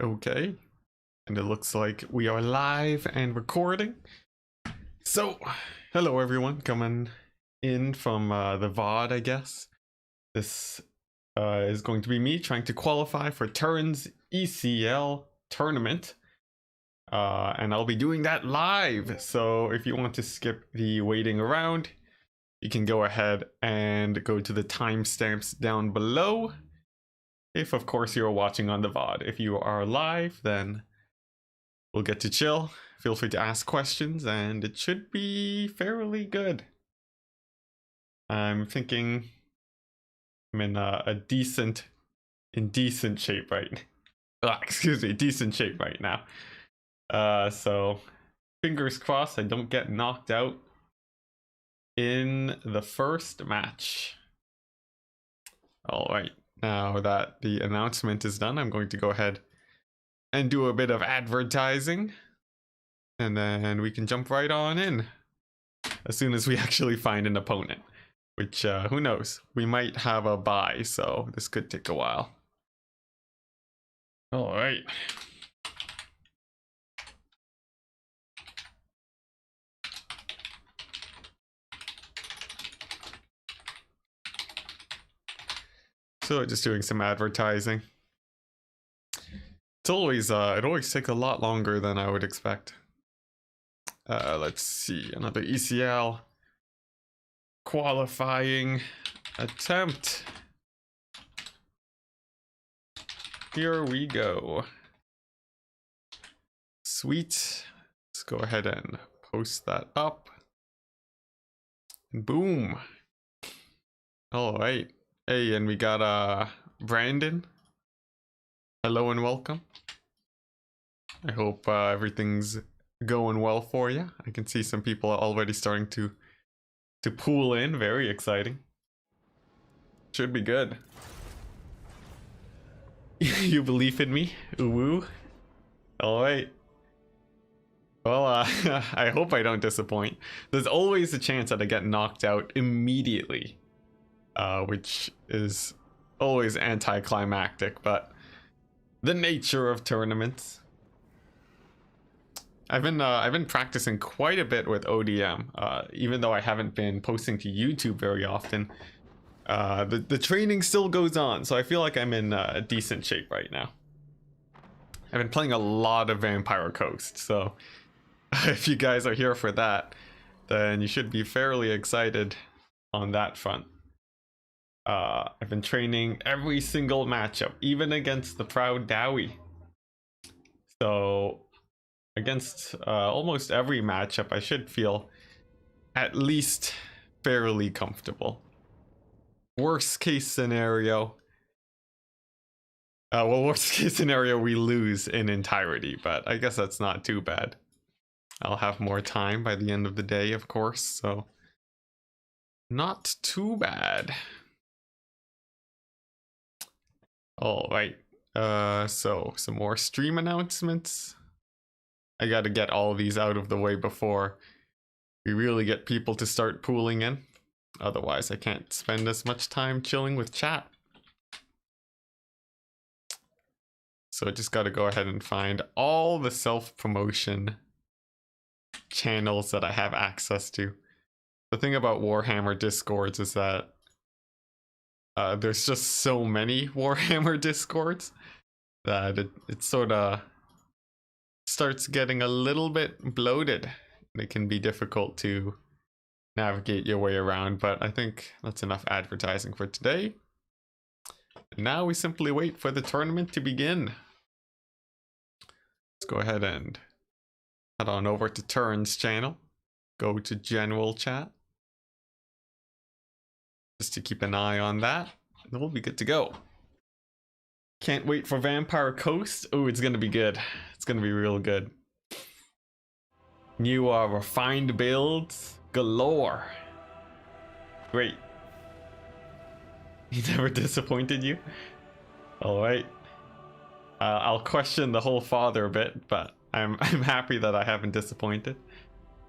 Okay. And it looks like we are live and recording. So, hello everyone coming in from the VOD, I guess. This is going to be me trying to qualify for Turin's ECL tournament. And I'll be doing that live. So if you want to skip the waiting around, you can go ahead and go to the timestamps down below. If of course you're watching on the VOD. If you are live, then we'll get to chill. Feel free to ask questions and it should be fairly good. I'm thinking I'm in a decent shape right now. Decent shape right now. So fingers crossed I don't get knocked out in the first match. All right, now that the announcement is done, I'm going to go ahead and do a bit of advertising, and then we can jump right on in as soon as we actually find an opponent, which who knows, we might have a bye, so this could take a while. All right. So just doing some advertising. It's always it always takes a lot longer than I would expect. Let's see, another ECL qualifying attempt. Here we go. Sweet. Let's go ahead and post that up. Boom. All right. Hey, and we got Brandon. Hello and welcome. I hope everything's going well for you. I can see some people are already starting to pool in. Very exciting. Should be good. You believe in me? Ooh. All right. Well, I hope I don't disappoint. There's always a chance that I get knocked out immediately, which is always anticlimactic, but the nature of tournaments. I've been practicing quite a bit with ODM, even though I haven't been posting to YouTube very often. The training still goes on, so I feel like I'm in a decent shape right now. I've been playing a lot of Vampire Coast, so if you guys are here for that, then you should be fairly excited on that front. I've been training every single matchup, even against the Proud Dowie. So against almost every matchup, I should feel at least fairly comfortable. Worst case scenario, worst case scenario, we lose in entirety, but I guess that's not too bad. I'll have more time by the end of the day, of course, so not too bad. All right, so some more stream announcements. I gotta get all of these out of the way before we really get people to start pooling in. Otherwise, I can't spend as much time chilling with chat. So I just gotta go ahead and find all the self-promotion channels that I have access to. The thing about Warhammer Discords is that there's just so many Warhammer Discords that it sort of starts getting a little bit bloated. It can be difficult to navigate your way around, but I think that's enough advertising for today. Now we simply wait for the tournament to begin. Let's go ahead and head on over to Turin's channel. Go to general chat, just to keep an eye on that, and we'll be good to go. Can't wait for Vampire Coast. Oh, it's gonna be good. It's gonna be real good. New refined builds galore. Great. He never disappointed you? All right. I'll question the whole father a bit, but I'm happy that I haven't disappointed.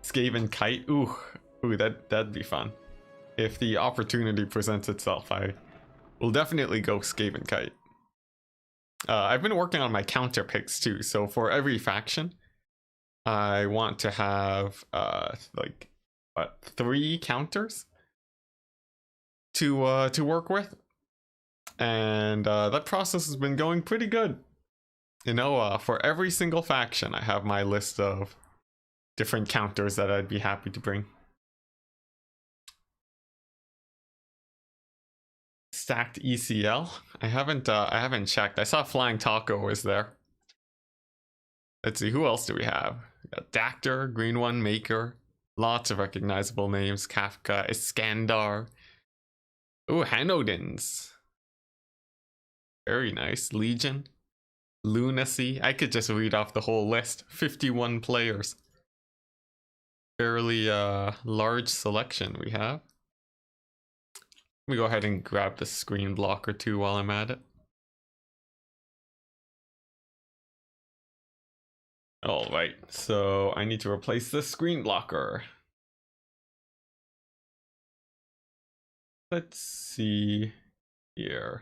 Skaven Kite. Ooh, that'd be fun. If the opportunity presents itself, I will definitely go Skaven Kite. I've been working on my counter picks too. So for every faction, I want to have like 3 counters to work with, and that process has been going pretty good. You know, for every single faction, I have my list of different counters that I'd be happy to bring. Stacked ECL. I haven't checked. I saw Flying Taco was there. Let's see, who else do we have? We got Dactor, Green One, Maker. Lots of recognizable names. Kafka, Iskandar. Ooh, Hanodins. Very nice. Legion. Lunacy. I could just read off the whole list. 51 players. Fairly large selection we have. Let me go ahead and grab the screen blocker too while I'm at it. All right, so I need to replace the screen blocker. Let's see here.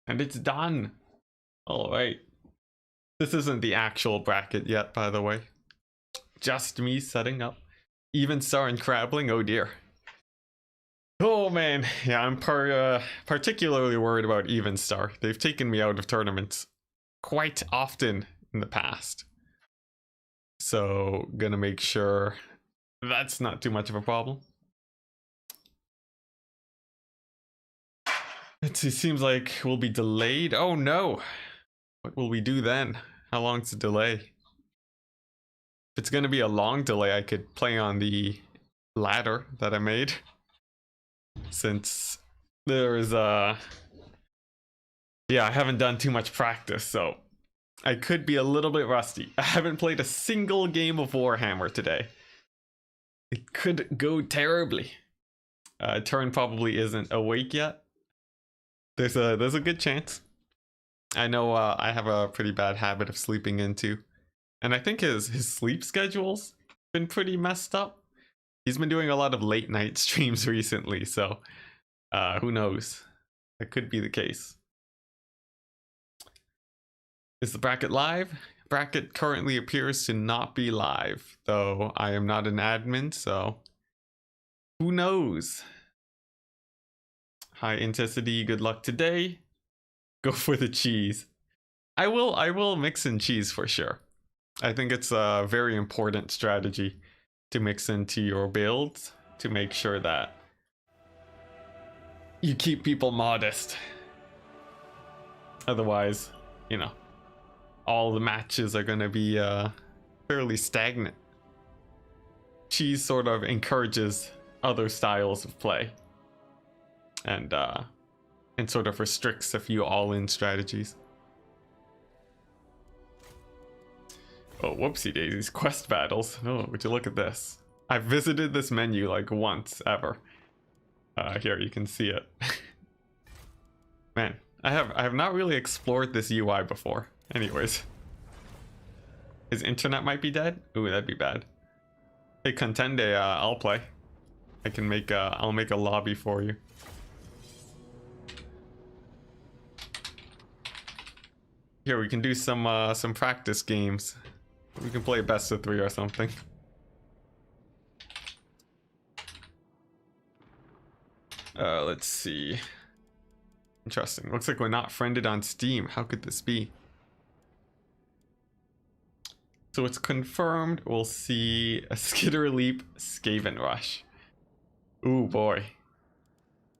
And it's done. All right. This isn't the actual bracket yet, by the way. Just me setting up. Even Star and Crabbling, oh dear. Oh man, yeah, I'm particularly worried about Even Star. They've taken me out of tournaments quite often in the past. So, gonna make sure that's not too much of a problem. Let's see, seems like we'll be delayed. Oh no! What will we do then? How long's the delay? If it's gonna be a long delay, I could play on the ladder that I made. Since there is yeah, I haven't done too much practice, so I could be a little bit rusty. I haven't played a single game of Warhammer today. It could go terribly. Turin probably isn't awake yet. There's a good chance. I know I have a pretty bad habit of sleeping in too. And I think his sleep schedule's been pretty messed up. He's been doing a lot of late night streams recently, so who knows? That could be the case. Is the bracket live? Bracket currently appears to not be live, though I am not an admin, so who knows? Hi Enticity, good luck today. Go for the cheese. I will mix in cheese for sure. I think it's a very important strategy to mix into your builds to make sure that you keep people modest. Otherwise, you know, all the matches are going to be fairly stagnant. Cheese sort of encourages other styles of play and sort of restricts a few all-in strategies. Oh, whoopsie daisies, quest battles. Oh, would you look at this? I've visited this menu like once ever. Here, you can see it. Man, I have not really explored this UI before. Anyways. His internet might be dead? Ooh, that'd be bad. Hey, Contende, I'll play. I can make I'll make a lobby for you. Here, we can do some practice games. We can play best of 3 or something. Let's see. Interesting. Looks like we're not friended on Steam. How could this be? So it's confirmed we'll see a Skitter Leap Skaven Rush. Ooh boy.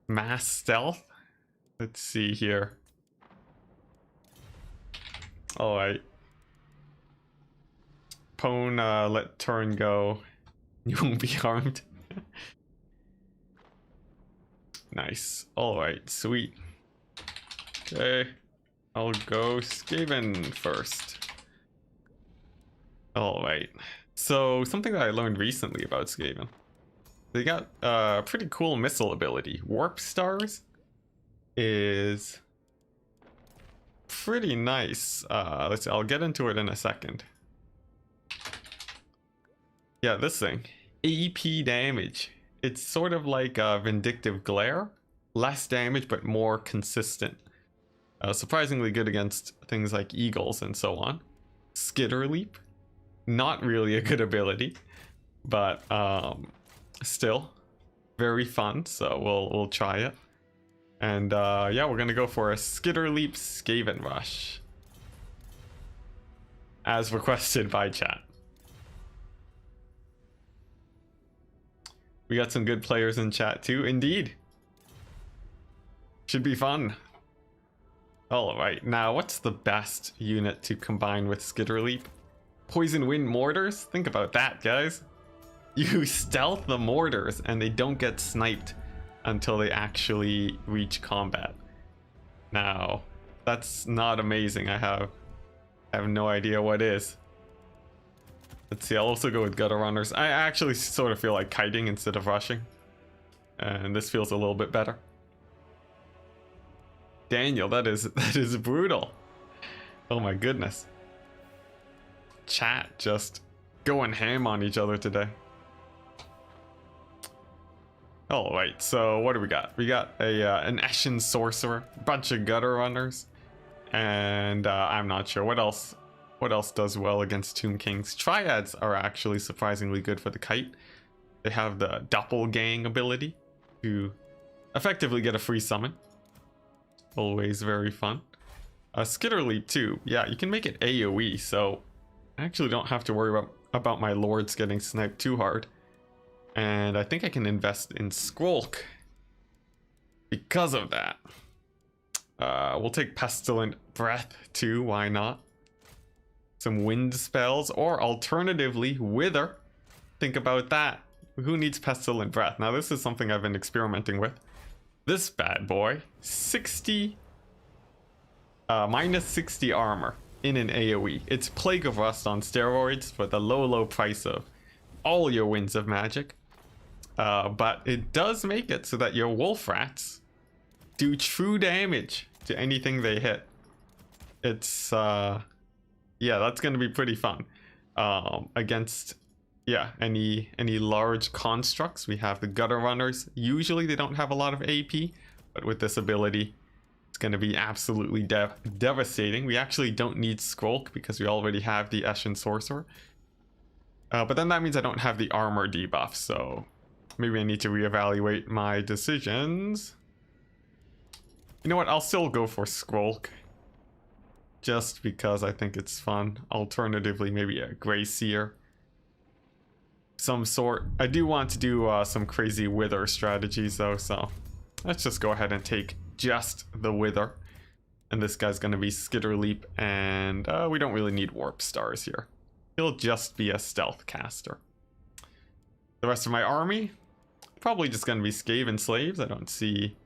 Mass Stealth? Let's see here. Alright. Pwn, let turn go. You won't be harmed. Nice. Alright, sweet. Okay. I'll go Skaven first. Alright. So, something that I learned recently about Skaven. They got a pretty cool missile ability. Warp Stars is pretty nice. Let's see, I'll get into it in a second. Yeah, this thing. AP damage. It's sort of like a Vindictive Glare. less damage but more consistent. Surprisingly good against things like eagles and so on. Skitter Leap, not really a good ability, but still very fun, so we'll try it. And yeah, we're gonna go for a Skitter Leap Skaven Rush, as requested by chat. We got some good players in chat too, indeed. Should be fun. Alright, now what's the best unit to combine with Skitter Leap? Poison Wind Mortars? Think about that, guys. You stealth the mortars and they don't get sniped until they actually reach combat. Now, that's not amazing. I have no idea what is. Let's see, I'll also go with Gutter Runners. I actually sort of feel like kiting instead of rushing. And this feels a little bit better. Daniel, that is brutal. Oh my goodness. Chat just going ham on each other today. All right, so what do we got? We got an Eshin Sorcerer, a bunch of Gutter Runners, and I'm not sure what else does well against Tomb Kings. Triads are actually surprisingly good for the kite. They have the Doppelgang ability to effectively get a free summon. Always very fun. Skitter Leap too. Yeah, you can make it AoE, so I actually don't have to worry about my lords getting sniped too hard. And I think I can invest in Skrolk because of that. We'll take Pestilent Breath too, why not? Some wind spells, or alternatively, Wither. Think about that. Who needs Pestilent Breath? Now this is something I've been experimenting with. This bad boy, minus 60 armor in an AoE. It's Plague of Rust on steroids for the low price of all your Winds of Magic. But it does make it so that your Wolf Rats do true damage to anything they hit. It's, yeah, that's going to be pretty fun. Against, yeah, any large constructs. We have the Gutter Runners. Usually they don't have a lot of AP, but with this ability, it's going to be absolutely devastating. We actually don't need Skrolk because we already have the Eshin Sorcerer. But then that means I don't have the armor debuff, so maybe I need to reevaluate my decisions. You know what? I'll still go for Skrolk, just because I think it's fun. Alternatively, maybe a Grey Seer. Some sort. I do want to do some crazy Wither strategies though, so let's just go ahead and take just the Wither. And this guy's going to be Skitter Leap, and we don't really need Warp Stars here. He'll just be a stealth caster. The rest of my army, probably just going to be Skaven Slaves. I don't see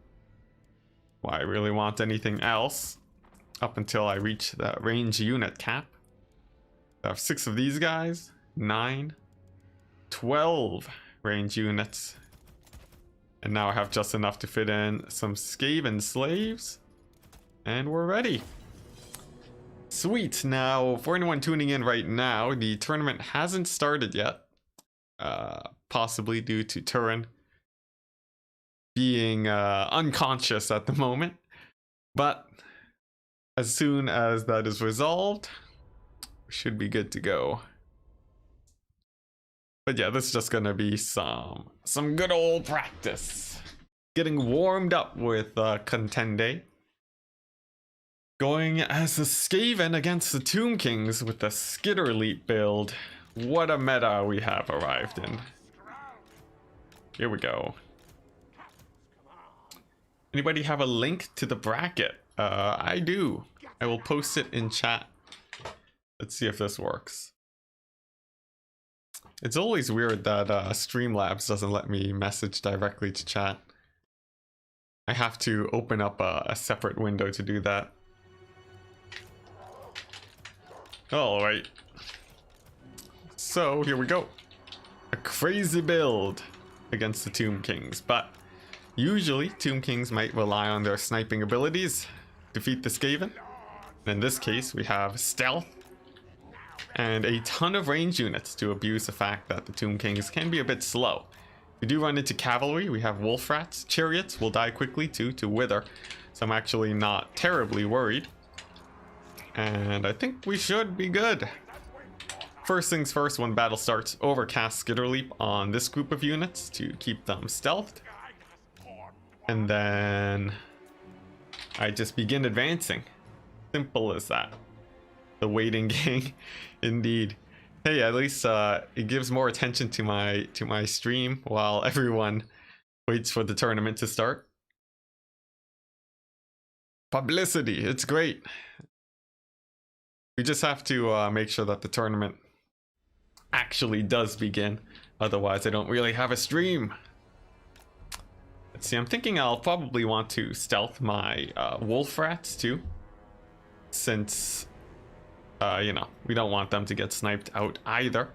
why I really want anything else up until I reach that range unit cap. I have 6 of these guys, 9, 12 range units. And now I have just enough to fit in some Skaven Slaves. And we're ready. Sweet. Now, for anyone tuning in right now, the tournament hasn't started yet. Possibly due to Turin being unconscious at the moment. But as soon as that is resolved, we should be good to go. But yeah, this is just gonna be some good old practice. Getting warmed up with Contende. Going as the Skaven against the Tomb Kings with the Skitter Leap build. What a meta we have arrived in. Here we go. Anybody have a link to the bracket? I do. I will post it in chat. Let's see if this works. It's always weird that Streamlabs doesn't let me message directly to chat. I have to open up a separate window to do that. Alright. So, here we go. A crazy build against the Tomb Kings, but usually Tomb Kings might rely on their sniping abilities to defeat the Skaven. In this case, we have stealth and a ton of range units to abuse the fact that the Tomb Kings can be a bit slow. We do run into cavalry. We have wolf rats. Chariots will die quickly too, to wither. So I'm actually not terribly worried. And I think we should be good. First things first, when battle starts, overcast Skitterleap on this group of units to keep them stealthed. And then I just begin advancing. Simple as that. The waiting gang, indeed. Hey, at least it gives more attention to my stream while everyone waits for the tournament to start. Publicity, it's great. We just have to make sure that the tournament actually does begin. Otherwise, I don't really have a stream. Let's see, I'm thinking I'll probably want to stealth my wolf rats too. Since, you know, we don't want them to get sniped out either.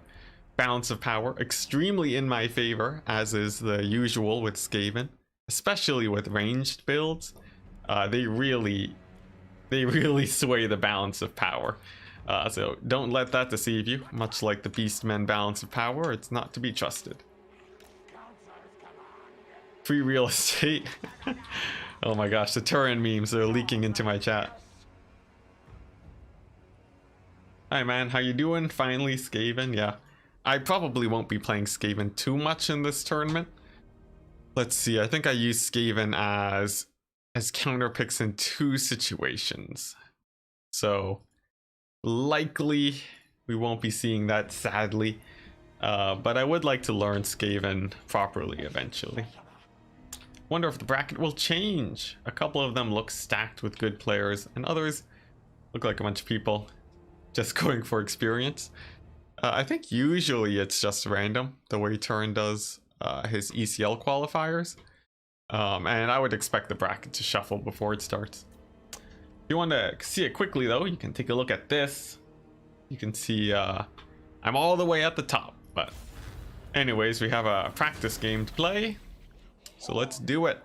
Balance of power, extremely in my favor, as is the usual with Skaven. Especially with ranged builds. They really sway the balance of power. So don't let that deceive you. Much like the Beastmen balance of power, it's not to be trusted. Free real estate. Oh my gosh, the Turin memes are leaking into my chat. Hi man, how you doing? Finally, Skaven. Yeah, I probably won't be playing Skaven too much in this tournament. Let's see, I think I used Skaven as counter picks in 2 situations. So likely we won't be seeing that, sadly. But I would like to learn Skaven properly eventually. Wonder if the bracket will change. A couple of them look stacked with good players, and others look like a bunch of people just going for experience. I think usually it's just random, the way Turin does his ECL qualifiers. And I would expect the bracket to shuffle before it starts. If you want to see it quickly though, you can take a look at this. You can see I'm all the way at the top, but anyways, we have a practice game to play. So let's do it.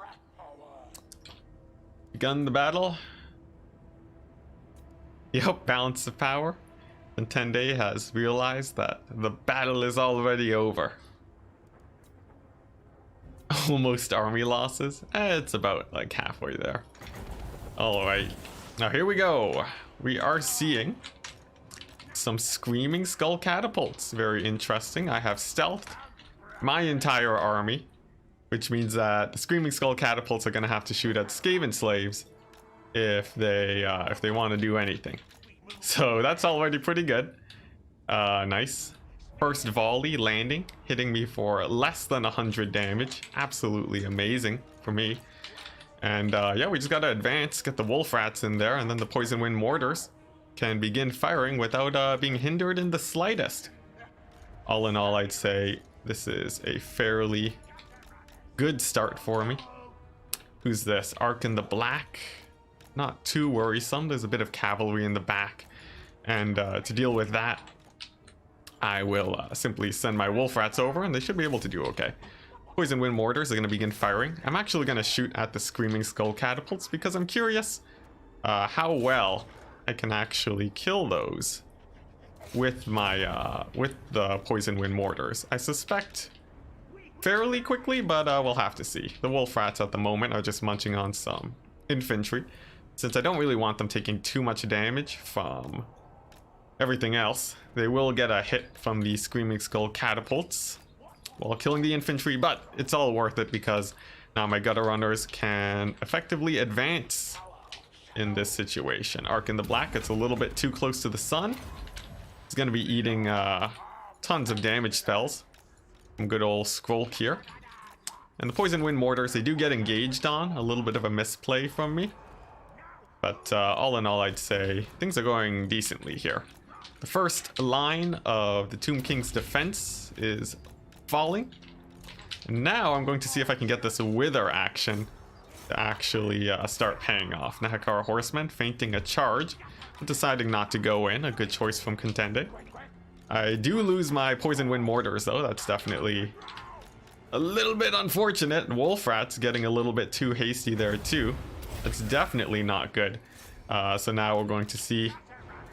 Begun the battle. Yep, balance of power. Nintendo has realized that the battle is already over. Almost army losses. It's about like halfway there. Alright, now here we go. We are seeing some screaming skull catapults. Very interesting. I have stealthed my entire army, which means that the screaming skull catapults are going to have to shoot at Skaven slaves if they want to do anything. So that's already pretty good. Nice. First volley landing, hitting me for less than 100 damage. Absolutely amazing for me. And yeah, we just gotta advance, get the wolf rats in there, and then the poison wind mortars can begin firing without being hindered in the slightest. All in all, I'd say this is a fairly good start for me. Who's this? Ark in the Black. Not too worrisome. There's a bit of cavalry in the back. And to deal with that, I will simply send my wolf rats over and they should be able to do okay. Poison wind mortars are going to begin firing. I'm actually going to shoot at the screaming skull catapults because I'm curious how well I can actually kill those with my with the poison wind mortars. I suspect fairly quickly, but we'll have to see. The wolf rats at the moment are just munching on some infantry, since I don't really want them taking too much damage from everything else. They will get a hit from the screaming skull catapults while killing the infantry, but it's all worth it because now my gutter runners can effectively advance in this situation. Ark in the Black, it's a little bit too close to the sun. It's going to be eating tons of damage spells from good old Skrolk here. And the poison wind mortars, they do get engaged on. A little bit of a misplay from me. But all in all, I'd say things are going decently here. The first line of the Tomb King's defense is falling. And now I'm going to see if I can get this wither action to actually start paying off. Nahakara Horsemen feinting a charge, but deciding not to go in. A good choice from Contende. I do lose my poison wind mortars though. That's definitely a little bit unfortunate. Wolf rats getting a little bit too hasty there too. That's definitely not good. So now we're going to see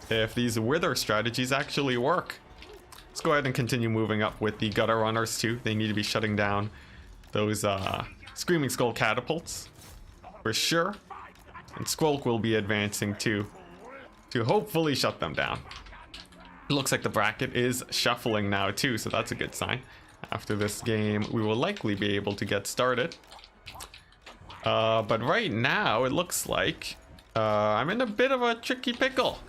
if these wither strategies actually work. Let's go ahead and continue moving up with the gutter runners too. They need to be shutting down those Screaming Skull catapults for sure. And Squolk will be advancing too, to hopefully shut them down. It looks like the bracket is shuffling now too, so that's a good sign. After this game, we will likely be able to get started. But right now, it looks like I'm in a bit of a tricky pickle.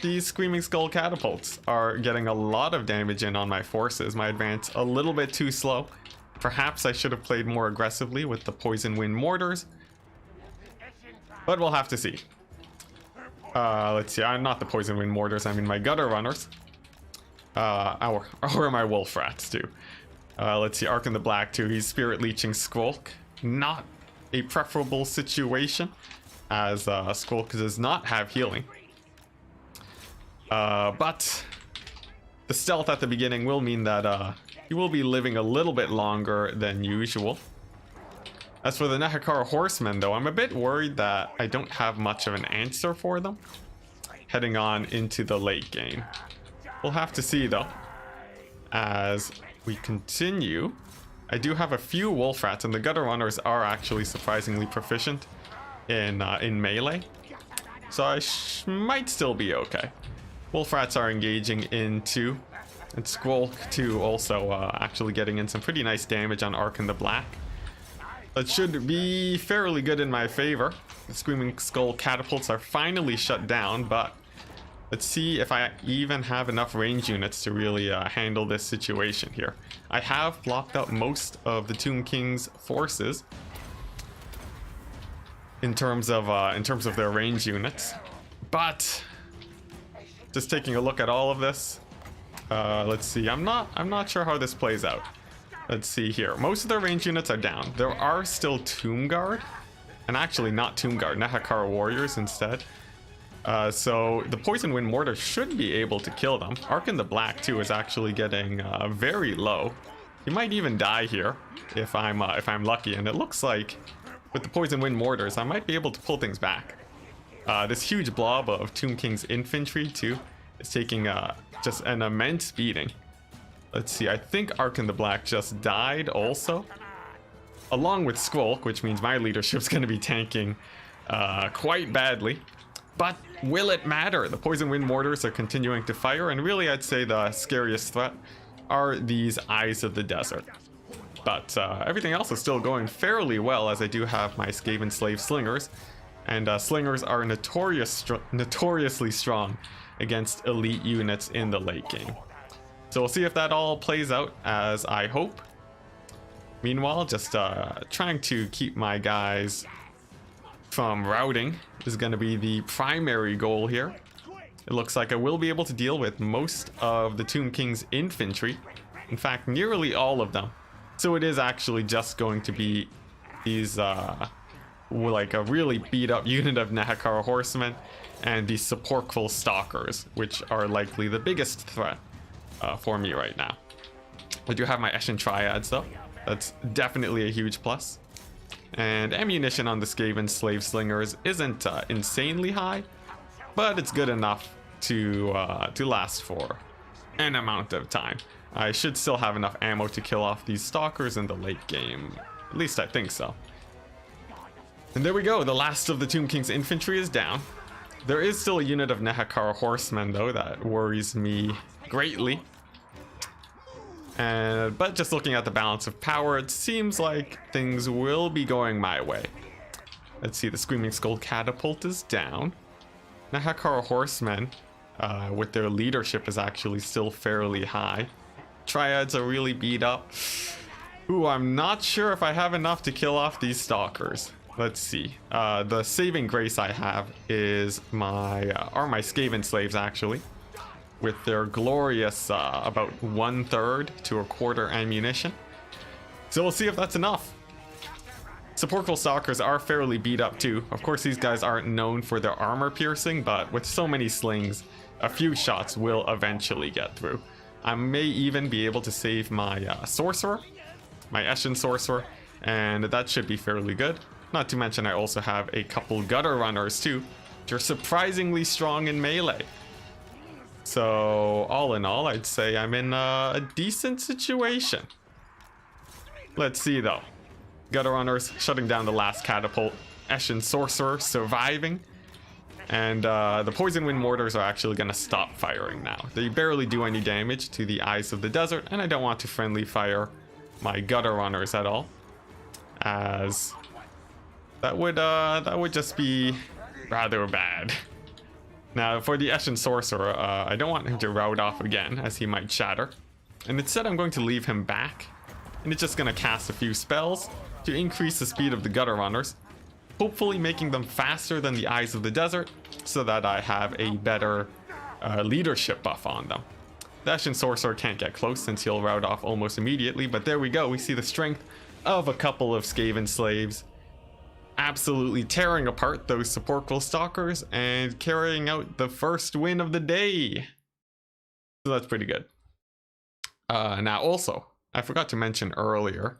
These Screaming Skull catapults are getting a lot of damage in on my forces. My advance a little bit too slow. Perhaps I should have played more aggressively with the Poison Wind mortars. But we'll have to see. Let's see, I'm not the Poison Wind mortars, I mean my gutter runners. Or my wolf rats too. Let's see, Ark in the Black too. He's Spirit Leeching Squolk. Not a preferable situation, as Squolk does not have healing. But the stealth at the beginning will mean that he will be living a little bit longer than usual. As for the Nehekara Horsemen though, I'm a bit worried that I don't have much of an answer for them heading on into the late game. We'll have to see though, as we continue. I do have a few wolf rats, and the gutter runners are actually surprisingly proficient in melee, so I might still be okay. Wolf rats are engaging into, and Squolk too also actually getting in some pretty nice damage on Ark in the Black. That should be fairly good in my favor. The Screaming Skull catapults are finally shut down, but let's see if I even have enough range units to really handle this situation here. I have blocked out most of the Tomb King's forces in terms of their range units, but just taking a look at all of this, let's see. I'm not sure how this plays out. Let's see here. Most of their range units are down. There are still Tomb Guard, and actually not Tomb Guard, Nehekara warriors instead. So the Poison Wind mortar should be able to kill them. Ark in the Black too is actually getting very low. He might even die here if I'm lucky, and it looks like with the Poison Wind mortars I might be able to pull things back. This huge blob of Tomb King's infantry too is taking just an immense beating. Let's see, I think Ark in the Black just died also, along with Squolk, which means my leadership's going to be tanking quite badly. But will it matter? The Poison Wind mortars are continuing to fire, and really I'd say the scariest threat are these Eyes of the Desert. But everything else is still going fairly well, as I do have my Skaven Slave Slingers, and Slingers are notoriously strong against elite units in the late game. So we'll see if that all plays out as I hope. Meanwhile, just trying to keep my guys from routing is going to be the primary goal here. It looks like I will be able to deal with most of the Tomb King's infantry. In fact, nearly all of them. So it is actually just going to be these, like a really beat up unit of Nehekara horsemen and these supportful stalkers, which are likely the biggest threat for me right now. I do have my Eshin Triads though. That's definitely a huge plus. And ammunition on the Skaven Slave Slingers isn't insanely high, but it's good enough to last for an amount of time. I should still have enough ammo to kill off these stalkers in the late game. At least I think so. And there we go, the last of the Tomb King's infantry is down. There is still a unit of Nehekara horsemen though that worries me greatly. But just looking at the balance of power, it seems like things will be going my way. Let's see, the Screaming Skull catapult is down. Nehekara horsemen, with their leadership, is actually still fairly high. Triads are really beat up. Ooh, I'm not sure if I have enough to kill off these stalkers. Let's see. The saving grace I have is my Skaven slaves actually, with their glorious about 1/3 to 1/4 ammunition. So we'll see if that's enough. Supportful stalkers are fairly beat up too. Of course, these guys aren't known for their armor piercing, but with so many slings, a few shots will eventually get through. I may even be able to save my sorcerer, my Eshin sorcerer, and that should be fairly good. Not to mention I also have a couple gutter runners too, which are surprisingly strong in melee. So all in all, I'd say I'm in a decent situation. Let's see though. Gutter Runners shutting down the last catapult. Eshin Sorcerer surviving. And the Poison Wind Mortars are actually going to stop firing now. They barely do any damage to the Eyes of the Desert, and I don't want to friendly fire my Gutter Runners at all, as that would just be rather bad. Now for the Eshin Sorcerer, I don't want him to rout off again, as he might shatter. And instead I'm going to leave him back, and it's just going to cast a few spells to increase the speed of the Gutter Runners, hopefully making them faster than the Eyes of the Desert, so that I have a better leadership buff on them. The Eshin Sorcerer can't get close since he'll rout off almost immediately, but there we go. We see the strength of a couple of Skaven slaves absolutely tearing apart those Sepulchral Stalkers and carrying out the first win of the day. So that's pretty good. Now also, I forgot to mention earlier,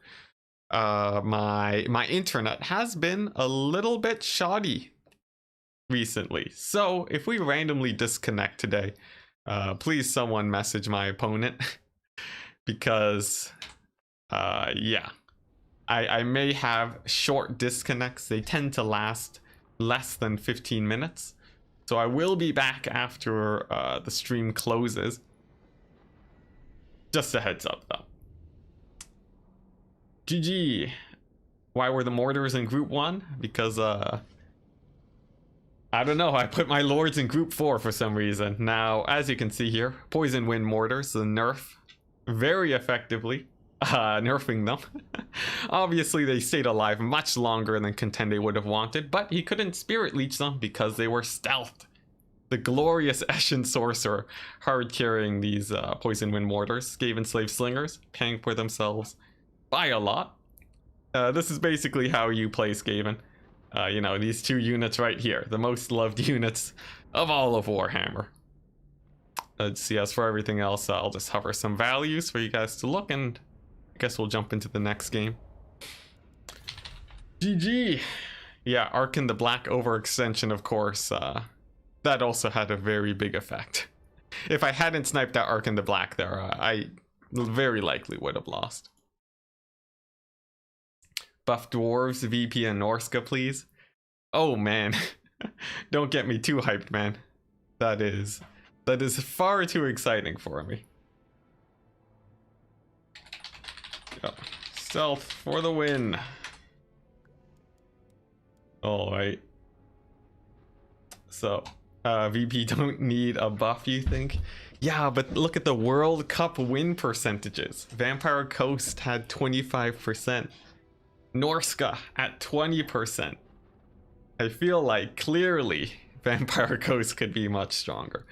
my internet has been a little bit shoddy recently. So if we randomly disconnect today, please someone message my opponent because yeah, I may have short disconnects. They tend to last less than 15 minutes. So I will be back after the stream closes. Just a heads up though. GG. Why were the mortars in group 1? Because I don't know, I put my lords in group 4 for some reason. Now, as you can see here, Poison Wind Mortars, the nerf, very effectively nerfing them. Obviously, they stayed alive much longer than Contende would have wanted, but he couldn't Spirit Leech them because they were stealthed. The glorious Eshin Sorcerer hard carrying these Poison Wind Mortars, Skaven Slave Slingers, paying for themselves by a lot. This is basically how you play Skaven. You know, these two units right here, the most loved units of all of Warhammer. Let's see, as for everything else, I'll just hover some values for you guys to look, and I guess we'll jump into the next game. GG! Yeah, Arkin the Black overextension, of course, that also had a very big effect. If I hadn't sniped out Arkin the Black there, I very likely would have lost. Buff Dwarves, VP, and Norska, please. Oh man, don't get me too hyped, man. That is far too exciting for me. Yep. Stealth for the win. All right. So, VP don't need a buff, you think? Yeah, but look at the World Cup win percentages. Vampire Coast had 25%. Norska at 20%. I feel like clearly Vampire Coast could be much stronger.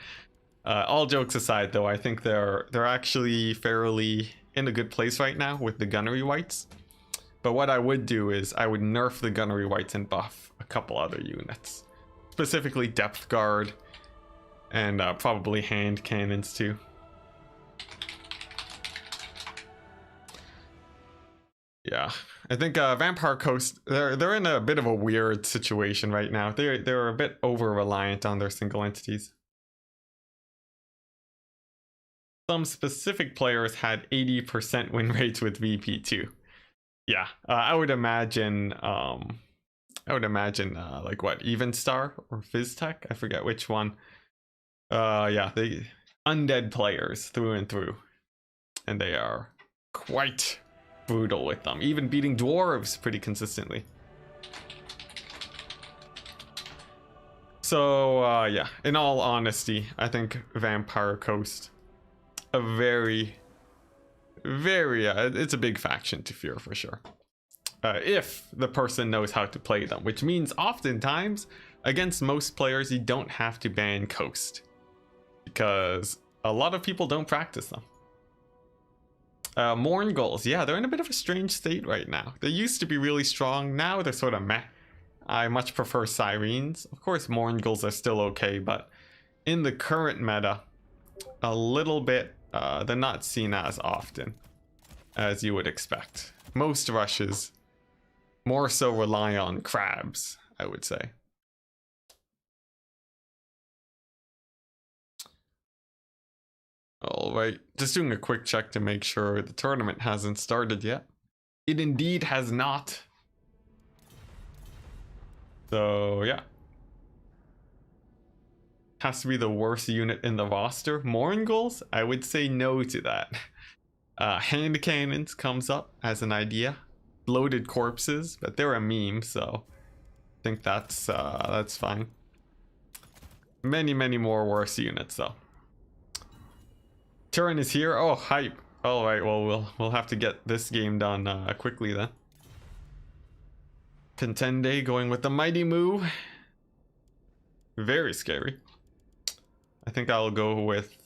All jokes aside though, I think they're actually fairly in a good place right now with the Gunnery Wights. But what I would do is I would nerf the Gunnery Wights and buff a couple other units. Specifically Depth Guard and probably Hand Cannons too. Yeah, I think Vampire Coast, they're in a bit of a weird situation right now. They're a bit over-reliant on their single entities. Some specific players had 80% win rates with VP too. Yeah, I would imagine like what, Evenstar or Fizztech? I forget which one. Yeah, they undead players through and through, and they are quite brutal with them, even beating dwarves pretty consistently. So yeah, in all honesty, I think Vampire Coast, a very it's a big faction to fear for sure, if the person knows how to play them, which means oftentimes against most players you don't have to ban Coast because a lot of people don't practice them. Mourngulls, yeah, they're in a bit of a strange state right now. They used to be really strong, now they're sort of meh. I much prefer Sirens. Of course, Mourngulls are still okay, but in the current meta, a little bit, they're not seen as often as you would expect. Most rushes more so rely on crabs, I would say. Alright, just doing a quick check to make sure the tournament hasn't started yet. It indeed has not. So yeah. Has to be the worst unit in the roster. Moringles? I would say no to that. Hand cannons comes up as an idea. Bloated corpses, but they're a meme, so I think that's fine. Many more worse units though. Turin is here. Oh, hype. All right, well we'll have to get this game done quickly then. Contende going with the mighty move. Very scary. I think I'll go with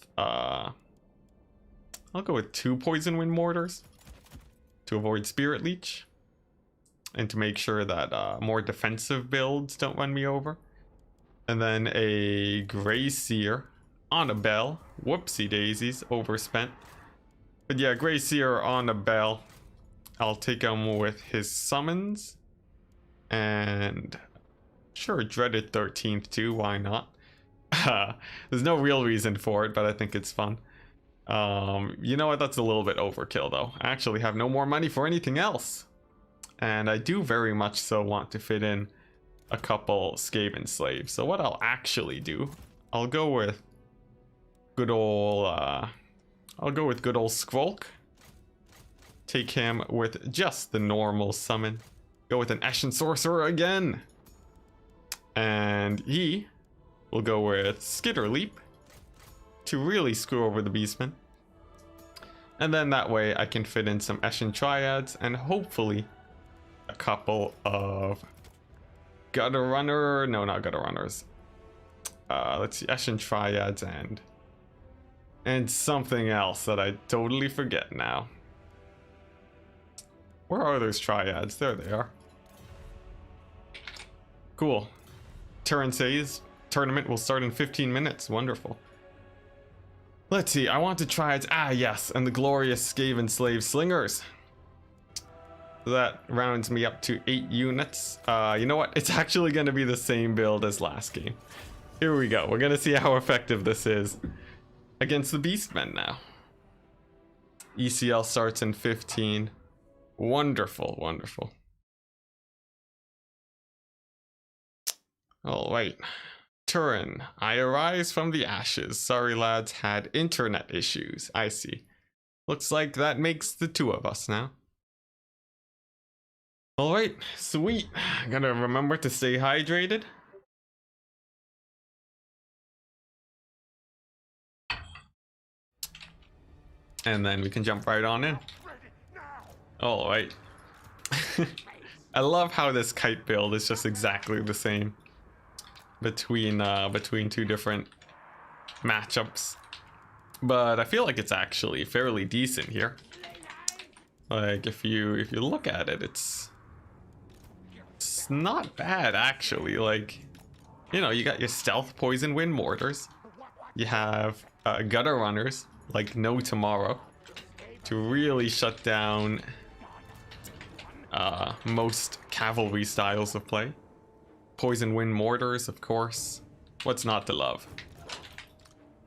2 poison wind mortars to avoid spirit leech and to make sure that more defensive builds don't run me over. And then a Grey Seer on a bell. Whoopsie daisies, overspent. But yeah, Grey Seer on a bell. I'll take him with his summons. And sure, dreaded 13th too, why not? There's no real reason for it, but I think it's fun. You know what, that's a little bit overkill though. I actually have no more money for anything else. And I do very much so want to fit in a couple Skaven slaves. So what I'll actually do, I'll go with good old Skrulk. Take him with just the normal summon. Go with an Eshin Sorcerer again. And he will go with Skitter Leap to really screw over the Beastmen. And then that way I can fit in some Eshin Triads and hopefully a couple of Gutter Runner. No, not Gutter Runners. Let's see, Eshin Triads and something else that I totally forget now. Where are those Triads? There they are. Cool. Turin says tournament will start in 15 minutes. Wonderful. Let's see. I want the Triads. Ah, yes. And the glorious Skaven Slave Slingers. That rounds me up to 8 units. You know what? It's actually going to be the same build as last game. Here we go. We're going to see how effective this is against the Beastmen now. ECL starts in 15. Wonderful, wonderful. All right. Turin, I arise from the ashes. Sorry, lads, had internet issues. I see. Looks like that makes the 2 of us now. All right, sweet. Gotta remember to stay hydrated. And then we can jump right on in. All right. I love how this kite build is just exactly the same between 2 different matchups, but I feel like it's actually fairly decent here. Like if you look at it, it's not bad actually. Like, you know, you got your stealth poison wind mortars, you have gutter runners like no tomorrow to really shut down most cavalry styles of play. Poison wind mortars, of course. What's not to love?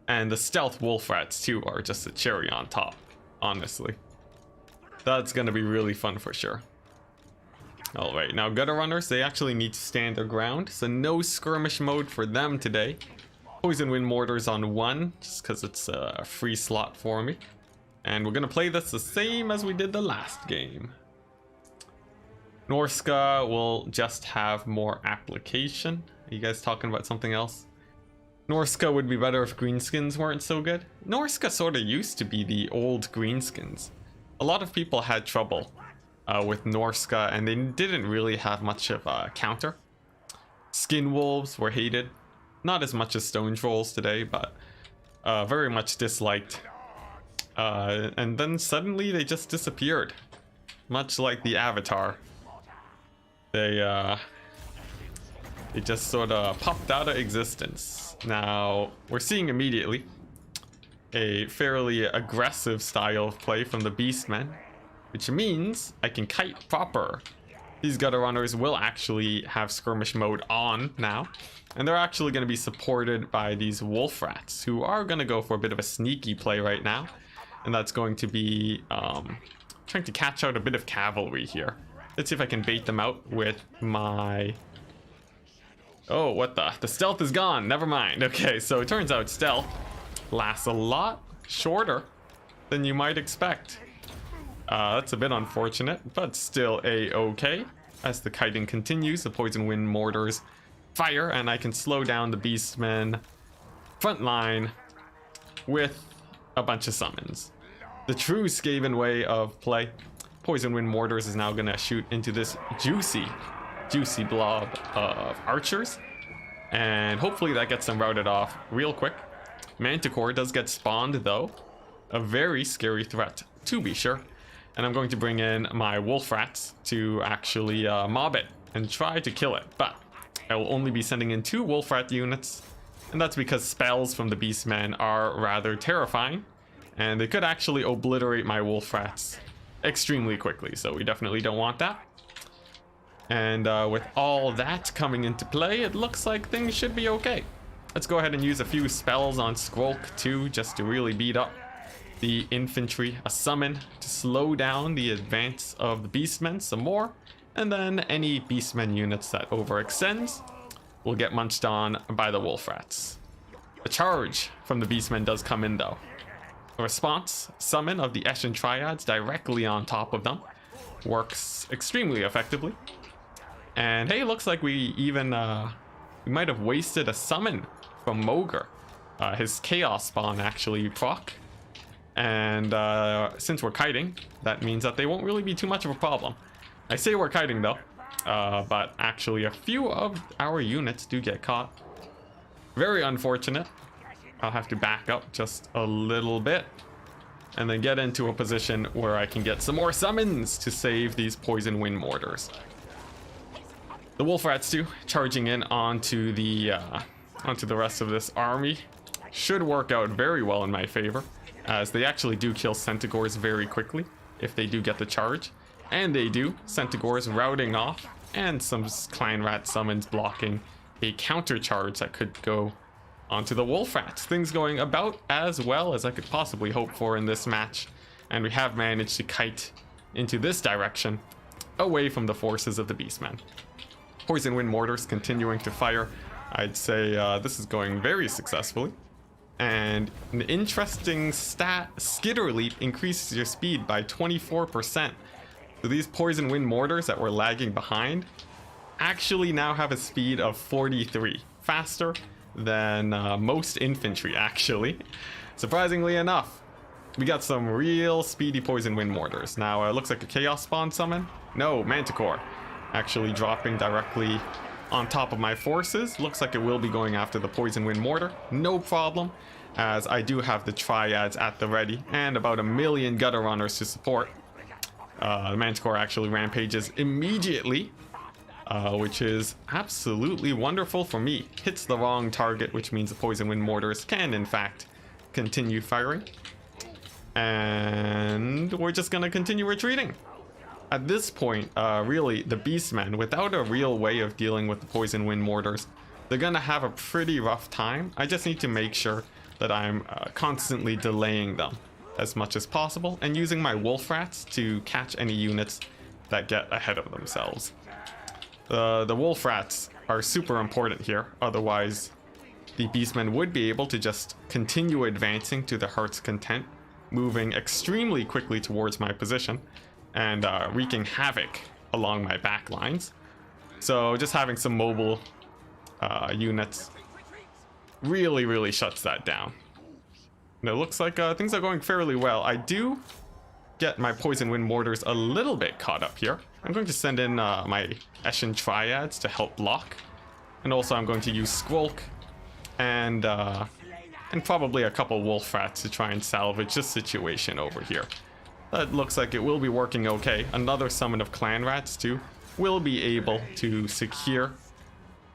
And the stealth wolf rats too are just a cherry on top, honestly. That's gonna be really fun for sure. Alright, now gutter runners, they actually need to stand their ground, so no skirmish mode for them today. Poison wind mortars on 1, just because it's a free slot for me. And we're gonna play this the same as we did the last game. Norska will just have more application. Are you guys talking about something else? Norska would be better if greenskins weren't so good. Norska sort of used to be the old greenskins. A lot of people had trouble with Norska and they didn't really have much of a counter. Skin wolves were hated. Not as much as stone trolls today, but very much disliked. And then suddenly they just disappeared. Much like the Avatar. They just sort of popped out of existence. Now, we're seeing immediately a fairly aggressive style of play from the Beastmen, which means I can kite proper. These gutter runners will actually have skirmish mode on now, and they're actually going to be supported by these wolf rats, who are going to go for a bit of a sneaky play right now, and that's going to be trying to catch out a bit of cavalry here. Let's see if I can bait them out with my Oh, what the stealth is gone. Never mind. Okay, so it turns out stealth lasts a lot shorter than you might expect. That's a bit unfortunate, but still a-okay. As the kiting continues, the poison wind mortars fire, and I can slow down the beastmen front line with a bunch of summons. The true Skaven way of play. Poison wind mortars is now gonna shoot into this juicy blob of archers, and hopefully that gets them routed off real quick. Manticore does get spawned though, a very scary threat to be sure, and I'm going to bring in my wolf rats to actually mob it and try to kill it, but I will only be sending in 2 wolf rat units, and that's because spells from the beastmen are rather terrifying, and they could actually obliterate my wolf rats extremely quickly, so we definitely don't want that. And with all that coming into play, it looks like things should be okay. Let's go ahead and use a few spells on Skrolk too, just to really beat up the infantry. A summon to slow down the advance of the beastmen some more, and then any beastmen units that overextends will get munched on by the wolf rats. A charge from the beastmen does come in though. A response summon of the Eshin Triads directly on top of them works extremely effectively. And hey, looks like we even we might have wasted a summon from Mogre. His chaos spawn actually proc, and since we're kiting, that means that they won't really be too much of a problem. I say we're kiting though, but actually a few of our units do get caught. Very unfortunate. I'll have to back up just a little bit and then get into a position where I can get some more summons to save these poison wind mortars. The wolf rats too, charging in onto the rest of this army, should work out very well in my favor, as they actually do kill Centaurs very quickly if they do get the charge, and they do. Centaurs routing off, and some clan rat summons blocking a counter charge that could go onto the wolf rats. Things going about as well as I could possibly hope for in this match, and we have managed to kite into this direction away from the forces of the beastmen. Poison wind mortars continuing to fire. I'd say this is going very successfully. And an interesting stat, Skitter Leap increases your speed by 24%. So these poison wind mortars that were lagging behind actually now have a speed of 43, faster than most infantry actually. Surprisingly enough, we got some real speedy poison wind mortars. Now it looks like a chaos spawn summon. No, Manticore actually dropping directly on top of my forces. Looks like it will be going after the poison wind mortar. No problem, as I do have the triads at the ready and about 1 million gutter runners to support. The Manticore actually rampages immediately, which is absolutely wonderful for me. Hits the wrong target, which means the poison wind mortars can in fact continue firing, and we're just gonna continue retreating. At this point, really, the beastmen, without a real way of dealing with the poison wind mortars, they're gonna have a pretty rough time. I just need to make sure that I'm constantly delaying them as much as possible and using my wolf rats to catch any units that get ahead of themselves. The wolf rats are super important here, otherwise the beastmen would be able to just continue advancing to their heart's content, moving extremely quickly towards my position and wreaking havoc along my back lines. So just having some mobile units really shuts that down. And it looks like things are going fairly well. I do get my poison wind mortars a little bit caught up here. I'm going to send in my Eshin Triads to help block, and also I'm going to use Skrolk and probably a couple wolf rats to try and salvage this situation over here. That looks like it will be working okay. Another summon of clan rats too will be able to secure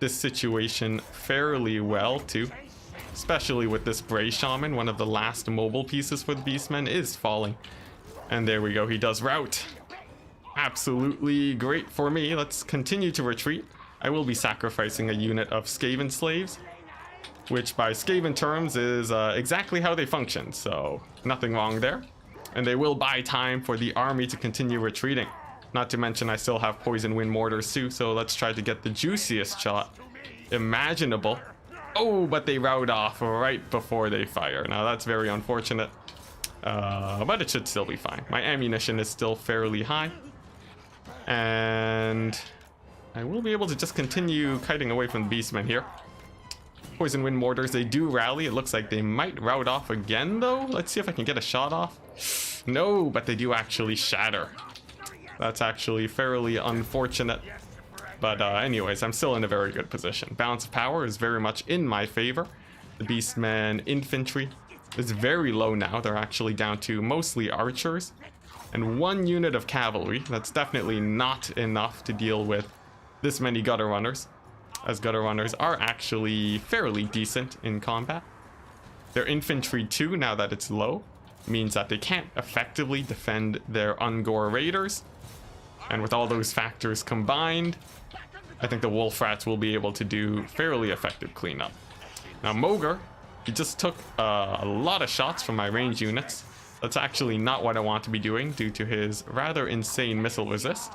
this situation fairly well too, especially with this Bret Shaman. One of the last mobile pieces for the beastmen is falling, and there we go, he does rout. Absolutely great for me. Let's continue to retreat. I will be sacrificing a unit of Skaven slaves, which by Skaven terms is exactly how they function, so nothing wrong there. And they will buy time for the army to continue retreating. Not to mention I still have poison wind mortars too, so let's try to get the juiciest shot imaginable. Oh, but they rout off right before they fire. Now that's very unfortunate. But it should still be fine. My ammunition is still fairly high. And I will be able to just continue kiting away from the beastmen here. Poison wind mortars, they do rally. It looks like they might rout off again though. Let's see if I can get a shot off. No, but they do actually shatter. That's actually fairly unfortunate. But anyways, I'm still in a very good position. Balance of power is very much in my favor. The beastmen infantry is very low now. They're actually down to mostly archers and 1 unit of cavalry. That's definitely not enough to deal with this many gutter runners, as gutter runners are actually fairly decent in combat. Their infantry too, now that it's low, means that they can't effectively defend their Ungor raiders. And with all those factors combined, I think the wolf rats will be able to do fairly effective cleanup. Now Mogr, he just took a lot of shots from my range units. That's actually not what I want to be doing due to his rather insane missile resist.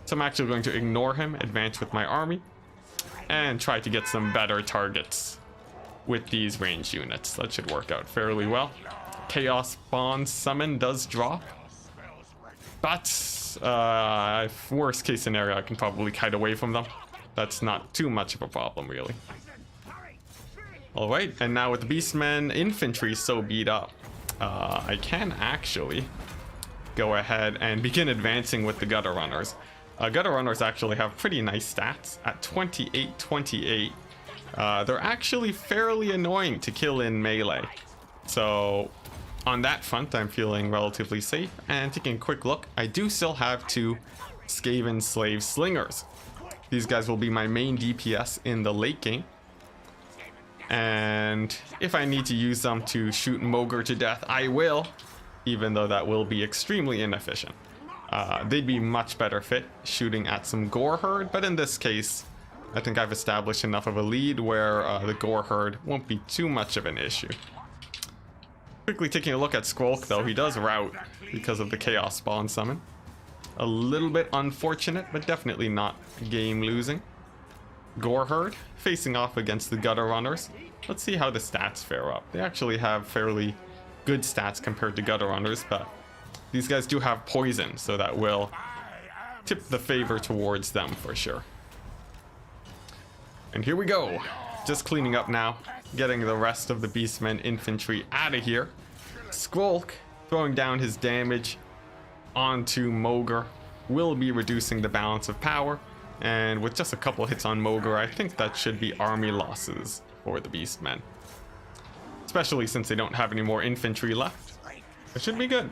So I'm actually going to ignore him, advance with my army, and try to get some better targets with these range units. That should work out fairly well. Chaos Bond Summon does drop. But worst case scenario, I can probably kite away from them. That's not too much of a problem, really. Alright, and now with the Beastmen infantry so beat up, I can actually go ahead and begin advancing with the Gutter Runners. Gutter Runners actually have pretty nice stats at 28-28. They're actually fairly annoying to kill in melee. So on that front, I'm feeling relatively safe. And taking a quick look, I do still have 2 Skaven Slave Slingers. These guys will be my main DPS in the late game. And if I need to use them to shoot Mogr to death, I will, even though that will be extremely inefficient. They'd be much better fit shooting at some Gore Herd, but in this case, I think I've established enough of a lead where the Gore Herd won't be too much of an issue. Quickly taking a look at Squolk though, he does rout because of the Chaos Spawn Summon. A little bit unfortunate, but definitely not game losing. Gore Herd facing off against the Gutter Runners. Let's see how the stats fare up. They actually have fairly good stats compared to Gutter Runners, but these guys do have poison, so that will tip the favor towards them for sure. And here we go. Just cleaning up now, getting the rest of the Beastmen infantry out of here. Squolk throwing down his damage onto Mogr will be reducing the balance of power. And with just a couple hits on Mogr, I think that should be army losses for the Beastmen. Especially since they don't have any more infantry left. It should be good.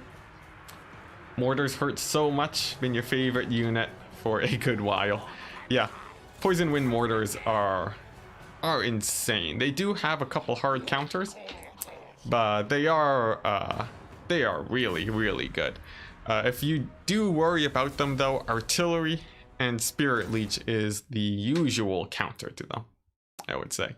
Mortars hurt so much, been your favorite unit for a good while. Yeah, Poison Wind Mortars are insane. They do have a couple hard counters, but they are really, really good. If you do worry about them though, Artillery and Spirit Leech is the usual counter to them, I would say.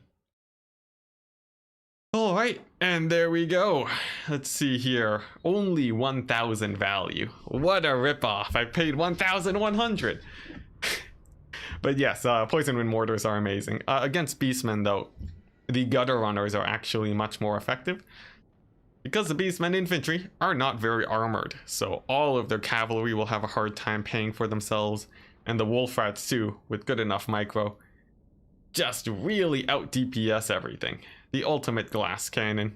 All right, and there we go. Let's see here. Only 1,000 value. What a ripoff. I paid 1,100. But yes, Poison Wind Mortars are amazing. Against Beastmen though, the Gutter Runners are actually much more effective, because the Beastmen infantry are not very armored, so all of their cavalry will have a hard time paying for themselves, and the Wolf Rats too, with good enough micro, just really out DPS everything. The ultimate glass cannon,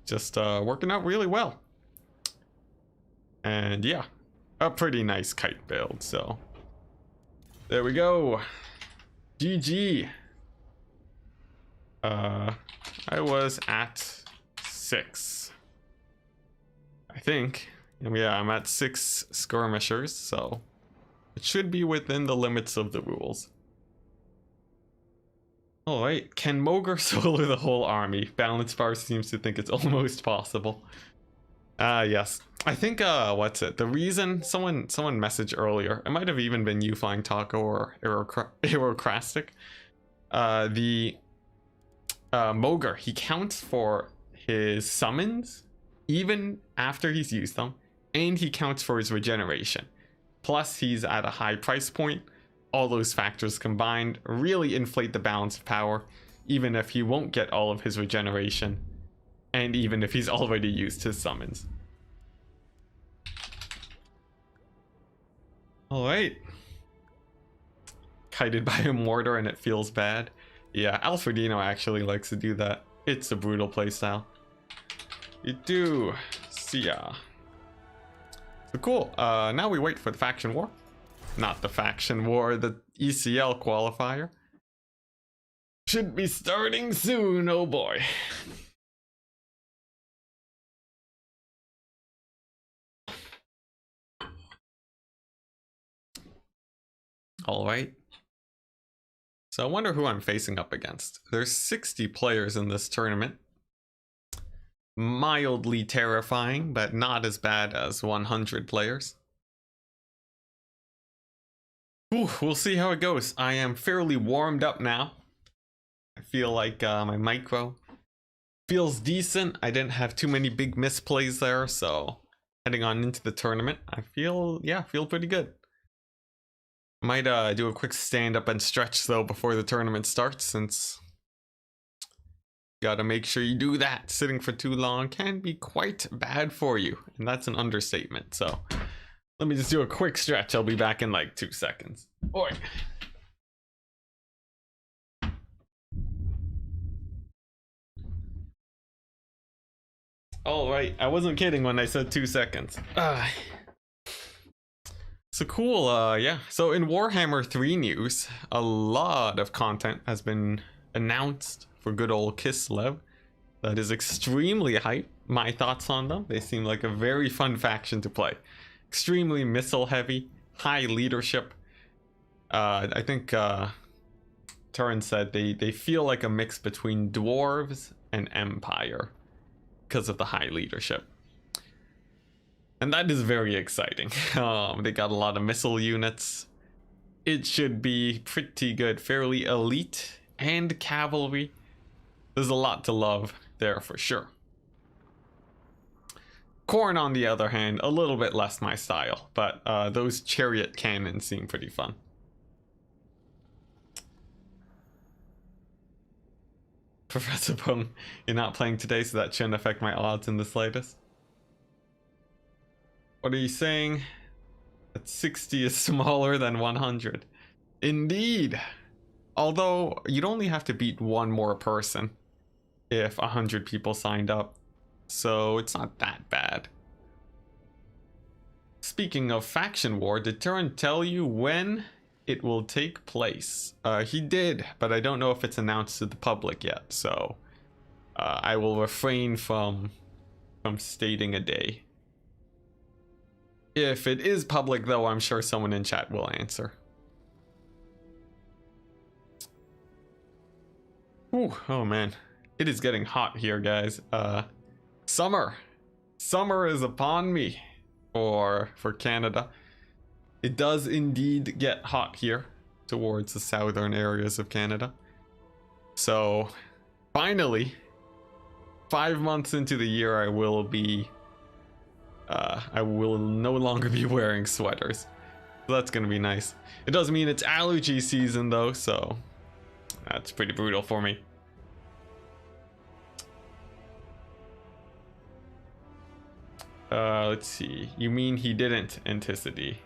just working out really well. And yeah, a pretty nice kite build, so there we go. GG. I was at 6, I think. Yeah, I'm at 6 skirmishers, so it should be within the limits of the rules. Alright, can Mogr solo the whole army? Balance Bar seems to think it's almost possible. Yes. I think, what's it? The reason, someone messaged earlier, it might have even been you, Flying Taco, or Aerocrastic. The Mogr, he counts for his summons even after he's used them, and he counts for his regeneration. Plus, he's at a high price point, all those factors combined really inflate the balance of power, even if he won't get all of his regeneration, and even if he's already used his summons. Alright. Kited by a mortar and it feels bad. Yeah, Alfredino actually likes to do that. It's a brutal playstyle. You do. See ya. So cool. Now we wait for the faction war. Not the faction war, the ECL qualifier. Should be starting soon, oh boy. Alright. So I wonder who I'm facing up against. There's 60 players in this tournament. Mildly terrifying, but not as bad as 100 players. Ooh, we'll see how it goes. I am fairly warmed up now. I feel like my micro feels decent. I didn't have too many big misplays there, so heading on into the tournament, I feel pretty good. Might do a quick stand up and stretch though before the tournament starts, since gotta make sure you do that. Sitting for too long can be quite bad for you, and that's an understatement. So let me just do a quick stretch. I'll be back in like 2 seconds. Oi. All right, I wasn't kidding when I said 2 seconds. So cool, yeah. So in Warhammer 3 news, a lot of content has been announced for good old Kislev. That is extremely hype. My thoughts on them: they seem like a very fun faction to play. Extremely missile heavy, high leadership. I think Turin said they feel like a mix between dwarves and empire because of the high leadership. And that is very exciting. They got a lot of missile units. It should be pretty good. Fairly elite and cavalry. There's a lot to love there for sure. Corn, on the other hand, a little bit less my style, but those chariot cannons seem pretty fun. Professor Pung, you're not playing today, so that shouldn't affect my odds in the slightest. What are you saying? That 60 is smaller than 100. Indeed. Although, you'd only have to beat one more person if 100 people signed up. So it's not that bad. Speaking of faction war, did Turin tell you when it will take place? He did, but I don't know if it's announced to the public yet. So I will refrain from stating a day. If it is public, though, I'm sure someone in chat will answer. Ooh, oh man, it is getting hot here, guys. Summer is upon me for Canada. It does indeed get hot here towards the southern areas of Canada. So finally, 5 months into the year, I will no longer be wearing sweaters. So that's gonna be nice. It does mean it's allergy season though, so that's pretty brutal for me. Let's see. You mean he didn't Enticity?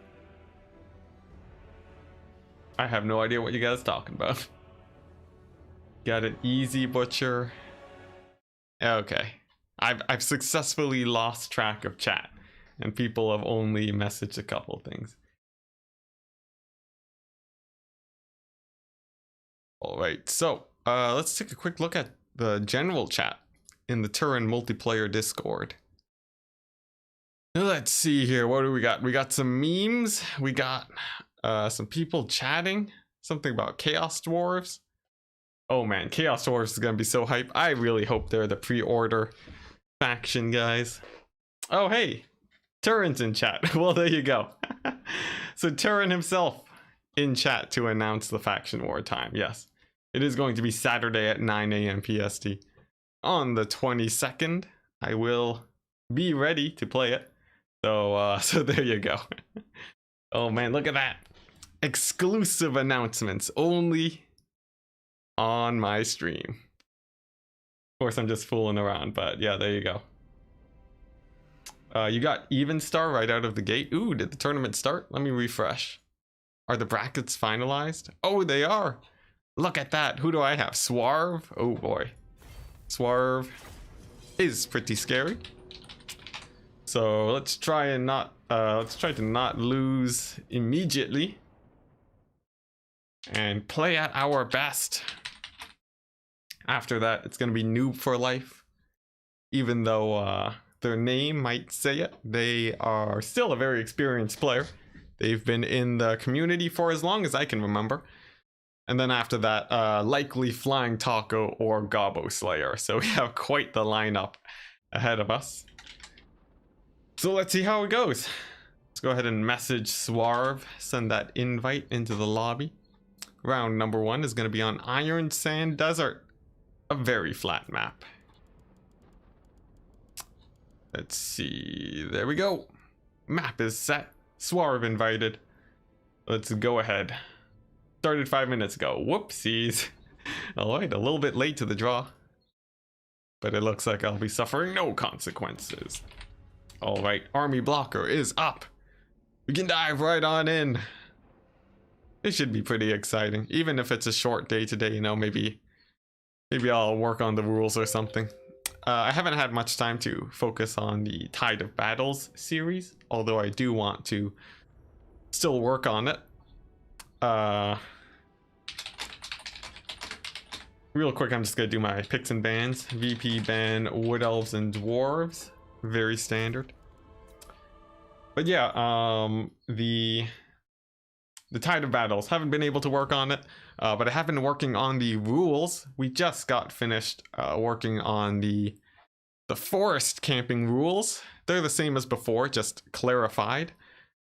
I have no idea what you guys are talking about. Got an easy butcher. Okay. I've successfully lost track of chat, and people have only messaged a couple things. All right, so let's take a quick look at the general chat in the Turin multiplayer Discord. Let's see here. What do we got? We got some memes. We got some people chatting. Something about Chaos Dwarves. Oh man, Chaos Dwarves is gonna be so hype. I really hope they're the pre-order faction, guys. Oh hey, Turin's in chat. Well, there you go. So Turin himself in chat to announce the faction war time. Yes, it is going to be Saturday at 9 a.m. PST on the 22nd. I will be ready to play it. So so there you go. Oh man, look at that. exclusive announcements only on my stream. Of course, I'm just fooling around, but yeah, there you go. You got even star right out of the gate. Ooh, did the tournament start? Let me refresh. Are the brackets finalized? Oh, they are. Look at that. Who do I have? Swarve? Oh boy. Swarve is pretty scary. So let's try and let's try to not lose immediately and play at our best. After that, it's gonna be noob for life. Even though their name might say it, they are still a very experienced player. They've been in the community for as long as I can remember. And then after that, likely Flying Taco or Gobbo Slayer. So we have quite the lineup ahead of us. So let's see how it goes. Let's go ahead and message Swarve, send that invite into the lobby. Round number 1 is going to be on Iron Sand Desert, a very flat map. Let's see, there we go. Map is set, Swarve invited. Let's go ahead. Started 5 minutes ago, whoopsies. Alright, a little bit late to the draw, but it looks like I'll be suffering no consequences. Alright, army blocker is up. We can dive right on in. It should be pretty exciting, even if it's a short day today, you know, maybe I'll work on the rules or something. I haven't had much time to focus on the Tide of Battles series, although I do want to still work on it. Real quick, I'm just gonna do my picks and bans. VP ban Wood Elves and Dwarves, very standard. But yeah, the Tide of Battles, haven't been able to work on it, but I have been working on the rules. We just got finished working on the forest camping rules. They're the same as before, just clarified.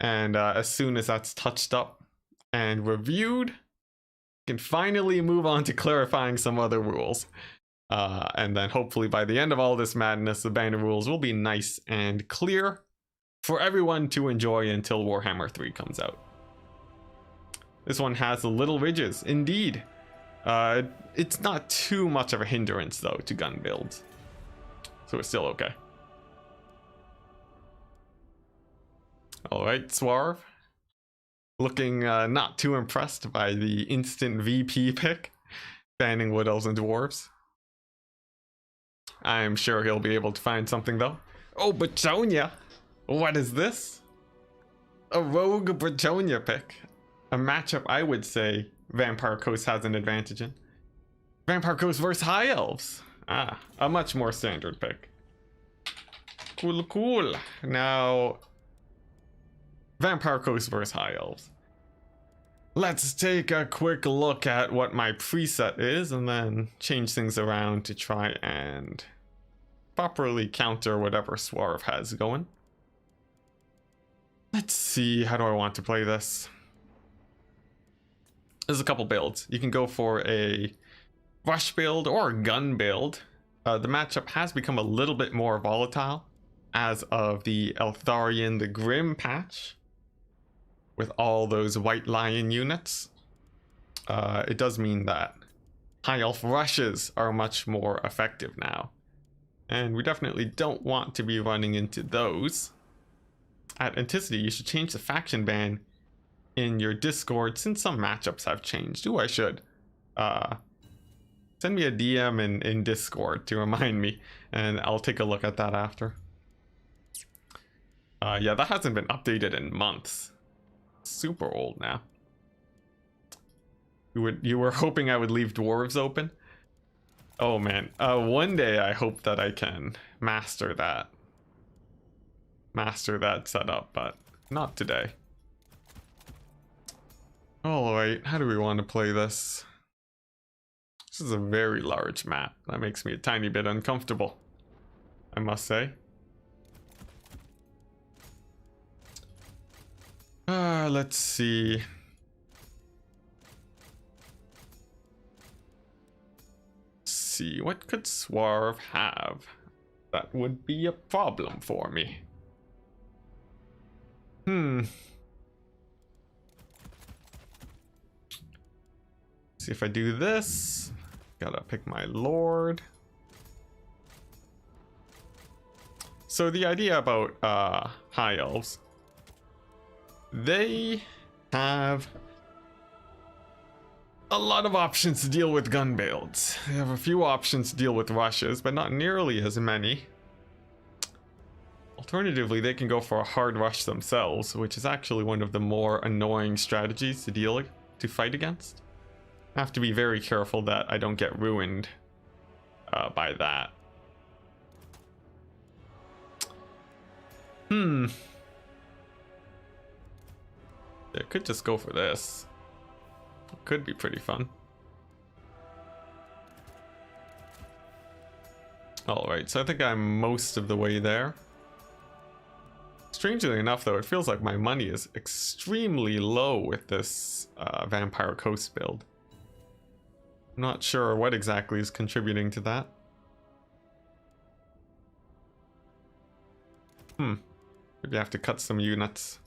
And as soon as that's touched up and reviewed, we can finally move on to clarifying some other rules. And then hopefully by the end of all this madness, the banner rules will be nice and clear for everyone to enjoy until Warhammer 3 comes out. This one has the little ridges, indeed. It's not too much of a hindrance though to gun builds, so it's still okay. Alright, Swarve. Looking not too impressed by the instant VP pick, banning Wood Elves and Dwarves. I'm sure he'll be able to find something though. Oh, Bretonia! What is this? A rogue Bretonia pick. A matchup I would say Vampire Coast has an advantage in. Vampire Coast versus High Elves. Ah, a much more standard pick. Cool, cool. Now, Vampire Coast versus High Elves. Let's take a quick look at what my preset is and then change things around to try and properly counter whatever Swarve has going. Let's see, how do I want to play this? There's a couple builds. You can go for a rush build or a gun build. The matchup has become a little bit more volatile as of the Eltharion the Grim patch with all those White Lion units. It does mean that High Elf rushes are much more effective now, and we definitely don't want to be running into those. At Enticity, you should change the faction ban in your Discord since some matchups have changed. Ooh, I should. Send me a DM in Discord to remind me, and I'll take a look at that after. Yeah, that hasn't been updated in months. Super old now. You were hoping I would leave dwarves open? Oh man, one day I hope that I can master that setup, but not today. Alright, how do we want to play this? This is a very large map. That makes me a tiny bit uncomfortable, I must say. Let's see. What could Swarve have that would be a problem for me? See if I do this. Gotta pick my lord. So the idea about high elves, they have a lot of options to deal with gun builds. They have a few options to deal with rushes, but not nearly as many. Alternatively, they can go for a hard rush themselves, which is actually one of the more annoying strategies to fight against. I have to be very careful that I don't get ruined by that. I could just go for this. It could be pretty fun. Alright, so I think I'm most of the way there. Strangely enough, though, it feels like my money is extremely low with this Vampire Coast build. I'm not sure what exactly is contributing to that. Maybe I have to cut some units.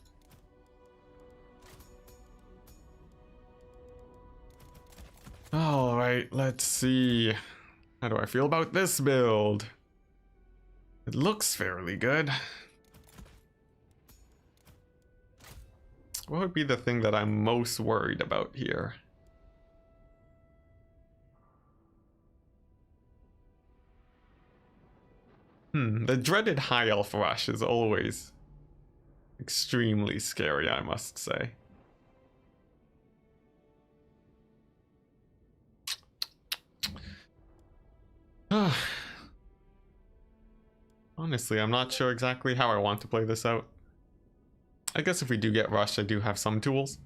Alright, let's see. How do I feel about this build? It looks fairly good. What would be the thing that I'm most worried about here? The dreaded high elf rush is always extremely scary, I must say. Honestly, I'm not sure exactly how I want to play this out. I guess if we do get rushed, I do have some tools.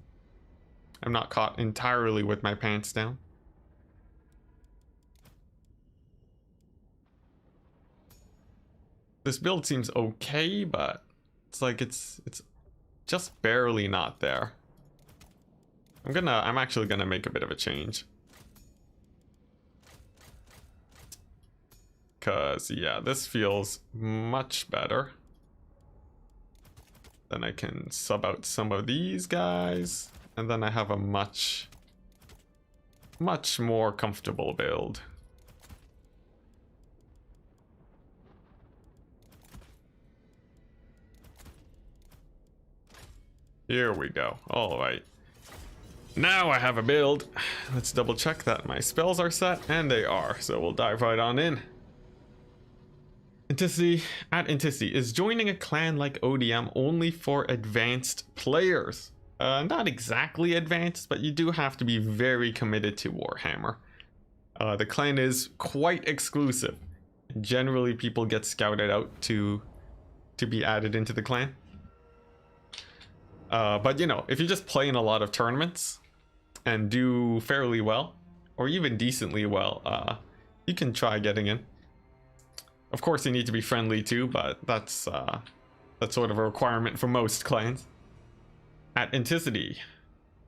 I'm not caught entirely with my pants down. This build seems okay, but it's like it's just barely not there. I'm actually gonna make a bit of a change. Cause yeah, this feels much better. Then I can sub out some of these guys, and then I have a much more comfortable build. Here we go. All right. Now I have a build. Let's double check that my spells are set, and they are. So we'll dive right on in. Enticity is joining a clan like ODM only for advanced players. Not exactly advanced, but you do have to be very committed to Warhammer. The clan is quite exclusive. Generally, people get scouted out to be added into the clan. But you know, if you just play in a lot of tournaments and do fairly well, or even decently well, you can try getting in. Of course, you need to be friendly too, but that's sort of a requirement for most clans. At Enticity,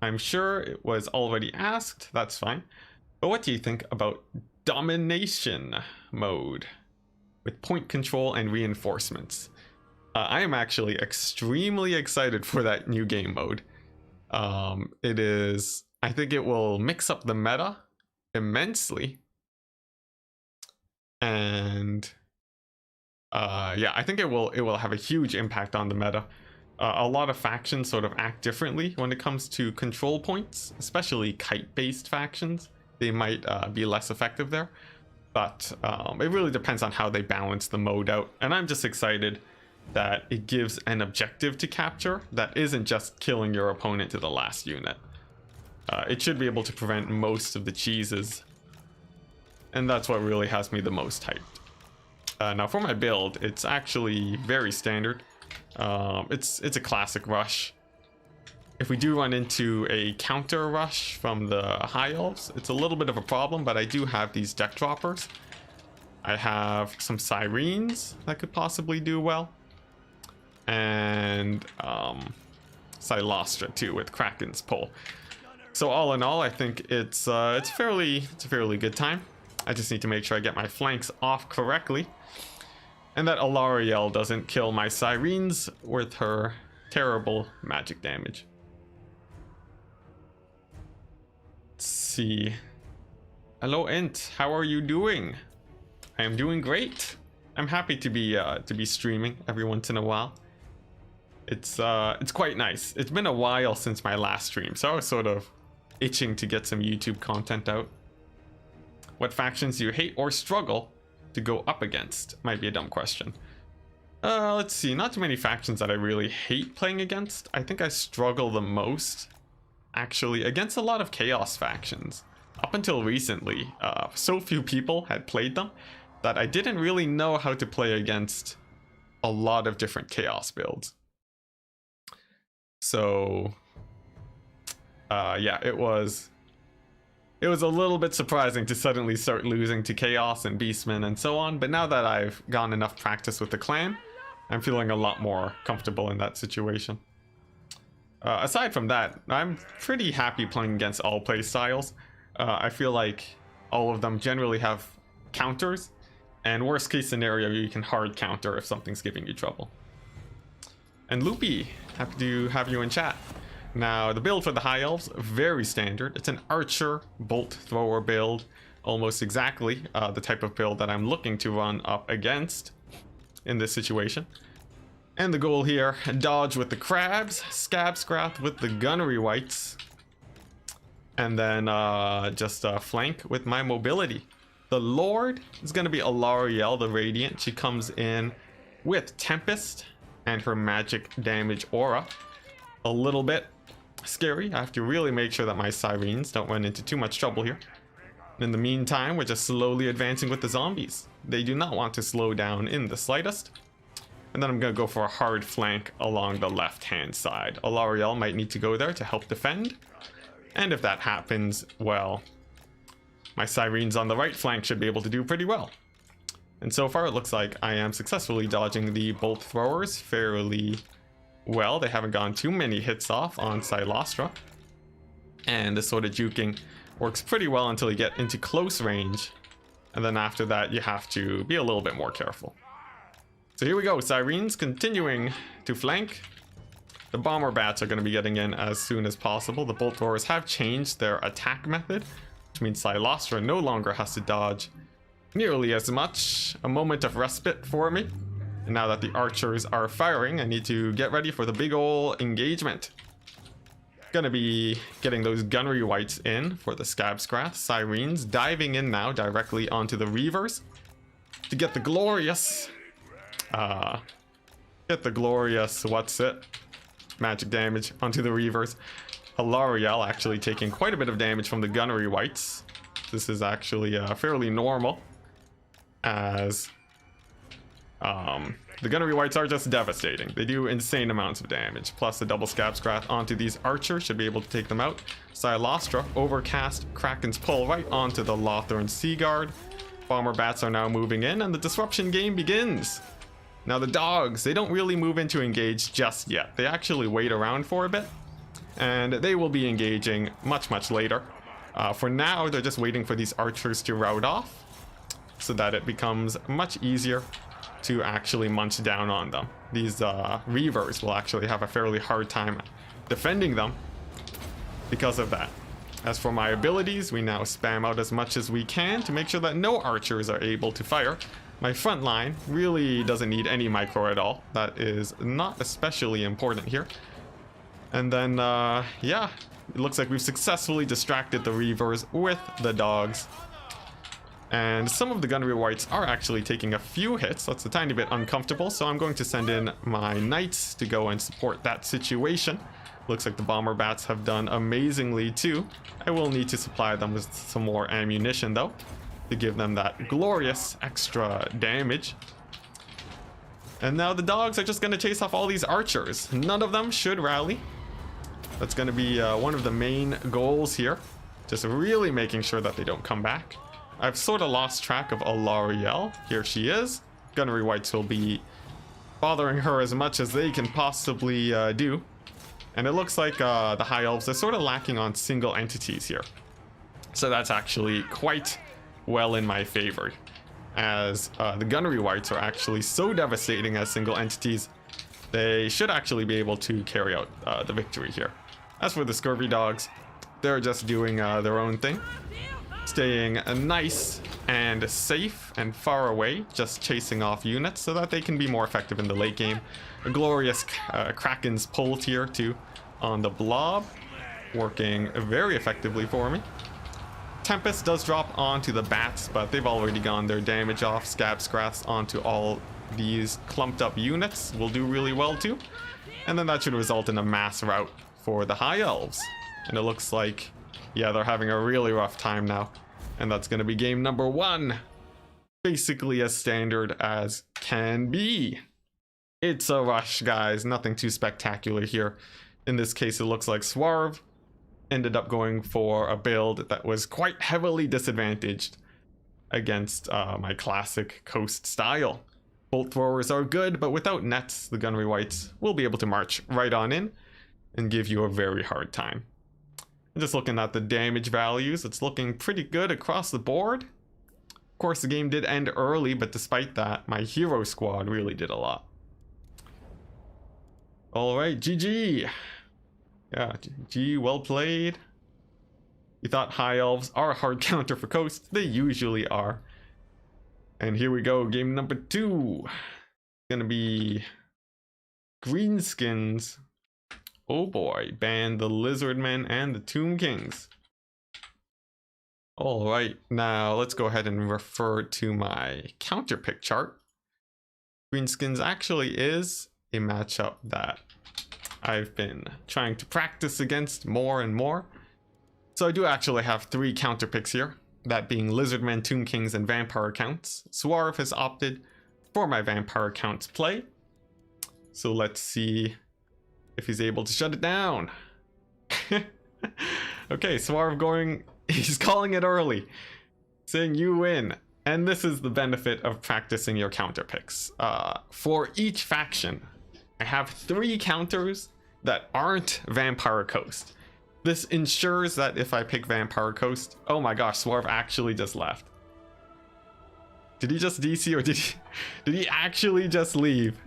I'm sure it was already asked, that's fine. But what do you think about domination mode with point control and reinforcements? I am actually extremely excited for that new game mode. I think it will mix up the meta immensely. And yeah, I think it will have a huge impact on the meta. A lot of factions sort of act differently when it comes to control points, especially kite-based factions. They might be less effective there, but it really depends on how they balance the mode out. And I'm just excited that it gives an objective to capture that isn't just killing your opponent to the last unit. It should be able to prevent most of the cheeses, and that's what really has me the most hyped. Now for my build, it's actually very standard. It's a classic rush. If we do run into a counter rush from the high elves, it's a little bit of a problem, but I do have these deck droppers. I have some sirens that could possibly do well, and Silostra too with Kraken's pull. So all in all, I think it's a fairly good time. I just need to make sure I get my flanks off correctly, and that Alariel doesn't kill my sirens with her terrible magic damage. Let's see. Hello, Int. How are you doing? I am doing great. I'm happy to be streaming every once in a while. It's quite nice. It's been a while since my last stream, so I was sort of itching to get some YouTube content out. What factions do you hate or struggle to go up against? Might be a dumb question. Let's see. Not too many factions that I really hate playing against. I think I struggle the most, actually, against a lot of Chaos factions. Up until recently, so few people had played them that I didn't really know how to play against a lot of different Chaos builds. So, yeah, it was a little bit surprising to suddenly start losing to Chaos and Beastmen and so on, but now that I've gotten enough practice with the clan, I'm feeling a lot more comfortable in that situation. Aside from that, I'm pretty happy playing against all play styles. I feel like all of them generally have counters, and worst case scenario, you can hard counter if something's giving you trouble. And Loopy, happy to have you in chat. Now, the build for the High Elves, very standard. It's an archer bolt thrower build, almost exactly the type of build that I'm looking to run up against in this situation. And the goal here, dodge with the crabs, scab scrath with the gunnery wights, and then just flank with my mobility. The Lord is going to be Alarielle the Radiant. She comes in with Tempest and her magic damage aura. A little bit scary. I have to really make sure that my sirens don't run into too much trouble here. In the meantime, we're just slowly advancing with the zombies. They do not want to slow down in the slightest. And then I'm going to go for a hard flank along the left-hand side. Alarielle might need to go there to help defend. And if that happens, well, my sirens on the right flank should be able to do pretty well. And so far, it looks like I am successfully dodging the bolt throwers fairly well. They haven't gone too many hits off on Silostra. And this sort of juking works pretty well until you get into close range. And then after that, you have to be a little bit more careful. So here we go, Sirens continuing to flank. The bomber bats are going to be getting in as soon as possible. The bolt throwers have changed their attack method, which means Silostra no longer has to dodge nearly as much. A moment of respite for me. And now that the archers are firing, I need to get ready for the big ol' engagement. Gonna be getting those gunnery wights in for the scab scrath. Sirens diving in now directly onto the reavers to get the glorious what's it, magic damage onto the reavers. Alarielle actually taking quite a bit of damage from the gunnery wights. This is actually fairly normal, as the gunnery wights are just devastating. They do insane amounts of damage. Plus the double scab scrath onto these archers should be able to take them out. Silostra overcast Kraken's pull right onto the Lothern Sea Guard. Bomber bats are now moving in, and the disruption game begins. Now the dogs, they don't really move into engage just yet. They actually wait around for a bit, and they will be engaging much later. For now, they're just waiting for these archers to rout off so that it becomes much easier to actually munch down on them. These reavers will actually have a fairly hard time defending them because of that. As for my abilities, we now spam out as much as we can to make sure that no archers are able to fire. My front line really doesn't need any micro at all. That is not especially important here. And then, yeah, it looks like we've successfully distracted the reavers with the dogs. And some of the gunnery wights are actually taking a few hits. That's a tiny bit uncomfortable, so I'm going to send in my knights to go and support that situation. Looks like the bomber bats have done amazingly too. I will need to supply them with some more ammunition though, to give them that glorious extra damage. And now the dogs are just going to chase off all these archers. None of them should rally. That's going to be one of the main goals here. Just really making sure that they don't come back. I've sort of lost track of Alarielle. Here she is. Gunnery wights will be bothering her as much as they can possibly do. And it looks like the High Elves are sort of lacking on single entities here. So that's actually quite well in my favor, as the gunnery wights are actually so devastating as single entities. They should actually be able to carry out the victory here. As for the scurvy dogs, they're just doing their own thing, staying nice and safe and far away, just chasing off units so that they can be more effective in the late game. A glorious Kraken's pull tier too on the blob, working very effectively for me. Tempest does drop onto the bats, but they've already gone their damage off. Scab Scraths onto all these clumped up units will do really well too. And then that should result in a mass rout for the High Elves. And it looks like, yeah, they're having a really rough time now. And that's going to be game number 1. Basically as standard as can be. It's a rush, guys. Nothing too spectacular here. In this case, it looks like Swarv ended up going for a build that was quite heavily disadvantaged against my classic coast style. Bolt throwers are good, but without nets, the Gunnery Wights will be able to march right on in and give you a very hard time. Just looking at the damage values, it's looking pretty good across the board. Of course, the game did end early, but despite that, my hero squad really did a lot. Alright, GG. Yeah, GG, well played. You thought High Elves are a hard counter for Coast. They usually are. And here we go, game number 2. Gonna be Greenskins. Oh boy, ban the Lizardmen and the Tomb Kings. Alright, now let's go ahead and refer to my counter pick chart. Greenskins actually is a matchup that I've been trying to practice against more and more. So I do actually have 3 counter picks here, that being Lizardmen, Tomb Kings, and Vampire accounts. Swarv has opted for my Vampire accounts play. So let's see if he's able to shut it down. Okay, Swarv going, he's calling it early, saying you win. And this is the benefit of practicing your counter picks. For each faction, I have 3 counters that aren't Vampire Coast. This ensures that if I pick Vampire Coast, oh my gosh, Swarv actually just left. Did he just DC or did he actually just leave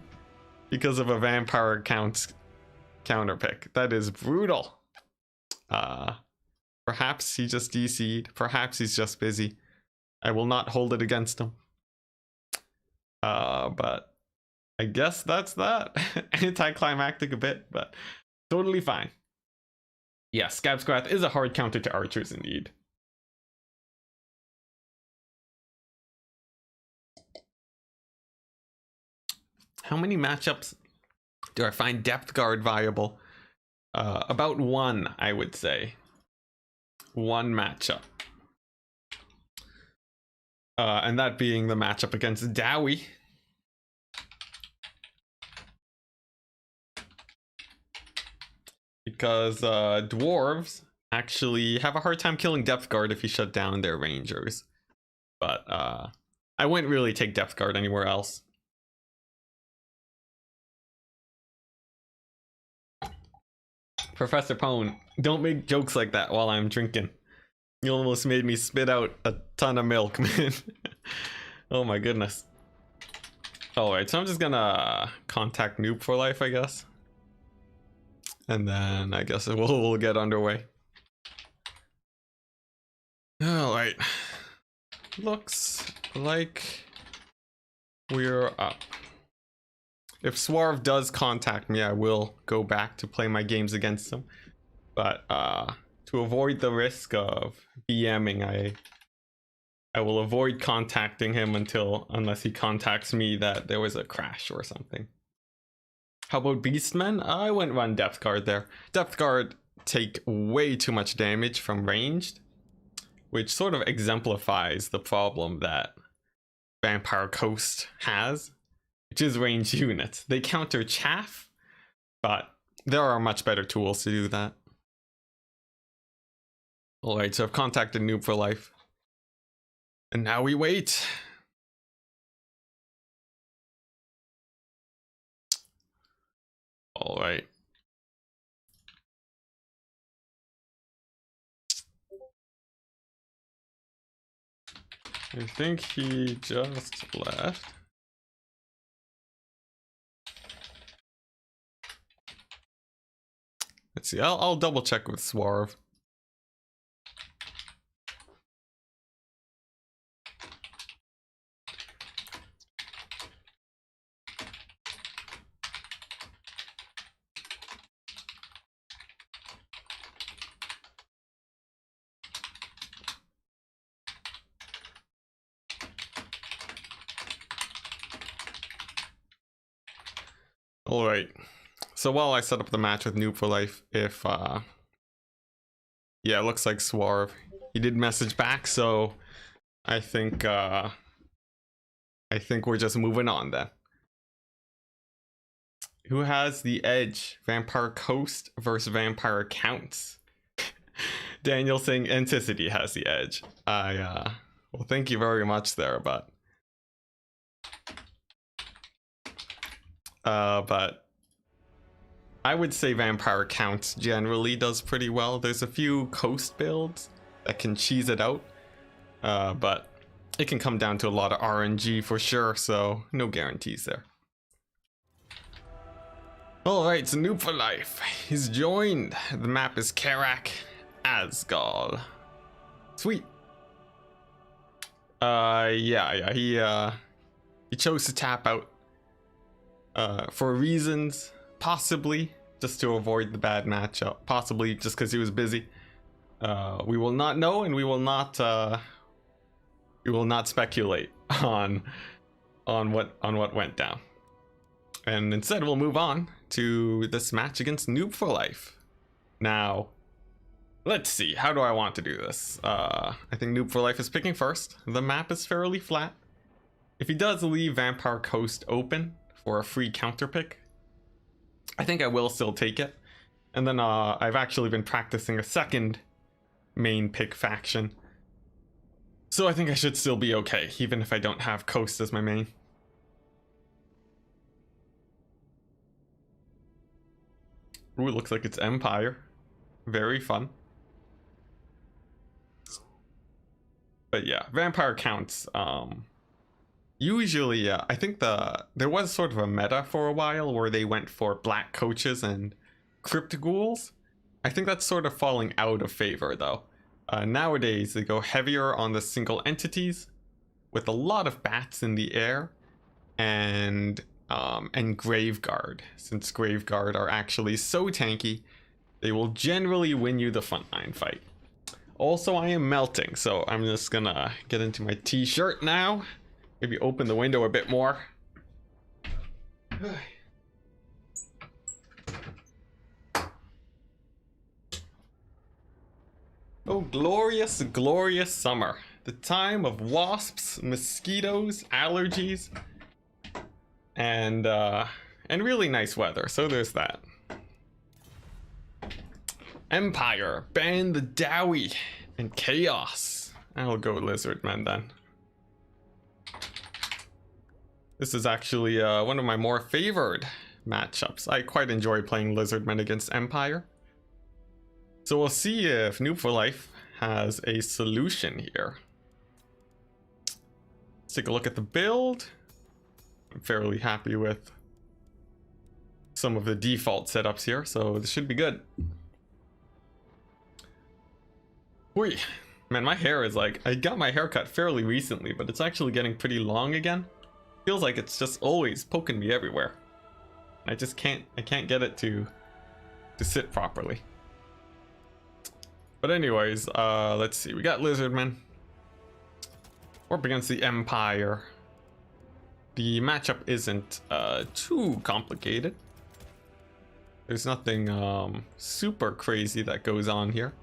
because of a Vampire counter pick? That is brutal. Perhaps he just DC'd. Perhaps he's just busy. I will not hold it against him. But I guess that's that. Anticlimactic a bit, but totally fine. Yes, Scab Scrath is a hard counter to archers indeed. How many matchups do I find Depth Guard viable? About 1, I would say. 1 matchup. And that being the matchup against Dowie. Because dwarves actually have a hard time killing Depth Guard if you shut down their rangers. But I wouldn't really take Depth Guard anywhere else. Professor Pone, don't make jokes like that while I'm drinking. You almost made me spit out a ton of milk, man. Oh my goodness. Alright, so I'm just gonna contact Noob for Life, I guess. And then I guess we'll get underway. Alright. Looks like we're up. If Swarv does contact me, I will go back to play my games against him. But to avoid the risk of BMing, I will avoid contacting him unless he contacts me that there was a crash or something. How about Beastmen? I wouldn't run Depth Guard there. Depth Guard take way too much damage from ranged, which sort of exemplifies the problem that Vampire Coast has, which is ranged units. They counter chaff, but there are much better tools to do that. Alright, so I've contacted Noob for Life. And now we wait. Alright. I think he just left. Let's see, I'll double check with Swarv. All right. So while I set up the match with Noob for Life, if yeah, it looks like Swarv. He did message back, so I think we're just moving on then. Who has the edge? Vampire Coast versus Vampire Counts. Daniel saying Enticity has the edge. Well, thank you very much there, but I would say Vampire Counts generally does pretty well. There's a few Coast builds that can cheese it out, but it can come down to a lot of RNG for sure, so no guarantees there. Alright, so Noob for Life. He's joined. The map is Karak Asgal. Sweet. Yeah, he chose to tap out for reasons, possibly just to avoid the bad matchup, possibly just because he was busy. We will not know, and we will not speculate on what went down. And instead we'll move on to this match against Noob for Life. Now, let's see, how do I want to do this? I think Noob for Life is picking first. The map is fairly flat. If he does leave Vampire Coast open for a free counter pick, I think I will still take it. And then I've actually been practicing a second main pick faction, so I think I should still be okay, even if I don't have Coast as my main. Ooh, it looks like it's Empire. Very fun. But yeah, Vampire Counts. Usually, I think there was sort of a meta for a while where they went for black coaches and crypt ghouls. I think that's sort of falling out of favor though. Nowadays, they go heavier on the single entities with a lot of bats in the air and Graveguard, since Graveguard are actually so tanky, they will generally win you the frontline fight. Also, I am melting, so I'm just gonna get into my t-shirt now. Maybe open the window a bit more. Oh, glorious, glorious summer. The time of wasps, mosquitoes, allergies, and really nice weather, so there's that. Empire, ban the Dowie, and Chaos. I'll go Lizardmen then. This is actually one of my more favored matchups. I quite enjoy playing Lizardmen against Empire. So we'll see if Noob for Life has a solution here. Let's take a look at the build. I'm fairly happy with some of the default setups here, so this should be good. Whee! Man, my hair is like, I got my hair cut fairly recently, but it's actually getting pretty long again. Feels like it's just always poking me everywhere. I can't get it to sit properly. But anyways, let's see, we got Lizardmen. We're up against the Empire. The matchup isn't too complicated. There's nothing super crazy that goes on here.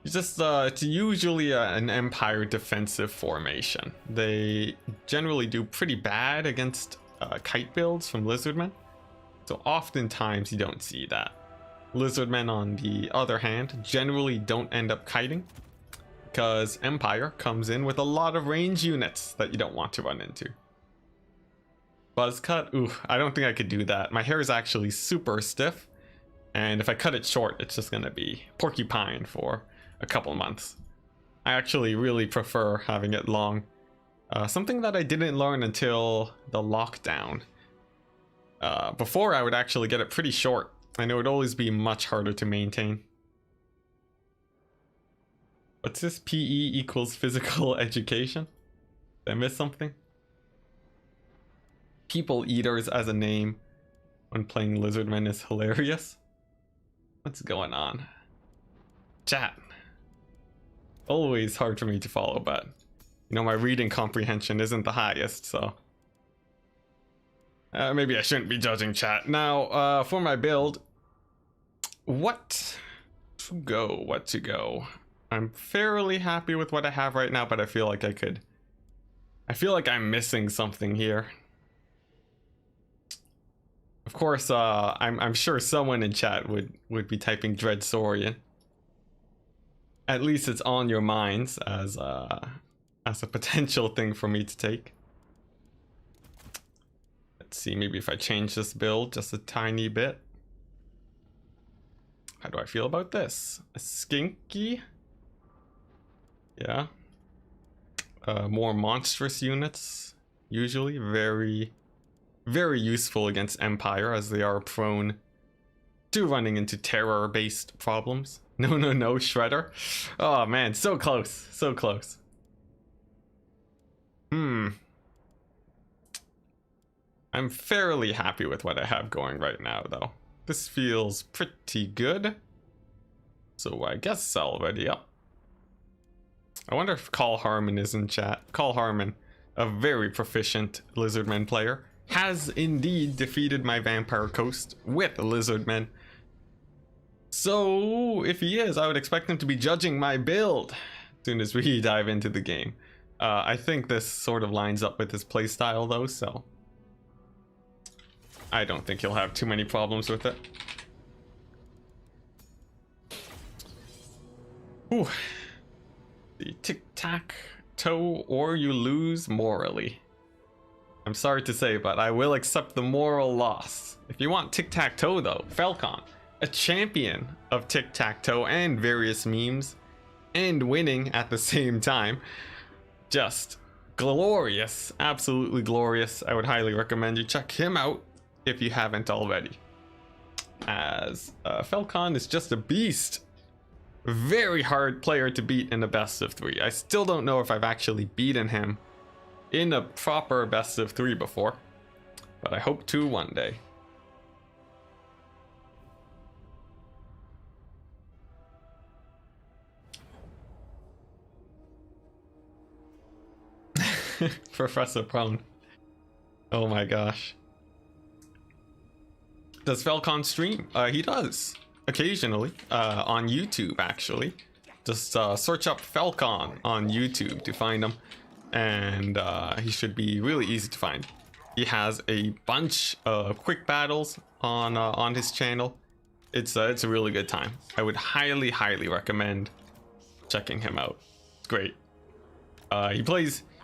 It's just it's usually an Empire defensive formation. They generally do pretty bad against kite builds from Lizardmen, so oftentimes you don't see that. Lizardmen, on the other hand, generally don't end up kiting because Empire comes in with a lot of range units that you don't want to run into. Buzz cut? Ooh, I don't think I could do that. My hair is actually super stiff, and if I cut it short, it's just gonna be porcupine for a couple months. I actually really prefer having it long. Something that I didn't learn until the lockdown. Before, I would actually get it pretty short, and it would always be much harder to maintain. What's this? PE equals physical education? Did I miss something? People Eaters as a name when playing Lizardmen is hilarious. What's going on? Chat. Always hard for me to follow, but you know, my reading comprehension isn't the highest, so Maybe I shouldn't be judging chat. Now, for my build, what to go? I'm fairly happy with what I have right now, but I feel like I feel like I'm missing something here. Of course, I'm sure someone in chat would be typing Dread Saurian. At least it's on your minds as a potential thing for me to take. Let's see, maybe if I change this build just a tiny bit. How do I feel about this? A skinky? Yeah. More monstrous units. Usually very, very useful against Empire, as they are prone to running into terror-based problems. No, Shredder. Oh man, so close, so close. I'm fairly happy with what I have going right now, though. This feels pretty good. So I guess I'll ready up. I wonder if Call Harmon is in chat. Call Harmon, a very proficient Lizardmen player, has indeed defeated my Vampire Coast with Lizardmen. So if he is, I would expect him to be judging my build as soon as we dive into the game. I think this sort of lines up with his playstyle though, so I don't think he'll have too many problems with it. Ooh. The tic-tac-toe or you lose morally. I'm sorry to say, but I will accept the moral loss. If you want tic-tac-toe though, Falcon, a champion of tic-tac-toe and various memes, and winning at the same time. Just glorious, absolutely glorious. I would highly recommend you check him out if you haven't already. As Falcon is just a beast. Very hard player to beat in a best of 3. I still don't know if I've actually beaten him in a proper best of 3 before, but I hope to one day. Professor Prone. Oh my gosh. Does Falcon stream? He does. Occasionally. On YouTube, actually. Just search up Falcon on YouTube to find him. And he should be really easy to find. He has a bunch of quick battles on his channel. It's a really good time. I would highly recommend checking him out. It's great.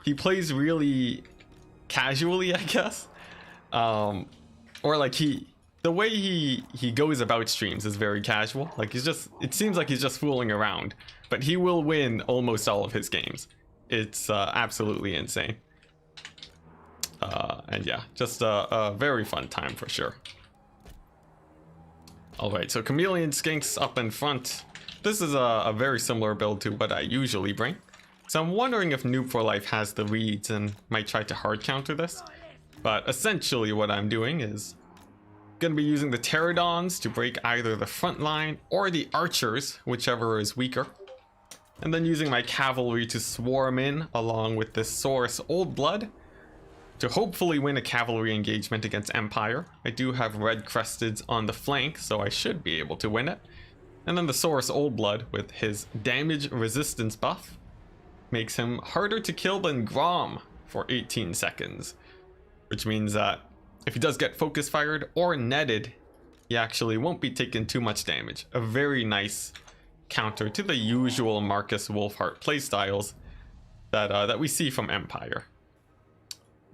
He plays really casually, I guess. Or like the way he goes about streams is very casual. Like it seems like he's just fooling around, but he will win almost all of his games. It's absolutely insane. And yeah, just a very fun time for sure. All right, so Chameleon Skinks up in front. This is a very similar build to what I usually bring. So I'm wondering if Noob for Life has the reads and might try to hard counter this. But essentially what I'm doing is going to be using the Pterodons to break either the front line or the archers, whichever is weaker. And then using my cavalry to swarm in along with the Saurus Old Blood to hopefully win a cavalry engagement against Empire. I do have Red Cresteds on the flank, so I should be able to win it. And then the Saurus Old Blood with his damage resistance buff makes him harder to kill than Grom for 18 seconds. Which means that if he does get focus fired or netted, he actually won't be taking too much damage. A very nice counter to the usual Marcus Wolfheart playstyles that we see from Empire.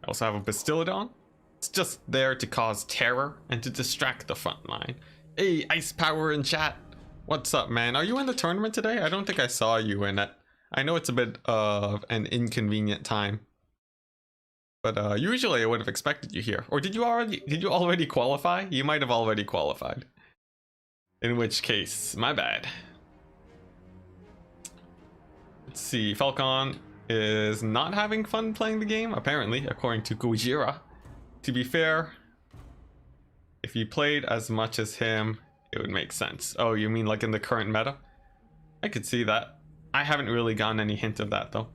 I also have a Bastillodon. It's just there to cause terror and to distract the front line. Hey, Ice Power in chat. What's up, man? Are you in the tournament today? I don't think I saw you in it. I know it's a bit of an inconvenient time, but usually I would have expected you here. Or did you already qualify? You might have already qualified. In which case, my bad. Let's see, Falcon is not having fun playing the game, apparently, according to Gojira. To be fair, if you played as much as him, it would make sense. Oh, you mean like in the current meta? I could see that. I haven't really gotten any hint of that, though.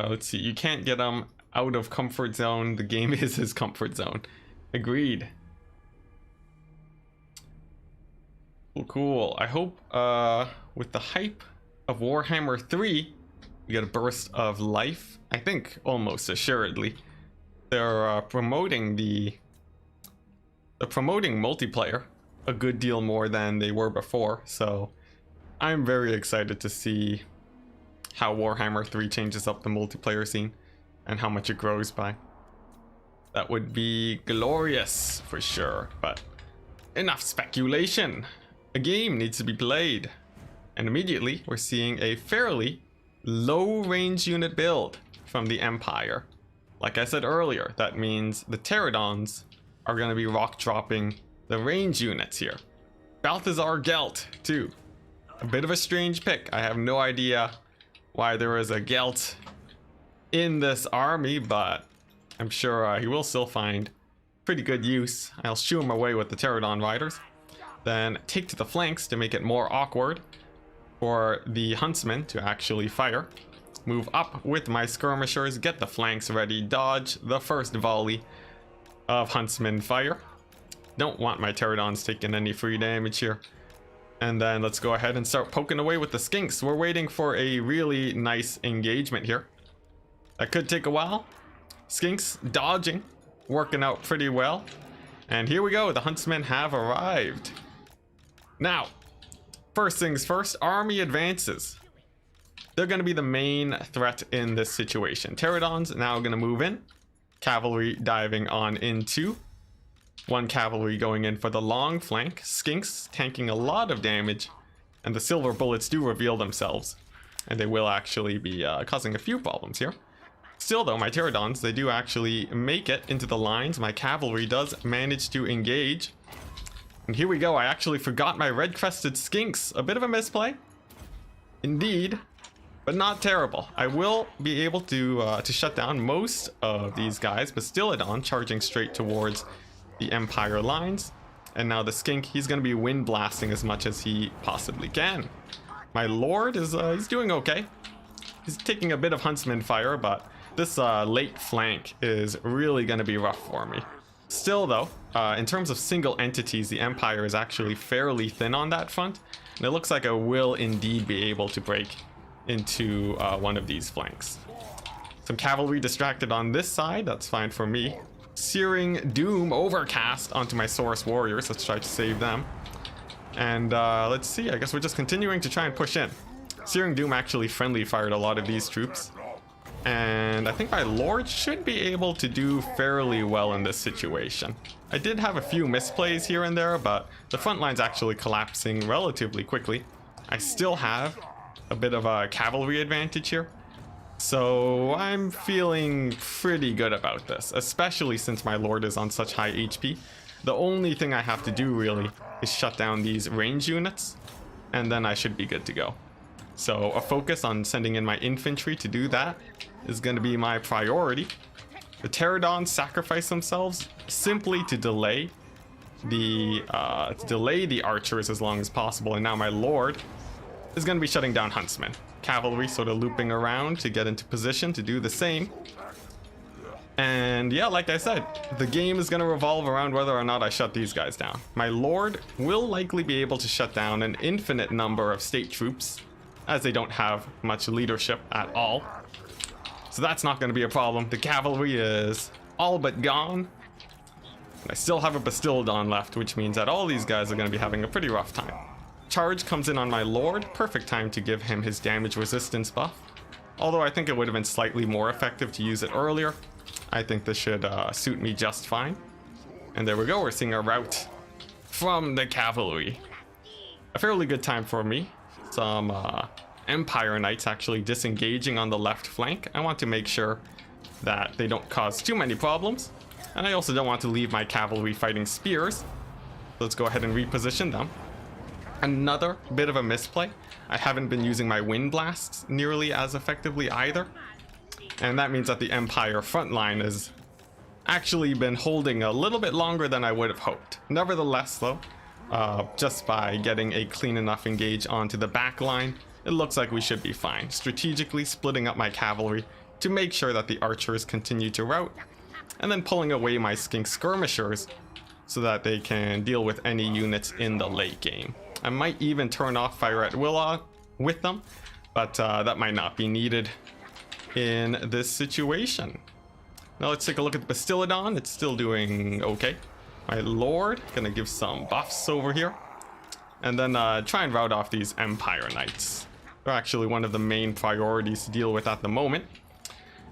Let's see, you can't get him out of comfort zone. The game is his comfort zone. Agreed. Cool. I hope with the hype of Warhammer 3, we get a burst of life. I think almost assuredly. They're promoting multiplayer a good deal more than they were before, so I'm very excited to see how Warhammer 3 changes up the multiplayer scene and how much it grows by. That would be glorious for sure, but enough speculation. A game needs to be played, and immediately we're seeing a fairly low range unit build from the Empire. Like I said earlier, that means the Pterodons are going to be rock dropping the range units here. Balthazar Gelt too. A bit of a strange pick. I have no idea why there is a Gelt in this army, but I'm sure he will still find pretty good use. I'll shoo him away with the Pterodon riders, then take to the flanks to make it more awkward for the huntsmen to actually fire. Move up with my skirmishers, get the flanks ready, dodge the first volley of huntsmen fire. Don't want my Pterodons taking any free damage here. And then let's go ahead and start poking away with the skinks. We're waiting for a really nice engagement here. That could take a while. Skinks dodging, working out pretty well. And here we go, the huntsmen have arrived. Now, first things first, army advances. They're going to be the main threat in this situation. Pterodons now going to move in. Cavalry diving on into. One cavalry going in for the long flank. Skinks tanking a lot of damage. And the silver bullets do reveal themselves. And they will actually be causing a few problems here. Still though, my Pterodons, they do actually make it into the lines. My cavalry does manage to engage. And here we go, I actually forgot my red-crested skinks. A bit of a misplay. Indeed. But not terrible. I will be able to shut down most of these guys. Bastillodon charging straight towards the Empire lines. And now the skink, he's going to be wind blasting as much as he possibly can. My lord is he's doing okay. He's taking a bit of huntsman fire, but this late flank is really going to be rough for me. Still though, in terms of single entities, the Empire is actually fairly thin on that front. And it looks like I will indeed be able to break into one of these flanks. Some cavalry distracted on this side, that's fine for me. Searing Doom overcast onto my Saurus warriors. Let's try to save them. And let's see, I guess we're just continuing to try and push in. Searing Doom actually friendly fired a lot of these troops. And I think my lord should be able to do fairly well in this situation. I did have a few misplays here and there, but the front line's actually collapsing relatively quickly. I still have a bit of a cavalry advantage here. So I'm feeling pretty good about this, especially since my lord is on such high HP. The only thing I have to do really is shut down these range units, and then I should be good to go. So a focus on sending in my infantry to do that is going to be my priority. The Pterodons sacrifice themselves simply to delay the archers as long as possible, and now my lord is going to be shutting down huntsmen. Cavalry sort of looping around to get into position to do the same. And yeah, like I said, the game is going to revolve around whether or not I shut these guys down. My lord will likely be able to shut down an infinite number of state troops, as they don't have much leadership at all. So that's not going to be a problem. The cavalry is all but gone. And I still have a Bastillodon left, which means that all these guys are going to be having a pretty rough time. Charge comes in on my lord. Perfect time to give him his damage resistance buff. Although I think it would have been slightly more effective to use it earlier. I think this should suit me just fine. And there we go. We're seeing a rout from the cavalry. A fairly good time for me. Some Empire Knights actually disengaging on the left flank. I want to make sure that they don't cause too many problems. And I also don't want to leave my cavalry fighting spears. Let's go ahead and reposition them. Another bit of a misplay. I haven't been using my wind blasts nearly as effectively either. And that means that the Empire front line has actually been holding a little bit longer than I would have hoped. Nevertheless though, just by getting a clean enough engage onto the back line, it looks like we should be fine. Strategically splitting up my cavalry to make sure that the archers continue to rout, and then pulling away my skink skirmishers so that they can deal with any units in the late game. I might even turn off fire at will with them, but that might not be needed in this situation. Now let's take a look at the Bastiladon. It's still doing okay. My lord, gonna give some buffs over here, and then try and rout off these Empire Knights. They're actually one of the main priorities to deal with at the moment.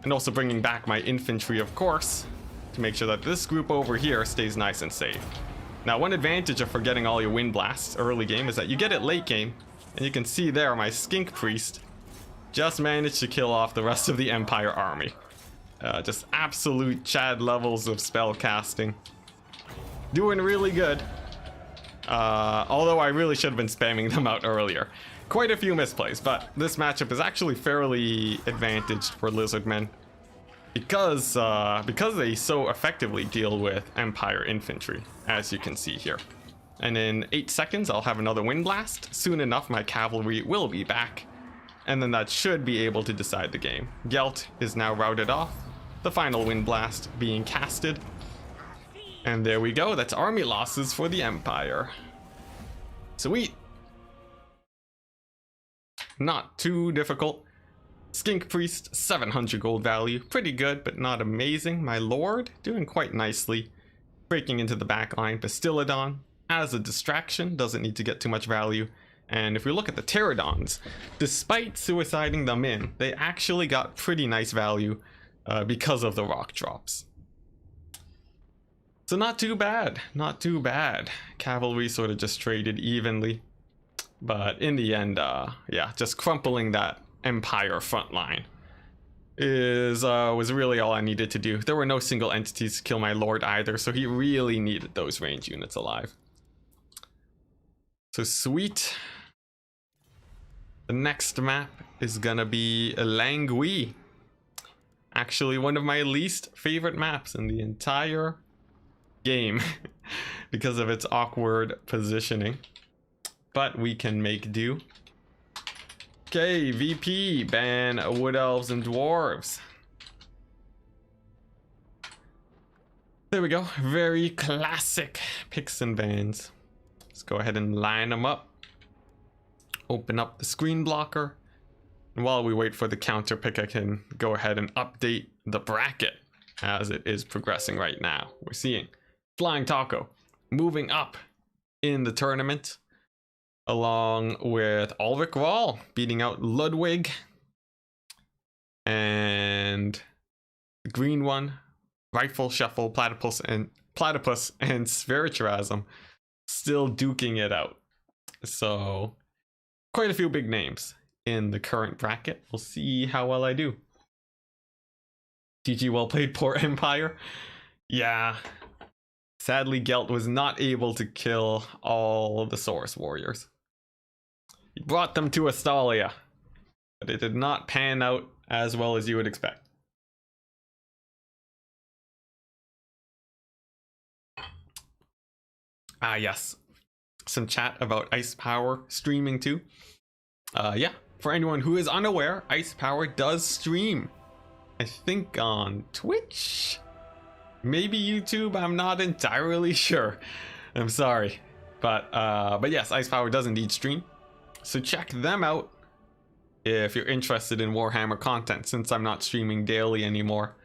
And also bringing back my infantry, of course, to make sure that this group over here stays nice and safe. Now, one advantage of forgetting all your wind blasts early game is that you get it late game, and you can see there my skink priest just managed to kill off the rest of the Empire army. Just absolute Chad levels of spell casting. Doing really good. Although I really should have been spamming them out earlier. Quite a few misplays, but this matchup is actually fairly advantaged for Lizardmen because they so effectively deal with Empire infantry, as you can see here. And in 8 seconds, I'll have another wind blast. Soon enough, my cavalry will be back, and then that should be able to decide the game. Gelt is now routed off, the final wind blast being casted. And there we go, that's army losses for the Empire. Sweet. Not too difficult. Skink Priest, 700 gold value. Pretty good, but not amazing. My Lord, doing quite nicely. Breaking into the backline. Bastiladon, as a distraction, doesn't need to get too much value. And if we look at the Pterodons, despite suiciding them in, they actually got pretty nice value because of the rock drops. So not too bad, not too bad. Cavalry sort of just traded evenly. But in the end, yeah, just crumpling that Empire front line was really all I needed to do. There were no single entities to kill my Lord either, so he really needed those range units alive. So sweet. The next map is gonna be Langui. Actually, one of my least favorite maps in the entire game because of its awkward positioning. But we can make do. Okay, VP, ban Wood Elves and Dwarves. There we go, very classic picks and bans. Let's go ahead and line them up. Open up the screen blocker. And while we wait for the counter pick, I can go ahead and update the bracket as it is progressing right now. We're seeing Flying Taco moving up in the tournament, along with Ulrich Rahl beating out Ludwig, and the green one, Rifle Shuffle, Platypus and Spiritualism still duking it out. So quite a few big names in the current bracket. We'll see how well I do. GG, well played, poor Empire. Yeah. Sadly, Gelt was not able to kill all of the Saurus warriors. He brought them to Astalia, but it did not pan out as well as you would expect. Ah, yes. Some chat about Ice Power streaming too. Yeah, for anyone who is unaware, Ice Power does stream. I think on Twitch? Maybe YouTube, I'm not entirely sure. I'm sorry. But yes, Ice Power does indeed stream. So check them out if you're interested in Warhammer content, since I'm not streaming daily anymore.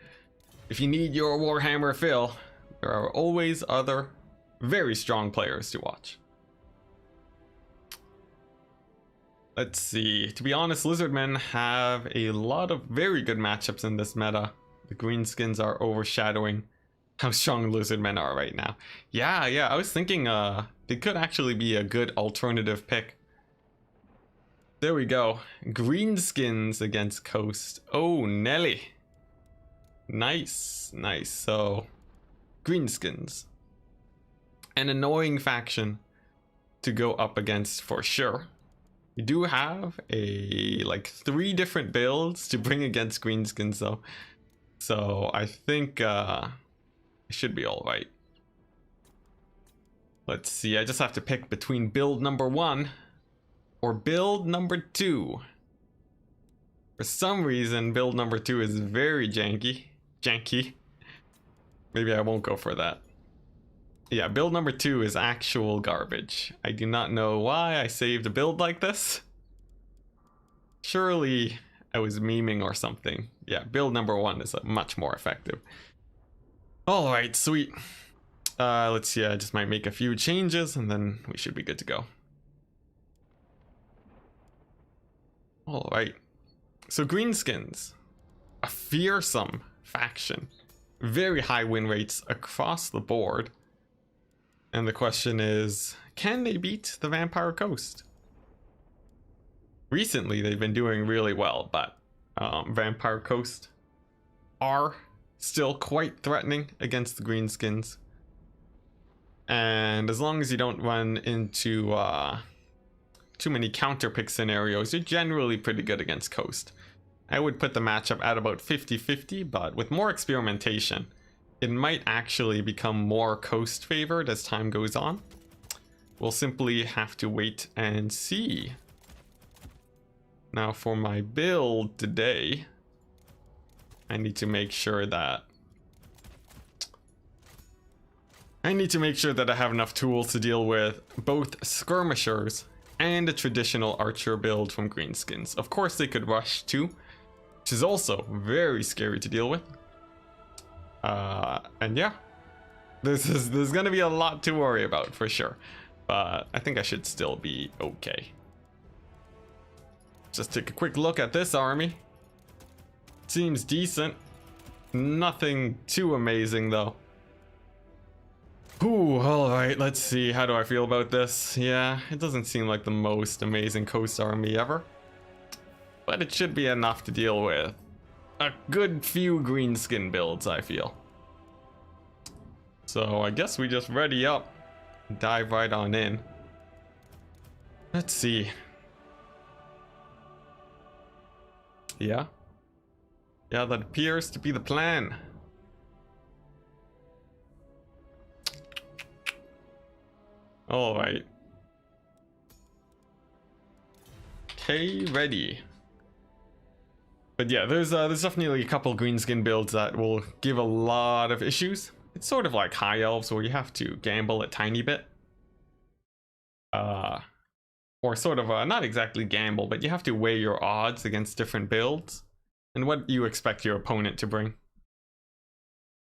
If you need your Warhammer fill, there are always other very strong players to watch. Let's see. To be honest, Lizardmen have a lot of very good matchups in this meta. The greenskins are overshadowing how strong Lizardmen are right now. Yeah, I was thinking they could actually be a good alternative pick. There we go. Greenskins against Coast. Oh, Nelly. Nice. So, greenskins. An annoying faction to go up against for sure. We do have like 3 different builds to bring against greenskins though. So I think it should be all right. Let's see, I just have to pick between build number 1 or build number 2. For some reason, build number 2 is very janky. Maybe I won't go for that. Yeah, build number 2 is actual garbage. I do not know why I saved a build like this. Surely I was memeing or something. Yeah, build number 1 is much more effective. Alright, sweet. Let's see, I just might make a few changes and then we should be good to go. Alright. So Greenskins, a fearsome faction. Very high win rates across the board. And the question is, can they beat the Vampire Coast? Recently, they've been doing really well, but Vampire Coast are still quite threatening against the Greenskins. And as long as you don't run into too many counter pick scenarios, you're generally pretty good against Coast. I would put the matchup at about 50-50, but with more experimentation, it might actually become more Coast favored as time goes on. We'll simply have to wait and see. Now for my build today, I need to make sure that I have enough tools to deal with both skirmishers and a traditional archer build from Greenskins. Of course they could rush too, which is also very scary to deal with. And yeah, there's gonna be a lot to worry about for sure, but I think I should still be okay. Just take a quick look at this army. Seems decent. Nothing too amazing though. Ooh, alright, let's see. How do I feel about this? Yeah, it doesn't seem like the most amazing Coast army ever. But it should be enough to deal with a good few greenskin builds, I feel. So I guess we just ready up and dive right on in. Let's see. Yeah, that appears to be the plan. All right. Okay, ready. But yeah, there's definitely a couple greenskin builds that will give a lot of issues. It's sort of like High Elves where you have to gamble a tiny bit. Or sort of, not exactly gamble, but you have to weigh your odds against different builds and what you expect your opponent to bring.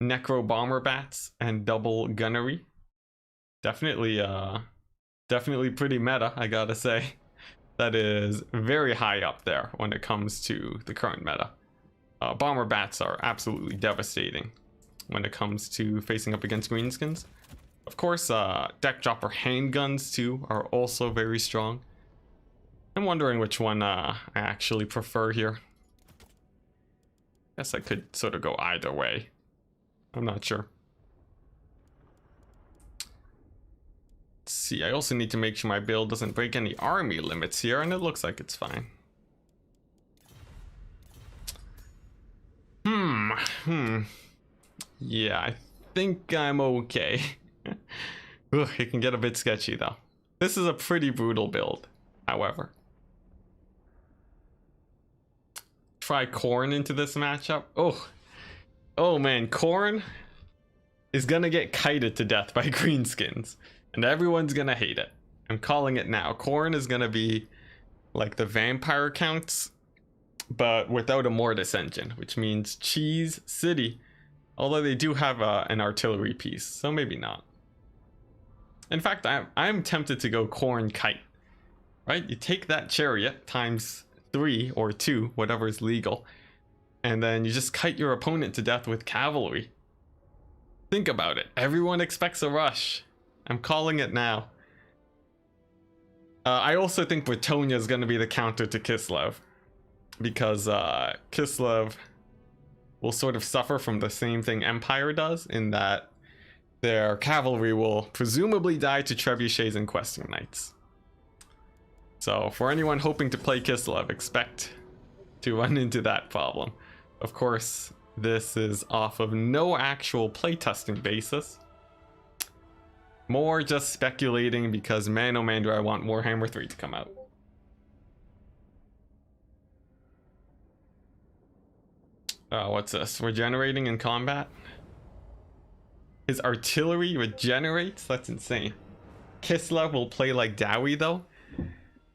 Necro Bomber Bats and Double Gunnery. Definitely pretty meta, I gotta say. That is very high up there when it comes to the current meta. Bomber Bats are absolutely devastating when it comes to facing up against Greenskins. Of course, Deck Dropper Handguns too are also very strong. I'm wondering which one I actually prefer here. Guess I could sort of go either way. I'm not sure. Let's see, I also need to make sure my build doesn't break any army limits here, and it looks like it's fine. Yeah, I think I'm okay. Ugh, it can get a bit sketchy though. This is a pretty brutal build, however. Try Corn into this matchup. Oh man, Corn is gonna get kited to death by Greenskins, and everyone's gonna hate it. I'm calling it now. Corn is gonna be like the vampire counts, but without a Mortis engine, which means Cheese City. Although they do have an artillery piece, so maybe not. In fact, I'm tempted to go Corn Kite. Right? You take that chariot times 3 or 2, whatever is legal, and then you just kite your opponent to death with cavalry. Think about it. Everyone expects a rush. I'm calling it now. I also think Bretonia is going to be the counter to Kislev, because Kislev will sort of suffer from the same thing Empire does, in that their cavalry will presumably die to trebuchets and questing knights. So for anyone hoping to play Kislev, expect to run into that problem. Of course, this is off of no actual playtesting basis. More just speculating because man oh man do I want Warhammer 3 to come out. What's this? Regenerating in combat? His artillery regenerates? That's insane. Kislev will play like Dowie though?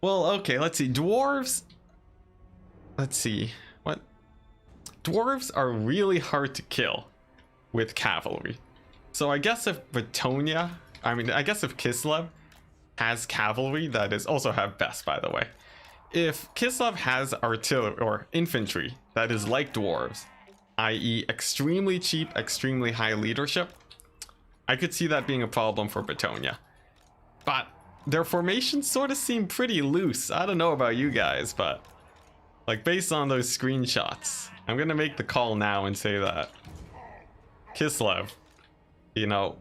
Well, okay, let's see. Dwarves. Let's see. What? Dwarves are really hard to kill with cavalry. So I guess if I guess if Kislev has cavalry, that is also have best, by the way. If Kislev has artillery or infantry that is like dwarves, i.e. extremely cheap, extremely high leadership, I could see that being a problem for Bretonia. But their formations sort of seem pretty loose. I don't know about you guys, but like based on those screenshots, I'm gonna make the call now and say that Kislev, you know,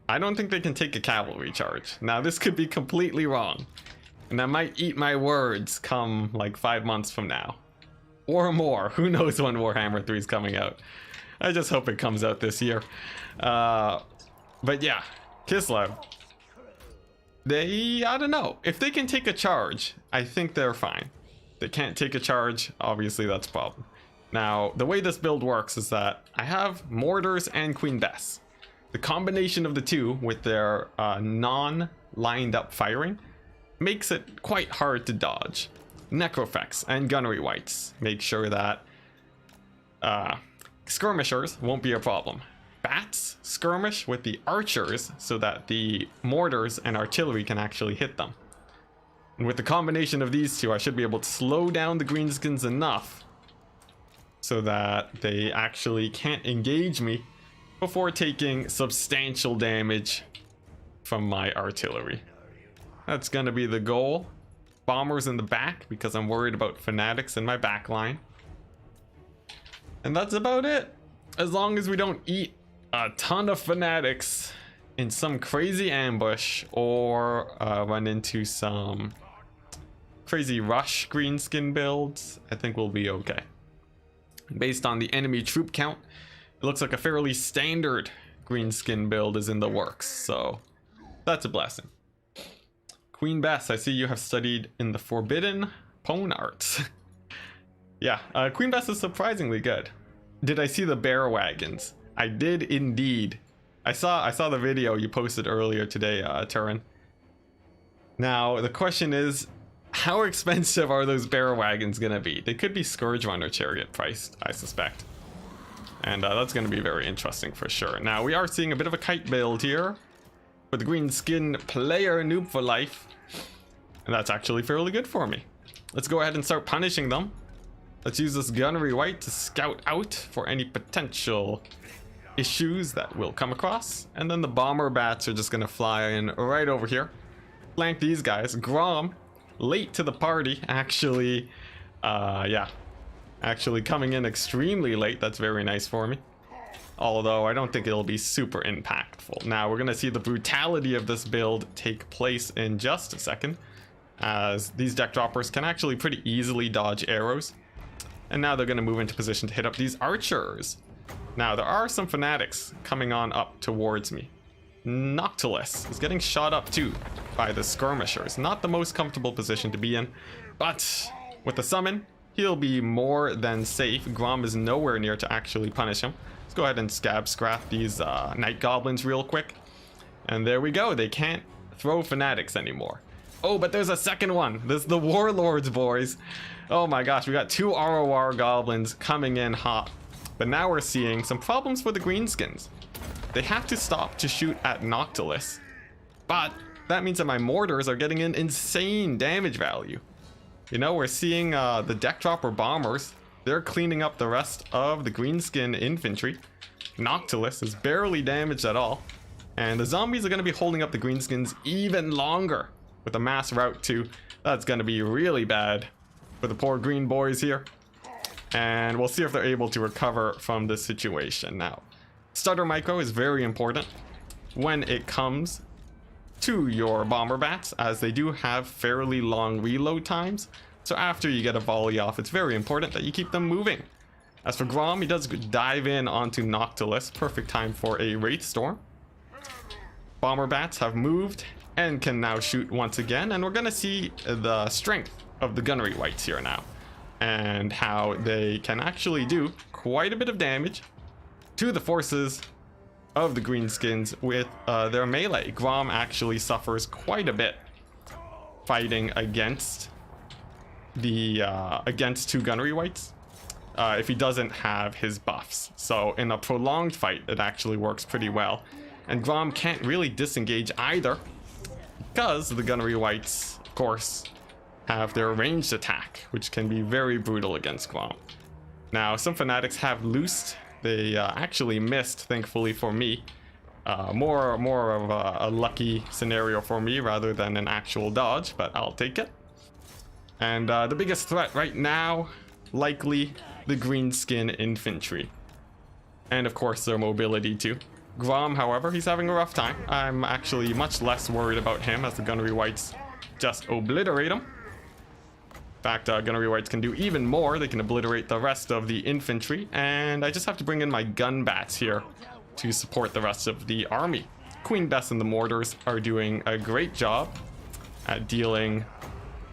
I don't think they can take a cavalry charge. Now this could be completely wrong, and I might eat my words come like 5 months from now. Or more, who knows when Warhammer 3 is coming out. I just hope it comes out this year. But yeah, Kislev, I don't know. If they can take a charge, I think they're fine. They can't take a charge, obviously that's a problem. Now, the way this build works is that I have mortars and Queen Bess. The combination of the two with their non-lined up firing makes it quite hard to dodge. Necrofex and gunnery wights make sure that skirmishers won't be a problem. Bats skirmish with the archers so that the mortars and artillery can actually hit them. And with the combination of these two, I should be able to slow down the greenskins enough so that they actually can't engage me before taking substantial damage from my artillery. That's gonna be the goal. Bombers in the back because I'm worried about fanatics in my back line. And that's about it. As long as we don't eat a ton of fanatics in some crazy ambush or run into some crazy rush greenskin builds, I think we'll be okay. Based on the enemy troop count, it looks like a fairly standard greenskin build is in the works, so that's a blessing. Queen Bess, I see you have studied in the Forbidden Pwn arts. Yeah, Queen Bess is surprisingly good. Did I see the bear wagons? I did indeed. I saw the video you posted earlier today, Turin. Now, the question is, how expensive are those bear wagons gonna be? They could be Scourge Runner Chariot priced, I suspect. And that's gonna be very interesting for sure. Now, we are seeing a bit of a kite build here for the green skin player noob for life. And that's actually fairly good for me. Let's go ahead and start punishing them. Let's use this gunnery wight to scout out for any potential issues that we'll come across. And then the bomber bats are just gonna fly in right over here. Flank these guys. Grom, late to the party, actually, actually coming in extremely late. That's very nice for me. Although I don't think it'll be super impactful. Now we're gonna see the brutality of this build take place in just a second, as these deck droppers can actually pretty easily dodge arrows. And now they're gonna move into position to hit up these archers. Now there are some fanatics coming on up towards me. Noctilus is getting shot up too by the skirmishers. Not the most comfortable position to be in, but with the summon, he'll be more than safe. Grom is nowhere near to actually punish him. Let's go ahead and scrap these night goblins real quick. And there we go. They can't throw fanatics anymore. Oh, but there's a second one. There's the warlords, boys. Oh my gosh, we got 2 ROR goblins coming in hot. But now we're seeing some problems for the greenskins. They have to stop to shoot at Noctilus. But that means that my mortars are getting an insane damage value. You know, we're seeing the deck dropper bombers. They're cleaning up the rest of the greenskin infantry. Noctilus is barely damaged at all. And the zombies are going to be holding up the greenskins even longer with a mass rout too. That's going to be really bad for the poor green boys here. And we'll see if they're able to recover from this situation. Now, stutter micro is very important when it comes to your bomber bats, as they do have fairly long reload times. So after you get a volley off, it's very important that you keep them moving. As for Grom, he does dive in onto Noctilus. Perfect time for a Wraith Storm. Bomber bats have moved and can now shoot once again, and we're gonna see the strength of the gunnery wights here now, and how they can actually do quite a bit of damage to the forces of the greenskins with their melee. Grom actually suffers quite a bit fighting against the against two gunnery wights if he doesn't have his buffs. So in a prolonged fight, it actually works pretty well. And Grom can't really disengage either because the gunnery wights, of course, have their ranged attack, which can be very brutal against Grom. Now, some fanatics have loosed. They actually missed, thankfully for me. More of a lucky scenario for me rather than an actual dodge, but I'll take it. And the biggest threat right now, likely the greenskin infantry. And of course their mobility too. Grom, however, he's having a rough time. I'm actually much less worried about him as the gunnery wights just obliterate him. In fact, gunnery wights can do even more. They can obliterate the rest of the infantry, and I just have to bring in my gun bats here to support the rest of the army. Queen Bess and the mortars are doing a great job at dealing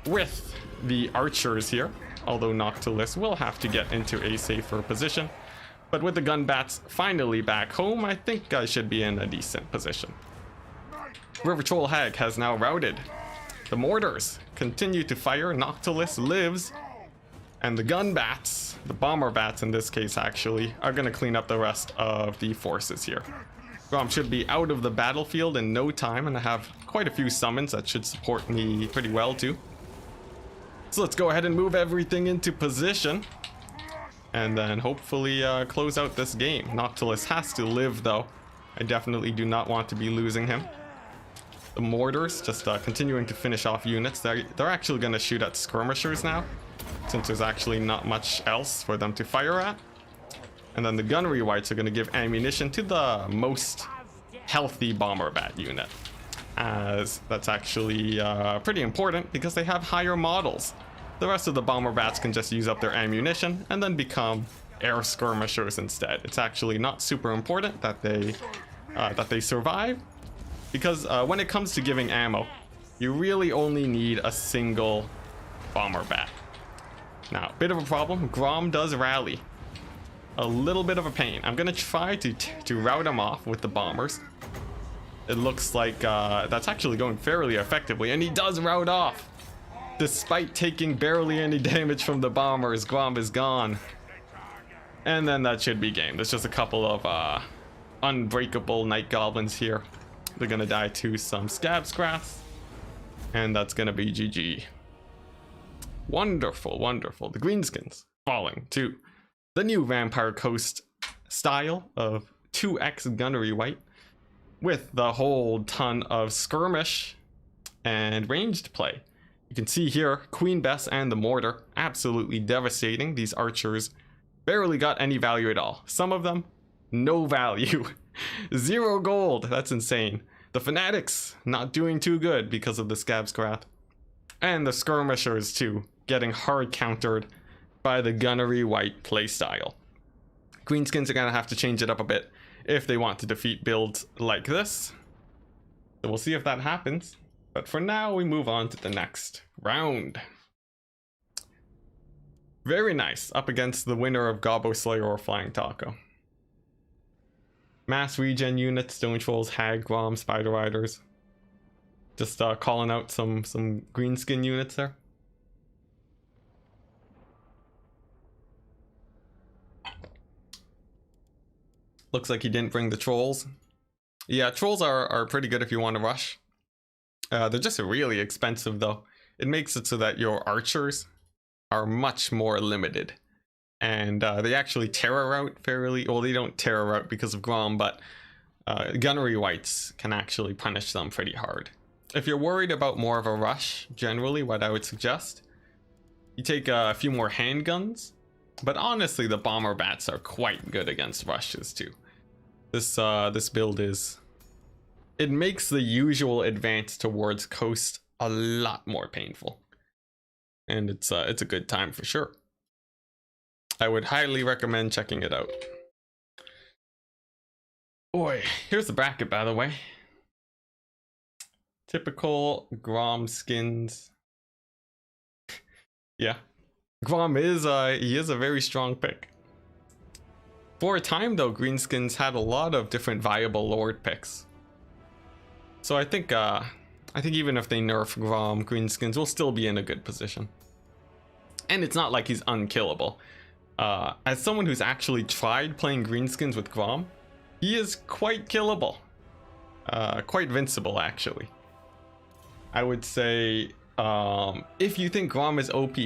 with the archers here, although Noctilus will have to get into a safer position. But with the gun bats finally back home, I think I should be in a decent position. River Troll Hag has now routed. The mortars continue to fire. Noctilus lives, and the gun bats, the bomber bats in this case actually, are going to clean up the rest of the forces here. Grom should be out of the battlefield in no time, and I have quite a few summons that should support me pretty well too. So let's go ahead and move everything into position, and then hopefully close out this game. Noctilus has to live though. I definitely do not want to be losing him. The mortars just continuing to finish off units. They're actually going to shoot at skirmishers now, since there's actually not much else for them to fire at. And then the gunnery wights are going to give ammunition to the most healthy bomber bat unit, as that's actually pretty important because they have higher models. The rest of the bomber bats can just use up their ammunition and then become air skirmishers instead. It's actually not super important that they survive, because when it comes to giving ammo, you really only need a single bomber bat. Now, bit of a problem, Grom does rally. A little bit of a pain. I'm gonna try to rout him off with the bombers. It looks like that's actually going fairly effectively, and he does rout off. Despite taking barely any damage from the bombers, Grom is gone. And then that should be game. There's just a couple of unbreakable night goblins here. They're gonna die to some scab scraps, and that's gonna be GG. Wonderful, wonderful. The greenskins falling to the new Vampire Coast style of 2x gunnery wight, with the whole ton of skirmish and ranged play. You can see here, Queen Bess and the mortar, absolutely devastating. These archers barely got any value at all. Some of them, no value. 0 gold, that's insane. The fanatics, not doing too good because of the scab scrap. And the skirmishers too, getting hard countered by the gunnery wight playstyle. Greenskins are gonna have to change it up a bit if they want to defeat builds like this. So we'll see if that happens. But for now, we move on to the next round. Very nice, up against the winner of Gobbo Slayer or Flying Taco. Mass regen units, Stone Trolls, Hag, Grom, Spider Riders. Just calling out some greenskin units there. Looks like he didn't bring the trolls. Yeah, trolls are pretty good if you want to rush. They're just really expensive though. It makes it so that your archers are much more limited. And they actually terror out fairly, well, they don't terror out because of Grom, but gunnery wights can actually punish them pretty hard. If you're worried about more of a rush, generally what I would suggest, you take a few more handguns, but honestly the bomber bats are quite good against rushes too. This build it makes the usual advance towards coast a lot more painful, and it's a good time for sure. I would highly recommend checking it out. Boy, here's the bracket, by the way. Typical Grom skins. Yeah, Grom is he is a very strong pick. For a time though, greenskins had a lot of different viable Lord picks. So I think even if they nerf Grom, greenskins will still be in a good position. And it's not like he's unkillable. As someone who's actually tried playing greenskins with Grom, he is quite killable. Quite vincible, actually. I would say, if you think Grom is OP,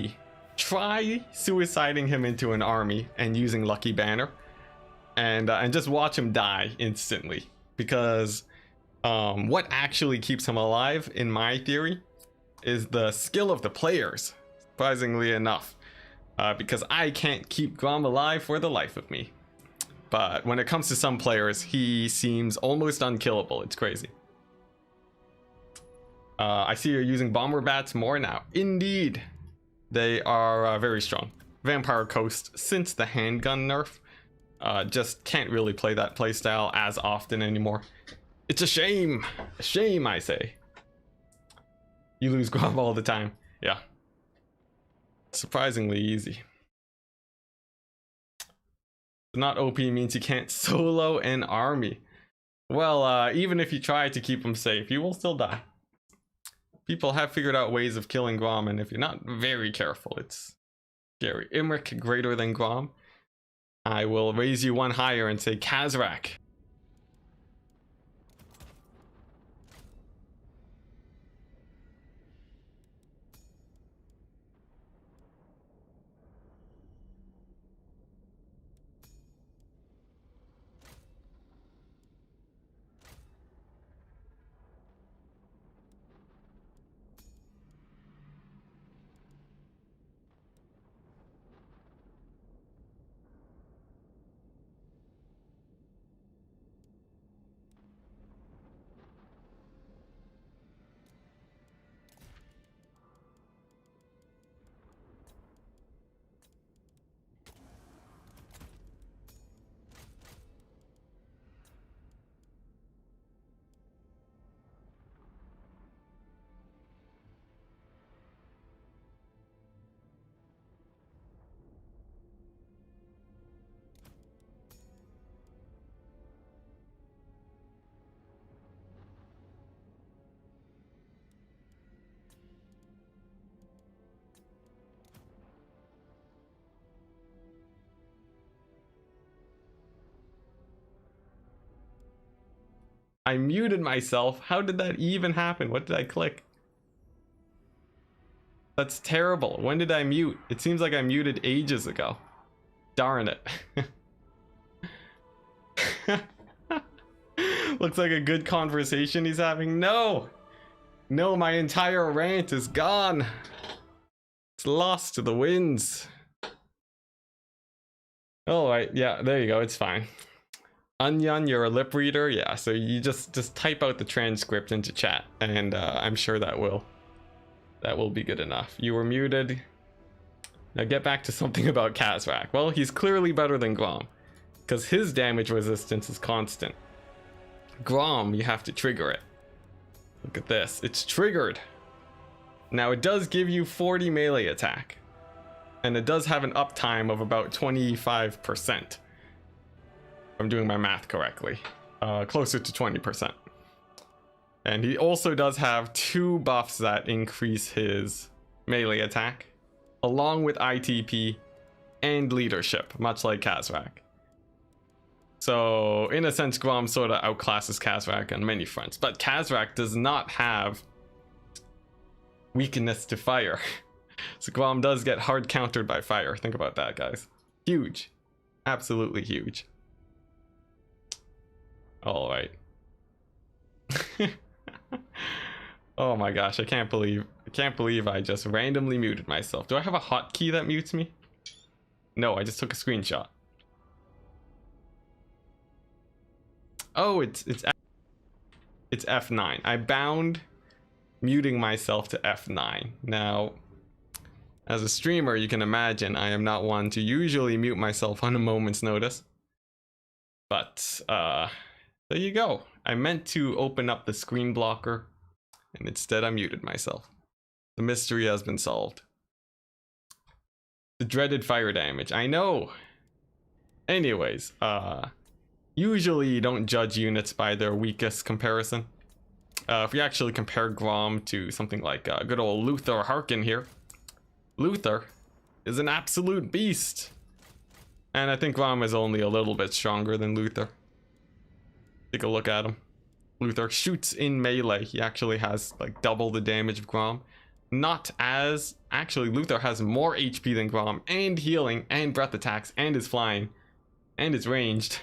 try suiciding him into an army and using Lucky Banner, and just watch him die instantly. Because what actually keeps him alive, in my theory, is the skill of the players. Surprisingly enough, because I can't keep Grom alive for the life of me. But when it comes to some players, he seems almost unkillable. It's crazy. I see you're using bomber bats more now. Indeed, they are very strong. Vampire Coast, since the handgun nerf, just can't really play that playstyle as often anymore. It's a shame. A shame, I say. You lose Grom all the time. Yeah. Surprisingly easy. Not OP means you can't solo an army. Well, even if you try to keep him safe, you will still die. People have figured out ways of killing Grom, and if you're not very careful, it's scary. Imric greater than Grom. I will raise you one higher and say Kazrak. I muted myself. How did that even happen? What did I click? That's terrible. When did I mute? It seems like I muted ages ago. Darn it. Looks like a good conversation he's having. No! No, my entire rant is gone. It's lost to the winds. All right, yeah, there you go. It's fine. Onion, you're a lip reader? Yeah, so you just type out the transcript into chat, and I'm sure that will be good enough. You were muted. Now get back to something about Kazrak. Well, he's clearly better than Grom, because his damage resistance is constant. Grom, you have to trigger it. Look at this, it's triggered. Now it does give you 40 melee attack, and it does have an uptime of about 25%. If I'm doing my math correctly, closer to 20%. And he also does have 2 buffs that increase his melee attack, along with ITP and leadership, much like Kazrak. So in a sense, Grom sort of outclasses Kazrak on many fronts, but Kazrak does not have weakness to fire. So Grom does get hard countered by fire. Think about that, guys. Huge. Absolutely huge. All right. Oh my gosh, I can't believe I just randomly muted myself. Do I have a hotkey that mutes me? No, I just took a screenshot. Oh, it's F9. I bound muting myself to F9. Now, as a streamer, you can imagine I am not one to usually mute myself on a moment's notice. But there you go. I meant to open up the screen blocker, and instead I muted myself. The mystery has been solved. The dreaded fire damage. I know. Anyways, usually you don't judge units by their weakest comparison. If we actually compare Grom to something like good old Luther Harkin here, Luther is an absolute beast. And I think Grom is only a little bit stronger than Luther. Take a look at him. Luther shoots in melee. He actually has like double the damage of Grom. Not as... Actually, Luther has more HP than Grom, and healing, and breath attacks, and is flying, and is ranged.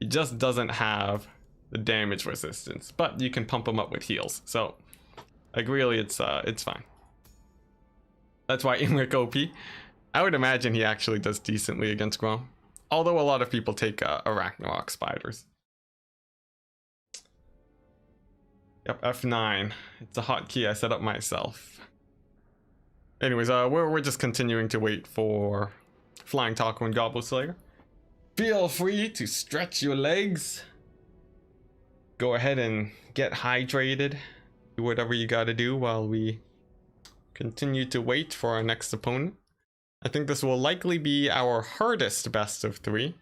He just doesn't have the damage resistance, but you can pump him up with heals. So, like, really, it's fine. That's why Imric OP. I would imagine he actually does decently against Grom. Although a lot of people take Arachnarok spiders. Yep, F9. It's a hotkey I set up myself. Anyways, we're just continuing to wait for Flying Taco and Gobbo Slayer. Feel free to stretch your legs. Go ahead and get hydrated. Do whatever you gotta do while we continue to wait for our next opponent. I think this will likely be our hardest best of 3.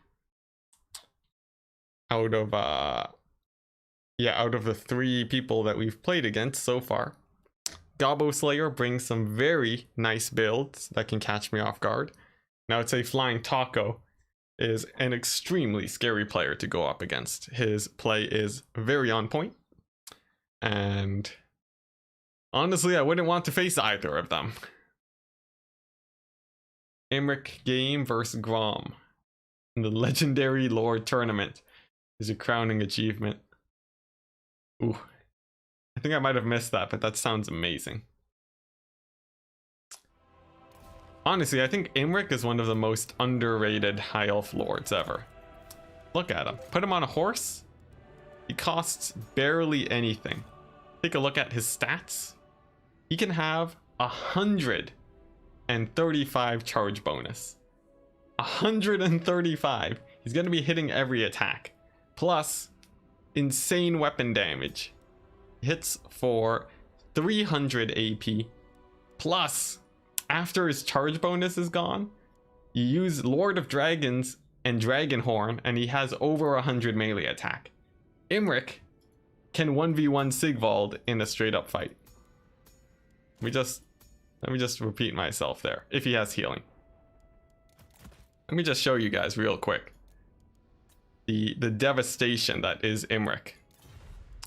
Out of the 3 people that we've played against so far. Gobbo Slayer brings some very nice builds that can catch me off guard. Now I'd say Flying Taco is an extremely scary player to go up against. His play is very on point. And honestly, I wouldn't want to face either of them. Imric game versus Grom in the Legendary Lord Tournament is a crowning achievement. Ooh, I think I might have missed that, but that sounds amazing. Honestly, I think Imric is one of the most underrated High Elf Lords ever. Look at him. Put him on a horse. He costs barely anything. Take a look at his stats. He can have 135 charge bonus. 135. He's going to be hitting every attack. Plus, insane weapon damage. Hits for 300 AP. Plus, after his charge bonus is gone, you use Lord of Dragons and Dragonhorn, and he has over 100 melee attack. Imric can 1v1 Sigvald in a straight up fight. Let me just repeat myself there, if he has healing. Let me just show you guys real quick the devastation that is Imric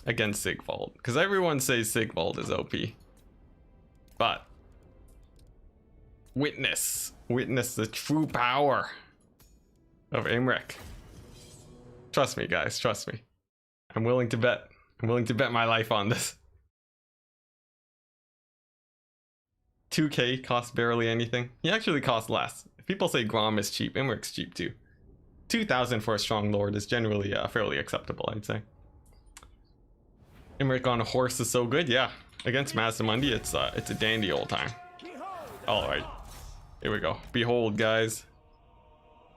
against Sigvald, because everyone says Sigvald is OP, but witness the true power of Imric. Trust me, guys, trust me. I'm willing to bet my life on this. 2k costs barely anything. He actually costs less. If people say Grom is cheap, Imric's cheap too. 2,000 for a strong lord is generally fairly acceptable, I'd say. Imric on a horse is so good, yeah. Against Mazdamundi, it's a dandy old time. Alright, here we go. Behold, guys.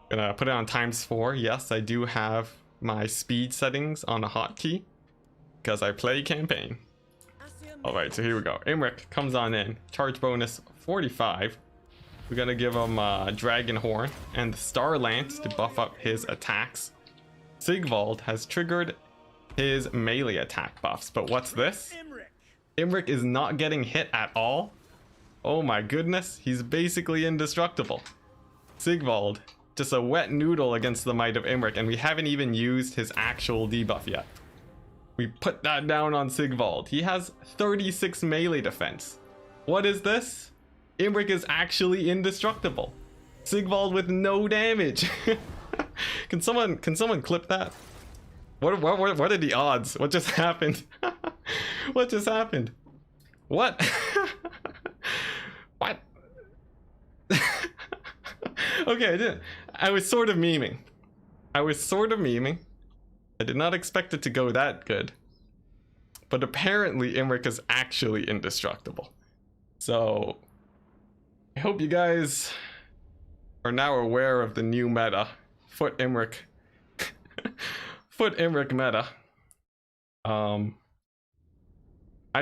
Gonna put it on ×4. Yes, I do have my speed settings on a hotkey because I play campaign. Alright, so here we go. Imric comes on in. Charge bonus 45. We're gonna give him Dragonhorn and the Star Lance to buff up his attacks. Sigvald has triggered his melee attack buffs, but what's this? Imric is not getting hit at all. Oh my goodness, he's basically indestructible. Sigvald, just a wet noodle against the might of Imric, and we haven't even used his actual debuff yet. We put that down on Sigvald. He has 36 melee defense. What is this? Imric is actually indestructible. Sigvald with no damage. Can someone clip that? What are the odds? What just happened? What just happened? What? What? Okay, I was sort of memeing. I did not expect it to go that good. But apparently Imric is actually indestructible. So I hope you guys are now aware of the new meta. Foot Imric. Foot Imric meta. I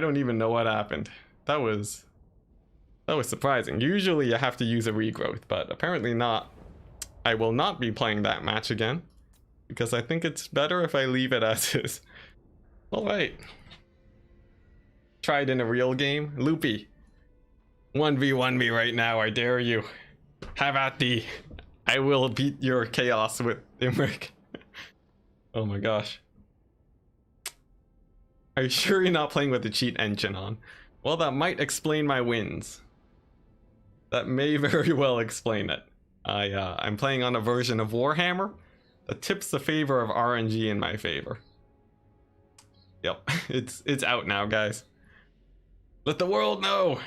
don't even know what happened. That was surprising. Usually you have to use a regrowth, but apparently not I will not be playing that match again, because I think it's better if I leave it as is. Alright. Tried in a real game. Loopy. 1v1 me right now, I dare you. Have at thee. I will beat your chaos with Imric. Oh my gosh. Are you sure you're not playing with the cheat engine on? Well, that might explain my wins. That may very well explain it. I'm playing on a version of Warhammer that tips the favor of RNG in my favor. Yep, it's out now, guys. Let the world know!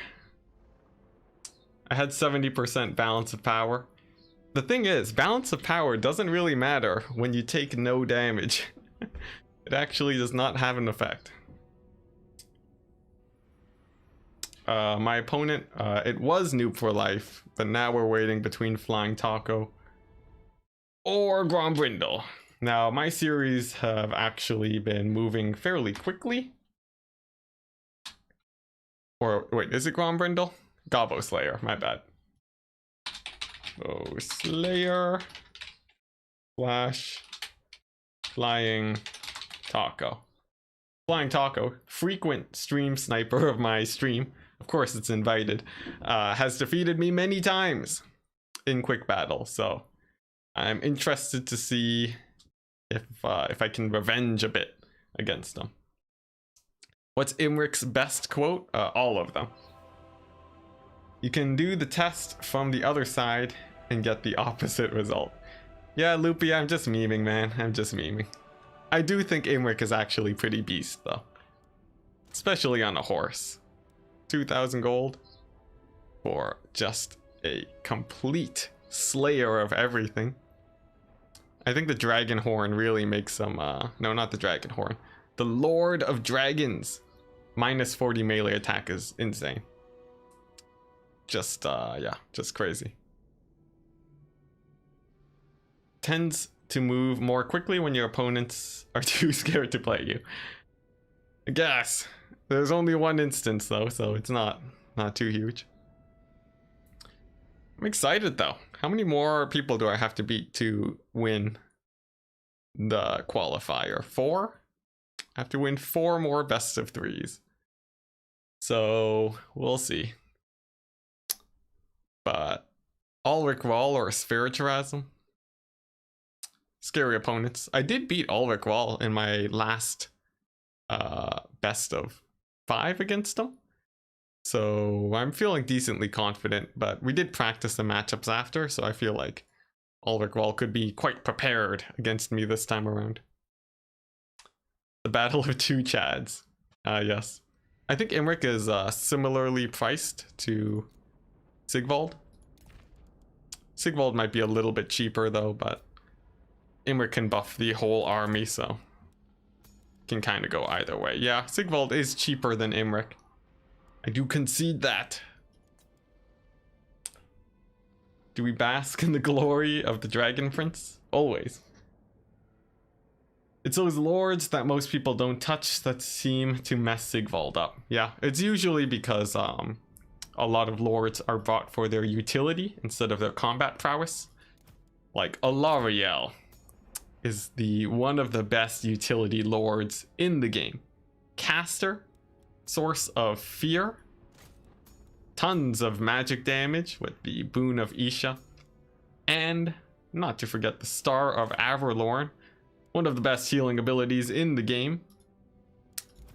I had 70% balance of power. The thing is, balance of power doesn't really matter when you take no damage. It actually does not have an effect. My opponent, it was Noob for Life, but now we're waiting between Flying Taco or Grombrindle. Now, my series have actually been moving fairly quickly. Or, wait, is it Grombrindle? Gobbo Slayer, my bad. Oh, Slayer, Flash, Flying Taco. Flying Taco, frequent stream sniper of my stream, of course it's invited, has defeated me many times in quick battle, so I'm interested to see if I can revenge a bit against him. What's Imric's best quote? All of them. You can do the test from the other side and get the opposite result. Yeah, Loopy, I'm just memeing, man. I'm just memeing. I do think Imric is actually pretty beast, though. Especially on a horse. 2,000 gold for just a complete slayer of everything. I think the Dragon Horn really makes some... no, not the Dragon Horn. The Lord of Dragons. Minus 40 melee attack is insane. Just, yeah, just crazy. Tends to move more quickly when your opponents are too scared to play you. I guess. There's only one instance though, so it's not too huge. I'm excited though. How many more people do I have to beat to win the qualifier? 4? I have to win 4 more best of 3s. So we'll see. But Ulrich Wall or Spiritualism? Scary opponents. I did beat Ulrich Wall in my last best of 5 against him. So I'm feeling decently confident, but we did practice the matchups after, so I feel like Ulrich Wall could be quite prepared against me this time around. The Battle of Two Chads. Yes. I think Imric is similarly priced to Sigvald. Sigvald might be a little bit cheaper though, but Imric can buff the whole army, so can kind of go either way. Yeah, Sigvald is cheaper than Imric. I do concede that. Do we bask in the glory of the Dragon Prince? Always. It's those lords that most people don't touch that seem to mess Sigvald up. Yeah, it's usually because a lot of lords are brought for their utility instead of their combat prowess. Like Alariel is one of the best utility lords in the game. Caster, source of fear, tons of magic damage with the Boon of Isha, and not to forget the Star of Averlorn, one of the best healing abilities in the game,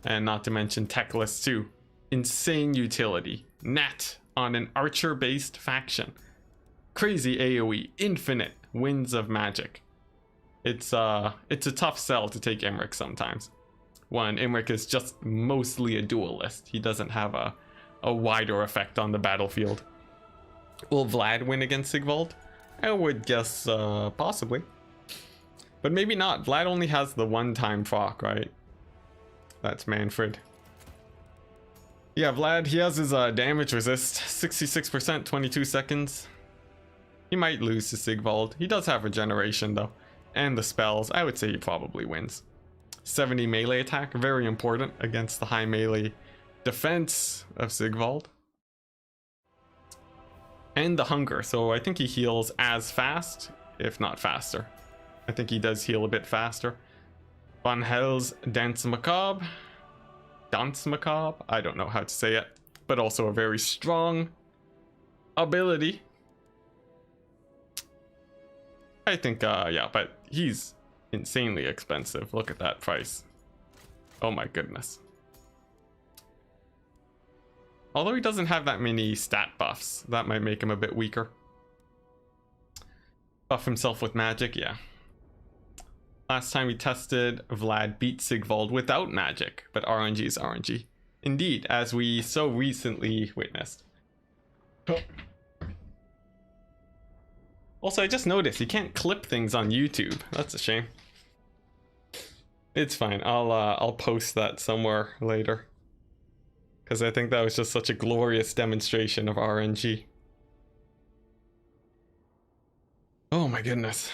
and not to mention Teclis too. Insane utility. Nat on an archer based faction. Crazy AoE, infinite winds of magic. It's a tough sell to take Imric sometimes. When Imric is just mostly a duelist. He doesn't have a wider effect on the battlefield. Will Vlad win against Sigvald? I would guess possibly. But maybe not. Vlad only has the one-time proc, right? That's Manfred. Yeah, Vlad, he has his damage resist. 66%, 22 seconds. He might lose to Sigvald. He does have regeneration though. And the spells. I would say he probably wins. 70 melee attack. Very important against the high melee defense of Sigvald. And the hunger. So I think he heals as fast if not faster. I think he does heal a bit faster. Van Hel's Dance Macabre. Dance Macabre? I don't know how to say it. But also a very strong ability. I think, yeah, but he's insanely expensive. Look at that price. Oh my goodness. Although he doesn't have that many stat buffs, that might make him a bit weaker. Buff himself with magic, yeah. Last time we tested, Vlad beat Sigvald without magic, but RNG is RNG. Indeed, as we so recently witnessed. Also, I just noticed you can't clip things on YouTube. That's a shame. It's fine. I'll post that somewhere later. Because I think that was just such a glorious demonstration of RNG. Oh my goodness.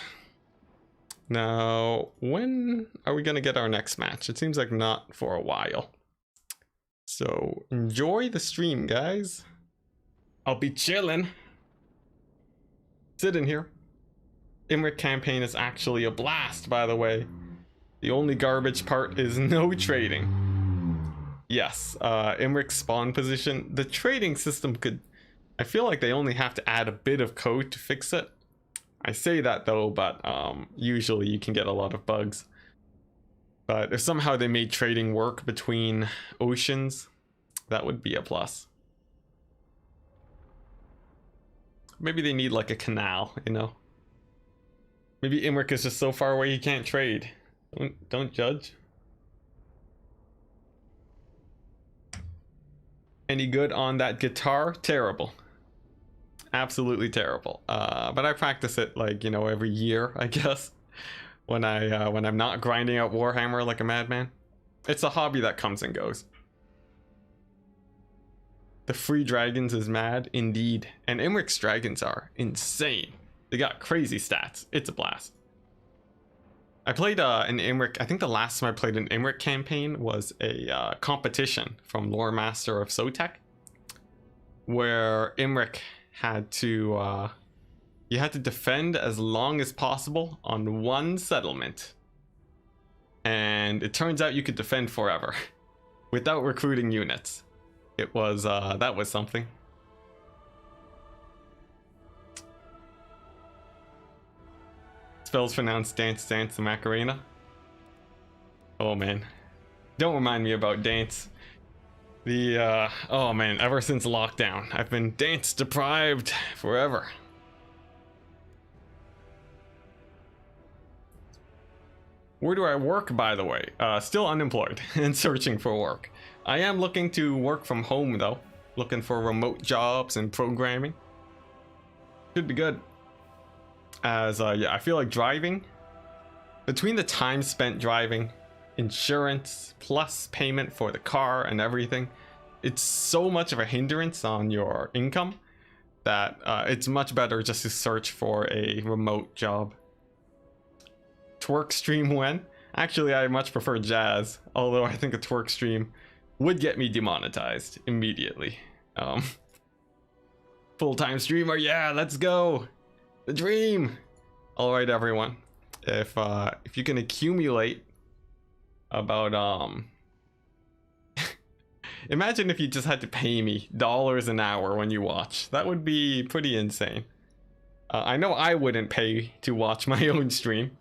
Now, when are we going to get our next match? It seems like not for a while. So, enjoy the stream, guys. I'll be chilling. Sitting here. Imric campaign is actually a blast, by the way. The only garbage part is no trading. Yes, Imric's spawn position. The trading system could... I feel like they only have to add a bit of code to fix it. I say that though, but usually you can get a lot of bugs. But if somehow they made trading work between oceans, that would be a plus. Maybe they need like a canal, you know? Maybe Imric is just so far away he can't trade. Don't judge. Any good on that guitar? Terrible. Absolutely terrible. But I practice it like, you know, every year, I guess. When I'm not grinding out Warhammer like a madman. It's a hobby that comes and goes. The free dragons is mad, indeed. And Imric's dragons are insane. They got crazy stats. It's a blast. I played an Imric, I think the last time I played an Imric campaign was a competition from Lore Master of Sotek, where Imric had to, you had to defend as long as possible on one settlement. And it turns out you could defend forever without recruiting units. It was, that was something. Spells pronounced Dance Dance the Macarena. Oh man. Don't remind me about dance. The, oh man, ever since lockdown, I've been dance deprived forever. Where do I work, by the way? Still unemployed and searching for work. I am looking to work from home though. Looking for remote jobs and programming. Should be good. As yeah, I feel like driving, between the time spent driving, insurance, plus payment for the car and everything, it's so much of a hindrance on your income that it's much better just to search for a remote job. Twerk stream when? Actually, I much prefer jazz, although I think a twerk stream would get me demonetized immediately. Full-time streamer, yeah, let's go! The dream! Alright everyone, if you can accumulate about imagine if you just had to pay me dollars an hour when you watch. That would be pretty insane. I know I wouldn't pay to watch my own stream,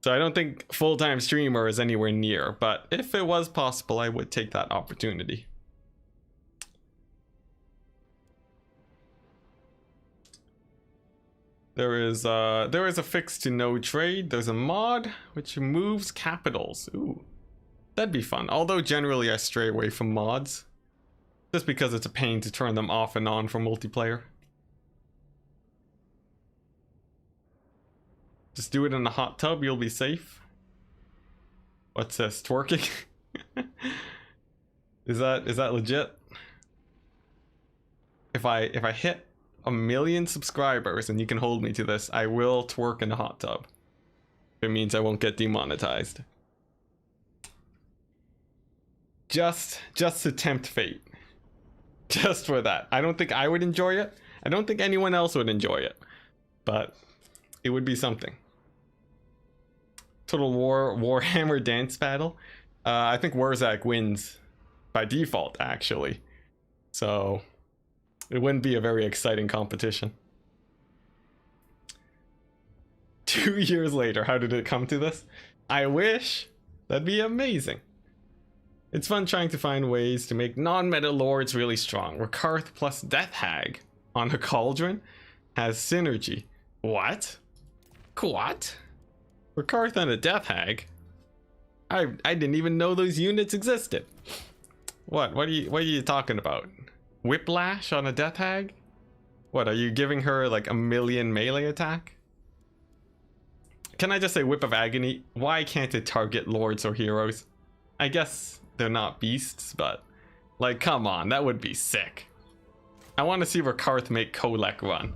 so I don't think full-time streamer is anywhere near, but if it was possible, I would take that opportunity. There is a fix to no trade. There's a mod which moves capitals. Ooh, that'd be fun. Although generally I stray away from mods, just because it's a pain to turn them off and on for multiplayer. Just do it in a hot tub, you'll be safe. What's this? Twerking? Is that legit? If I hit 1 million subscribers and you can hold me to this, I will twerk in a hot tub. It means I won't get demonetized. Just to tempt fate. Just for that. I don't think I would enjoy it. I don't think anyone else would enjoy it. But it would be something. Total War Warhammer dance battle. I think Wurzak wins by default, actually. So it wouldn't be a very exciting competition. 2 years later, how did it come to this? I wish. That'd be amazing. It's fun trying to find ways to make non-meta lords really strong. Rakarth plus Death Hag on a cauldron has synergy. What? What? Rakarth and a Death Hag? I didn't even know those units existed. What are you talking about? Whiplash on a Death Hag? What, are you giving her like a million melee attack? Can I just say Whip of Agony? Why can't it target lords or heroes? I guess they're not beasts, but like, come on, that would be sick. I want to see Rakarth make Kolek run.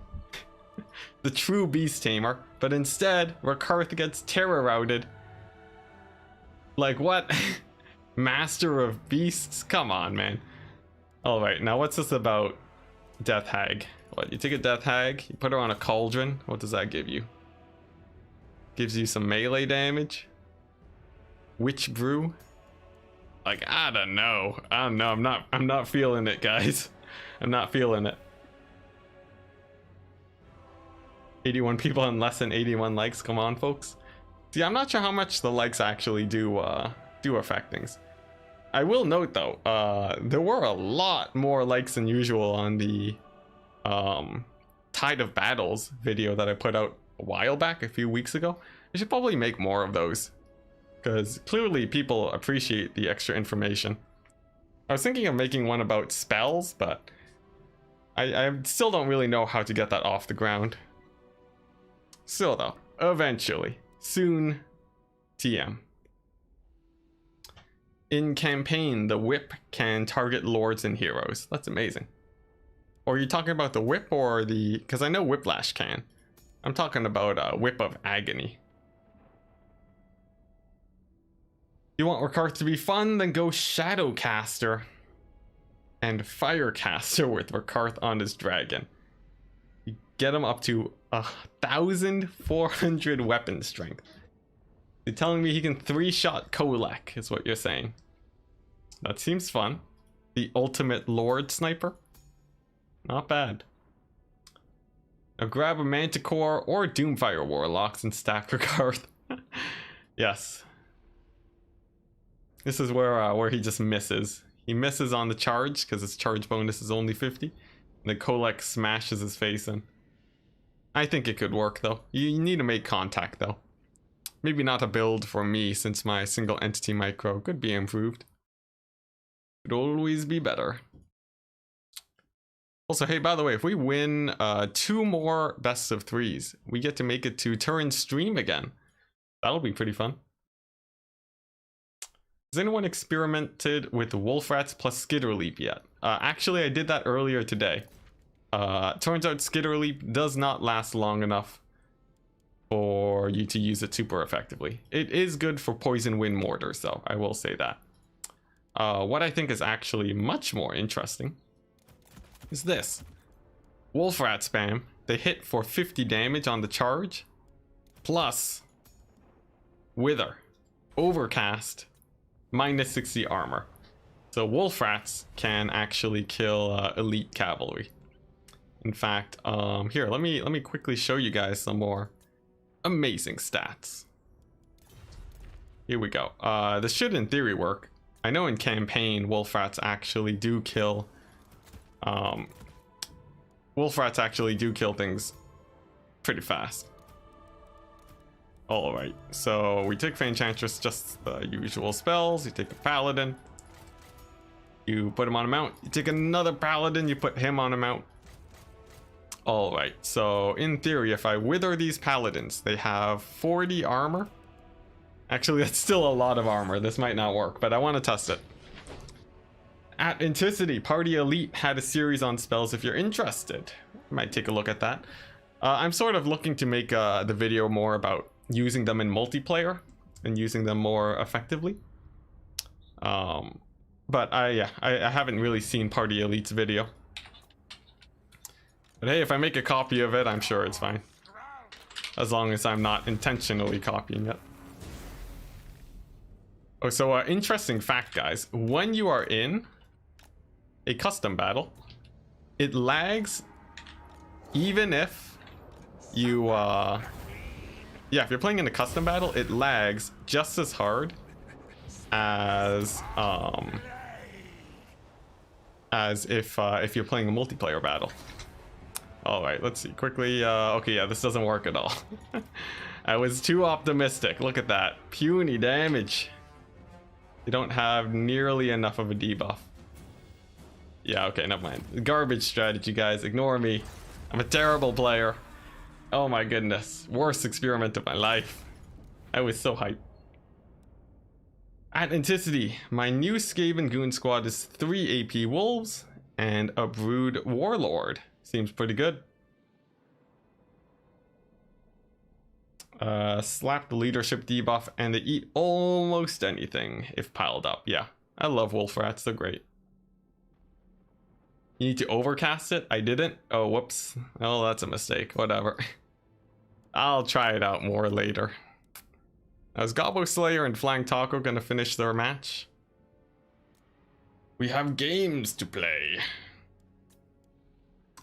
The true beast tamer, but instead Rakarth gets terror routed. Like, what? Master of beasts? Come on, man. Alright, now what's this about Death Hag? What, you take a Death Hag, you put her on a cauldron, what does that give you? Gives you some melee damage? Witch Brew? Like, I don't know, I'm not feeling it, guys. I'm not feeling it. 81 people and less than 81 likes, come on folks. See, I'm not sure how much the likes actually do affect things. I will note though, there were a lot more likes than usual on the Tide of Battles video that I put out a while back, a few weeks ago. I should probably make more of those, because clearly people appreciate the extra information. I was thinking of making one about spells, but I still don't really know how to get that off the ground. Still though, eventually, soon, TM. In campaign, the whip can target lords and heroes. That's amazing. Or are you talking about the whip or the... Because I know Whiplash can. I'm talking about Whip of Agony. You want Rakarth to be fun? Then go Shadowcaster and Firecaster with Rakarth on his dragon. You get him up to 1,400 weapon strength. You're telling me he can 3-shot Kolek, is what you're saying. That seems fun. The ultimate Lord Sniper. Not bad. Now grab a Manticore or Doomfire Warlocks and stack Rakarth. Yes. This is where he just misses. He misses on the charge because his charge bonus is only 50. And the Kolek smashes his face in. I think it could work though. You need to make contact though. Maybe not a build for me since my single entity micro could be improved. Could always be better. Also, hey, by the way, if we win 2 more best of 3s, we get to make it to Turin stream again. That'll be pretty fun. Has anyone experimented with Wolfrats plus Skitterleap yet? Actually, I did that earlier today. Turns out Skitterleap does not last long enough for you to use it super effectively. It is good for Poison Wind Mortars though, I will say that. What I think is actually much more interesting is this. Wolfrat spam, they hit for 50 damage on the charge, plus Wither, Overcast, minus 60 armor. So Wolfrats can actually kill elite cavalry. In fact, here, let me quickly show you guys some more amazing stats. Here we go. This should in theory work. I know in campaign Wolfrats actually do kill things pretty fast. Alright, so we take Enchantress, just the usual spells. You take a Paladin, you put him on a mount. You take another Paladin, you put him on a mount. Alright, so in theory, if I wither these Paladins, they have 40 armor. Actually, that's still a lot of armor. This might not work, but I want to test it. At Enticity, Party Elite had a series on spells if you're interested. Might take a look at that. I'm sort of looking to make the video more about using them in multiplayer and using them more effectively. But I haven't really seen Party Elite's video. But hey, if I make a copy of it, I'm sure it's fine. as long as I'm not intentionally copying it. Oh, so interesting fact, guys. When you are in a custom battle, it lags even if you, yeah, if you're playing in a custom battle, it lags just as hard as if you're playing a multiplayer battle. All right, let's see quickly. Okay, yeah, this doesn't work at all. I was too optimistic. Look at that, puny damage. You don't have nearly enough of a debuff. Yeah, okay, never mind. Garbage strategy, guys. Ignore me. I'm a terrible player. Oh my goodness. Worst experiment of my life. I was so hyped. At Enticity, my new Skaven Goon squad is 3 AP Wolves and a Brood Warlord. Seems pretty good. Slap the leadership debuff and they eat almost anything if piled up. Yeah, I love wolf rats, they're great. You need to overcast it? I didn't. Oh, whoops. Oh, that's a mistake. Whatever. I'll try it out more later. Is Gobbo Slayer and Flying Taco gonna finish their match? We have games to play.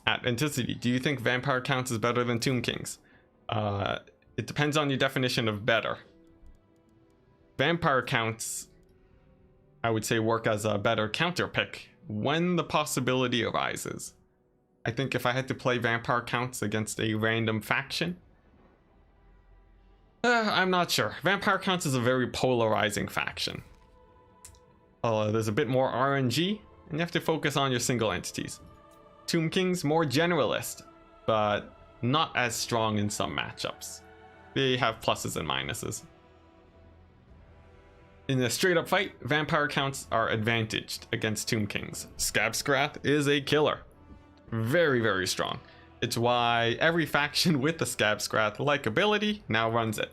At Enticity, do you think Vampire Counts is better than Tomb Kings? It depends on your definition of better. Vampire Counts, I would say, work as a better counter pick when the possibility arises. I think if I had to play Vampire Counts against a random faction, I'm not sure. Vampire Counts is a very polarizing faction. There's a bit more RNG, and you have to focus on your single entities. Tomb Kings, more generalist, but not as strong in some matchups. They have pluses and minuses. In a straight up fight, Vampire Counts are advantaged against Tomb Kings. Scabscrath is a killer. Very, very strong. It's why every faction with the Scabscrath-like ability now runs it.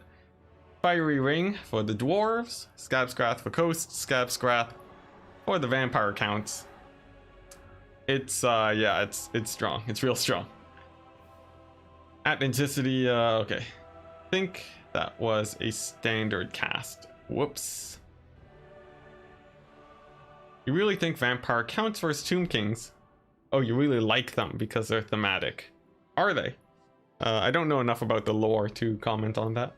Fiery Ring for the Dwarves, Scabscrath for Coast, Scabscrath for the Vampire Counts. It's, yeah, it's strong. It's real strong. At Enticity, okay. I think that was a standard cast. Whoops. You really think Vampire Counts versus Tomb Kings? Oh, you really like them because they're thematic. Are they? I don't know enough about the lore to comment on that.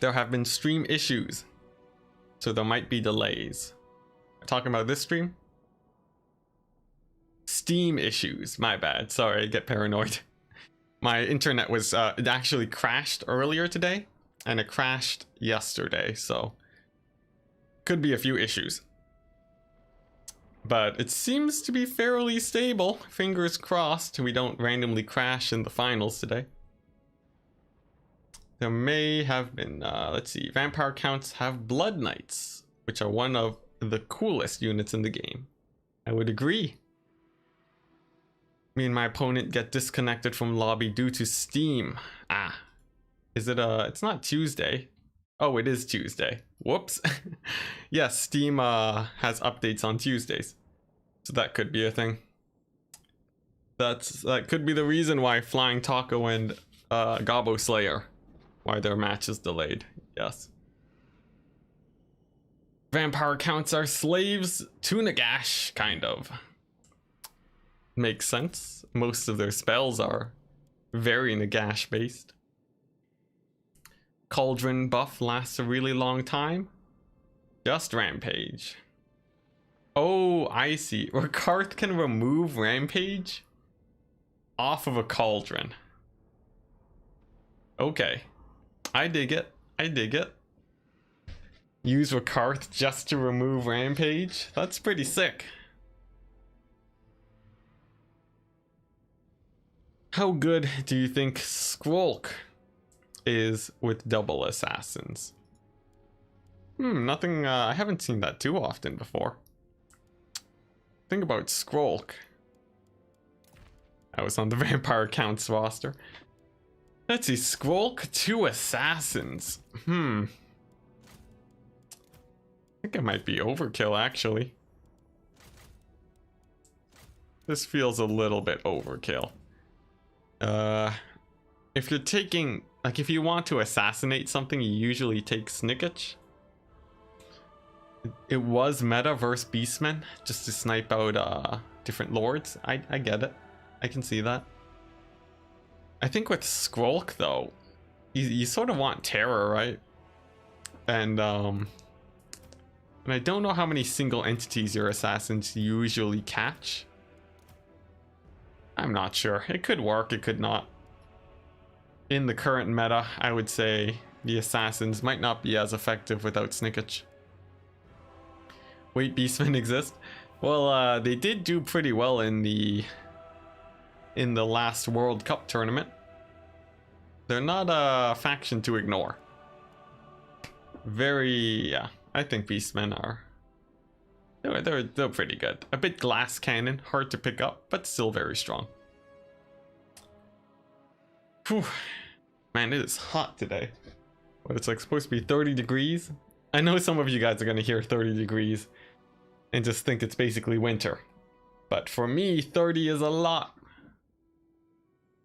There have been stream issues, so there might be delays. Talking about this stream? Steam issues, my bad. Sorry, I get paranoid. My internet was, it actually crashed earlier today, and it crashed yesterday, so could be a few issues. But it seems to be fairly stable. Fingers crossed we don't randomly crash in the finals today. There may have been, let's see, Vampire Counts have Blood Knights, which are one of the coolest units in the game. I would agree. Me and my opponent get disconnected from lobby due to Steam. Ah, is it it's not Tuesday. Oh, it is Tuesday. Whoops. Yes, Steam has updates on Tuesdays, so that could be a thing. That could be the reason why Flying Taco and Gobbo Slayer, why their match is delayed. Yes. Vampire Counts are slaves to Nagash, kind of. Makes sense. Most of their spells are very Nagash based. Cauldron buff lasts a really long time. Just Rampage. Oh, I see. Rakarth can remove Rampage off of a Cauldron. Okay. I dig it. I dig it. Use Rakarth just to remove Rampage? That's pretty sick. How good do you think Skrolk is with double assassins? Nothing, I haven't seen that too often before. Think about Skrolk. I was on the Vampire Counts roster. Let's see, Skrolk, 2 assassins. I think it might be overkill, actually. This feels a little bit overkill. If you're taking, like, if you want to assassinate something, you usually take Snickage. It was meta versus Beastmen, just to snipe out different lords. I get it. I can see that. I think with Skrolk though, you sort of want terror, right? And I don't know how many single entities your assassins usually catch. I'm not sure. It could work, it could not. In the current meta, I would say the assassins might not be as effective without Snickage. Wait, Beastmen exist? Well, they did do pretty well in the last World Cup tournament. They're not a faction to ignore. Yeah, I think Beastmen are. They're pretty good. A bit glass cannon, hard to pick up, but still very strong. Whew. Man, it is hot today. But it's like supposed to be 30 degrees. I know some of you guys are gonna hear 30 degrees and just think it's basically winter. But for me, 30 is a lot.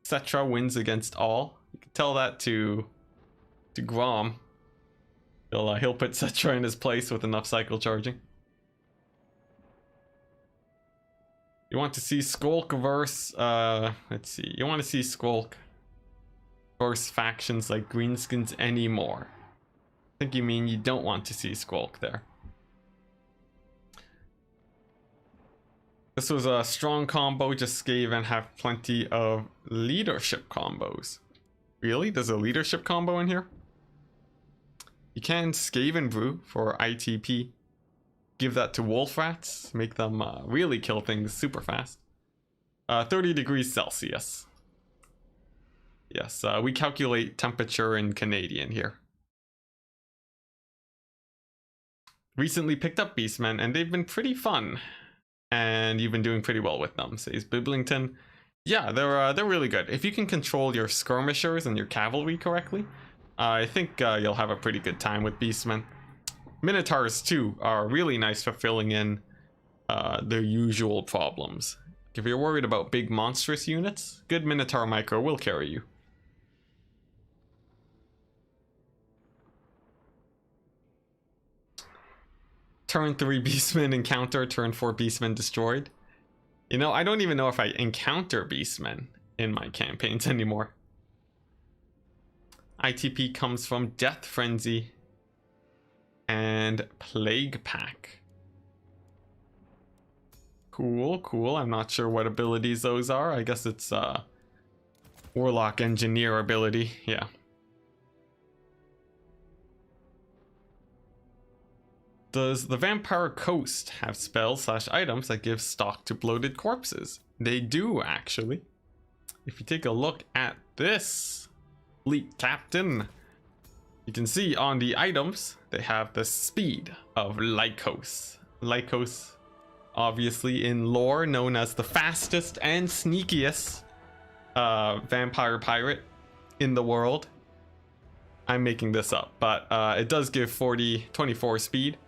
Cetra wins against all. You can tell that to Grom. He'll put Cetra in his place with enough cycle charging. You want to see Skrolk versus let's see. You want to see Skrolk versus factions like Greenskins anymore. I think you mean you don't want to see Skrolk there. This was a strong combo, just Skaven have plenty of leadership combos. Really? There's a leadership combo in here? You can Skaven Brew for ITP. Give that to Wolf Rats, make them really kill things super fast. 30 degrees Celsius. Yes, we calculate temperature in Canadian here. Recently picked up Beastmen and they've been pretty fun. And you've been doing pretty well with them, says Biblington. Yeah, they're really good. If you can control your skirmishers and your cavalry correctly, I think you'll have a pretty good time with Beastmen. Minotaurs too are really nice for filling in their usual problems. If you're worried about big monstrous units, good Minotaur Micro will carry you. Turn 3 Beastmen encounter, turn 4 Beastmen destroyed. You know, I don't even know if I encounter Beastmen in my campaigns anymore. ITP comes from Death Frenzy and Plague Pack. Cool, cool. I'm not sure what abilities those are. I guess it's Warlock Engineer ability, yeah. Does the Vampire Coast have spells / items that give stock to bloated corpses? They do, actually. If you take a look at this fleet captain, you can see on the items, they have the speed of Lycos. Lycos, obviously in lore, known as the fastest and sneakiest vampire pirate in the world. I'm making this up, but it does give 24 speed.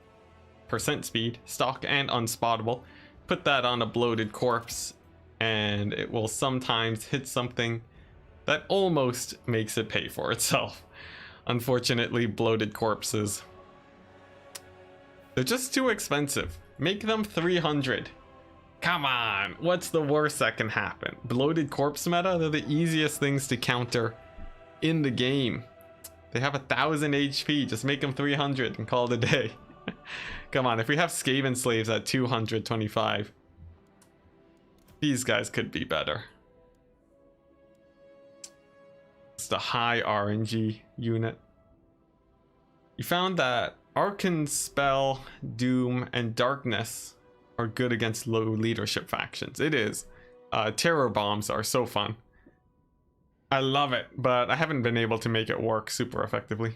Speed, stock, and unspottable. Put that on a bloated corpse and it will sometimes hit something that almost makes it pay for itself. Unfortunately, bloated corpses, they're just too expensive. Make them 300. Come on, what's the worst that can happen? Bloated corpse meta, they're the easiest things to counter in the game. They have 1000 HP, just make them 300 and call it a day. Come on, if we have Skaven slaves at 225, these guys could be better. It's the high RNG unit. You found that Arcane Spell, Doom, and Darkness are good against low leadership factions. It is. Terror bombs are so fun. I love it, but I haven't been able to make it work super effectively.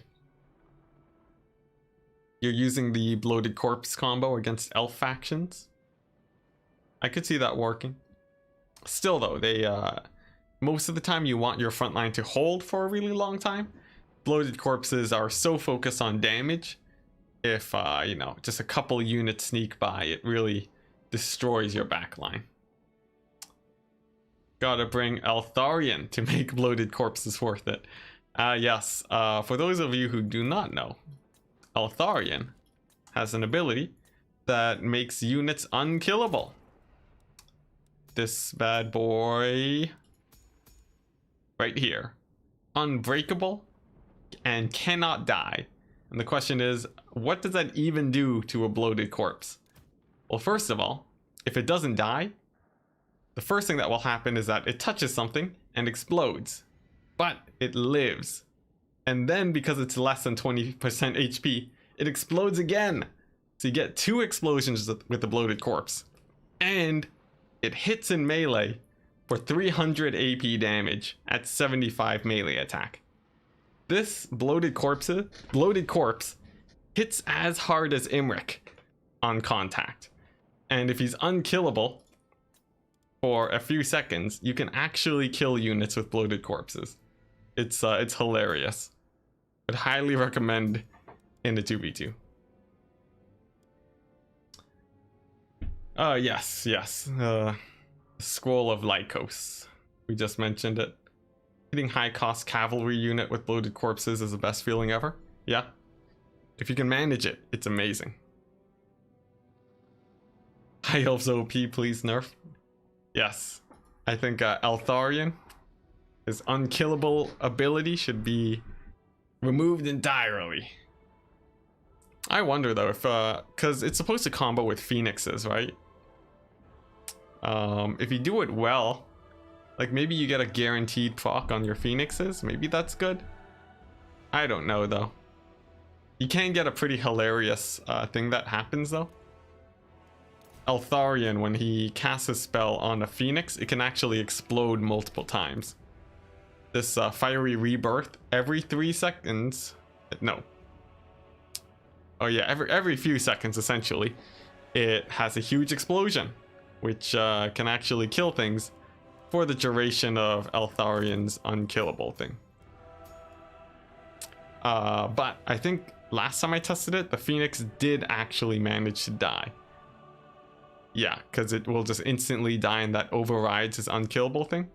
You're using the bloated corpse combo against elf factions. I could see that working. Still though, they most of the time you want your front line to hold for a really long time. Bloated corpses are so focused on damage. If you know, just a couple units sneak by, it really destroys your back line. Gotta bring Eltharion to make bloated corpses worth it. Yes, for those of you who do not know, Eltharion has an ability that makes units unkillable. This bad boy right here. Unbreakable and cannot die. And the question is, what does that even do to a bloated corpse? Well, first of all, if it doesn't die, the first thing that will happen is that it touches something and explodes. But it lives. And then because it's less than 20% HP, it explodes again. So you get 2 explosions with the bloated corpse. And it hits in melee for 300 AP damage at 75 melee attack. This bloated corpse hits as hard as Imric on contact. And if he's unkillable for a few seconds, you can actually kill units with bloated corpses. It's hilarious. I'd highly recommend in the 2v2. Yes. Scroll of Lycos. We just mentioned it. Hitting high cost cavalry unit with bloated corpses is the best feeling ever. Yeah. If you can manage it, it's amazing. High Elves OP, please nerf. Yes. I think Eltharion, his unkillable ability should be removed entirely. I wonder though if, cause it's supposed to combo with phoenixes, right? If you do it well, like maybe you get a guaranteed proc on your phoenixes, maybe that's good. I don't know though. You can get a pretty hilarious thing that happens though. Eltharion, when he casts a spell on a phoenix, it can actually explode multiple times. This fiery rebirth every 3 seconds. No. Oh yeah, every few seconds essentially. It has a huge explosion, which can actually kill things for the duration of Eltharion's unkillable thing. But I think last time I tested it, the Phoenix did actually manage to die. Yeah, because it will just instantly die and that overrides his unkillable thing.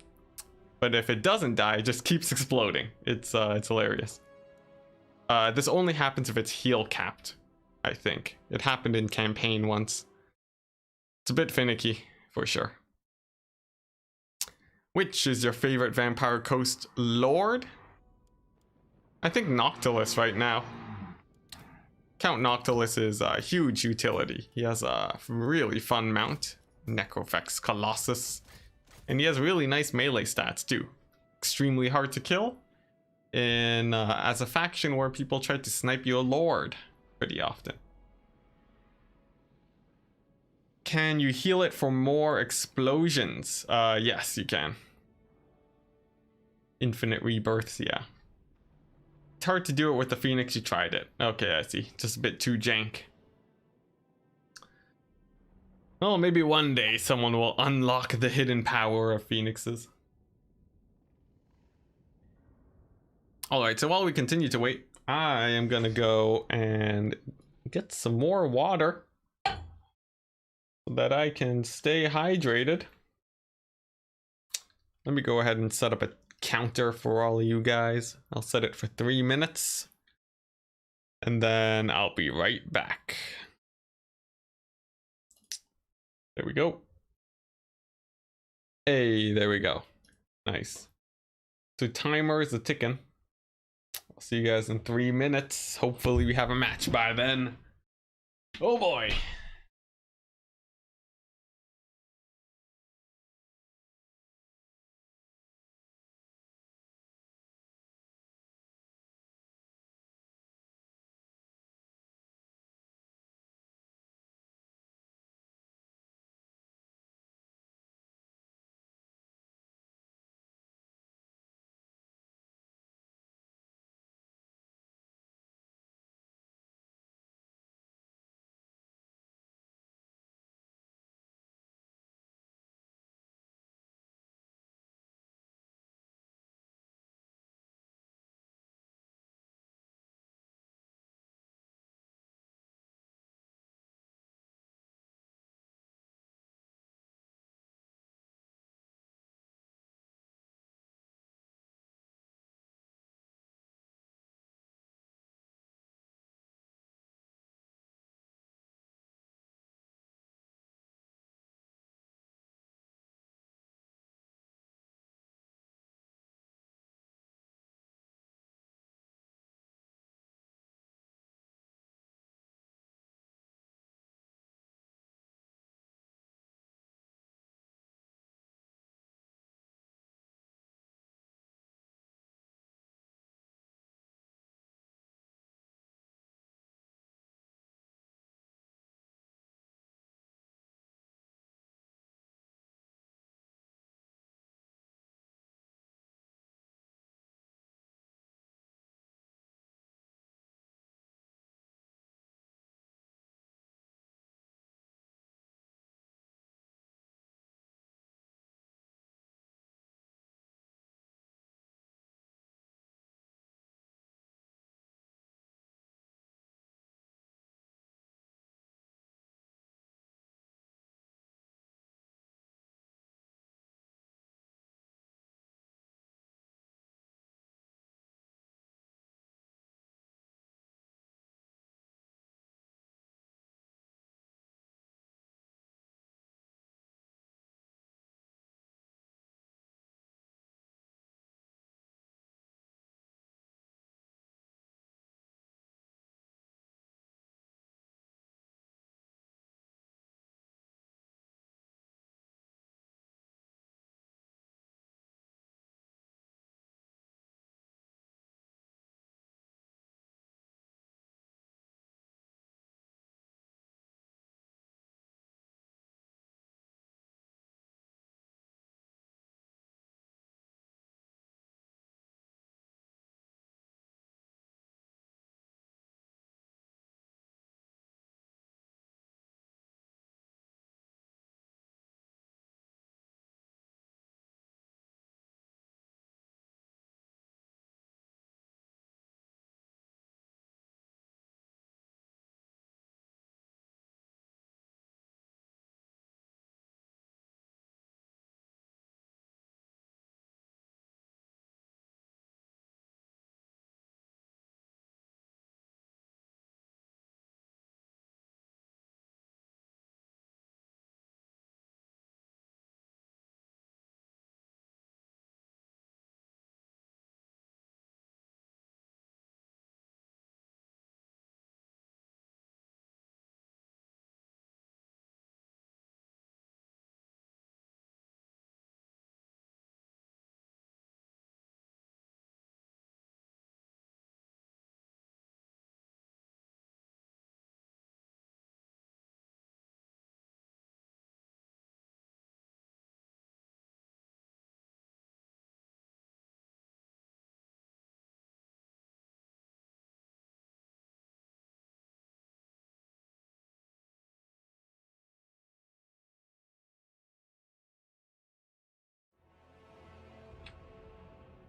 But if it doesn't die, it just keeps exploding. It's hilarious. This only happens if it's heal capped, I think. It happened in campaign once. It's a bit finicky, for sure. Which is your favorite Vampire Coast Lord? I think Noctilus right now. Count Noctilus is a huge utility. He has a really fun mount, Necrofex Colossus. And he has really nice melee stats too. Extremely hard to kill. In as a faction where people try to snipe you a Lord pretty often. Can you heal it for more explosions? Yes, you can. Infinite rebirths, yeah. It's hard to do it with the Phoenix, you tried it. Okay, I see. Just a bit too jank. Well, maybe one day someone will unlock the hidden power of Phoenixes. Alright, so while we continue to wait, I am gonna go and get some more water so that I can stay hydrated. Let me go ahead and set up a counter for all of you guys. I'll set it for 3 minutes. And then I'll be right back. There we go. Hey, there we go. Nice. So timer is ticking. I'll see you guys in 3 minutes. Hopefully we have a match by then. Oh boy.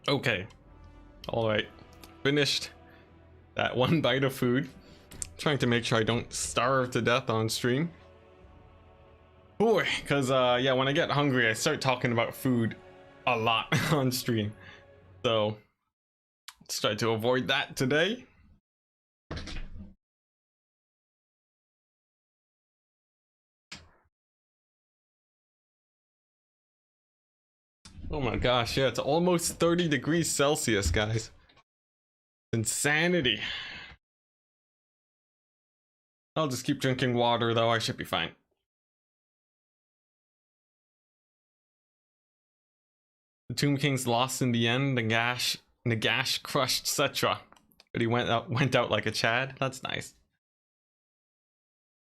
Okay. Alright. Finished that one bite of food. Trying to make sure I don't starve to death on stream. Boy, because yeah, when I get hungry, I start talking about food a lot on stream. So let's try to avoid that today. Oh my gosh, yeah, it's almost 30 degrees Celsius, guys. Insanity. I'll just keep drinking water, though. I should be fine. The Tomb King's lost in the end. Nagash crushed Cetra, but he went out like a Chad. That's nice.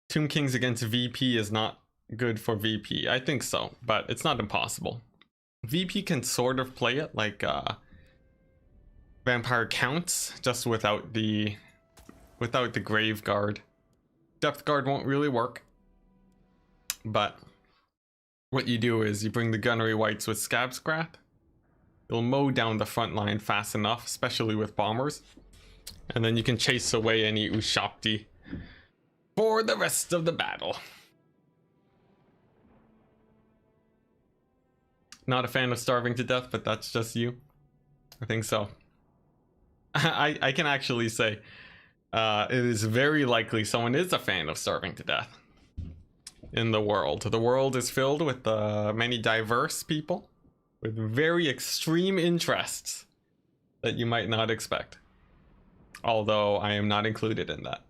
Tomb Kings against VP is not good for VP. I think so, but it's not impossible. VP can sort of play it like Vampire Counts, just without the Grave Guard. Depth Guard won't really work, but what you do is you bring the Gunnery Whites with Scab Scrap. You'll mow down the front line fast enough, especially with bombers, and then you can chase away any Ushapti for the rest of the battle. Not a fan of starving to death, but that's just you. I think so. I can actually say it is very likely someone is a fan of starving to death in the world. The world is filled with many diverse people with very extreme interests that you might not expect. Although I am not included in that.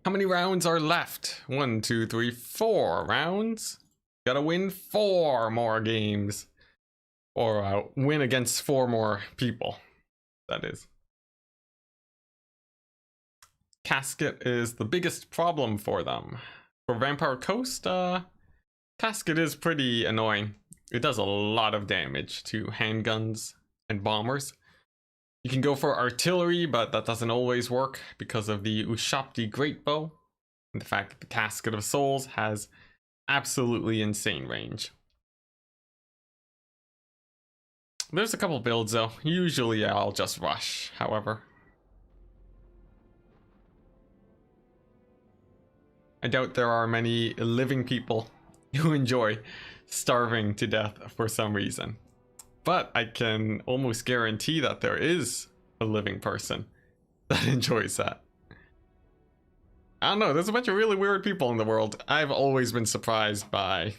How many rounds are left? 1, 2, 3, 4 rounds. Gotta win 4 more games. Or win against 4 more people, that is. Casket is the biggest problem for them. For Vampire Coast, Casket is pretty annoying. It does a lot of damage to handguns and bombers. You can go for artillery, but that doesn't always work because of the Ushapti Great Bow and the fact that the Casket of Souls has absolutely insane range. There's a couple builds though. Usually I'll just rush, however. I doubt there are many living people who enjoy starving to death for some reason. But I can almost guarantee that there is a living person that enjoys that. I don't know, there's a bunch of really weird people in the world. I've always been surprised by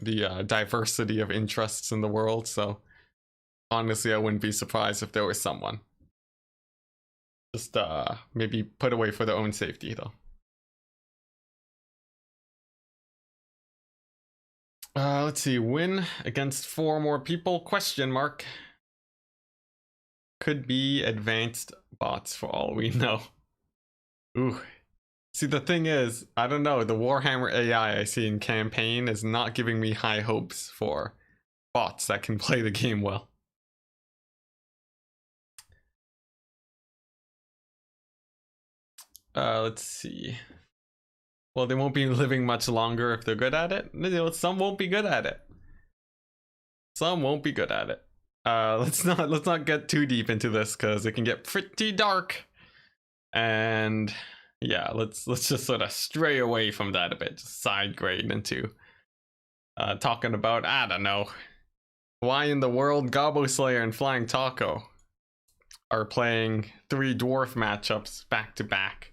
the diversity of interests in the world, so honestly I wouldn't be surprised if there was someone. Just maybe put away for their own safety though. Let's see, win against 4 more people, question mark. Could be advanced bots for all we know. Ooh. See, the thing is, I don't know, the Warhammer AI I see in campaign is not giving me high hopes for bots that can play the game well. Let's see. Well, they won't be living much longer if they're good at it. Some won't be good at it. Some won't be good at it. Let's not get too deep into this because it can get pretty dark. And yeah, let's just sort of stray away from that a bit, just side grade into talking about, I don't know, why in the world Gobbo Slayer and Flying Taco are playing 3 dwarf matchups back to back,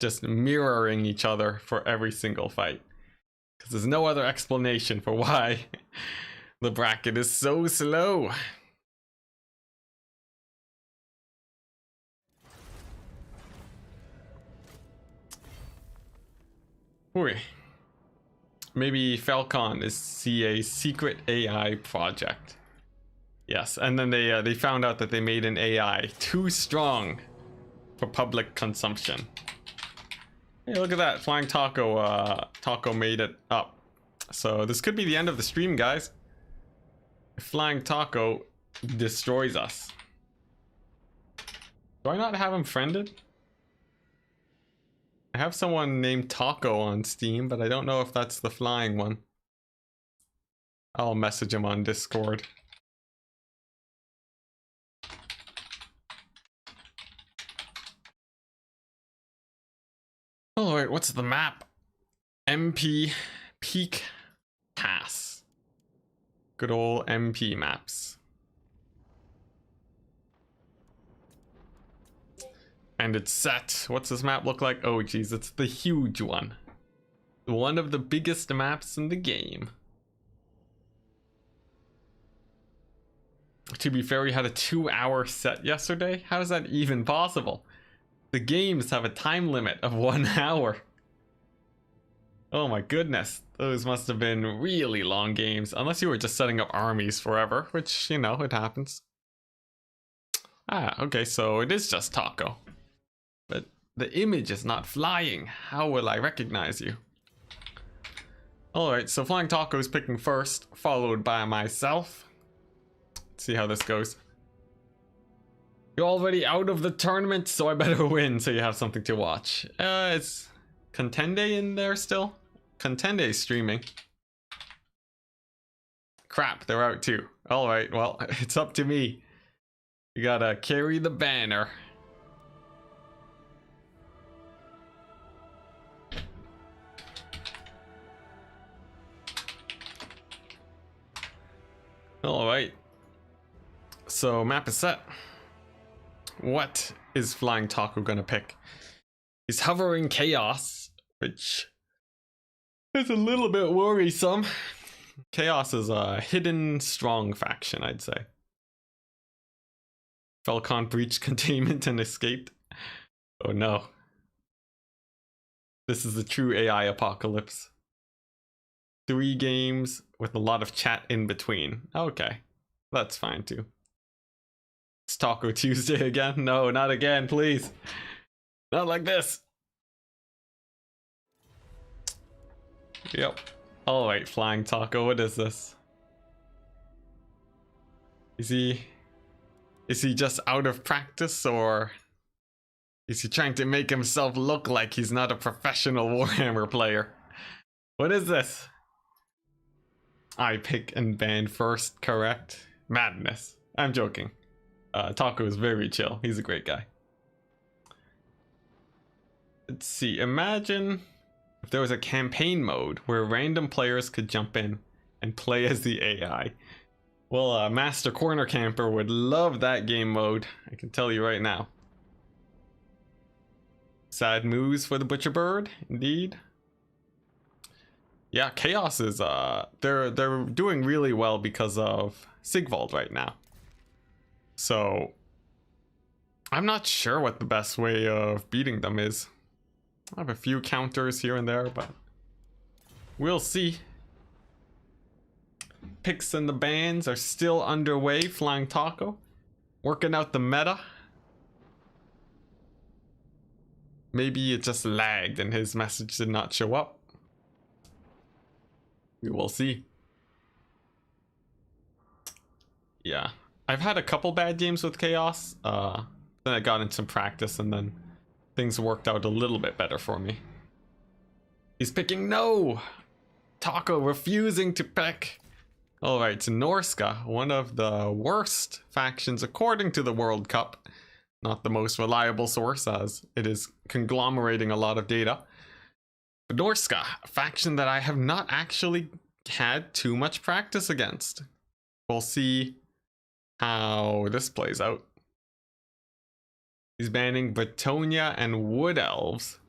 just mirroring each other for every single fight. Because there's no other explanation for why the bracket is so slow. Ooh. Maybe Falcon is a secret AI project. Yes, and then they found out that they made an AI too strong for public consumption. Hey, look at that, Flying Taco. Taco made it up. So this could be the end of the stream, guys. If Flying Taco destroys us. Do I not have him friended? I have someone named Taco on Steam, but I don't know if that's the flying one. I'll message him on Discord. right, what's the map? MP Peak Pass. Good old MP maps. And it's set. What's this map look like? Oh geez, it's the huge one. One of the biggest maps in the game. To be fair, we had a 2-hour set yesterday. How is that even possible? The games have a time limit of 1 hour. Oh my goodness. Those must have been really long games. Unless you were just setting up armies forever, which, you know, it happens. Ah, okay, so it is just Taco. But the image is not flying. How will I recognize you? Alright, so Flying Taco is picking first, followed by myself. Let's see how this goes. You're already out of the tournament, so I better win so you have something to watch. Is Contende in there still? Contende streaming. Crap, they're out too. Alright, well, it's up to me. You gotta carry the banner. Alright. So, map is set. What is Flying Taco gonna pick? He's hovering Chaos, which is a little bit worrisome. Chaos is a hidden strong faction, I'd say. Falcon breached containment and escaped. Oh no. This is the true AI apocalypse. 3 games with a lot of chat in between. Okay, that's fine too. It's Taco Tuesday again? No, not again, please. Not like this. Yep. Alright, Flying Taco, what is this? Is he just out of practice, or is he trying to make himself look like he's not a professional Warhammer player? What is this? I pick and ban first, correct? Madness. I'm joking. Taco is very chill. He's a great guy. Let's see. Imagine if there was a campaign mode where random players could jump in and play as the AI. Well, Master Corner Camper would love that game mode. I can tell you right now. Sad moves for the Butcher Bird, indeed. Yeah, Chaos is they're doing really well because of Sigvald right now. So I'm not sure what the best way of beating them is. I have a few counters here and there, but we'll see. Picks and the bans are still underway. Flying Taco working out the meta. Maybe it just lagged and his message did not show up. We will see. Yeah, I've had a couple bad games with Chaos. Then I got in some practice and then things worked out a little bit better for me. He's picking no! Taco refusing to pick. Alright, Norska, one of the worst factions according to the World Cup. Not the most reliable source, as it is conglomerating a lot of data. Norska, a faction that I have not actually had too much practice against. We'll see how this plays out. He's banning Bretonia and Wood Elves.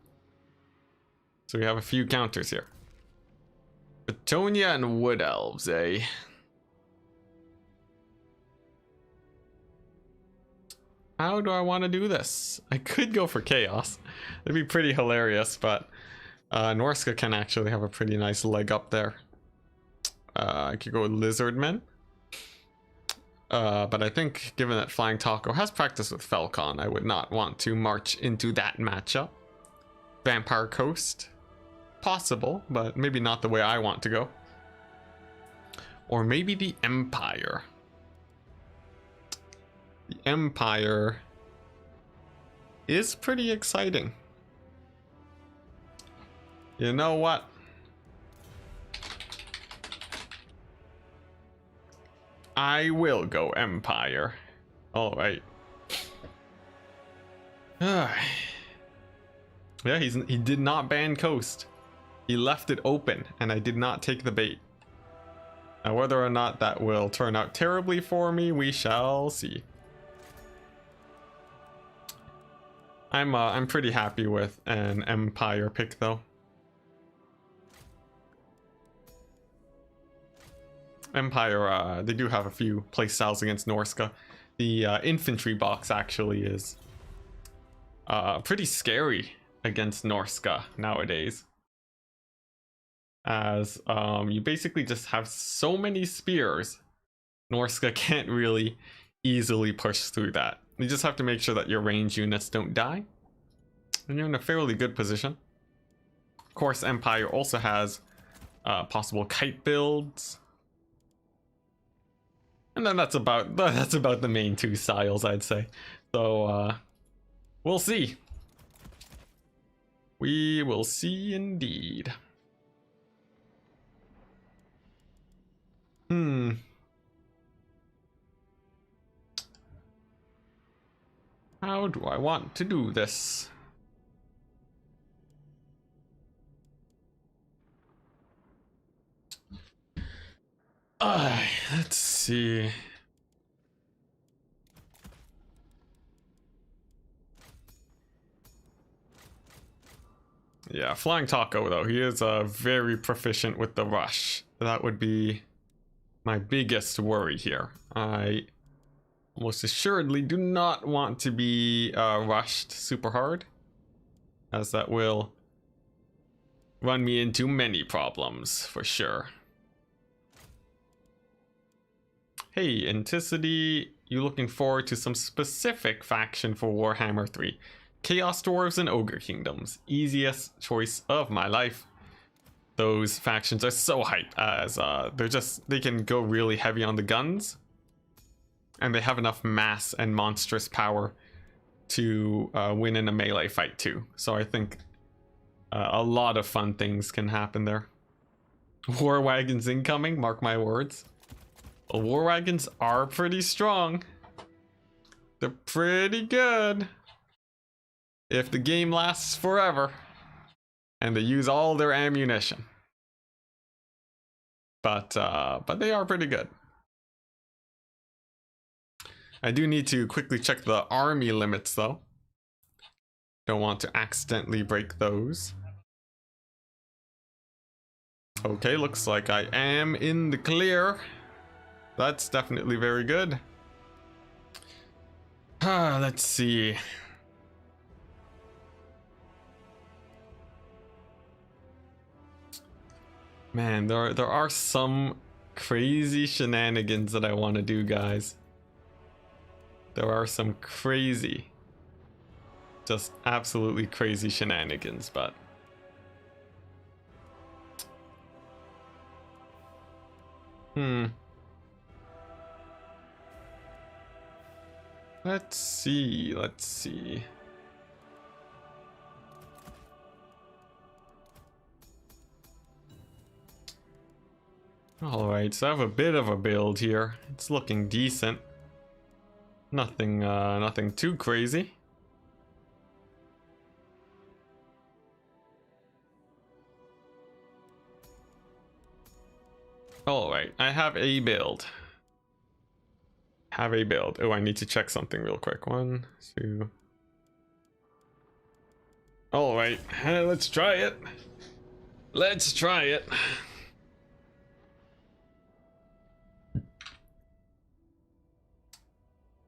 So we have a few counters here. Bretonia and Wood Elves, eh? How do I want to do this? I could go for Chaos. It'd be pretty hilarious, but Norska can actually have a pretty nice leg up there. I could go with Lizardmen. But I think given that Flying Taco has practice with Falcon, I would not want to march into that matchup. Vampire Coast. Possible, but maybe not the way I want to go. Or maybe the Empire. The Empire is pretty exciting. You know what? I will go Empire. All right. Yeah, he did not ban coast. He left it open, and I did not take the bait. Now, whether or not that will turn out terribly for me, we shall see. I'm pretty happy with an Empire pick, though. Empire, they do have a few playstyles against Norska. The infantry box actually is pretty scary against Norska nowadays. As you basically just have so many spears, Norska can't really easily push through that. You just have to make sure that your range units don't die, and you're in a fairly good position. Of course, Empire also has possible kite builds. And then that's about the main two styles, I'd say. So we'll see. We will see indeed. How do I want to do this? Let's see. Yeah, Flying Taco though, he is very proficient with the rush. That would be my biggest worry here. I almost assuredly do not want to be rushed super hard, as that will run me into many problems for sure. Hey, Enticity, you looking forward to some specific faction for Warhammer 3? Chaos Dwarves and Ogre Kingdoms. Easiest choice of my life. Those factions are so hype, as they can go really heavy on the guns. And they have enough mass and monstrous power to win in a melee fight too. So I think a lot of fun things can happen there. War wagons incoming, mark my words. Well, war wagons are pretty strong. They're pretty good. If the game lasts forever. And they use all their ammunition. But they are pretty good. I do need to quickly check the army limits though. Don't want to accidentally break those. Okay, looks like I am in the clear. That's definitely very good. Let's see. Man, there are some crazy shenanigans that I want to do, guys. There are some crazy, just absolutely crazy shenanigans, but let's see. All right, so I have a bit of a build here. It's looking decent. Nothing too crazy. Alright, I have a build. Oh, I need to check something real quick. 1, 2. Alright, let's try it. Let's try it.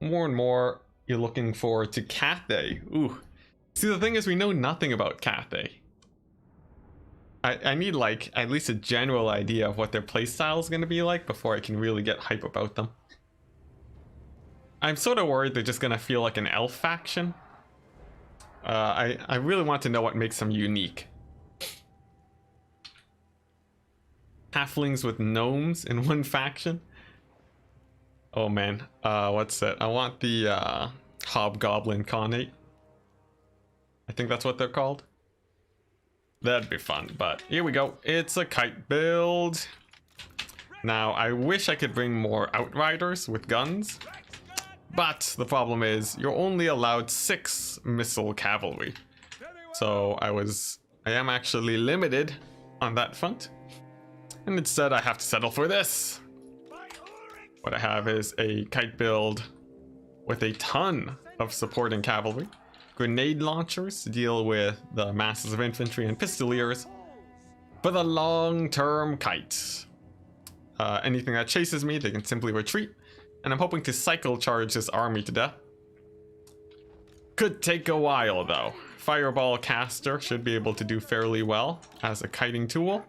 More and more, you're looking forward to Cathay. Ooh. See, the thing is, we know nothing about Cathay. I need, like, at least a general idea of what their playstyle is going to be like before I can really get hype about them. I'm sort of worried they're just going to feel like an elf faction. I really want to know what makes them unique. Halflings with gnomes in one faction? Oh man, what's it? I want the Hobgoblin Khanate. I think that's what they're called. That'd be fun, but here we go. It's a kite build. Now, I wish I could bring more Outriders with guns, but the problem is you're only allowed 6 missile cavalry. So I am actually limited on that front. And instead I have to settle for this. What I have is a kite build with a ton of supporting cavalry. Grenade launchers to deal with the masses of infantry and pistoliers for the long-term kite. Anything that chases me, they can simply retreat. And I'm hoping to cycle charge this army to death. Could take a while though. Fireball caster should be able to do fairly well as a kiting tool.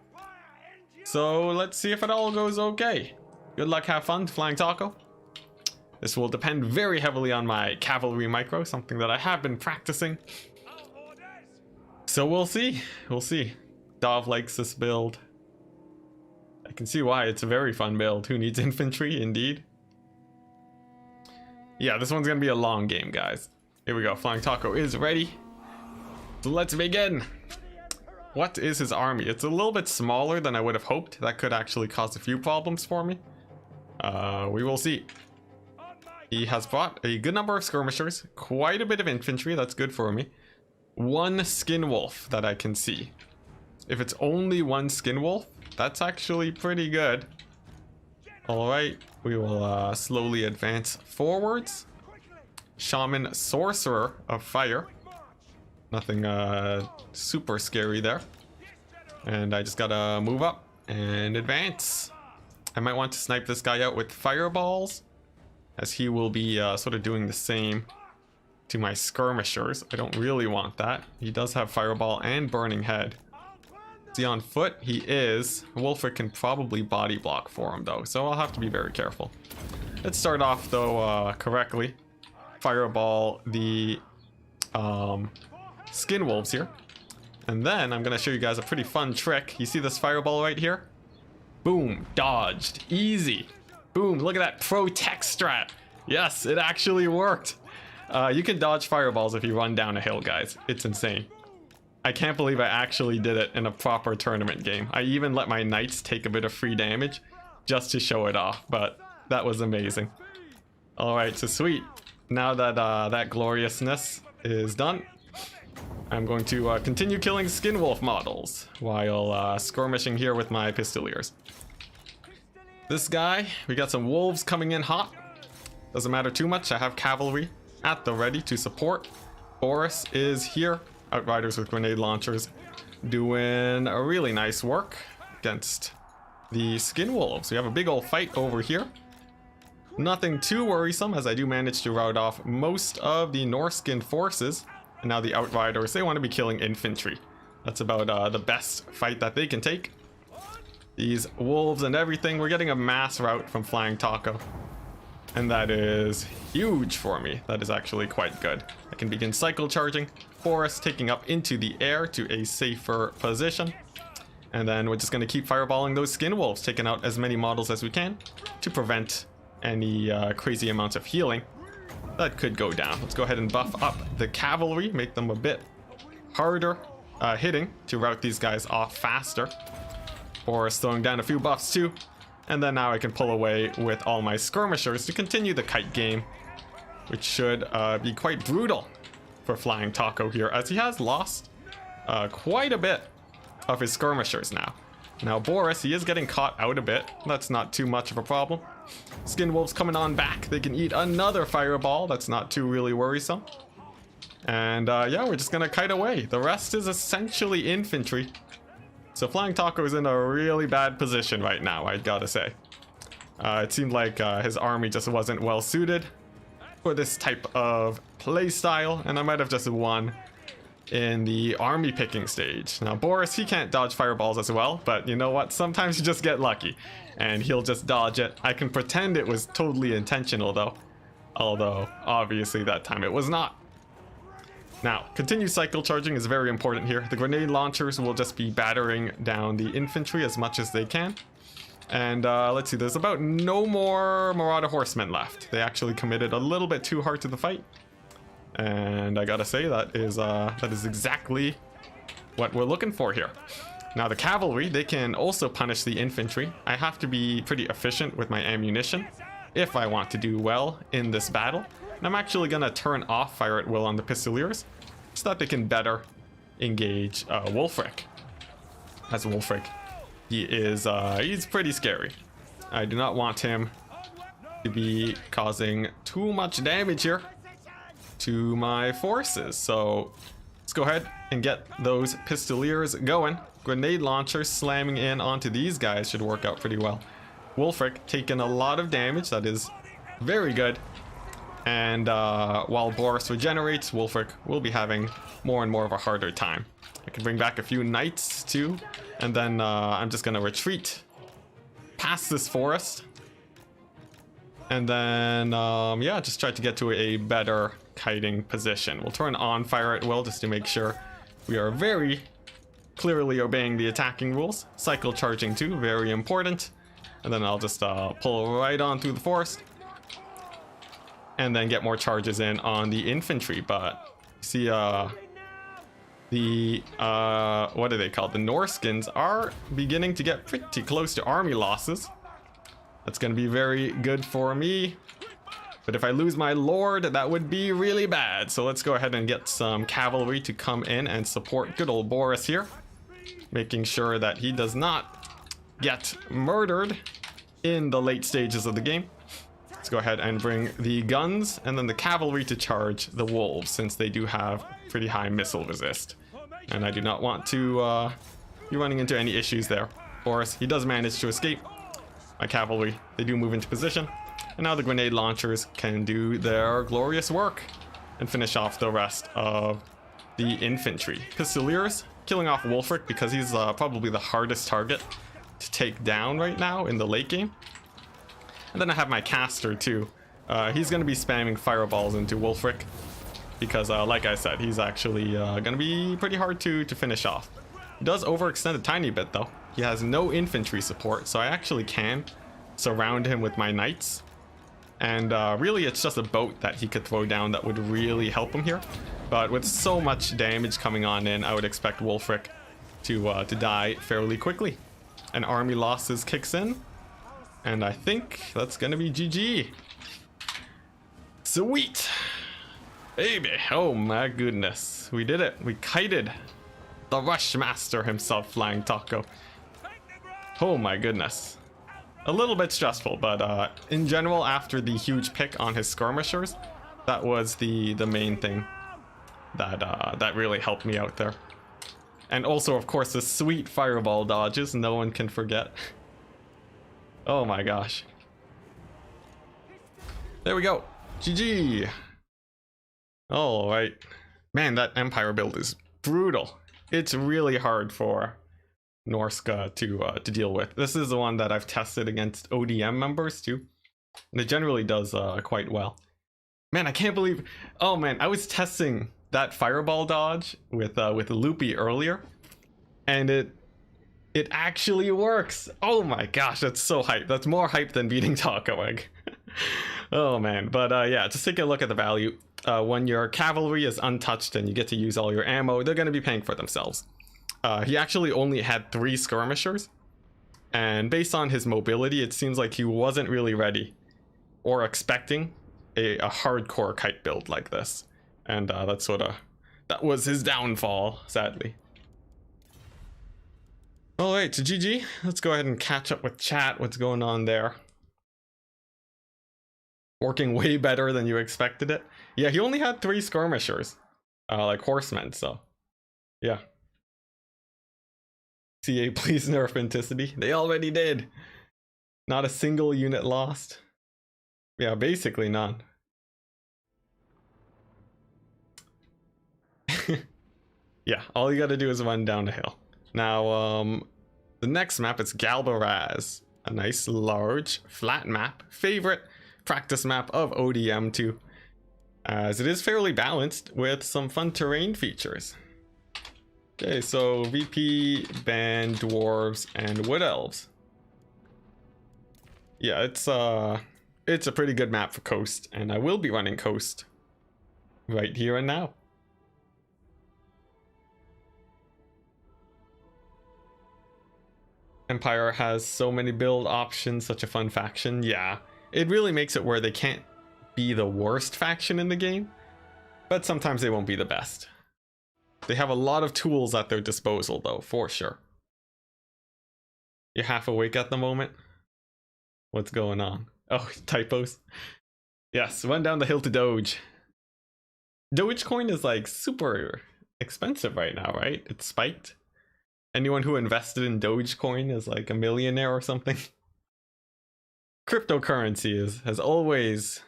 So let's see if it all goes okay. Good luck, have fun, Flying Taco. This will depend very heavily on my cavalry micro, something that I have been practicing. So we'll see. We'll see. Dov likes this build. I can see why. It's a very fun build. Who needs infantry, indeed? Yeah, this one's gonna be a long game, guys. Here we go. Flying Taco is ready. So let's begin. What is his army? It's a little bit smaller than I would have hoped. That could actually cause a few problems for me. We will see. He has brought a good number of skirmishers, quite a bit of infantry, that's good for me. One skin wolf that I can see. If it's only one skin wolf, that's actually pretty good. Alright, we will slowly advance forwards. Shaman Sorcerer of Fire. Nothing super scary there. And I just gotta move up and advance. I might want to snipe this guy out with fireballs, as he will be sort of doing the same to my skirmishers. I don't really want that. He does have fireball and burning head. Is he on foot? He is. Wolfric can probably body block for him though, so I'll have to be very careful. Let's start off though correctly. Fireball the skin wolves here. And then I'm gonna show you guys a pretty fun trick. You see this fireball right here? Boom, dodged, easy. Boom, look at that pro tech strat. Yes, it actually worked. You can dodge fireballs if you run down a hill, guys. It's insane. I can't believe I actually did it in a proper tournament game. I even let my knights take a bit of free damage just to show it off, but that was amazing. All right, so sweet. Now that that gloriousness is done, I'm going to continue killing skin wolf models while skirmishing here with my pistoliers. This guy, we got some wolves coming in hot. Doesn't matter too much. I have cavalry at the ready to support. Boris is here. Outriders with grenade launchers doing a really nice work against the skin wolves. We have a big old fight over here. Nothing too worrisome, as I do manage to rout off most of the Norskin forces. And now the Outriders, they want to be killing infantry. That's about the best fight that they can take. These wolves and everything, we're getting a mass rout from Flying Taco. And that is huge for me. That is actually quite good. I can begin cycle charging. Forest taking up into the air to a safer position. And then we're just going to keep fireballing those skin wolves, taking out as many models as we can to prevent any crazy amounts of healing that could go down. Let's go ahead and buff up the cavalry, make them a bit harder hitting to rout these guys off faster. Forest throwing down a few buffs too. And then now I can pull away with all my skirmishers to continue the kite game, which should be quite brutal for Flying Taco here, as he has lost quite a bit of his skirmishers now. Now Boris, he is getting caught out a bit. That's not too much of a problem. Skin wolves coming on back. They can eat another fireball. That's not too really worrisome. And yeah, we're just gonna kite away. The rest is essentially infantry. So Flying Taco is in a really bad position right now, I gotta say. It seemed like his army just wasn't well suited for this type of play style, and I might have just won in the army picking stage. Now Boris, he can't dodge fireballs as well, but you know what? Sometimes you just get lucky, and he'll just dodge it. I can pretend it was totally intentional though, although obviously that time it was not. Now, continued cycle charging is very important here. The grenade launchers will just be battering down the infantry as much as they can. And let's see, there's about no more Marauder horsemen left. They actually committed a little bit too hard to the fight. And I gotta say, that is exactly what we're looking for here. Now the cavalry, they can also punish the infantry. I have to be pretty efficient with my ammunition if I want to do well in this battle. And I'm actually gonna turn off fire at will on the pistoliers so that they can better engage Wulfric. As Wulfric, he's pretty scary. I do not want him to be causing too much damage here to my forces. So let's go ahead and get those pistoliers going. Grenade launchers slamming in onto these guys should work out pretty well. Wulfric taking a lot of damage. That is very good. And while Boris regenerates, Wulfric will be having more and more of a harder time. I can bring back a few knights too, and then I'm just gonna retreat past this forest, and then yeah, just try to get to a better kiting position. We'll turn on fire at will just to make sure we are very clearly obeying the attacking rules. Cycle charging too, very important. And then I'll just pull right on through the forest, and then get more charges in on the infantry. But see, what are they called? The Norskins are beginning to get pretty close to army losses. That's going to be very good for me. But if I lose my lord, that would be really bad. So let's go ahead and get some cavalry to come in and support good old Boris here, making sure that he does not get murdered in the late stages of the game. Let's go ahead and bring the guns and then the cavalry to charge the wolves, since they do have pretty high missile resist. And I do not want to be running into any issues there. Boris, he does manage to escape. My cavalry, they do move into position. And now the grenade launchers can do their glorious work and finish off the rest of the infantry. Pistoliers killing off Wulfric because he's probably the hardest target to take down right now in the late game. And then I have my caster too. He's going to be spamming fireballs into Wulfric because like I said, he's actually going to be pretty hard to finish off. He does overextend a tiny bit though. He has no infantry support, so I actually can surround him with my knights. And really it's just a boat that he could throw down that would really help him here. But with so much damage coming on in, I would expect Wulfric to die fairly quickly. And army losses kicks in, and I think that's gonna be GG. Sweet, baby. Oh my goodness, we did it. We kited the Rushmaster himself, Flying Taco. Oh my goodness. A little bit stressful, but in general, after the huge pick on his skirmishers, that was the main thing that really helped me out there. And also, of course, the sweet fireball dodges, no one can forget. Oh my gosh. There we go. GG. All right. Man, that Empire build is brutal. It's really hard for Norska to deal with. This is the one that I've tested against ODM members too, and it generally does quite well. Man, I can't believe. Oh man, I was testing that fireball dodge with Loopy earlier, and it actually works. Oh my gosh, that's so hype. That's more hype than beating Taco Egg. Oh man, but yeah, just take a look at the value. When your cavalry is untouched and you get to use all your ammo, they're going to be paying for themselves. He actually only had 3 skirmishers, and based on his mobility, it seems like he wasn't really ready or expecting a hardcore kite build like this, and that was his downfall, sadly. All right, so GG. Let's go ahead and catch up with chat. What's going on there? Working way better than you expected it. Yeah, he only had 3 skirmishers, like horsemen. So, yeah. CA, please nerf Enticity. They already did. Not a single unit lost. Yeah, basically none. Yeah, all you gotta do is run down the hill. Now, the next map is Galbaraz. A nice, large, flat map. Favorite practice map of ODM too, as it is fairly balanced with some fun terrain features. Okay, so VP, Band, Dwarves, and Wood Elves. Yeah, it's a pretty good map for Coast, and I will be running Coast right here and now. Empire has so many build options, such a fun faction. Yeah, it really makes it where they can't be the worst faction in the game, but sometimes they won't be the best. They have a lot of tools at their disposal, though, for sure. You're half awake at the moment? What's going on? Oh, typos. Yes, went down the hill to Doge. Dogecoin is like super expensive right now, right? It's spiked. Anyone who invested in Dogecoin is like a millionaire or something. Cryptocurrency has always,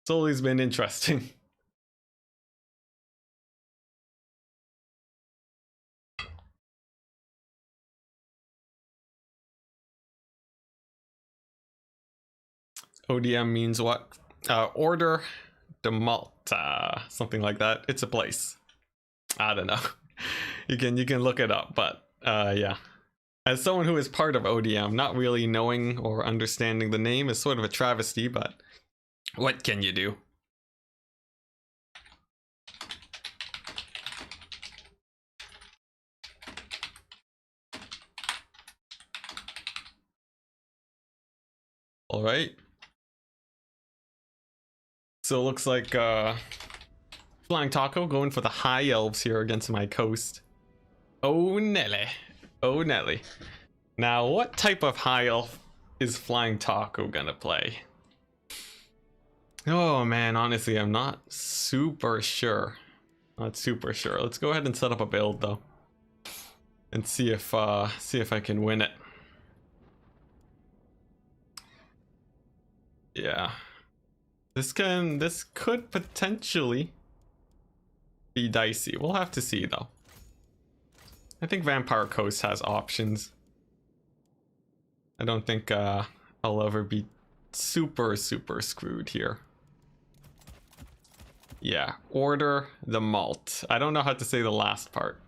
it's always been interesting. ODM means what? Order de Malta, something like that. It's a place. I don't know. You can look it up, but yeah. As someone who is part of ODM, not really knowing or understanding the name is sort of a travesty, but what can you do? All right. So it looks like Flying Taco going for the high elves here against my coast. Oh Nelly. Oh Nelly. Now what type of high elf is Flying Taco gonna play? Oh man, honestly I'm not super sure. Not super sure. Let's go ahead and set up a build though. And see if I can win it. Yeah. This could potentially be dicey. We'll have to see though. I think Vampire Coast has options. I don't think I'll ever be super screwed here. Yeah, order the malt. I don't know how to say the last part.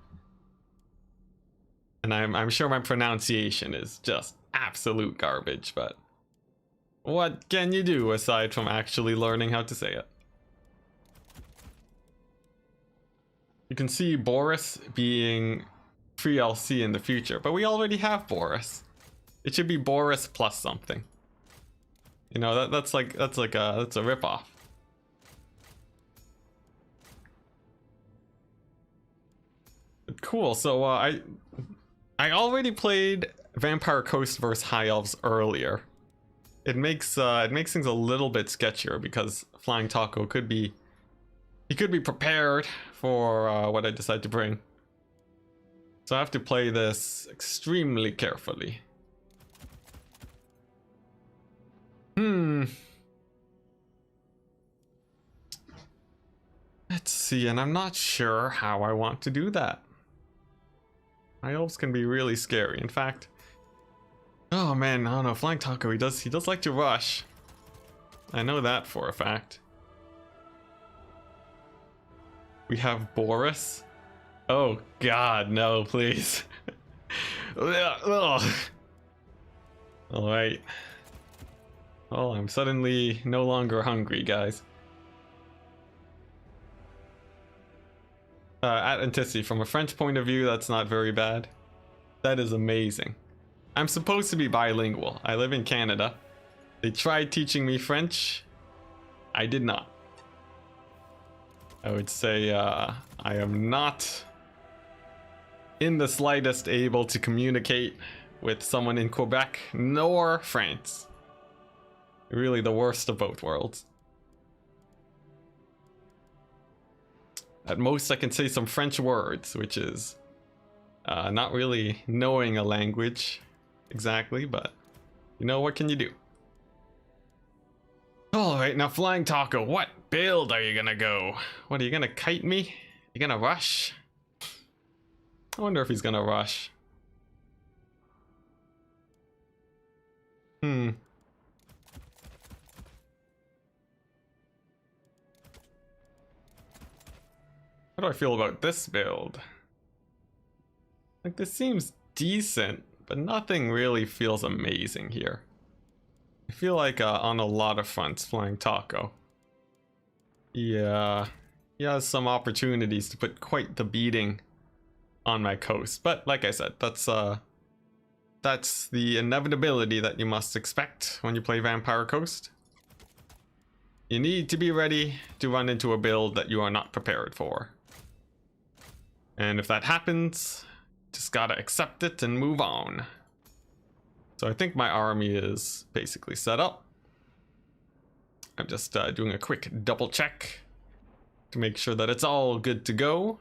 And I'm sure my pronunciation is just absolute garbage, but what can you do aside from actually learning how to say it? You can see Boris being free LC in the future, but we already have Boris. It should be Boris plus something. You know, that's a ripoff. Cool. So I already played Vampire Coast vs High Elves earlier. It makes things a little bit sketchier because Flying Taco could be prepared for what I decide to bring. So I have to play this extremely carefully. Let's see, and I'm not sure how I want to do that. High elves can be really scary. In fact, oh man, I don't know. Flying Taco, he does like to rush. I know that for a fact. We have Boris. Oh God, no, please. All right. Oh, I'm suddenly no longer hungry, guys. At Enticity, from a French point of view, that's not very bad. That is amazing. I'm supposed to be bilingual. I live in Canada. They tried teaching me French. I did not. I would say I am not in the slightest able to communicate with someone in Quebec nor France. Really the worst of both worlds. At most I can say some French words, which is not really knowing a language exactly, but you know, what can you do? Alright, now Flying Taco, what build are you gonna go? What, are you gonna kite me? You gonna rush? I wonder if he's gonna rush. How do I feel about this build? Like, this seems decent, but nothing really feels amazing here. I feel like on a lot of fronts, Flying Taco. Yeah, he has some opportunities to put quite the beating on my coast, but like I said, that's the inevitability that you must expect when you play Vampire Coast. You need to be ready to run into a build that you are not prepared for. And if that happens, just gotta accept it and move on. So I think my army is basically set up. I'm just doing a quick double check to make sure that it's all good to go.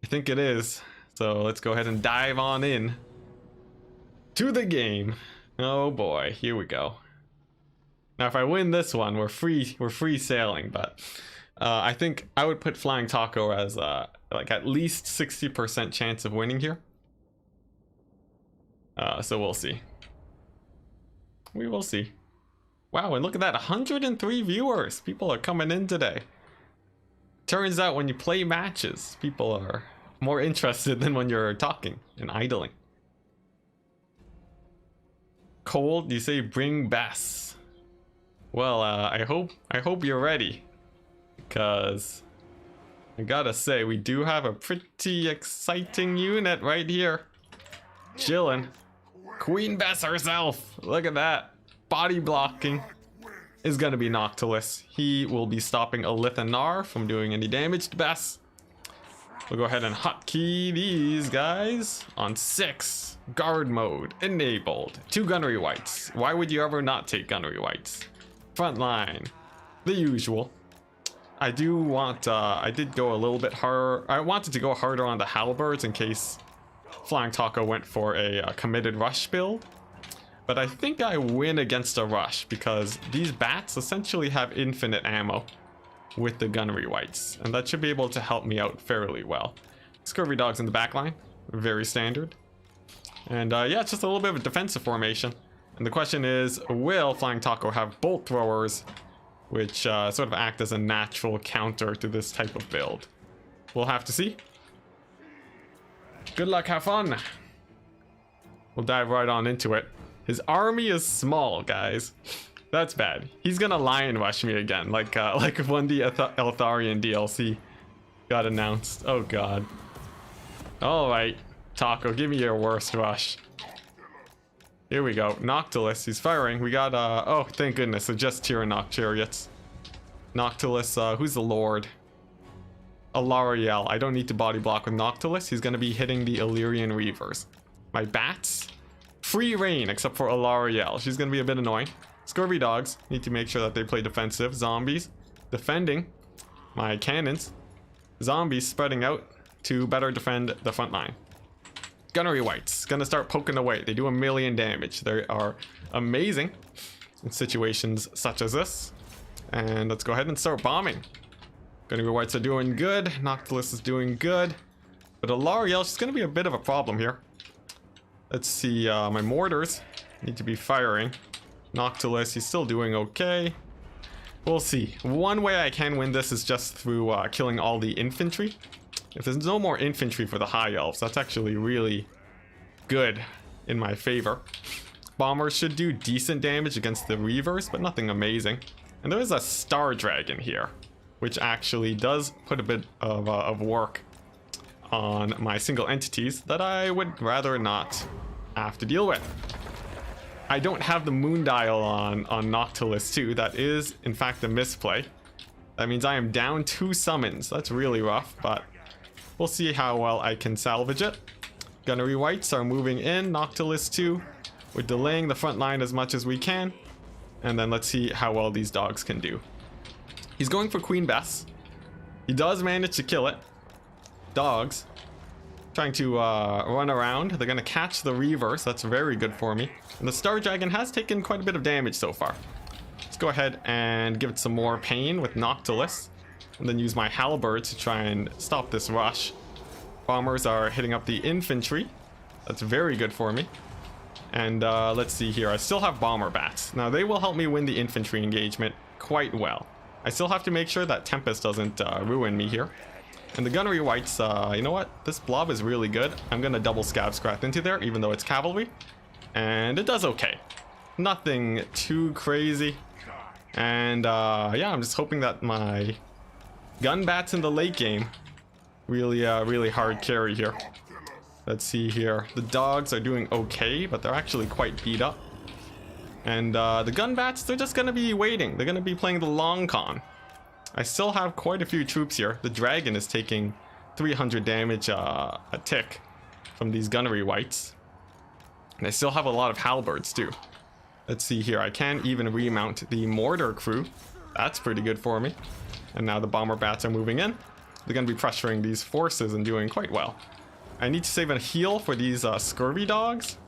I think it is. So let's go ahead and dive on in to the game. Oh boy, here we go. Now if I win this one, we're free sailing, but I think I would put Flying Taco as like at least 60% chance of winning here. So we'll see. We will see. Wow, and look at that, 103 viewers. People are coming in today. Turns out when you play matches, people are more interested than when you're talking and idling. Cold, you say bring Bess. Well, I hope you're ready, because I gotta say we do have a pretty exciting unit right here. Chillin'. Queen Bess herself. Look at that. Body blocking is gonna be Noctilus. He will be stopping Alithanar from doing any damage to Bess. We'll go ahead and hotkey these guys on 6. Guard mode enabled. 2 gunnery whites. Why would you ever not take gunnery whites? Front line, the usual. I do want, I did go a little bit harder. I wanted to go harder on the halberds in case Flying Taco went for a committed rush build. But I think I win against a rush because these bats essentially have infinite ammo with the gunnery whites, and that should be able to help me out fairly well. Scurvy dogs in the back line, very standard. And yeah, it's just a little bit of a defensive formation. And the question is, will Flying Taco have bolt throwers, which sort of act as a natural counter to this type of build? We'll have to see. Good luck, have fun. We'll dive right on into it. His army is small, guys. That's bad. He's gonna lion rush me again, like when the Eltharion DLC got announced. Oh god. All right, Taco, give me your worst rush. Here we go. Noctilus, he's firing. We got oh, thank goodness, so just Tyrannoc chariots. Noctilus, who's the lord? Alariel. I don't need to body block with Noctilus. He's gonna be hitting the Illyrian Reavers. My bats, free reign except for Alariel. She's gonna be a bit annoying. Scurvy dogs, need to make sure that they play defensive. Zombies, defending. My cannons. Zombies spreading out to better defend the front line. Gunnery whites, gonna start poking away. They do 1,000,000 damage. They are amazing in situations such as this. And let's go ahead and start bombing. Gunnery whites are doing good. Noctilus is doing good. But Alariel, she's gonna be a bit of a problem here. Let's see, my mortars need to be firing. Noctilus, he's still doing okay. We'll see. One way I can win this is just through killing all the infantry. If there's no more infantry for the high elves, that's actually really good in my favor. Bombers should do decent damage against the Reavers, but nothing amazing. And there is a Star Dragon here, which actually does put a bit of work on my single entities that I would rather not have to deal with. I don't have the moon dial on Noctilus too. That is in fact a misplay. That means I am down 2 summons. That's really rough, but we'll see how well I can salvage it. Gunnery whites are moving in. Noctilus too. We're delaying the front line as much as we can, and then let's see how well these dogs can do. He's going for Queen Bess. He does manage to kill it. Dogs trying to run around. They're gonna catch the Reavers. That's very good for me. And the Star Dragon has taken quite a bit of damage so far. Let's go ahead and give it some more pain with Noctilus, and then use my halberd to try and stop this rush. Bombers are hitting up the infantry. That's very good for me. And let's see here. I still have bomber bats. Now they will help me win the infantry engagement quite well. I still have to make sure that Tempest doesn't ruin me here. And the gunnery whites, you know what? This blob is really good. I'm gonna double scab scrath into there, even though it's cavalry. And it does okay. Nothing too crazy. And yeah, I'm just hoping that my gun bats in the late game really hard carry here. Let's see here. The dogs are doing okay, but they're actually quite beat up. And the gun bats, they're just gonna be waiting. They're gonna be playing the long con. I still have quite a few troops here. The dragon is taking 300 damage a tick from these gunnery wights. And I still have a lot of halberds too. Let's see here. I can even remount the mortar crew. That's pretty good for me. And now the bomber bats are moving in. They're going to be pressuring these forces and doing quite well. I need to save a heal for these scurvy dogs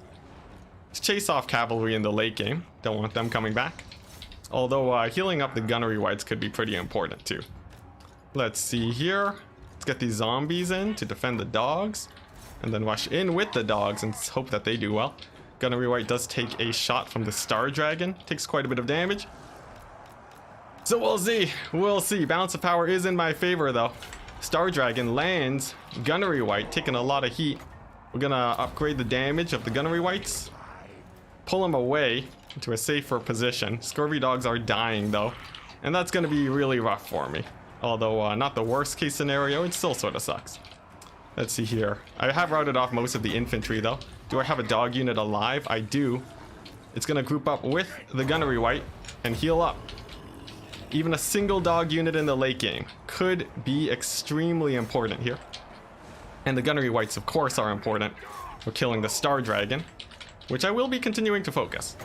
to chase off cavalry in the late game. Don't want them coming back. Although healing up the gunnery wights could be pretty important too. Let's see here. Let's get these zombies in to defend the dogs. And then rush in with the dogs and hope that they do well. Gunnery wight does take a shot from the Star Dragon. Takes quite a bit of damage. So we'll see. We'll see. Balance of power is in my favor though. Star Dragon lands. Gunnery wight taking a lot of heat. We're gonna upgrade the damage of the gunnery wights. Pull them away into a safer position. Scurvy dogs are dying though. And that's gonna be really rough for me. Although not the worst case scenario, it still sort of sucks. Let's see here. I have routed off most of the infantry though. Do I have a dog unit alive? I do. It's gonna group up with the gunnery wight and heal up. Even a single dog unit in the late game could be extremely important here. And the gunnery wights of course are important for killing the Star Dragon, which I will be continuing to focus.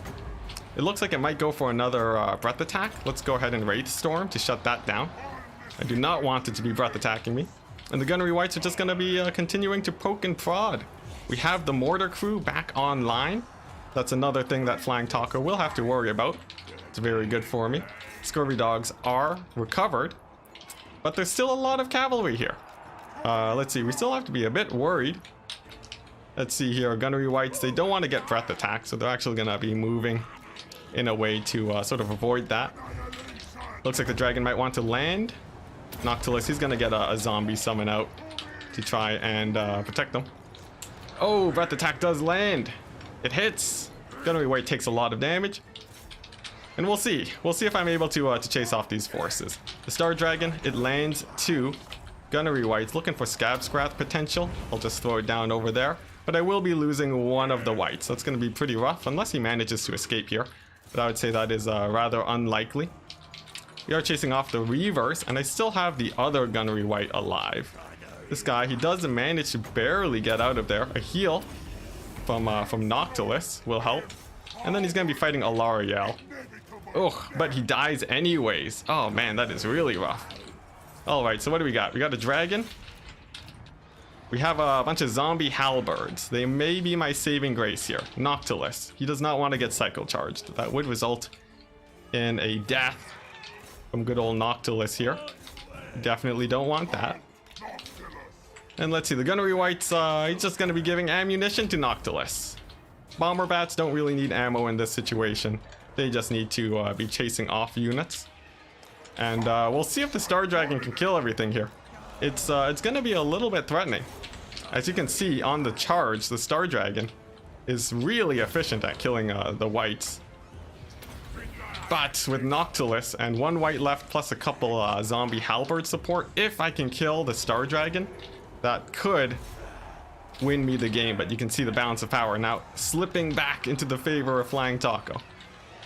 It looks like it might go for another breath attack. Let's go ahead and Wraith Storm to shut that down. I do not want it to be breath attacking me. And the gunnery wights are just going to be continuing to poke and prod. We have the mortar crew back online. That's another thing that Flying Taco will have to worry about. It's very good for me. Scurvy dogs are recovered, but there's still a lot of cavalry here. Let's see, we still have to be a bit worried. Let's see here, gunnery wights, they don't want to get breath attack, so they're actually going to be moving in a way to sort of avoid that. Looks like the dragon might want to land. Noctilus, he's going to get a zombie summon out to try and protect them. Oh, breath attack does land. It hits. Gunnery wight takes a lot of damage. And we'll see. We'll see if I'm able to chase off these forces. The Star Dragon, it lands to gunnery wights, looking for scab scrath potential. I'll just throw it down over there. But I will be losing one of the wights. That's going to be pretty rough, unless he manages to escape here. But I would say that is rather unlikely. We are chasing off the Reavers, and I still have the other gunnery wight alive. This guy, he does manage to barely get out of there. A heal from Noctilus will help. And then he's going to be fighting Alariel. Ugh, but he dies anyways. Oh man, that is really rough. Alright, so what do we got? We got a dragon. We have a bunch of zombie halberds. They may be my saving grace here. Noctilus. He does not want to get cycle charged. That would result in a death from good old Noctilus here. Definitely don't want that. And let's see, the gunnery wights, he's just going to be giving ammunition to Noctilus. Bomber bats don't really need ammo in this situation. They just need to be chasing off units. And we'll see if the Star Dragon can kill everything here. It's going to be a little bit threatening. As you can see on the charge, the Star Dragon is really efficient at killing the wights. But with Noctilus and one wight left plus a couple zombie halberd support, if I can kill the Star Dragon, that could win me the game. But you can see the balance of power now slipping back into the favor of Flying Taco.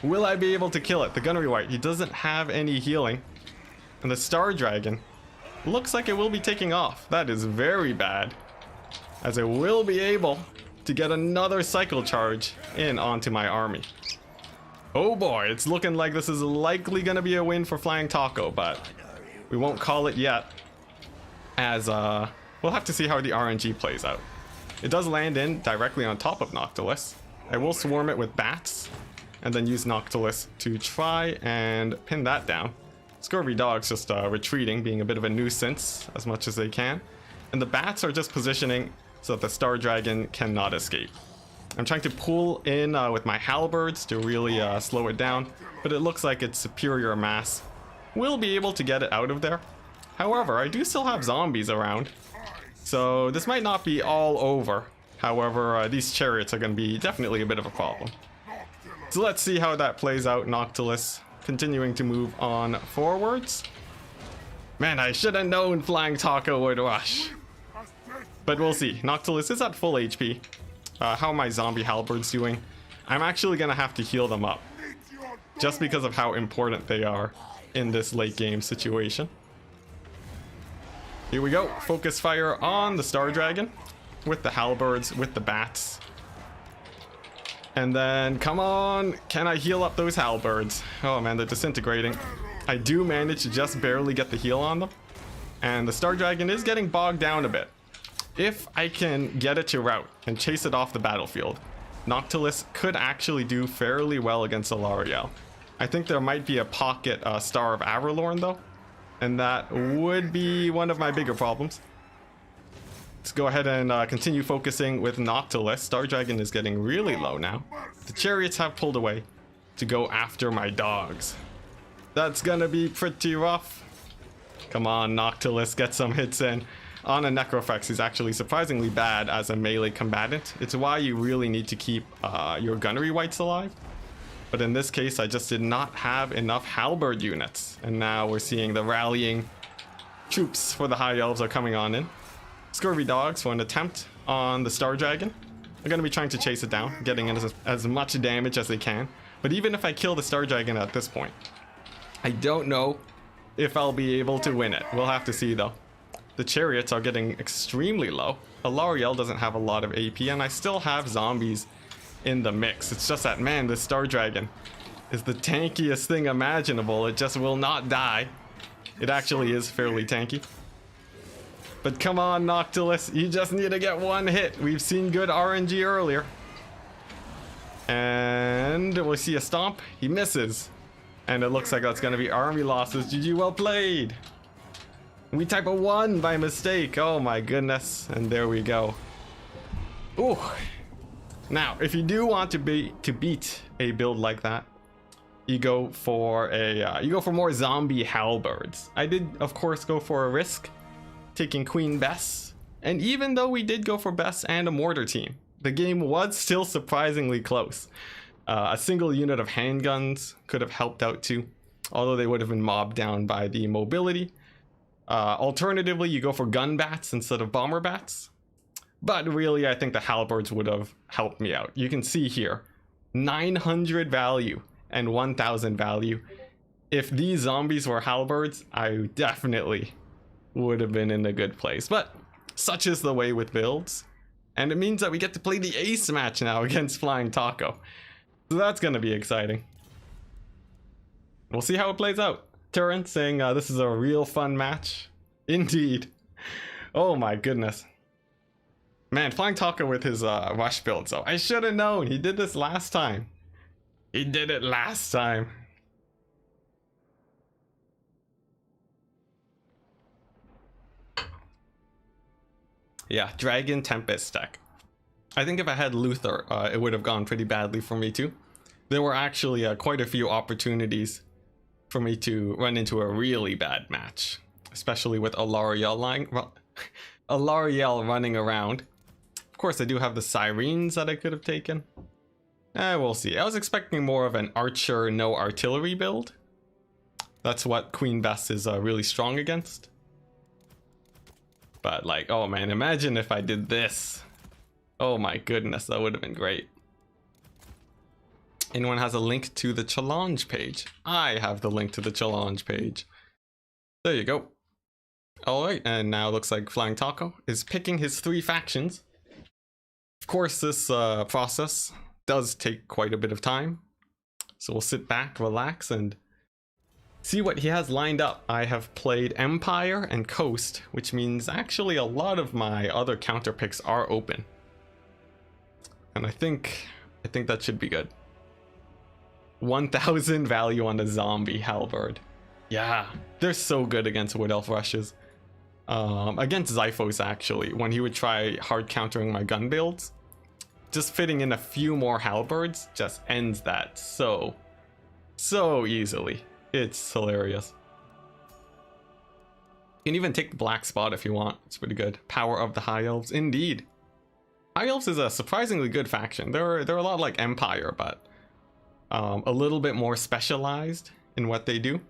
Will I be able to kill it? The gunnery wight, he doesn't have any healing. And the Star Dragon looks like it will be taking off. That is very bad, as I will be able to get another cycle charge in onto my army. Oh boy, it's looking like this is likely going to be a win for Flying Taco, but we won't call it yet, as we'll have to see how the RNG plays out. It does land in directly on top of Noctilus. I will swarm it with bats and then use Noctilus to try and pin that down. Scurvy dogs just retreating, being a bit of a nuisance as much as they can. And the bats are just positioning so that the Star Dragon cannot escape. I'm trying to pull in with my halberds to really slow it down, but it looks like its superior mass will be able to get it out of there. However, I do still have zombies around, so this might not be all over. However, these chariots are going to be definitely a bit of a problem. So let's see how that plays out. Noctilus continuing to move on forwards. Man, I should have known Flying Taco would rush. But we'll see. Noctilus is at full HP. How are my zombie halberds doing? I'm actually going to have to heal them up, just because of how important they are in this late game situation. Here we go. Focus fire on the Star Dragon with the halberds, with the bats. And then, come on, can I heal up those halberds? Oh man, they're disintegrating. I do manage to just barely get the heal on them. And the Star Dragon is getting bogged down a bit. If I can get it to rout and chase it off the battlefield, Noctilus could actually do fairly well against Alarielle. I think there might be a pocket Star of Averlorn though, and that would be one of my bigger problems. Let's go ahead and continue focusing with Noctilus. Star Dragon is getting really low now. The chariots have pulled away to go after my dogs. That's gonna be pretty rough. Come on, Noctilus, get some hits in. On a Necrofex, he's actually surprisingly bad as a melee combatant. It's why you really need to keep your gunnery wights alive. But in this case, I just did not have enough halberd units. And now we're seeing the rallying troops for the High Elves are coming on in. Scurvy dogs for an attempt on the Star Dragon. They're going to be trying to chase it down, getting in as much damage as they can. But even if I kill the Star Dragon at this point, I don't know if I'll be able to win it. We'll have to see though. The chariots are getting extremely low. Alarielle doesn't have a lot of AP, and I still have zombies in the mix. It's just that, man, the Star Dragon is the tankiest thing imaginable. It just will not die. It actually is fairly tanky. But come on, Noctilus, you just need to get one hit. We've seen good RNG earlier. And we see a stomp. He misses. And it looks like that's going to be army losses. GG, well played. We type a 1 by mistake. Oh my goodness. And there we go. Ooh. Now, if you do want to beat a build like that, you go for more zombie halberds. I did, of course, go for a risk, taking Queen Bess. And even though we did go for Bess and a mortar team, the game was still surprisingly close. A single unit of handguns could have helped out too, although they would have been mobbed down by the mobility. Alternatively, you go for gun bats instead of bomber bats. But really, I think the halberds would have helped me out. You can see here, 900 value and 1000 value. If these zombies were halberds, I definitely would have been in a good place. But such is the way with builds. And it means that we get to play the ace match now against Flying Taco. So that's going to be exciting. We'll see how it plays out. Turin saying this is a real fun match. Indeed. Oh my goodness. Man, Flying Taco with his rush build. So I should have known. He did this last time. He did it last time. Yeah, Dragon Tempest deck. I think if I had Luther, it would have gone pretty badly for me too. There were actually quite a few opportunities for me to run into a really bad match, especially with Alarielle running around. Of course, I do have the Sirens that I could have taken. We'll see. I was expecting more of an archer, no artillery build. That's what Queen Bess is really strong against. But like, oh man, imagine if I did this. Oh my goodness, that would have been great. Anyone has a link to the challenge page? I have the link to the challenge page. There you go. Alright, and now it looks like Flying Taco is picking his 3 factions. Of course, this process does take quite a bit of time. So we'll sit back, relax, and see what he has lined up. I have played Empire and Coast, which means actually a lot of my other counter picks are open. And I think that should be good. 1000 value on the zombie halberd. Yeah, they're so good against Wood Elf rushes. Against Zyphos actually, when he would try hard countering my gun builds, just fitting in a few more halberds just ends that so easily. It's hilarious. You can even take the black spot if you want. It's pretty good. Power of the High Elves, indeed. High Elves is a surprisingly good faction. They're a lot like Empire, but a little bit more specialized in what they do.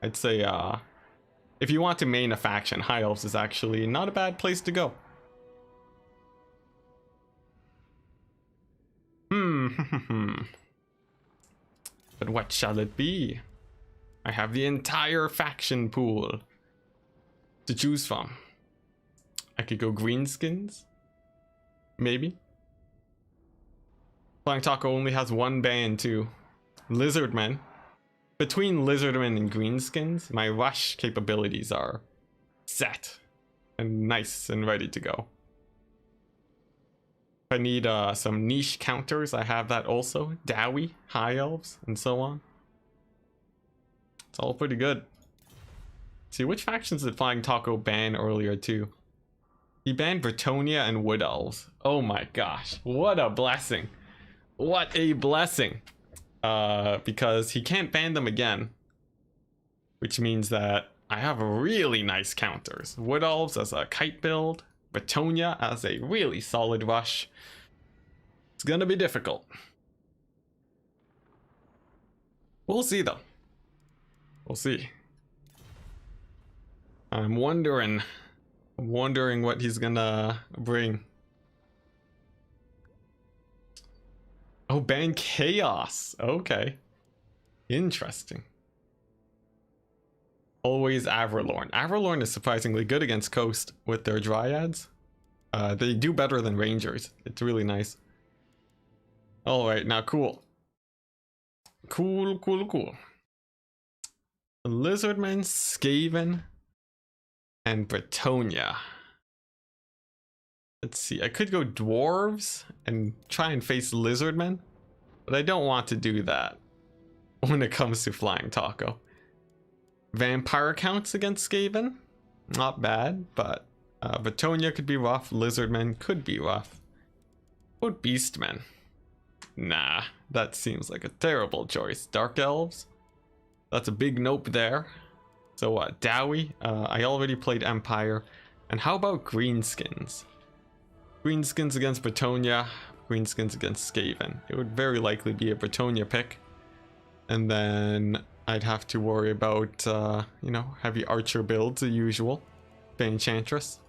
I'd say if you want to main a faction, High Elves is actually not a bad place to go. But what shall it be? I have the entire faction pool. to choose from. I could go greenskins, maybe. Flying Taco only has one band too. Lizardmen. Between Lizardmen and greenskins, my rush capabilities are set and nice and ready to go. If I need some niche counters, I have that also. Dowie, High Elves, and so on. It's all pretty good. See, which factions did Flying Taco ban earlier too? He banned Bretonia and Wood Elves. Oh my gosh, what a blessing. What a blessing. Because he can't ban them again. Which means that I have really nice counters. Wood Elves as a kite build. Bretonia as a really solid rush. It's gonna be difficult. We'll see though. We'll see. I'm wondering what he's gonna bring. Oh, ban Chaos. Okay. Interesting. Always Avralorn. Avralorn is surprisingly good against Coast with their Dryads. They do better than Rangers. It's really nice. Alright, now cool. Cool. Lizardmen, Skaven, and Bretonia. Let's see, I could go Dwarves and try and face Lizardmen, but I don't want to do that when it comes to Flying Taco. Vampire counts against Skaven, not bad, but Bretonia could be rough, Lizardmen could be rough. What about Beastmen? Nah, that seems like a terrible choice. Dark Elves? That's a big nope there. So what, Dowie? I already played Empire. And how about Greenskins? Greenskins against Bretonia, Greenskins against Skaven. It would very likely be a Bretonia pick. And then I'd have to worry about, you know, heavy archer builds, the usual. Enchantress.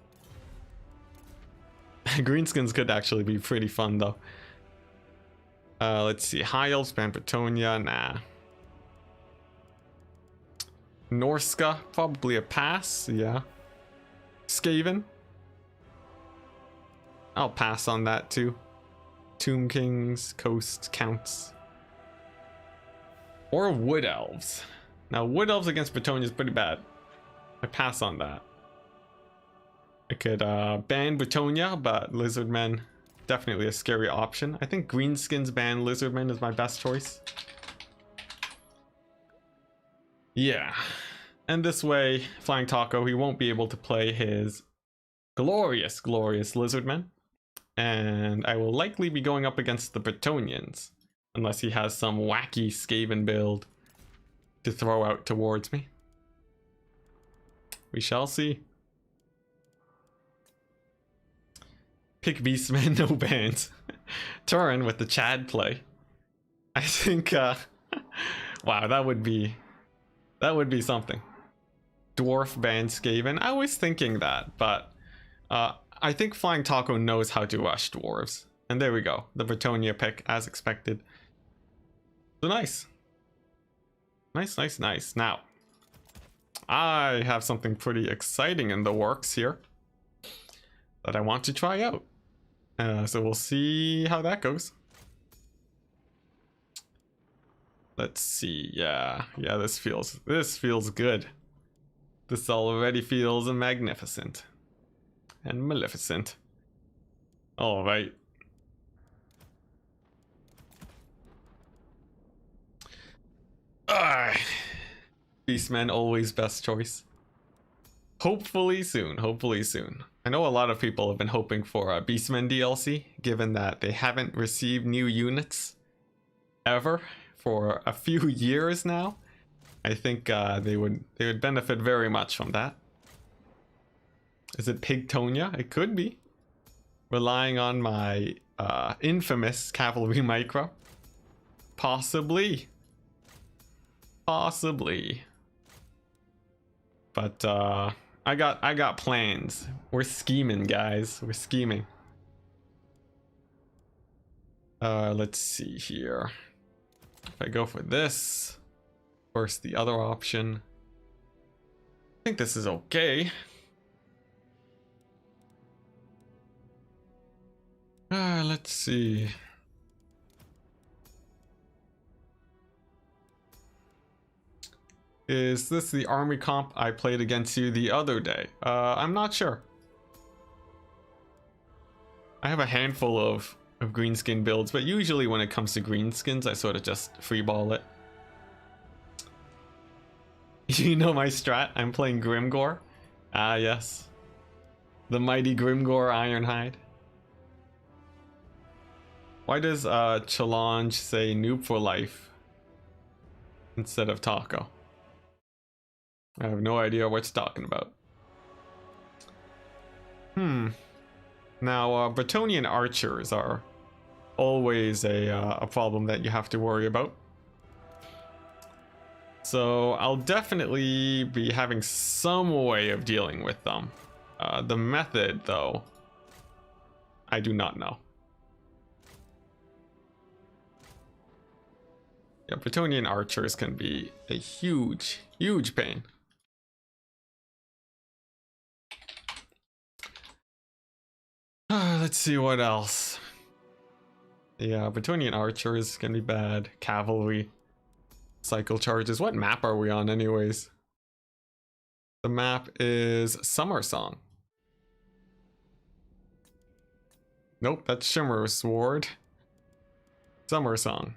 Greenskins could actually be pretty fun though. Let's see, High Elves, ban Bretonia, nah. Norska, probably a pass, yeah. Skaven. I'll pass on that too. Tomb Kings, Coast counts. Or Wood Elves. Now Wood Elves against Bretonia is pretty bad. I pass on that. I could ban Bretonia, but Lizardmen, definitely a scary option. I think Greenskins ban Lizardmen is my best choice. Yeah. And this way, Flying Taco, he won't be able to play his glorious Lizardmen. And I will likely be going up against the Bretonians. Unless he has some wacky Skaven build to throw out towards me. We shall see. Pick Beastmen, no bans. Turin with the Chad play. I think, wow, that would be something. Dwarf ban Skaven. I was thinking that, but I think Flying Taco knows how to rush dwarves. And there we go. The Bretonia pick, as expected. So nice. Nice. Now, I have something pretty exciting in the works here that I want to try out. So we'll see how that goes. Let's see. Yeah, this feels good. This already feels magnificent and maleficent. All right. Beastmen always best choice. Hopefully soon. I know a lot of people have been hoping for a Beastmen DLC, given that they haven't received new units ever for a few years now. I think they would benefit very much from that. Is it Pigtonia? It could be. Relying on my infamous cavalry micro. Possibly. But I got plans. We're scheming, guys. We're scheming. Let's see here. If I go for this, first the other option. I think this is okay. Let's see. Is this the army comp I played against you the other day? I'm not sure. I have a handful of greenskin builds, but usually when it comes to greenskins, I sort of just freeball it. You know my strat? I'm playing Grimgore. Ah, yes. The mighty Grimgore Ironhide. Why does Challenge say noob for life instead of taco? I have no idea what it's talking about. Now, Bretonian archers are always a problem that you have to worry about. So I'll definitely be having some way of dealing with them. The method, though, I do not know. Yeah, Bretonian archers can be a huge, huge pain. Let's see what else. Yeah, Bretonian archers can be bad. Cavalry. Cycle charges. What map are we on anyways? The map is Summer Song. Nope, that's Shimmer Sword. Summer Song.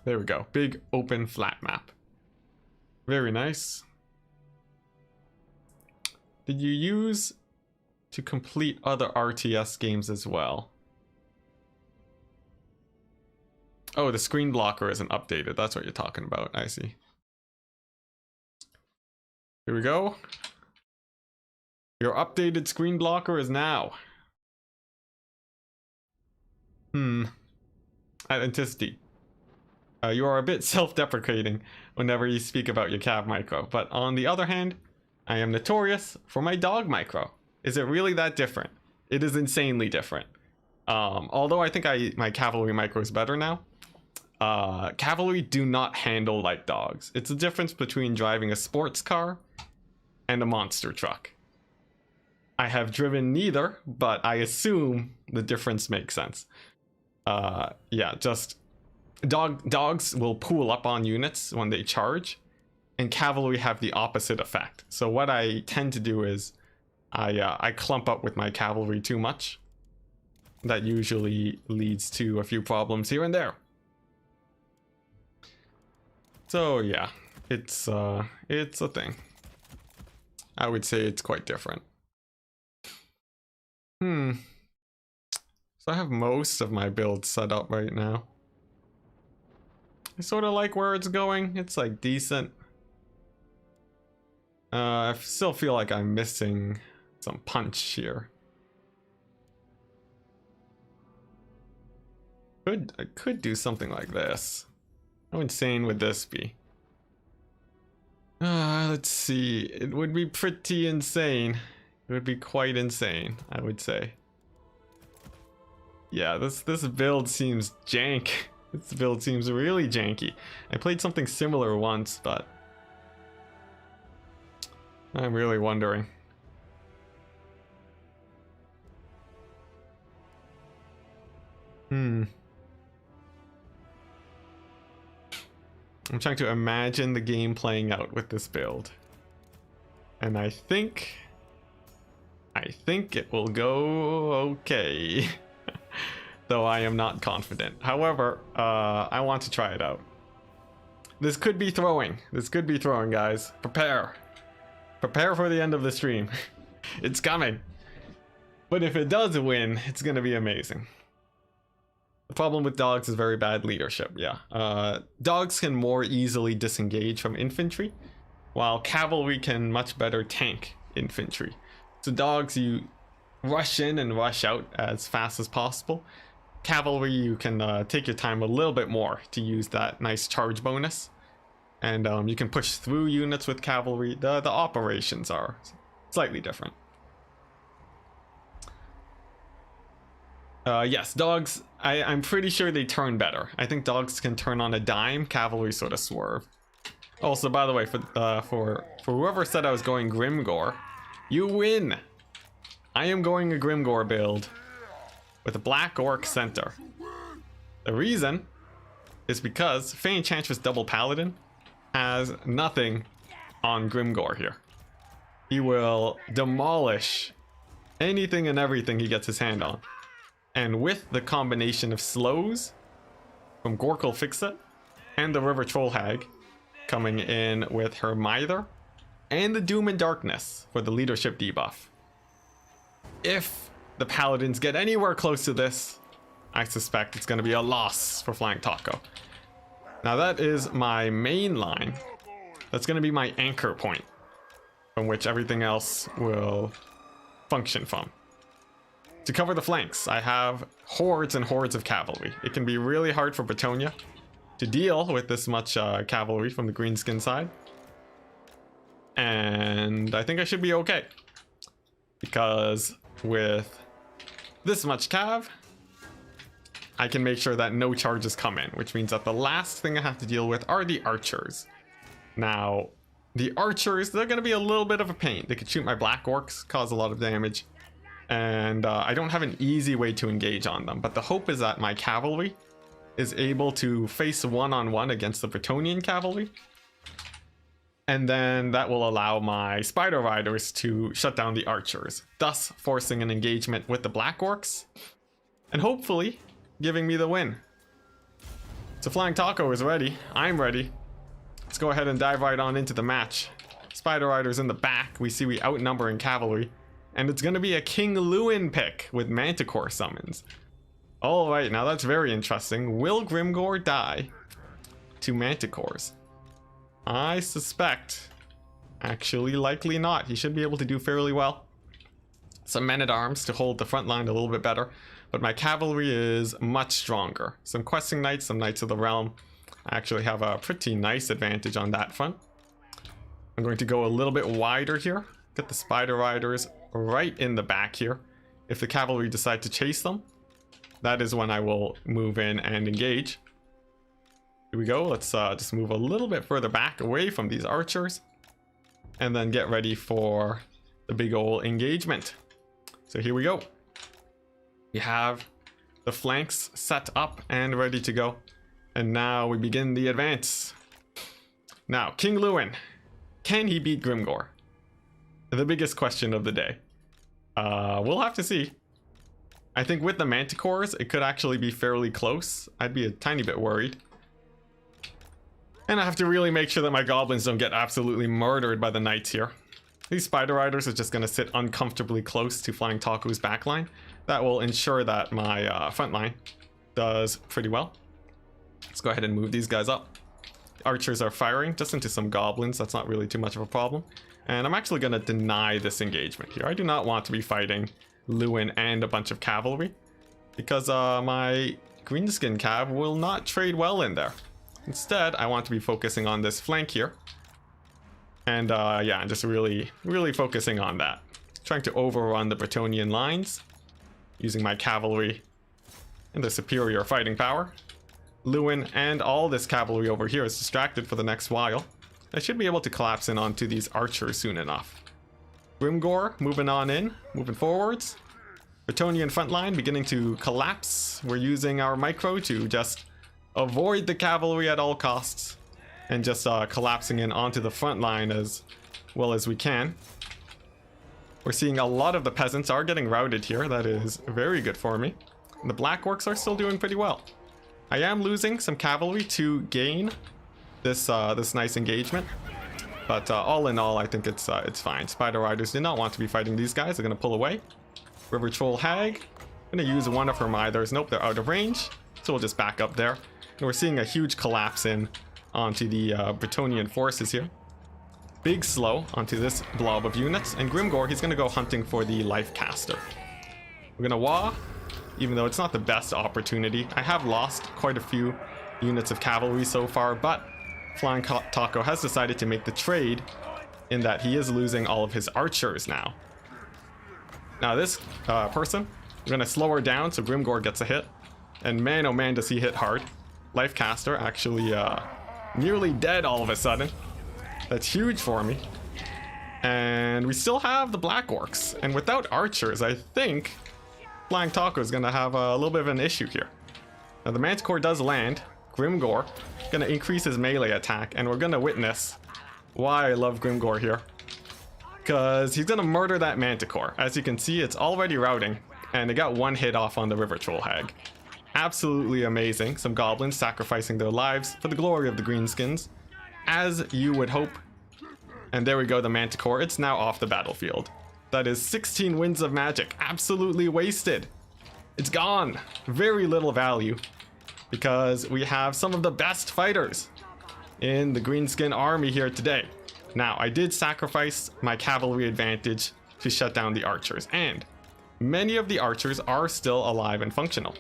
There we go. Big open flat map. Very nice. Did you use to complete other RTS games as well? Oh, the screen blocker isn't updated. That's what you're talking about. I see. Here we go. Your updated screen blocker is now. At Enticity. You are a bit self-deprecating whenever you speak about your cav micro, but on the other hand, I am notorious for my dog micro. Is it really that different? It is insanely different. Although I think my cavalry micro is better now. Cavalry do not handle like dogs. It's the difference between driving a sports car and a monster truck. I have driven neither, but I assume the difference makes sense. Yeah, just dogs will pool up on units when they charge, and cavalry have the opposite effect. So what I tend to do is I clump up with my cavalry too much. That usually leads to a few problems here and there. So yeah, it's a thing. I would say it's quite different. So I have most of my builds set up right now. I sort of like where it's going. It's like decent. I still feel like I'm missing some punch here. I could do something like this. How insane would this be? Let's see. It would be pretty insane. It would be quite insane, I would say. Yeah, this build seems jank. This build seems really janky. I played something similar once, but I'm really wondering. I'm trying to imagine the game playing out with this build. And I think it will go okay. Though I am not confident. However, I want to try it out. This could be throwing. This could be throwing, guys. Prepare. Prepare for the end of the stream. It's coming. But if it does win, it's gonna be amazing. The problem with dogs is very bad leadership, yeah. Dogs can more easily disengage from infantry, while cavalry can much better tank infantry. So dogs, you rush in and rush out as fast as possible. Cavalry, you can take your time a little bit more to use that nice charge bonus. And you can push through units with cavalry. The operations are slightly different. Yes, dogs, I'm pretty sure they turn better. I think dogs can turn on a dime, cavalry sort of swerve. Also, by the way, for whoever said I was going Grimgore, you win! I am going a Grimgore build. with a Black Orc center. The reason is because Fey Enchantress Double Paladin has nothing on Grimgor here. He will demolish anything and everything he gets his hand on. And with the combination of slows from Gorkle Fixit and the River Troll Hag coming in with her Mither and the Doom and Darkness for the leadership debuff, if the Paladins get anywhere close to this, I suspect it's going to be a loss for Flying Taco. Now that is my main line. That's going to be my anchor point from which everything else will function from. To cover the flanks, I have hordes and hordes of cavalry. It can be really hard for Bretonia to deal with this much cavalry from the greenskin side. And I think I should be okay. Because with this much cav, I can make sure that no charges come in, which means that the last thing I have to deal with are the archers. Now, the archers, they're going to be a little bit of a pain. They could shoot my Black Orcs, cause a lot of damage, and I don't have an easy way to engage on them. But the hope is that my cavalry is able to face one-on-one against the Bretonian cavalry, and then that will allow my Spider Riders to shut down the archers, thus forcing an engagement with the Black Orcs, and hopefully giving me the win. So Flying Taco is ready. I'm ready. Let's go ahead and dive right on into the match. Spider Riders in the back. We see we outnumber in cavalry. And it's going to be a King Lewin pick with Manticore summons. Alright, now that's very interesting. Will Grimgor die to Manticores? I suspect. Actually, likely not. He should be able to do fairly well. Some men-at-arms to hold the front line a little bit better. But my cavalry is much stronger. Some questing knights, some knights of the realm. I actually have a pretty nice advantage on that front. I'm going to go a little bit wider here. Get the Spider Riders right in the back here. If the cavalry decide to chase them, that is when I will move in and engage. Here we go. Let's just move a little bit further back away from these archers. And then get ready for the big ol' engagement. So here we go. We have the flanks set up and ready to go. And now we begin the advance. Now, King Lewin. Can he beat Grimgor? The biggest question of the day. We'll have to see. I think with the Manticores, it could actually be fairly close. I'd be a tiny bit worried. And I have to really make sure that my goblins don't get absolutely murdered by the knights here. These Spider Riders are just going to sit uncomfortably close to Flying Taco's backline. That will ensure that my front line does pretty well. Let's go ahead and move these guys up. The archers are firing just into some goblins. That's not really too much of a problem. And I'm actually going to deny this engagement here. I do not want to be fighting Lewin and a bunch of cavalry, because my greenskin cav will not trade well in there. Instead, I want to be focusing on this flank here. And yeah, just really focusing on that. Trying to overrun the Bretonian lines, using my cavalry and their superior fighting power. Lewin and all this cavalry over here is distracted for the next while. I should be able to collapse in onto these archers soon enough. Grimgor moving on in, moving forwards. Bretonian front line beginning to collapse. We're using our micro to just avoid the cavalry at all costs, and just collapsing in onto the front line as well as we can. We're seeing a lot of the peasants are getting routed here. That is very good for me. And the Black Orcs are still doing pretty well. I am losing some cavalry to gain this this nice engagement, but all in all, I think it's fine. Spider Riders did not want to be fighting these guys. They're gonna pull away. River Troll Hag, gonna use one of her Mithers. Nope, they're out of range, so we'll just back up there. And we're seeing a huge collapse in onto the Bretonian forces here. Big slow onto this blob of units, and Grimgor, he's gonna go hunting for the Life Caster. We're gonna wah, even though it's not the best opportunity. I have lost quite a few units of cavalry so far, but Flying Taco has decided to make the trade in that he is losing all of his archers now. Now this person, I'm gonna slow her down so Grimgor gets a hit, and man oh man does he hit hard. Life Caster actually nearly dead all of a sudden. That's huge for me. And we still have the Black Orcs, and without archers, I think Flying Taco is going to have a little bit of an issue here. Now the Manticore does land. Grimgore going to increase his melee attack, and we're going to witness why I love Grimgore here. Because he's going to murder that Manticore. As you can see, it's already routing, and it got one hit off on the River Troll Hag. Absolutely amazing. Some goblins sacrificing their lives for the glory of the greenskins, as you would hope. And there we go, the Manticore. It's now off the battlefield. That is 16 winds of magic. Absolutely wasted. It's gone. Very little value, because we have some of the best fighters in the greenskin army here today. Now, I did sacrifice my cavalry advantage to shut down the archers, and many of the archers are still alive and functional.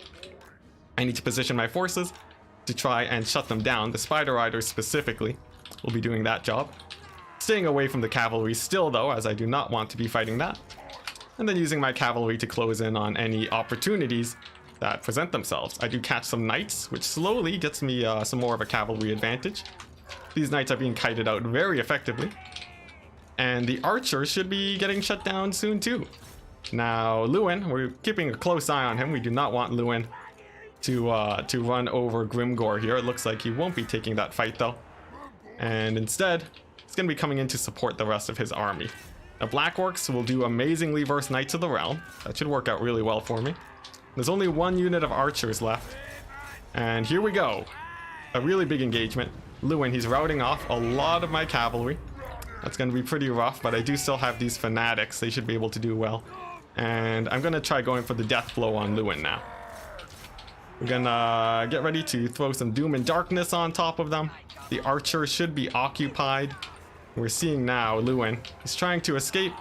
I need to position my forces to try and shut them down. The Spider Riders specifically will be doing that job. Staying away from the cavalry still though, as I do not want to be fighting that. And then using my cavalry to close in on any opportunities that present themselves. I do catch some knights, which slowly gets me some more of a cavalry advantage. These knights are being kited out very effectively. And the archers should be getting shut down soon too. Now, Lewin, we're keeping a close eye on him. We do not want Lewin to run over Grimgore here. It looks like he won't be taking that fight though. And instead, he's going to be coming in to support the rest of his army. Now, Black Orcs will do amazingly versus Knights of the Realm. That should work out really well for me. There's only one unit of archers left. And here we go. A really big engagement. Lewin, he's routing off a lot of my cavalry. That's going to be pretty rough, but I do still have these fanatics. They should be able to do well. And I'm going to try going for the death blow on Lewin now. We're going to get ready to throw some Doom and Darkness on top of them. The archer should be occupied. We're seeing now Lewin is trying to escape,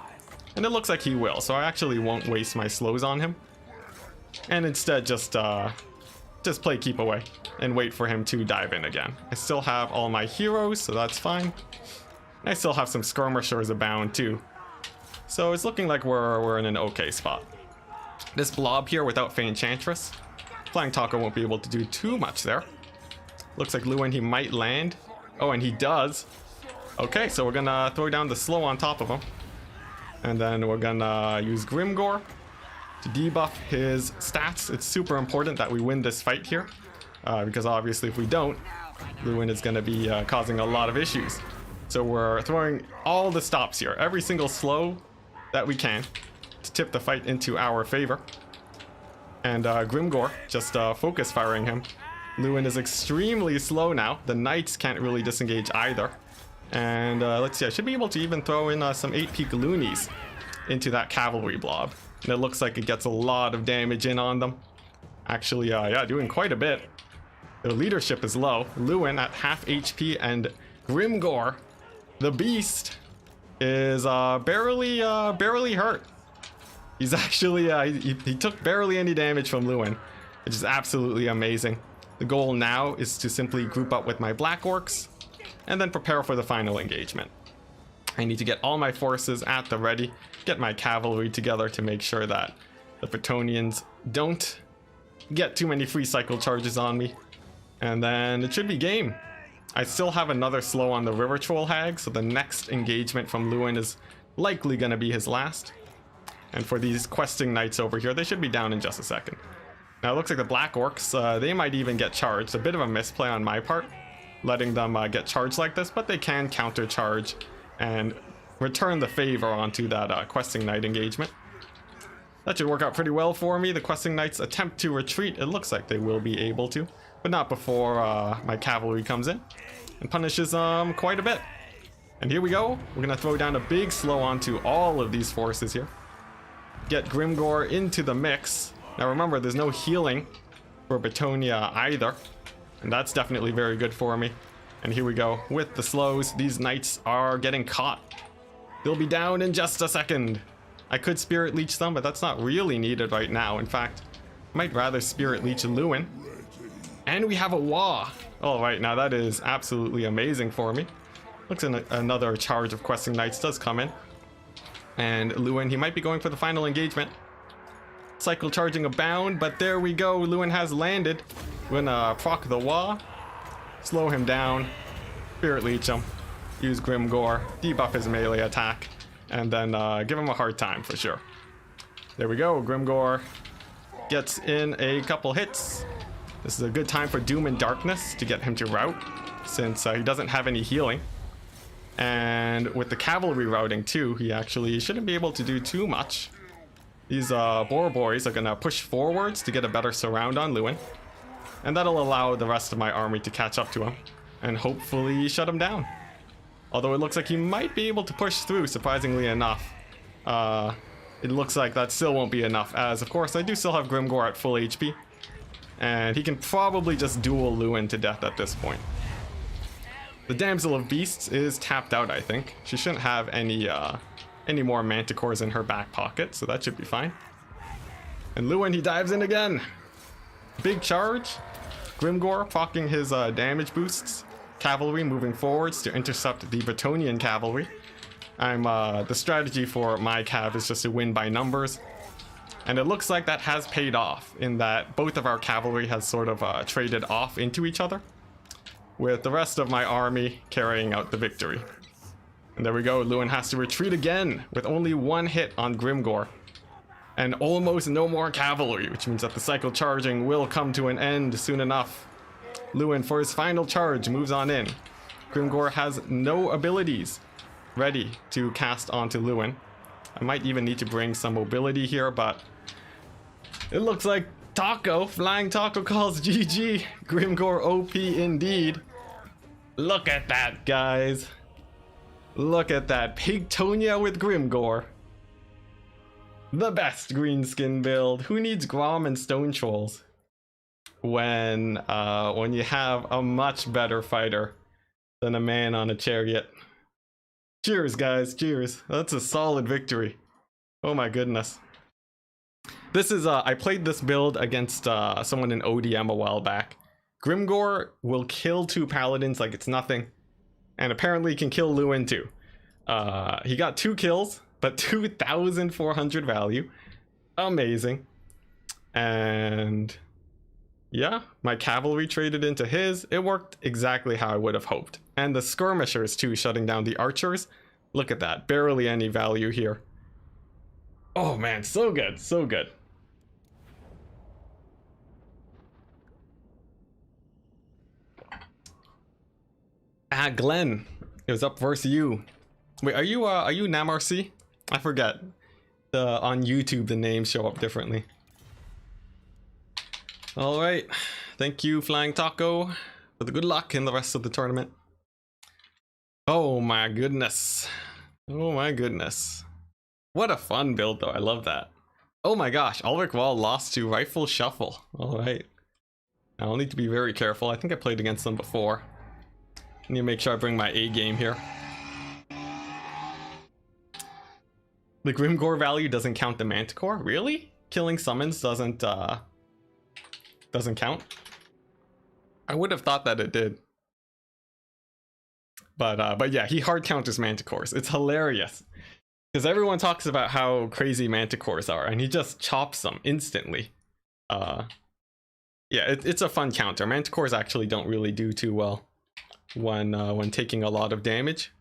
and it looks like he will, so I actually won't waste my slows on him. And instead just play keep away and wait for him to dive in again. I still have all my heroes, so that's fine. I still have some skirmishers abound too. So it's looking like we're in an okay spot. This blob here without Fey-Enchantress, Flying Taco won't be able to do too much there. Looks like Lewin, he might land. Oh, and he does. Okay, so we're gonna throw down the slow on top of him. And then we're gonna use Grimgore to debuff his stats. It's super important that we win this fight here. Because obviously if we don't, Lewin is gonna be causing a lot of issues. So we're throwing all the stops here. Every single slow that we can to tip the fight into our favor. And Grimgore just focus firing him. Lewin is extremely slow now. The knights can't really disengage either. And let's see, I should be able to even throw in some 8-peak loonies into that cavalry blob. And it looks like it gets a lot of damage in on them. Actually, yeah, doing quite a bit. Their leadership is low. Lewin at half HP, and Grimgore, the beast, is barely hurt. He's actually, he took barely any damage from Lewin, which is absolutely amazing. The goal now is to simply group up with my Black Orcs and then prepare for the final engagement. I need to get all my forces at the ready, get my cavalry together to make sure that the Bretonnians don't get too many free cycle charges on me. And then it should be game. I still have another slow on the River Troll Hag, so the next engagement from Lewin is likely going to be his last. And for these questing knights over here, they should be down in just a second. Now it looks like the Black Orcs, they might even get charged. A bit of a misplay on my part, letting them get charged like this, but they can counter charge and return the favor onto that questing knight engagement. That should work out pretty well for me. The questing knights attempt to retreat. It looks like they will be able to, but not before my cavalry comes in and punishes them quite a bit. And here we go. We're gonna throw down a big slow onto all of these forces here. Get Grimgore into the mix. Now remember, there's no healing for Bretonia either, and that's definitely very good for me. And here we go with the slows. These knights are getting caught. They'll be down in just a second. I could Spirit Leech them, but that's not really needed right now. In fact, I might rather Spirit Leech Lewin. And we have a Wah. All right, now that is absolutely amazing for me. Looks like another charge of questing knights does come in. And Lewin, he might be going for the final engagement. Cycle charging abound, but there we go. Lewin has landed. We're gonna proc the Wah, slow him down, Spirit Leech him, use Grimgore, debuff his melee attack, and then give him a hard time for sure. There we go. Grimgore gets in a couple hits. This is a good time for Doom and Darkness to get him to rout, since he doesn't have any healing. And with the cavalry routing too, he actually shouldn't be able to do too much. These boar boys are gonna push forwards to get a better surround on Lewin, and that'll allow the rest of my army to catch up to him and hopefully shut him down. Although it looks like he might be able to push through, surprisingly enough. It looks like that still won't be enough, as of course I do still have Grimgor at full HP, and he can probably just duel Lewin to death at this point. The Damsel of Beasts is tapped out, I think. She shouldn't have any more manticores in her back pocket, so that should be fine. And Lewin, he dives in again. Big charge. Grimgor procking his damage boosts. Cavalry moving forwards to intercept the Bretonnian cavalry. The strategy for my cav is just to win by numbers. And it looks like that has paid off, in that both of our cavalry has sort of traded off into each other, with the rest of my army carrying out the victory. And there we go, Lewin has to retreat again with only one hit on Grimgor. And almost no more cavalry, which means that the cycle charging will come to an end soon enough. Lewin, for his final charge, moves on in. Grimgor has no abilities ready to cast onto Lewin. I might even need to bring some mobility here, but it looks like Taco, Flying Taco calls GG. Grimgor OP indeed. Look at that, guys. Look at that. Pigtonia with Grimgor. The best greenskin build. Who needs Grom and Stone Trolls when you have a much better fighter than a man on a chariot? Cheers, guys. Cheers. That's a solid victory. Oh my goodness. This is I played this build against someone in ODM a while back. Grimgor will kill 2 paladins like it's nothing, and apparently can kill Lewin too. He got 2 kills, but 2,400 value. Amazing. And yeah, my cavalry traded into his. It worked exactly how I would have hoped. And the skirmishers too, shutting down the archers. Look at that, barely any value here. Oh man, so good, so good. Glenn, it was up versus you. Wait, are you NamRC? I forget. On YouTube the names show up differently. All right, thank you, Flying Taco, for the good luck in the rest of the tournament. Oh my goodness. Oh my goodness. What a fun build though, I love that. Oh my gosh, Ulrich Wall lost to Rifle Shuffle. All right. I'll need to be very careful. I think I played against them before. I need to make sure I bring my A game here. The Grimgor value doesn't count the Manticore? Really? Killing summons doesn't count? I would have thought that it did. But yeah, he hard counters Manticores. It's hilarious. Because everyone talks about how crazy Manticores are, and he just chops them instantly. Yeah, it's a fun counter. Manticores actually don't really do too well when taking a lot of damage.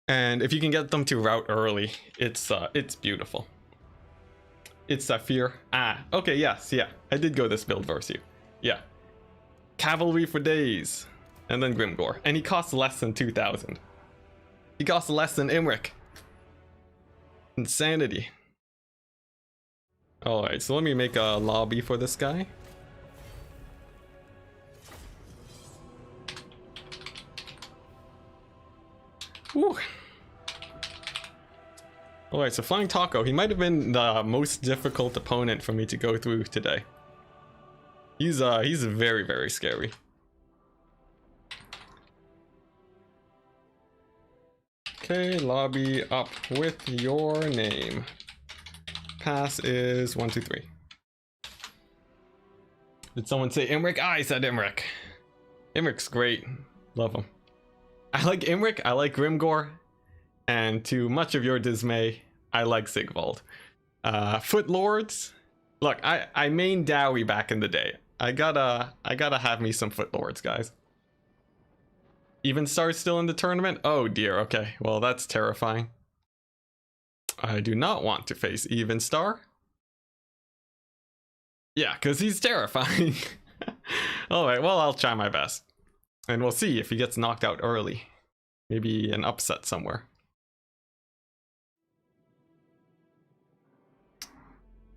And if you can get them to rout early, it's beautiful. It's Saphir. Okay, yes, yeah. I did go this build versus you. Yeah. Cavalry for days. And then Grimgor. And he costs less than 2,000. He costs less than Imric. Insanity. Alright, so let me make a lobby for this guy. Woo. Alright, so Flying Taco, he might have been the most difficult opponent for me to go through today. He's very, very scary. Okay, lobby up with your name. Pass is 1, 2, 3. Did someone say Imric? I said Imric. Imric's great. Love him. I like Imric, I like Grimgor, and to much of your dismay, I like Sigvald. Footlords. Look, I mained Dowie back in the day. I gotta have me some Footlords, guys. Even Star's still in the tournament? Oh dear, okay. Well, that's terrifying. I do not want to face Even Star. Yeah, because he's terrifying. Alright, well, I'll try my best. And we'll see if he gets knocked out early. Maybe an upset somewhere.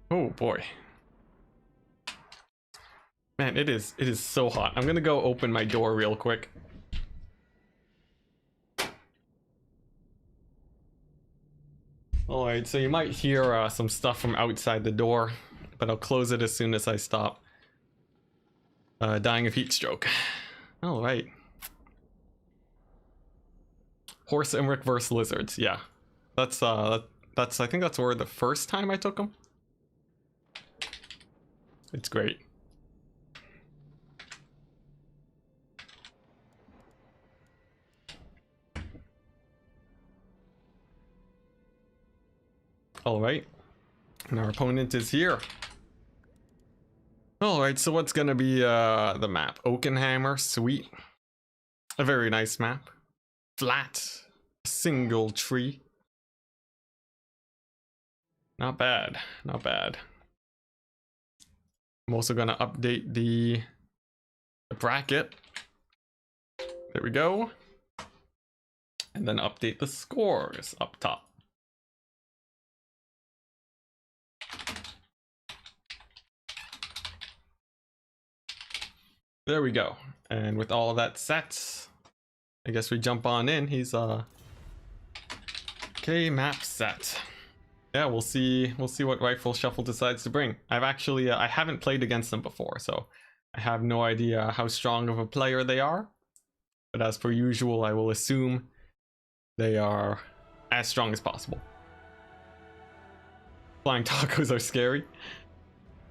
Oh boy. Man, it is so hot. I'm gonna go open my door real quick. Alright, so you might hear some stuff from outside the door, but I'll close it as soon as I stop dying of heat stroke. Alright. Horse Emmerich versus Lizards, yeah. That's I think that's where the first time I took him. It's great. Alright. And our opponent is here. Alright, so what's gonna be the map? Oakenhammer, sweet. A very nice map. Flat. Single tree. Not bad, not bad. I'm also gonna update the bracket. There we go. And then update the scores up top. There we go. And with all of that set, I guess we jump on in. He's okay, map set. Yeah, we'll see what Rifle Shuffle decides to bring. I've actually I haven't played against them before, so I have no idea how strong of a player they are. But as per usual, I will assume they are as strong as possible. Flying tacos are scary.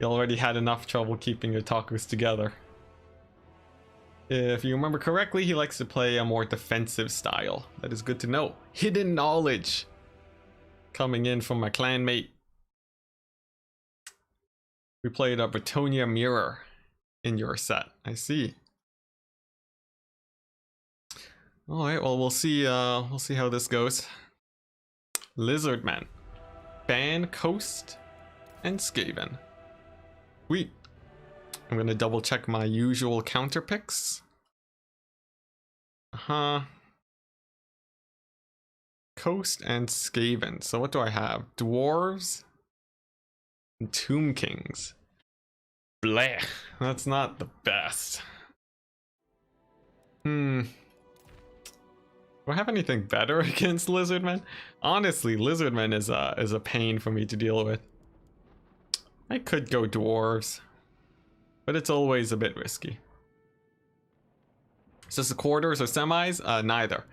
You already had enough trouble keeping your tacos together. If you remember correctly, he likes to play a more defensive style. That is good to know. Hidden knowledge coming in from my clanmate. We played a Bretonia Mirror in your set. I see. All right, well, we'll see how this goes. Lizardman, Ban, Coast, and Skaven. Sweet. I'm gonna double check my usual counter picks. Coast and Skaven. So what do I have? Dwarves and Tomb Kings. Blech. That's not the best. Do I have anything better against Lizardmen? Honestly, Lizardmen is a pain for me to deal with. I could go Dwarves, but it's always a bit risky. Is this the quarters or semis? Neither.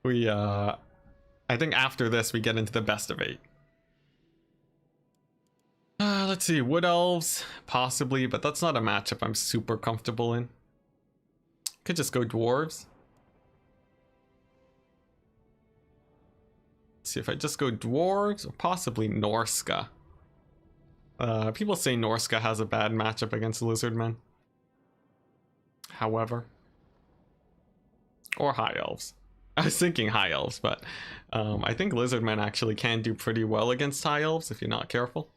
We I think after this we get into the best of 8. Let's see, Wood Elves, possibly, but that's not a matchup I'm super comfortable in. Could just go Dwarves. Let's see if I just go Dwarves or possibly Norska. People say Norska has a bad matchup against Lizardmen. However. Or High Elves. I was thinking High Elves, but I think Lizardmen actually can do pretty well against High Elves if you're not careful.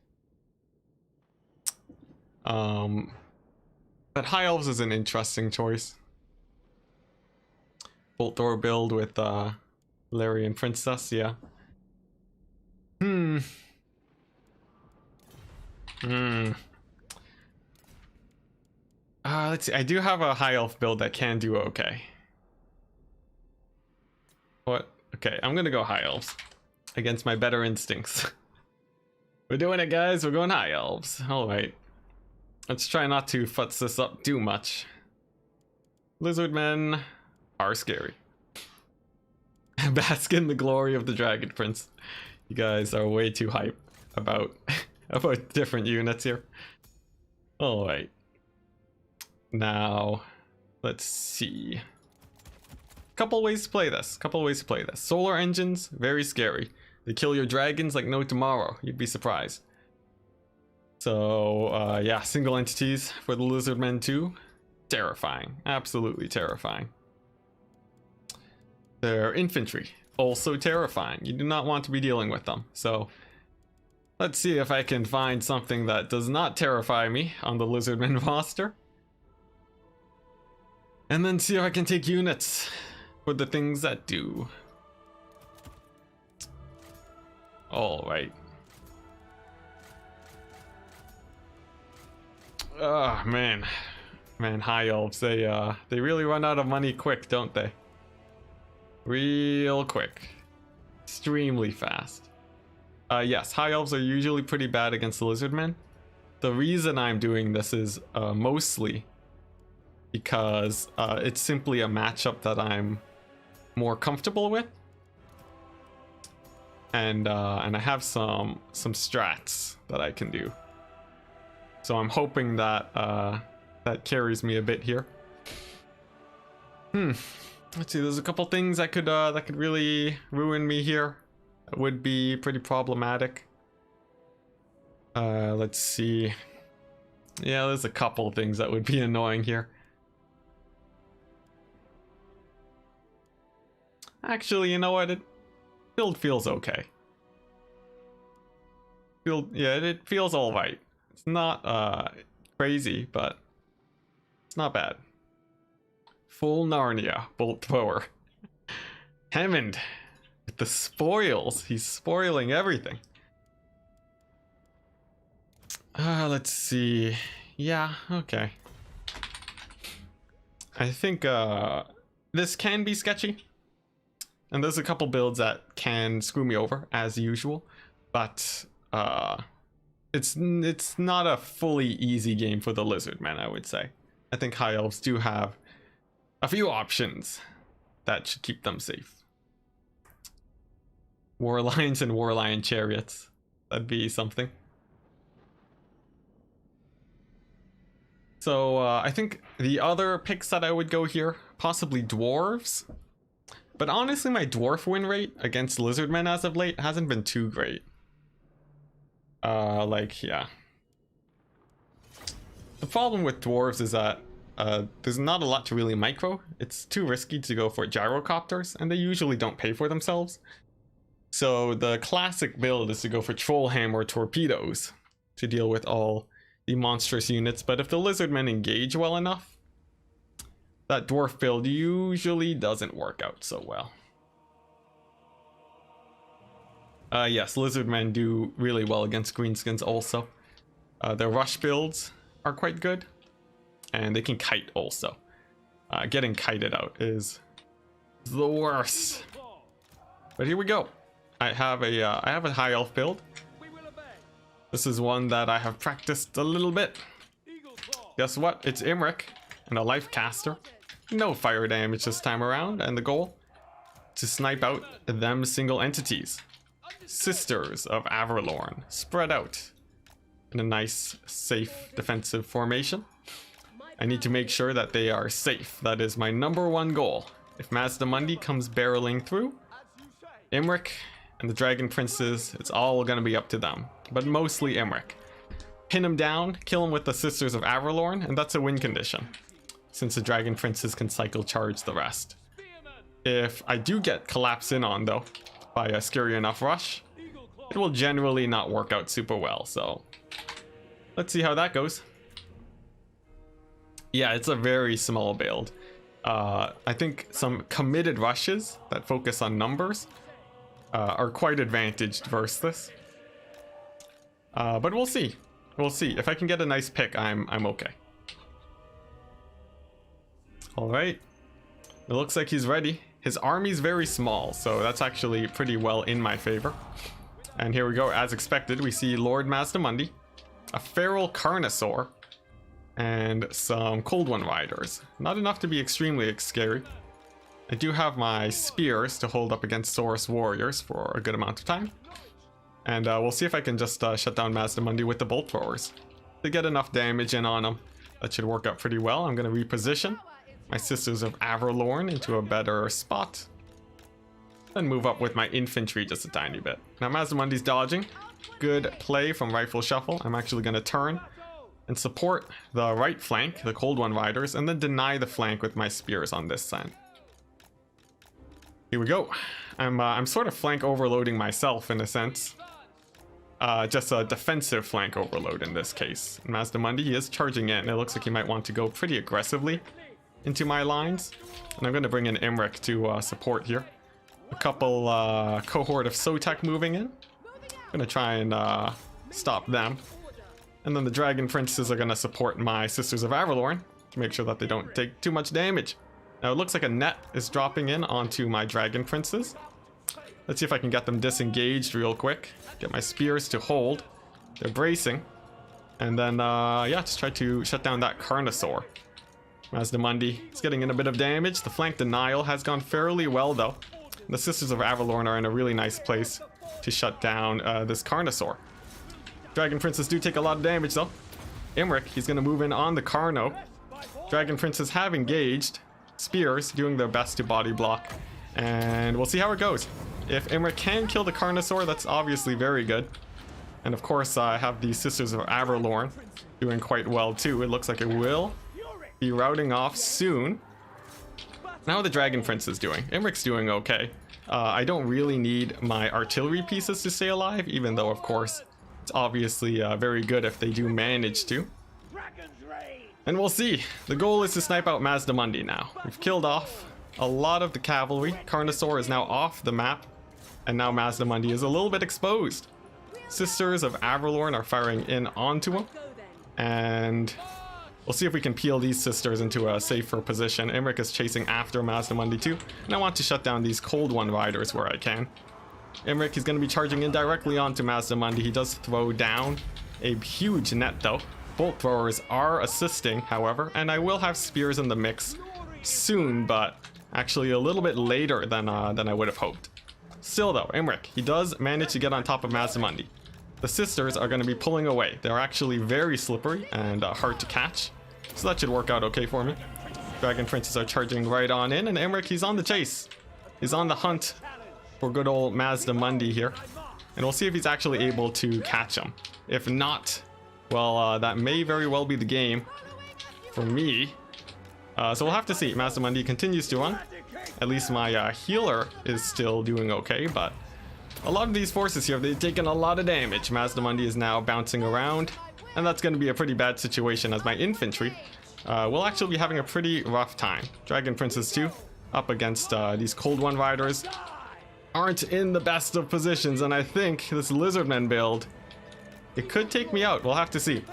But High Elves is an interesting choice. Bolt Door build with Larian Princess, yeah. Let's see. I do have a High Elf build that can do okay. What? Okay, I'm gonna go High Elves against my better instincts. We're doing it, guys. We're going High Elves. All right. Let's try not to futz this up too much. Lizardmen are scary. Bask in the glory of the Dragon Prince. You guys are way too hype about different units here. All right. Now, let's see. Couple ways to play this. Solar engines, very scary. They kill your dragons like no tomorrow. You'd be surprised. So, yeah, single entities for the Lizardmen too. Terrifying. Absolutely terrifying. They're infantry. also terrifying. You do not want to be dealing with them. So let's see if I can find something that does not terrify me on the Lizardman roster. And then see if I can take units for the things that do. Alright. Oh, man. Man, high elves, they really run out of money quick, don't they? Real quick. Extremely fast. Yes, high elves are usually pretty bad against the lizardmen. The reason I'm doing this is mostly because it's simply a matchup that I'm more comfortable with. And I have some strats that I can do. So I'm hoping that that carries me a bit here. Let's see. There's a couple things that could really ruin me here. That would be pretty problematic. Let's see. Yeah, there's a couple things that would be annoying here. Actually, you know what? Build feels okay. It feels all right. It's not crazy, but it's not bad. Full Narnia bolt thrower. Hammond with the spoils. He's spoiling everything. Let's see. Yeah, okay. I think this can be sketchy. And there's a couple builds that can screw me over, as usual. But it's not a fully easy game for the Lizardmen, I would say. I think High Elves do have a few options that should keep them safe. War Lions and War Lion Chariots. That'd be something. So I think the other picks that I would go here, possibly Dwarves. But honestly, my Dwarf win rate against Lizardmen as of late hasn't been too great. Yeah. The problem with Dwarves is that there's not a lot to really micro. It's too risky to go for gyrocopters, and they usually don't pay for themselves. So the classic build is to go for Trollhammer torpedoes to deal with all the monstrous units. But if the Lizardmen engage well enough, that dwarf build usually doesn't work out so well. Yes, Lizardmen do really well against Greenskins also. Their rush builds are quite good, and they can kite also. Getting kited out is the worst. But here we go. I have a high elf build. This is one that I have practiced a little bit. Guess what? It's Imric and a life caster. No fire damage this time around, and the goal to snipe out them single entities. Sisters of Averlorn, spread out in a nice, safe defensive formation. I need to make sure that they are safe. That is my #1 goal. If Mazdamundi comes barreling through, Imric and the Dragon Princes, it's all gonna be up to them. But mostly Imric. Pin him down, kill him with the Sisters of Averlorn, and that's a win condition, since the Dragon Princes can cycle charge the rest. If I do get collapsed in on, though, by a scary enough rush, it will generally not work out super well, so let's see how that goes. Yeah, it's a very small build. I think some committed rushes that focus on numbers are quite advantaged versus this. But we'll see. We'll see. If I can get a nice pick, I'm okay. Alright. It looks like he's ready. His army's very small, so that's actually pretty well in my favor. And here we go. As expected, we see Lord Mazdamundi, a Feral Carnosaur, and some Cold One Riders. Not enough to be extremely scary. I do have my spears to hold up against Saurus Warriors for a good amount of time. And we'll see if I can just shut down Mazdamundi with the bolt throwers to get enough damage in on him. That should work out pretty well. I'm going to reposition my Sisters of Averlorn into a better spot. Then move up with my infantry just a tiny bit. Now Mazdamundi's dodging. Good play from Rifle Shuffle. I'm actually going to turn and support the right flank, the Cold One Riders, and then deny the flank with my spears on this side. Here we go. I'm sort of flank overloading myself in a sense. Just a defensive flank overload in this case. Mazdamundi, he is charging in. It looks like he might want to go pretty aggressively into my lines. And I'm going to bring in Imric to support here. A couple cohort of Sotek moving in. I'm going to try and stop them. And then the Dragon Princes are going to support my Sisters of Avalorn to make sure that they don't take too much damage. Now it looks like a net is dropping in onto my Dragon Princes. Let's see if I can get them disengaged real quick. Get my spears to hold. They're bracing. And then, yeah, just try to shut down that Carnosaur. Mazdamundi is getting in a bit of damage. The flank denial has gone fairly well, though. The Sisters of Avalorn are in a really nice place to shut down this Carnosaur. Dragon Princes do take a lot of damage, though. Imric, he's going to move in on the Carno. Dragon Princes have engaged. Spears doing their best to body block. And we'll see how it goes. If Imric can kill the Carnosaur, that's obviously very good. And of course, I have the Sisters of Avalorn doing quite well, too. It looks like it will be routing off soon. Now the Dragon Prince is doing. Imric's doing okay. I don't really need my artillery pieces to stay alive, even though, of course, it's obviously very good if they do manage to. And we'll see. The goal is to snipe out Mazdamundi now. We've killed off a lot of the cavalry. Carnosaur is now off the map. And now Mazdamundi is a little bit exposed. Sisters of Avalorn are firing in onto him. And we'll see if we can peel these sisters into a safer position. Imric is chasing after Mazdamundi too. And I want to shut down these Cold One Riders where I can. Imric is going to be charging in directly onto Mazdamundi. He does throw down a huge net though. Bolt throwers are assisting, however. And I will have spears in the mix soon, but actually a little bit later than I would have hoped. Still though, Imric, he does manage to get on top of Mazdamundi. The sisters are going to be pulling away. They're actually very slippery and hard to catch. So that should work out okay for me. Dragon Princes are charging right on in, and Imric, he's on the chase. He's on the hunt for good old Mazdamundi here. And we'll see if he's actually able to catch him. If not, well, that may very well be the game for me. So we'll have to see. Mazdamundi continues to run. At least my healer is still doing okay, but a lot of these forces here, they've taken a lot of damage. Mazdamundi is now bouncing around, and that's going to be a pretty bad situation as my infantry will actually be having a pretty rough time. Dragon Princes too, up against these Cold One Riders, aren't in the best of positions, and I think this Lizardman build, it could take me out. We'll have to see.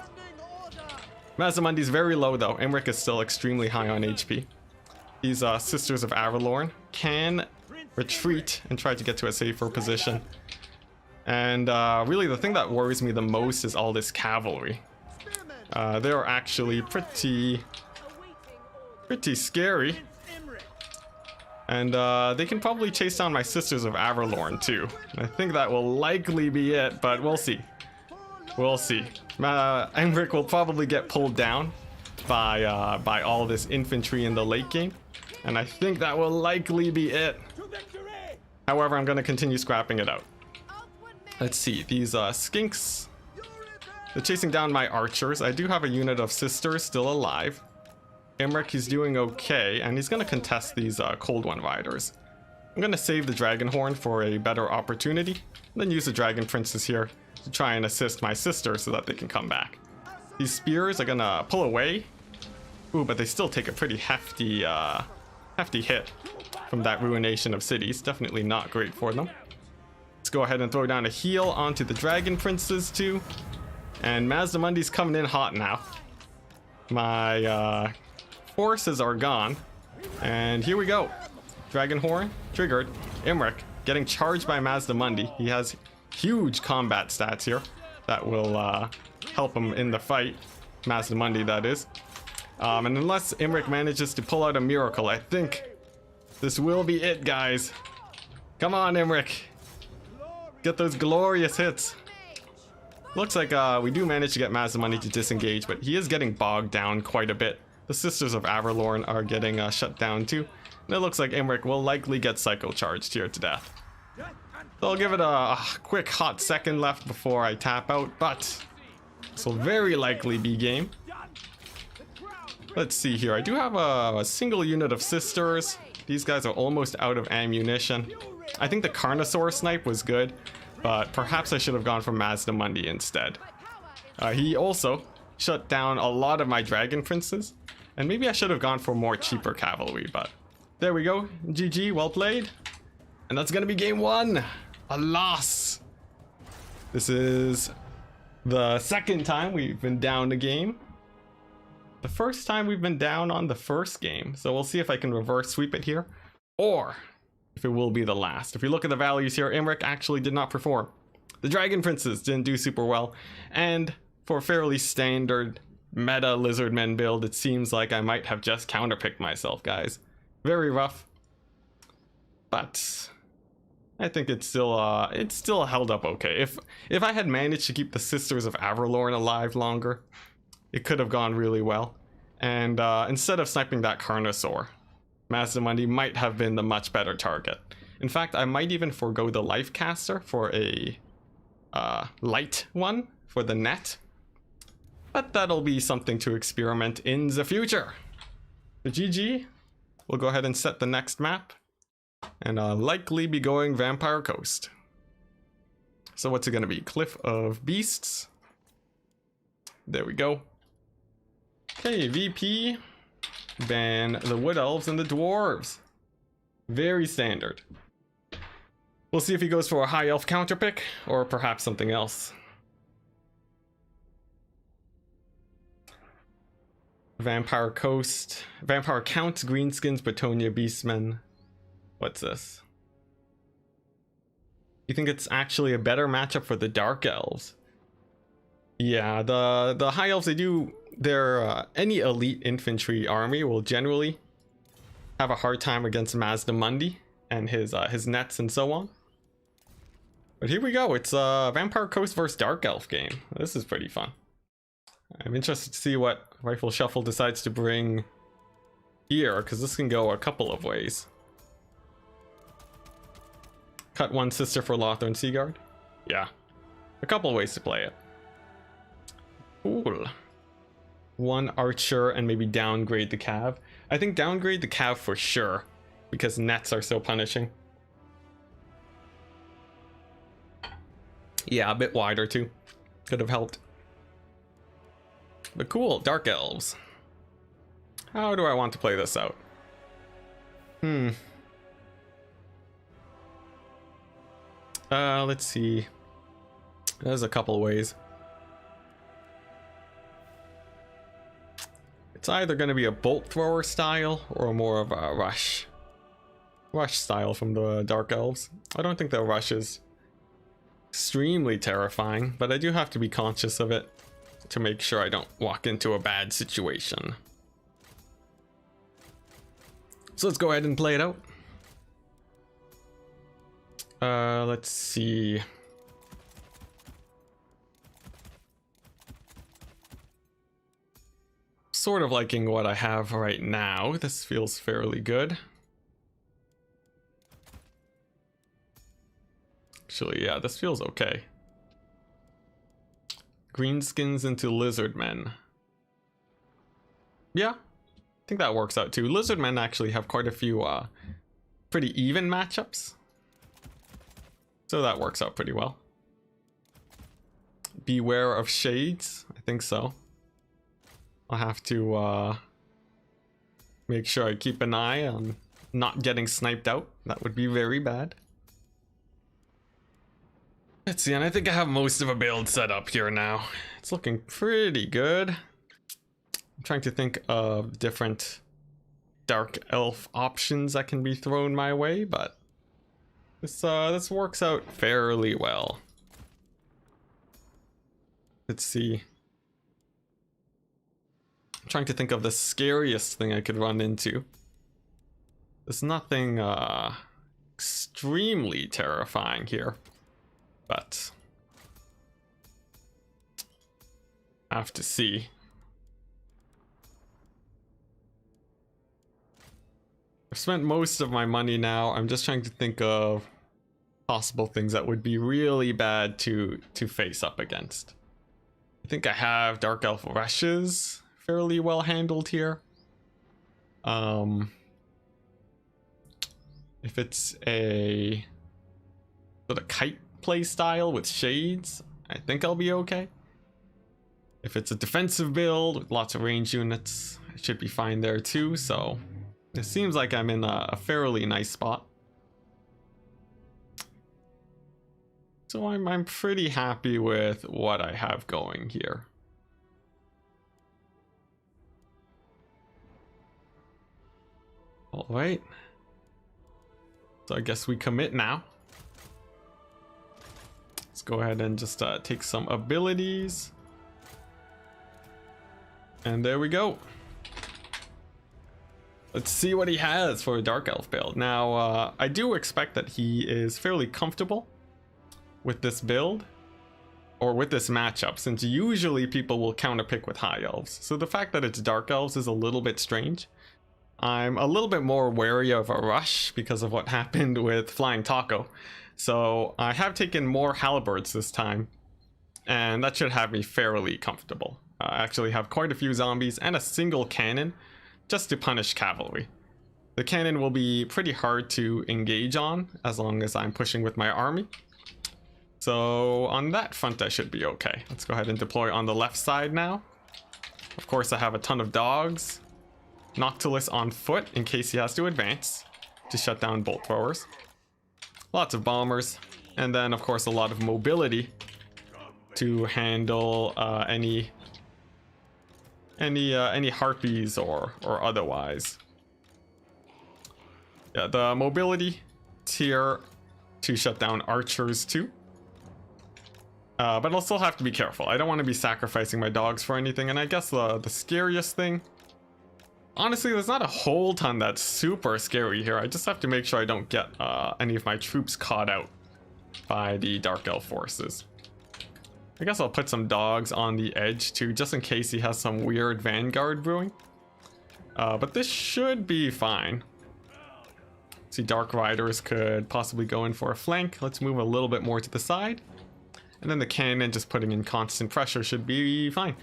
Mazdamundi's very low though. Imric is still extremely high on HP. These Sisters of Avalorn can retreat and try to get to a safer position. And really the thing that worries me the most is all this cavalry. They're actually pretty scary. And they can probably chase down my Sisters of Avalorn too. I think that will likely be it, but we'll see. We'll see. Imric will probably get pulled down by all this infantry in the late game. And I think that will likely be it. However, I'm going to continue scrapping it out. Let's see. These skinks, they're chasing down my archers. I do have a unit of sisters still alive. Imric, he's doing okay. And he's going to contest these Cold One Riders. I'm going to save the Dragon Horn for a better opportunity. And then use the Dragon Princes here to try and assist my sisters so that they can come back. These spears are going to pull away. Ooh, but they still take a pretty hefty hit from that ruination of cities. Definitely not great for them. Let's go ahead and throw down a heal onto the Dragon Princes too. And Mazdamundi's coming in hot now. My forces are gone. And here we go. Dragon Horn triggered. Imric getting charged by Mazdamundi. He has huge combat stats here that will help him in the fight. Mazdamundi, that is. And unless Imric manages to pull out a miracle, I think this will be it, guys. Come on, Imric. Get those glorious hits. Looks like we do manage to get Mazdamundi to disengage, but he is getting bogged down quite a bit. The Sisters of Avalorn are getting shut down too. And it looks like Imric will likely get psycho-charged here to death. So I'll give it a quick hot second left before I tap out, but this will very likely be game. Let's see here. I do have a single unit of sisters. These guys are almost out of ammunition. I think the Carnosaur snipe was good, but perhaps I should have gone for Mazdamundi instead. He also shut down a lot of my Dragon Princes, and maybe I should have gone for more cheaper cavalry, but there we go. GG, well played. And that's gonna be game 1. A loss. This is the second time we've been down a game. The first time we've been down on the first game, so we'll see if I can reverse sweep it here, or if it will be the last. If you look at the values here, Imric actually did not perform. The Dragon Princes didn't do super well, and for a fairly standard meta Lizardmen build, it seems like I might have just counterpicked myself, guys. Very rough, but I think it's still held up okay. If I had managed to keep the Sisters of Averlorn alive longer, it could have gone really well. And instead of sniping that Carnosaur, Mazdamundi might have been the much better target. In fact, I might even forego the Life Caster for a light one for the net. But that'll be something to experiment in the future. The GG, we'll go ahead and set the next map. And likely be going Vampire Coast. So what's it gonna be? Cliff of Beasts. There we go. Okay, VP. Ban the Wood Elves and the Dwarves. Very standard. We'll see if he goes for a High Elf counter pick, or perhaps something else. Vampire Coast. Vampire Counts, Greenskins, Bretonia, Beastmen. What's this? You think it's actually a better matchup for the Dark Elves? Yeah, the High Elves, they do their any elite infantry army will generally have a hard time against Mazdamundi and his nets and so on. But here we go. It's Vampire Coast versus Dark Elf game. This is pretty fun. I'm interested to see what Rifle Shuffle decides to bring here, because this can go a couple of ways. Cut one sister for Lothar and Sigvald. Yeah, a couple of ways to play it. Cool. One archer and maybe downgrade the cav. I think downgrade the cav for sure, because nets are so punishing. Yeah, a bit wider too. Could have helped. But cool, Dark Elves. How do I want to play this out? Let's see. There's a couple ways. It's either going to be a bolt thrower style or more of a rush style from the Dark Elves. I don't think the rush is extremely terrifying, but I do have to be conscious of it to make sure I don't walk into a bad situation. So let's go ahead and play it out. Let's see. Sort of liking what I have right now. This feels fairly good. Actually, yeah, this feels okay. Greenskins into Lizardmen. Yeah, I think that works out too. Lizardmen actually have quite a few pretty even matchups. So that works out pretty well. Beware of Shades? I think so. I'll have to make sure I keep an eye on not getting sniped out. That would be very bad. Let's see, and I think I have most of a build set up here now. It's looking pretty good. I'm trying to think of different Dark Elf options that can be thrown my way, but this works out fairly well. Let's see. I'm trying to think of the scariest thing I could run into. There's nothing extremely terrifying here, but I have to see. I've spent most of my money now. I'm just trying to think of possible things that would be really bad to face up against. I think I have Dark Elf rushes fairly well handled here. If it's a sort of kite play style with shades, I think I'll be okay. If it's a defensive build with lots of range units, I should be fine there too. So it seems like I'm in a fairly nice spot. So I'm pretty happy with what I have going here. All right. So I guess we commit now. Let's go ahead and just take some abilities. And there we go. Let's see what he has for a Dark Elf build. Now, I do expect that he is fairly comfortable with this build, or with this matchup, since usually people will counterpick with High Elves. So the fact that it's Dark Elves is a little bit strange. I'm a little bit more wary of a rush because of what happened with Flying Taco. So I have taken more halberds this time, and that should have me fairly comfortable. I actually have quite a few zombies and a single cannon just to punish cavalry. The cannon will be pretty hard to engage on as long as I'm pushing with my army. So on that front I should be okay. Let's go ahead and deploy on the left side now. Of course I have a ton of dogs. Noctilus on foot in case he has to advance to shut down bolt throwers. Lots of bombers. And then of course a lot of mobility to handle any harpies or otherwise. Yeah, the mobility tier to shut down archers too. But I'll still have to be careful. I don't want to be sacrificing my dogs for anything. And I guess the scariest thing, honestly, there's not a whole ton that's super scary here. I just have to make sure I don't get any of my troops caught out by the Dark Elf forces. I guess I'll put some dogs on the edge too, just in case he has some weird vanguard brewing. But this should be fine. See, Dark Riders could possibly go in for a flank. Let's move a little bit more to the side. And then the cannon just putting in constant pressure should be fine.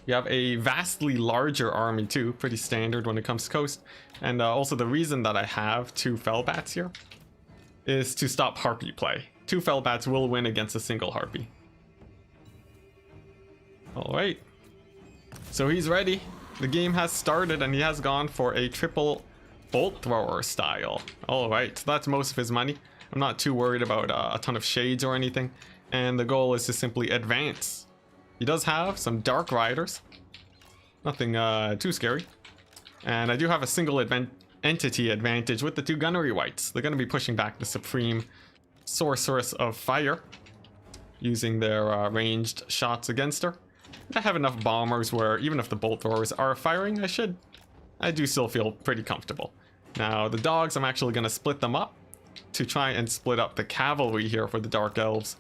You have a vastly larger army too, pretty standard when it comes to coast. And also the reason that I have 2 Fellbats here is to stop harpy play. 2 Fellbats will win against a single harpy. Alright, so he's ready. The game has started and he has gone for a triple bolt thrower style. Alright, so that's most of his money. I'm not too worried about a ton of shades or anything. And the goal is to simply advance. He does have some Dark Riders. Nothing too scary. And I do have a single entity advantage with the 2 gunnery wights. They're going to be pushing back the Supreme Sorceress of Fire, using their ranged shots against her. I have enough bombers where even if the bolt throwers are firing, I do still feel pretty comfortable. Now the dogs, I'm actually going to split them up to try and split up the cavalry here for the Dark Elves.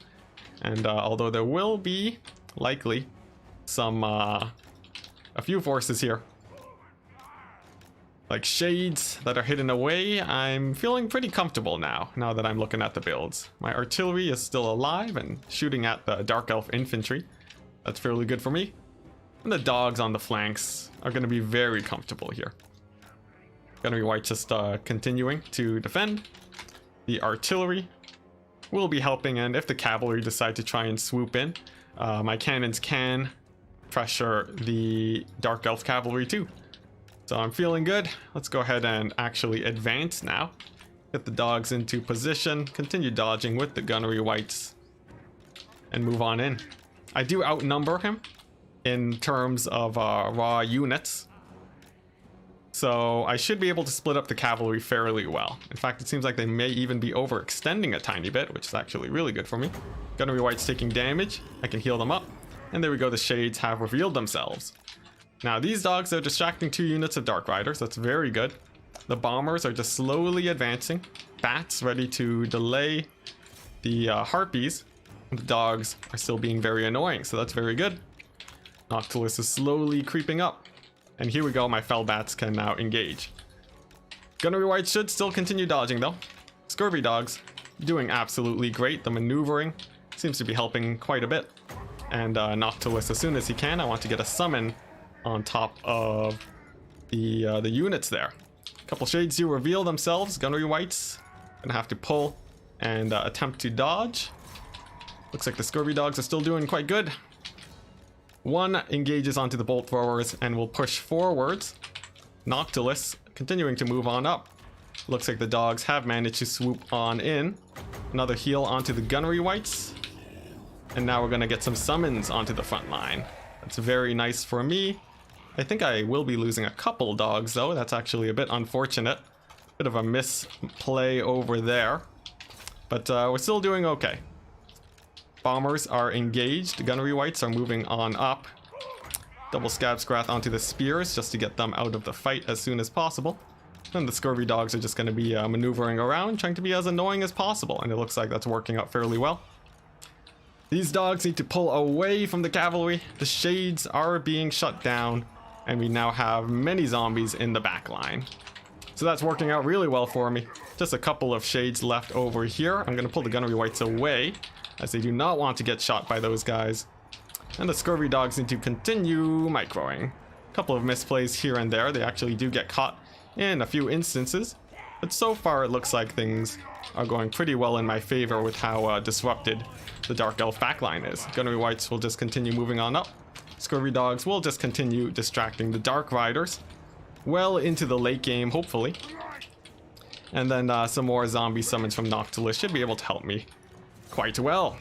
And although there will be likely some a few forces here, like shades that are hidden away, I'm feeling pretty comfortable now that I'm looking at the builds. My artillery is still alive and shooting at the Dark Elf infantry. That's fairly good for me. And the dogs on the flanks are going to be very comfortable here. Gunnery White just continuing to defend. The artillery will be helping, and if the cavalry decide to try and swoop in, my cannons can pressure the Dark Elf cavalry too. So I'm feeling good. Let's go ahead and actually advance now. Get the dogs into position, continue dodging with the gunnery wights, and move on in. I do outnumber him in terms of raw units, so I should be able to split up the cavalry fairly well. In fact, it seems like they may even be overextending a tiny bit, which is actually really good for me. Gunnery wights taking damage, I can heal them up, and there we go, the shades have revealed themselves. Now these dogs are distracting 2 units of Dark Riders, that's very good. The bombers are just slowly advancing, bats ready to delay the harpies. The dogs are still being very annoying, so that's very good. Noctilus is slowly creeping up. And here we go, my Fellbats can now engage. Gunnery Wights should still continue dodging though. Scurvy dogs doing absolutely great. The maneuvering seems to be helping quite a bit. And Noctilus, as soon as he can, I want to get a summon on top of the units there. Couple shades do reveal themselves. Gunnery Wights gonna have to pull and attempt to dodge. Looks like the Scurvy Dogs are still doing quite good. One engages onto the bolt throwers and will push forwards. Noctilus continuing to move on up. Looks like the dogs have managed to swoop on in. Another heal onto the Gunnery Wights. And now we're gonna get some summons onto the front line. That's very nice for me. I think I will be losing a couple dogs though. That's actually a bit unfortunate. Bit of a misplay over there. But we're still doing okay. Bombers are engaged. Gunnery Wights are moving on up. Double Scab Scrath onto the spears just to get them out of the fight as soon as possible. And the Scurvy Dogs are just going to be maneuvering around, trying to be as annoying as possible. And it looks like that's working out fairly well. These dogs need to pull away from the cavalry. The shades are being shut down. And we now have many zombies in the back line. So that's working out really well for me. Just a couple of shades left over here. I'm going to pull the Gunnery Wights away, as they do not want to get shot by those guys. And the Scurvy Dogs need to continue microing. A couple of misplays here and there. They actually do get caught in a few instances. But so far it looks like things are going pretty well in my favor with how disrupted the Dark Elf backline is. Gunnery Wights will just continue moving on up. Scurvy Dogs will just continue distracting the Dark Riders well into the late game, hopefully. And then some more zombie summons from Noctilus should be able to help me quite well.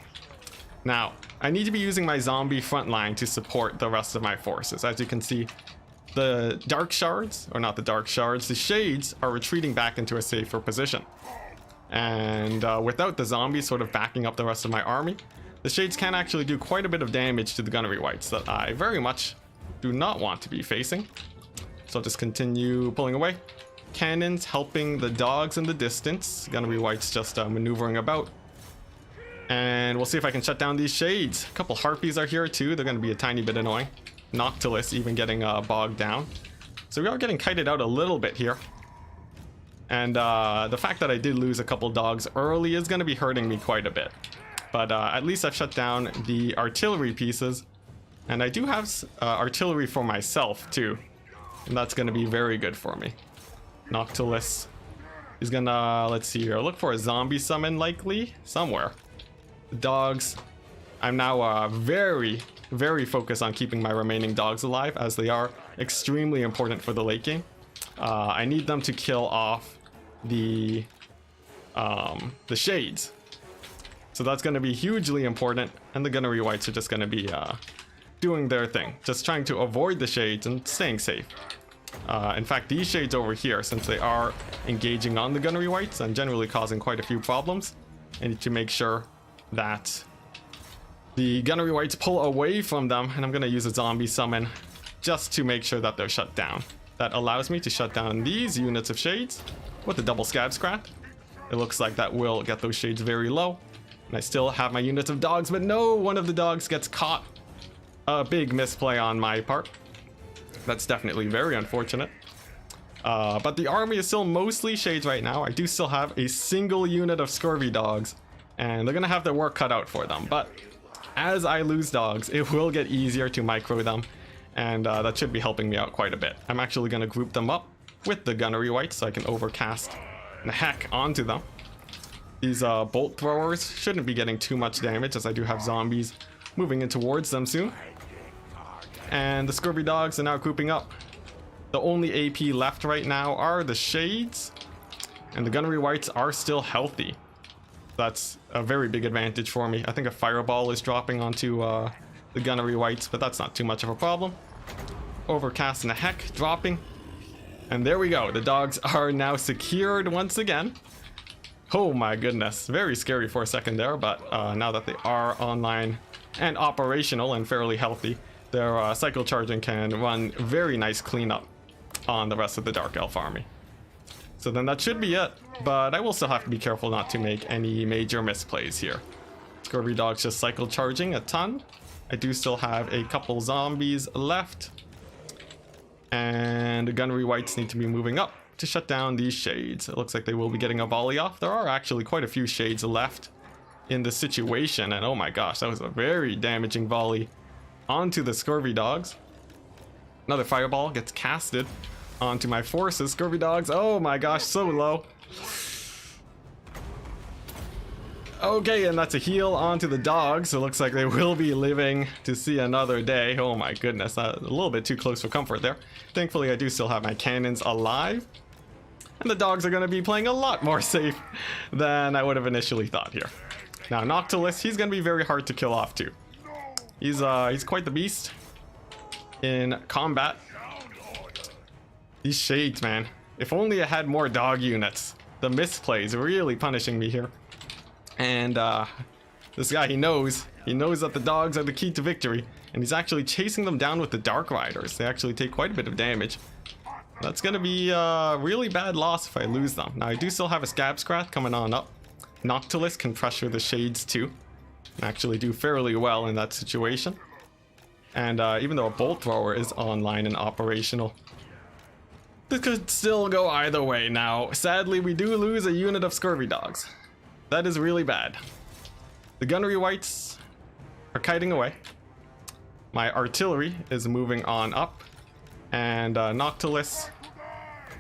Now, I need to be using my zombie front line to support the rest of my forces. As you can see, the Dark Shards, or not the Dark Shards, the Shades are retreating back into a safer position. And without the zombies sort of backing up the rest of my army, the Shades can actually do quite a bit of damage to the Gunnery Wights that I very much do not want to be facing. So I'll just continue pulling away. Cannons helping the dogs in the distance. Gunnery Wights just maneuvering about. And we'll see if I can shut down these Shades. A couple Harpies are here too. They're going to be a tiny bit annoying. Noctilus even getting bogged down. So we are getting kited out a little bit here. And the fact that I did lose a couple dogs early is going to be hurting me quite a bit. But at least I've shut down the artillery pieces. And I do have artillery for myself too. And that's going to be very good for me. Noctilus is going to, let's see here, look for a zombie summon likely somewhere. The dogs, I'm now very focused on keeping my remaining dogs alive, as they are extremely important for the late game. I need them to kill off the Shades. So that's going to be hugely important, and the Gunnery Wights are just going to be doing their thing, just trying to avoid the Shades and staying safe. In fact, these Shades over here, since they are engaging on the Gunnery Wights and generally causing quite a few problems, I need to make sure that the Gunnery Wights pull away from them, and I'm going to use a zombie summon just to make sure that they're shut down. That allows me to shut down these units of Shades with the double Scab Scrat. It looks like that will get those Shades very low. And I still have my units of dogs, but no, one of the dogs gets caught. A big misplay on my part. That's definitely very unfortunate. But the army is still mostly Shades right now. I do still have a single unit of Scurvy Dogs, and they're gonna have their work cut out for them. But as I lose dogs, it will get easier to micro them, and that should be helping me out quite a bit. I'm actually gonna group them up with the Gunnery Wights so I can overcast the heck onto them. These bolt throwers shouldn't be getting too much damage, as I do have zombies moving in towards them soon. And the Scurvy Dogs are now grouping up. The only AP left right now are the Shades, and the Gunnery Wights are still healthy. That's a very big advantage for me. I think a Fireball is dropping onto the Gunnery Wights, but that's not too much of a problem. Overcast and the heck dropping. And there we go. The dogs are now secured once again. Oh my goodness. Very scary for a second there, but now that they are online and operational and fairly healthy, their cycle charging can run very nice cleanup on the rest of the Dark Elf army. So then that should be it, but I will still have to be careful not to make any major misplays here. Scurvy Dogs just cycle charging a ton. I do still have a couple zombies left. And the Gunnery Wights need to be moving up to shut down these Shades. It looks like they will be getting a volley off. There are actually quite a few Shades left in the situation, and oh my gosh, that was a very damaging volley onto the Scurvy Dogs. Another Fireball gets casted onto my forces. Scurvy dogs, oh my gosh, so low. Okay, and that's a heal onto the dogs. It looks like they will be living to see another day. Oh my goodness, a little bit too close for comfort there. Thankfully, I do still have my cannons alive. And the dogs are going to be playing a lot more safe than I would have initially thought here. Now, Noctilus, he's going to be very hard to kill off too. He's quite the beast in combat. These shades, man. If only I had more dog units. The misplay is really punishing me here. And this guy, he knows that the dogs are the key to victory, and he's actually chasing them down with the Dark Riders. They actually take quite a bit of damage. That's gonna be a really bad loss if I lose them. Now I do still have a Scab Scrat coming on up. Noctilus can pressure the shades too, and actually do fairly well in that situation. And even though a Bolt Thrower is online and operational, this could still go either way. Now sadly, we do lose a unit of Scurvy Dogs. That is really bad. The Gunnery Wights are kiting away. My artillery is moving on up. And Noctilus,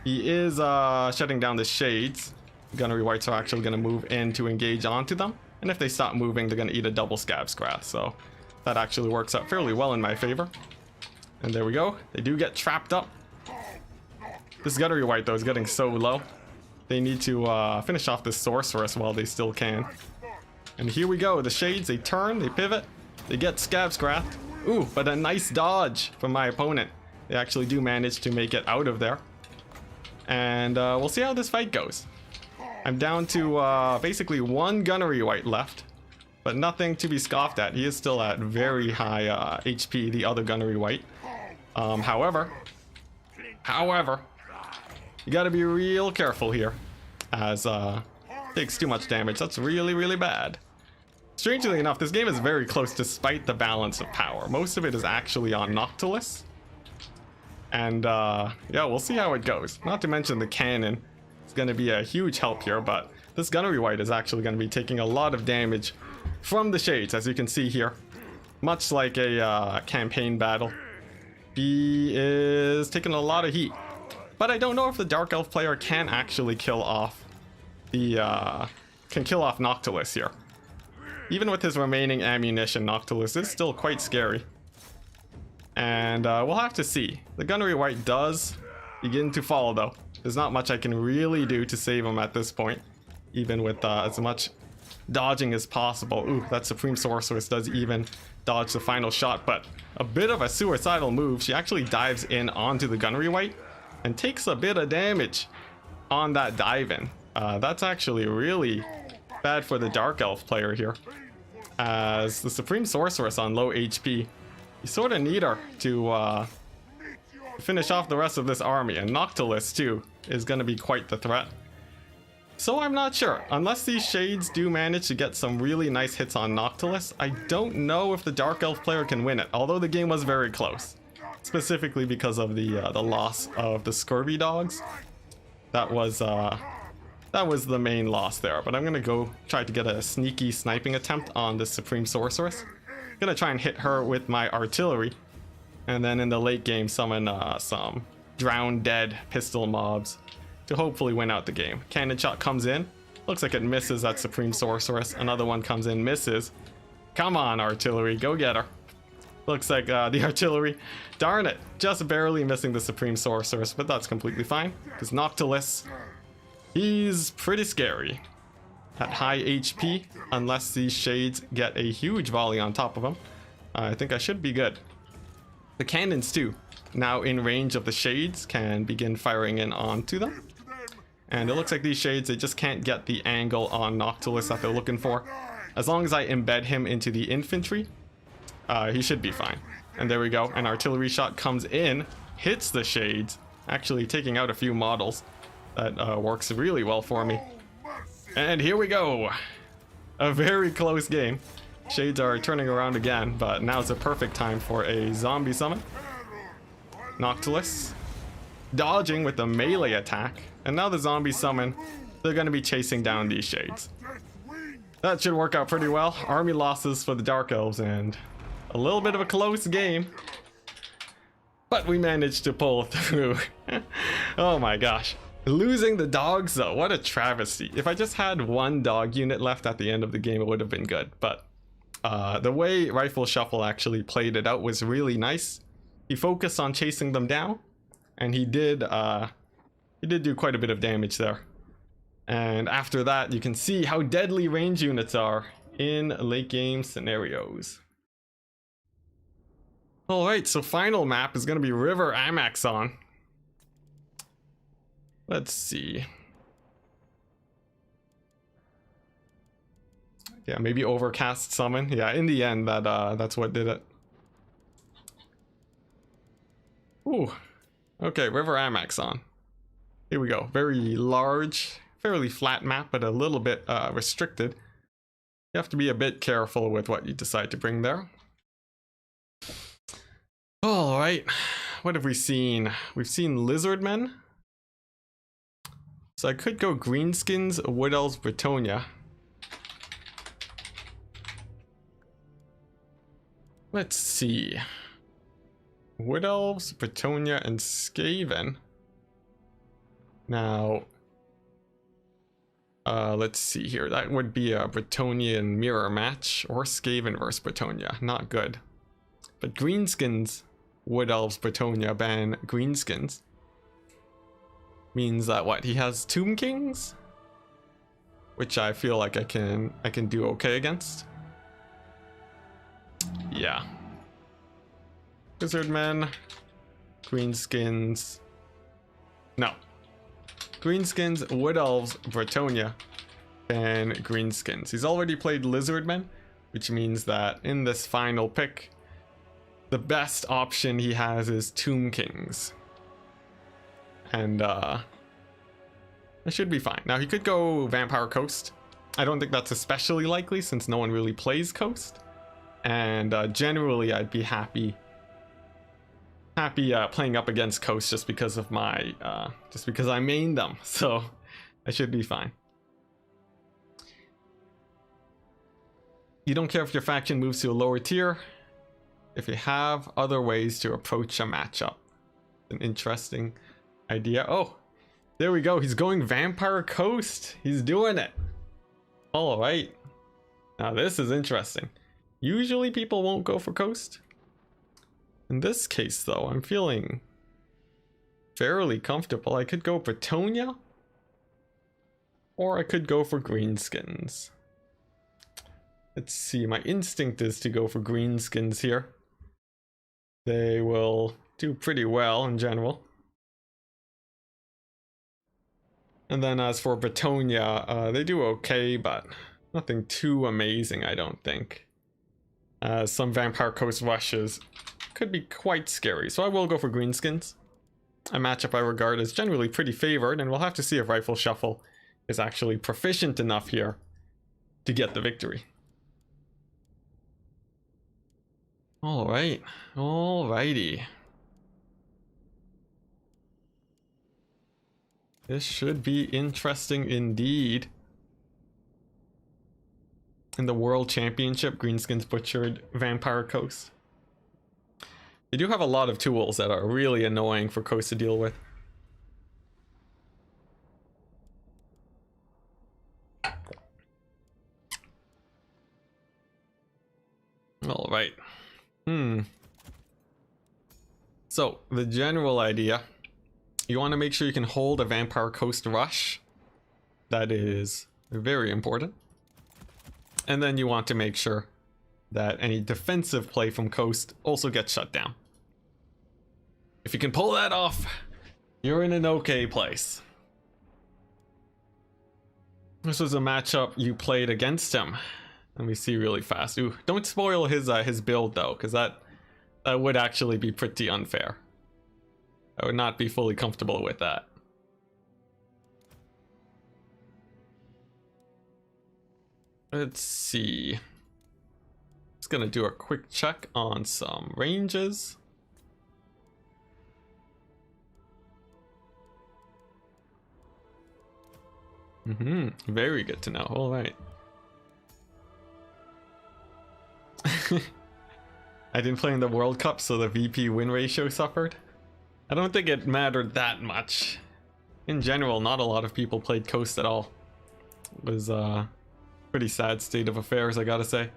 he is shutting down the shades. The Gunnery Wights are actually going to move in to engage onto them. And if they stop moving, they're going to eat a double Scab Scrat. So that actually works out fairly well in my favor. And there we go. They do get trapped up. This Gunnery Wight, though, is getting so low. They need to finish off this Sorceress while they still can. And here we go. The shades, they turn, they pivot, they get Scab Scrat. Ooh, but a nice dodge from my opponent. They actually do manage to make it out of there. And we'll see how this fight goes. I'm down to basically one Gunnery Wight left, but nothing to be scoffed at. He is still at very high HP, the other Gunnery Wight. However, you gotta be real careful here, as takes too much damage. That's really, really bad. Strangely enough, this game is very close despite the balance of power. Most of it is actually on Noctilus. And yeah, we'll see how it goes. Not to mention the cannon is going to be a huge help here, but this Gunnery Wight is actually going to be taking a lot of damage from the shades, as you can see here. Much like a campaign battle. He is taking a lot of heat. But I don't know if the Dark Elf player can actually kill off Noctilus here. Even with his remaining ammunition, Noctilus is still quite scary. And we'll have to see. The Gunnery Wight does begin to fall, though. There's not much I can really do to save him at this point, even with as much dodging as possible. Ooh, that Supreme Sorceress does even dodge the final shot, but a bit of a suicidal move. She actually dives in onto the Gunnery Wight and takes a bit of damage on that dive in. That's actually really bad for the Dark Elf player here, as the Supreme Sorceress on low HP, you sort of need her to finish off the rest of this army, and Noctilus too is going to be quite the threat. So I'm not sure. Unless these shades do manage to get some really nice hits on Noctilus, I don't know if the Dark Elf player can win it, although the game was very close. Specifically because of the loss of the Scurvy Dogs. That was the main loss there, but I'm going to go try to get a sneaky sniping attempt on the Supreme Sorceress. Gonna try and hit her with my artillery, and then in the late game summon some drowned dead pistol mobs to hopefully win out the game. Cannon shot comes in, looks like it misses that Supreme Sorceress. Another one comes in, misses. Come on, artillery, go get her. Looks like the artillery, darn it, just barely missing the Supreme Sorceress, but that's completely fine, because Noctilus, he's pretty scary at high HP, unless these shades get a huge volley on top of them. I think I should be good. The cannons too, now in range of the shades, can begin firing in onto them. And it looks like these shades, they just can't get the angle on Noctilus that they're looking for. As long as I embed him into the infantry, he should be fine. And there we go, an artillery shot comes in, hits the shades, actually taking out a few models. That works really well for me. And here we go. A very close game. Shades are turning around again, but now's a perfect time for a zombie summon. Noctilus dodging with the melee attack, and now the zombie summon, they're going to be chasing down these shades. That should work out pretty well. Army losses for the Dark Elves and a little bit of a close game. but we managed to pull through. Oh my gosh. Losing the dogs though, what a travesty. If I just had one dog unit left at the end of the game, it would have been good. But the way Rifle Shuffle actually played it out was really nice. He focused on chasing them down, and he did do quite a bit of damage there. And after that, you can see how deadly range units are in late game scenarios. Alright, so final map is going to be River Amaxon. Let's see. Yeah, maybe Overcast Summon. Yeah, in the end, that's what did it. Ooh. Okay, River Amaxon. Here we go. Very large, fairly flat map, but a little bit restricted. You have to be a bit careful with what you decide to bring there. Alright, what have we seen? We've seen Lizardmen. So I could go Greenskins, Wood Elves, Bretonia. Let's see. Wood Elves, Bretonia, and Skaven. Now, let's see here. That would be a Bretonian mirror match, or Skaven versus Bretonia. Not good. But Greenskins, Wood Elves, Bretonia ban Greenskins. Means that what, he has Tomb Kings, which I feel like I can do okay against. Yeah. Lizardmen, Greenskins. No. Greenskins, Wood Elves, Bretonia, and Greenskins. He's already played Lizardmen, which means that in this final pick, the best option he has is Tomb Kings. And it should be fine. Now he could go Vampire Coast. I don't think that's especially likely since no one really plays Coast. And generally I'd be happy playing up against Coast just because of my just because I main them. So I should be fine. You don't care if your faction moves to a lower tier if you have other ways to approach a matchup. An interesting idea. Oh, there we go. He's going Vampire Coast. He's doing it. All right. Now this is interesting. Usually people won't go for Coast. In this case though, I'm feeling fairly comfortable. I could go Bretonia, or I could go for Greenskins. Let's see, my instinct is to go for Greenskins here. They will do pretty well in general. And then as for Bretonia, they do okay, but nothing too amazing, I don't think. Some Vampire Coast rushes could be quite scary, so I will go for Greenskins. A matchup I regard as generally pretty favored, and we'll have to see if Rifle Shuffle is actually proficient enough here to get the victory. Alright, alrighty. This should be interesting indeed. In the World Championship, Greenskins butchered Vampire Coast. You do have a lot of tools that are really annoying for Coast to deal with. Alright. So, the general idea. You want to make sure you can hold a Vampire Coast rush. That is very important. And then you want to make sure that any defensive play from Coast also gets shut down. If you can pull that off, you're in an okay place. This was a matchup you played against him. Let me see really fast. Ooh, don't spoil his build though, because that would actually be pretty unfair. I would not be fully comfortable with that. Let's see. Just gonna do a quick check on some ranges. Very good to know. All right. I didn't play in the World Cup, so the VP win ratio suffered. I don't think it mattered that much. In general, not a lot of people played Coast at all. It was a pretty sad state of affairs, I gotta say.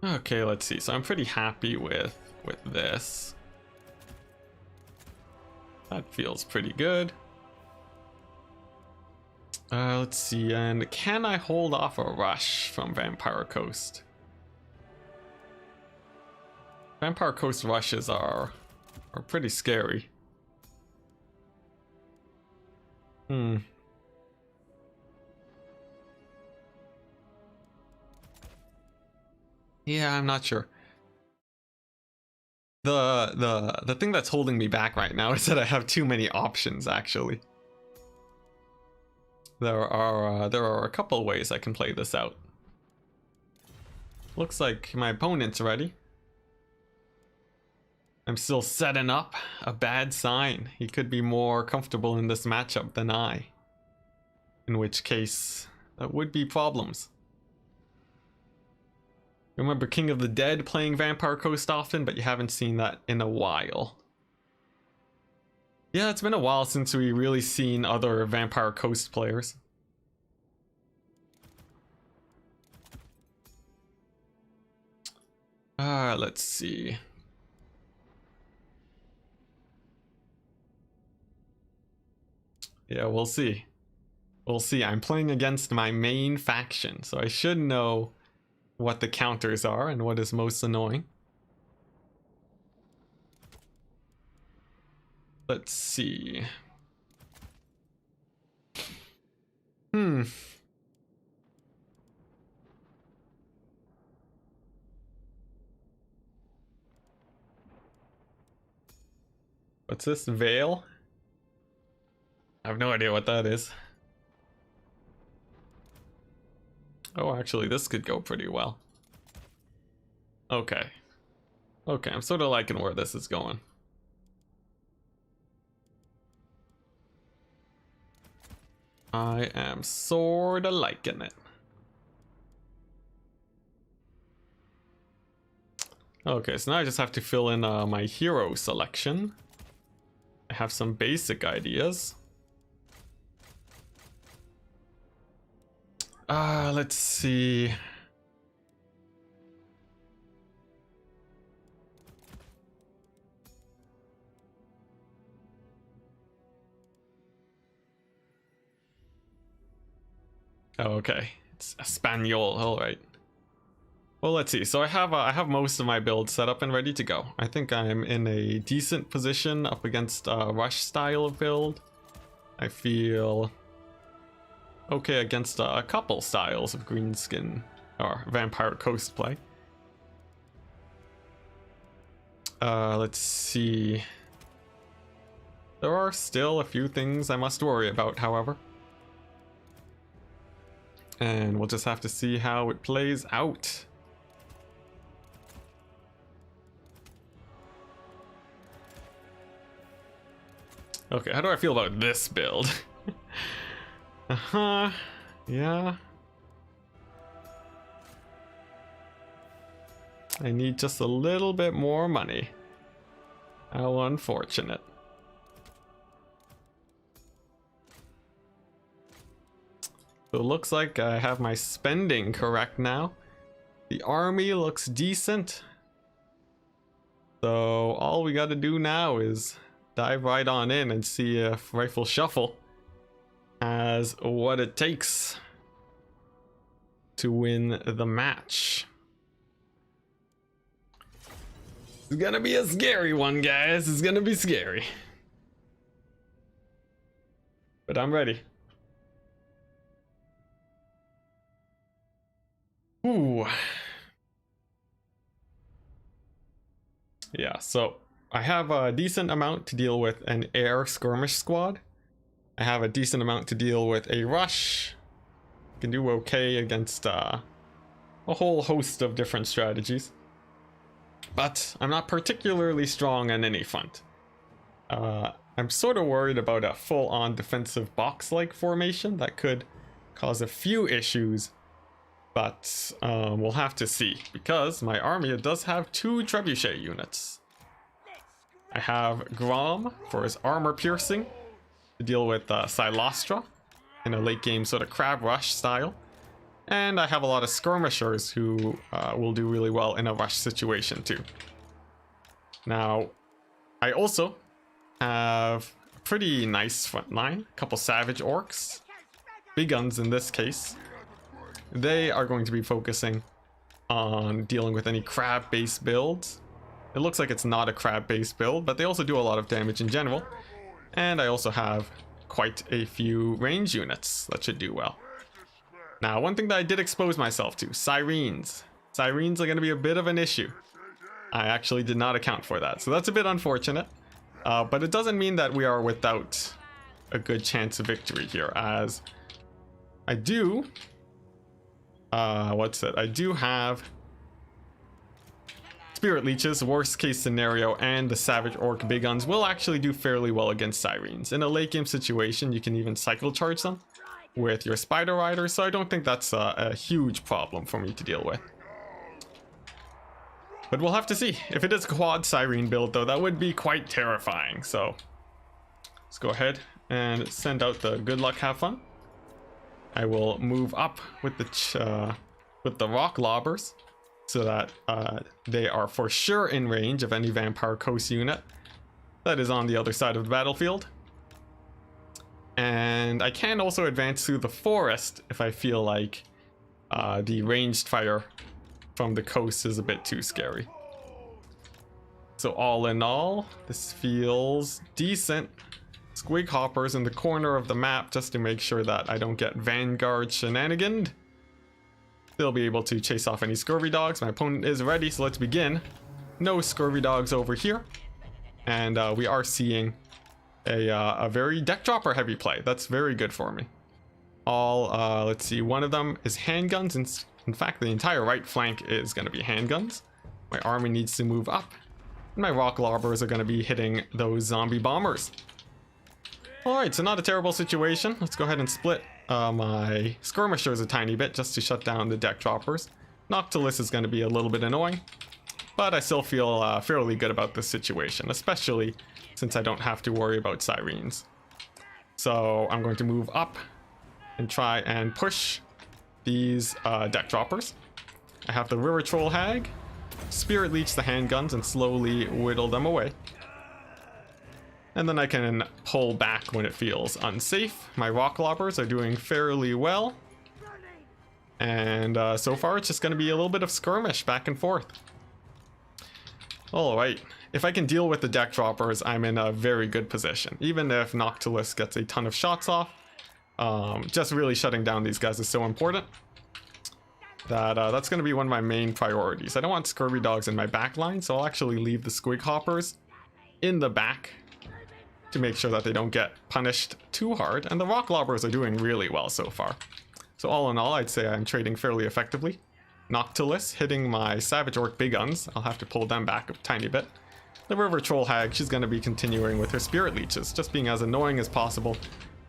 Okay, let's see. So I'm pretty happy with this. That feels pretty good. Let's see, and can I hold off a rush from Vampire Coast? Vampire Coast rushes are pretty scary. Yeah, I'm not sure. The thing that's holding me back right now is that I have too many options, actually. There are a couple ways I can play this out. Looks like my opponent's ready. I'm still setting up. A bad sign. He could be more comfortable in this matchup than I. In which case, that would be problems. Remember King of the Dead playing Vampire Coast often, but you haven't seen that in a while. Yeah, it's been a while since we really seen other Vampire Coast players. Let's see. Yeah, we'll see. We'll see. I'm playing against my main faction, so I should know what the counters are and what is most annoying. Let's see. What's this? Veil? I have no idea what that is. Oh, actually, this could go pretty well. Okay. Okay, I'm sort of liking where this is going. I am sort of liking it. Okay, so now I just have to fill in my hero selection. I have some basic ideas. Let's see. Oh, okay. It's Espanol, all right. Well, let's see. So I have most of my builds set up and ready to go. I think I'm in a decent position up against a rush style of build. I feel okay against a couple styles of greenskin or Vampire Coast play. Let's see. There are still a few things I must worry about, however. And we'll just have to see how it plays out. Okay, how do I feel about this build? Yeah. I need just a little bit more money. How unfortunate. So it looks like I have my spending correct now. The army looks decent. So all we gotta do now is dive right on in and see if Rifle Shuffle has what it takes to win the match. It's gonna be a scary one, guys. It's gonna be scary. But I'm ready. Ooh. Yeah, so I have a decent amount to deal with an air skirmish squad. I have a decent amount to deal with a rush. Can do okay against a whole host of different strategies. But I'm not particularly strong on any front. I'm sort of worried about a full-on defensive box-like formation that could cause a few issues, but we'll have to see, because my army does have 2 trebuchet units. I have Grom for his armor piercing to deal with Silostra in a late game sort of crab rush style. And I have a lot of skirmishers who will do really well in a rush situation too. Now, I also have a pretty nice front line, a couple savage orcs, big guns in this case. They are going to be focusing on dealing with any crab-based builds. It looks like it's not a crab-based build, but they also do a lot of damage in general. And I also have quite a few range units that should do well. Now, one thing that I did expose myself to, sirens. Sirens are going to be a bit of an issue. I actually did not account for that, so that's a bit unfortunate. But it doesn't mean that we are without a good chance of victory here, as I do... I do have Spirit Leeches, worst case scenario, and the Savage Orc Big Guns will actually do fairly well against Sirens. In a late game situation, you can even cycle charge them with your Spider Rider, so I don't think that's a huge problem for me to deal with. But we'll have to see. If it is a quad Siren build though, that would be quite terrifying. So let's go ahead and send out the good luck, have fun. I will move up with the rock lobbers so that they are for sure in range of any Vampire Coast unit that is on the other side of the battlefield. And I can also advance through the forest if I feel like the ranged fire from the coast is a bit too scary. So all in all, this feels decent. Squig hoppers in the corner of the map just to make sure that I don't get Vanguard shenaniganed. They'll be able to chase off any scurvy dogs. My opponent is ready, so let's begin. No scurvy dogs over here. And we are seeing a very deck dropper heavy play. That's very good for me. Let's see, one of them is handguns. In fact, the entire right flank is going to be handguns. My army needs to move up. And my rock lobbers are going to be hitting those zombie bombers. Alright, so not a terrible situation. Let's go ahead and split my skirmishers a tiny bit just to shut down the deck droppers. Noctilus is going to be a little bit annoying, but I still feel fairly good about this situation, especially since I don't have to worry about sirens. So I'm going to move up and try and push these deck droppers. I have the River Troll Hag, Spirit Leech the handguns, and slowly whittle them away. And then I can pull back when it feels unsafe. My rock lobbers are doing fairly well. And so far it's just going to be a little bit of skirmish back and forth. Alright, if I can deal with the deck droppers, I'm in a very good position. Even if Noctilus gets a ton of shots off, just really shutting down these guys is so important that that's going to be one of my main priorities. I don't want scurvy dogs in my back line, so I'll actually leave the squig hoppers in the back to make sure that they don't get punished too hard. And the rock lobbers are doing really well so far. So all in all, I'd say I'm trading fairly effectively. Noctilus hitting my Savage Orc Big Guns. I'll have to pull them back a tiny bit. The River Troll Hag, she's going to be continuing with her Spirit Leeches, just being as annoying as possible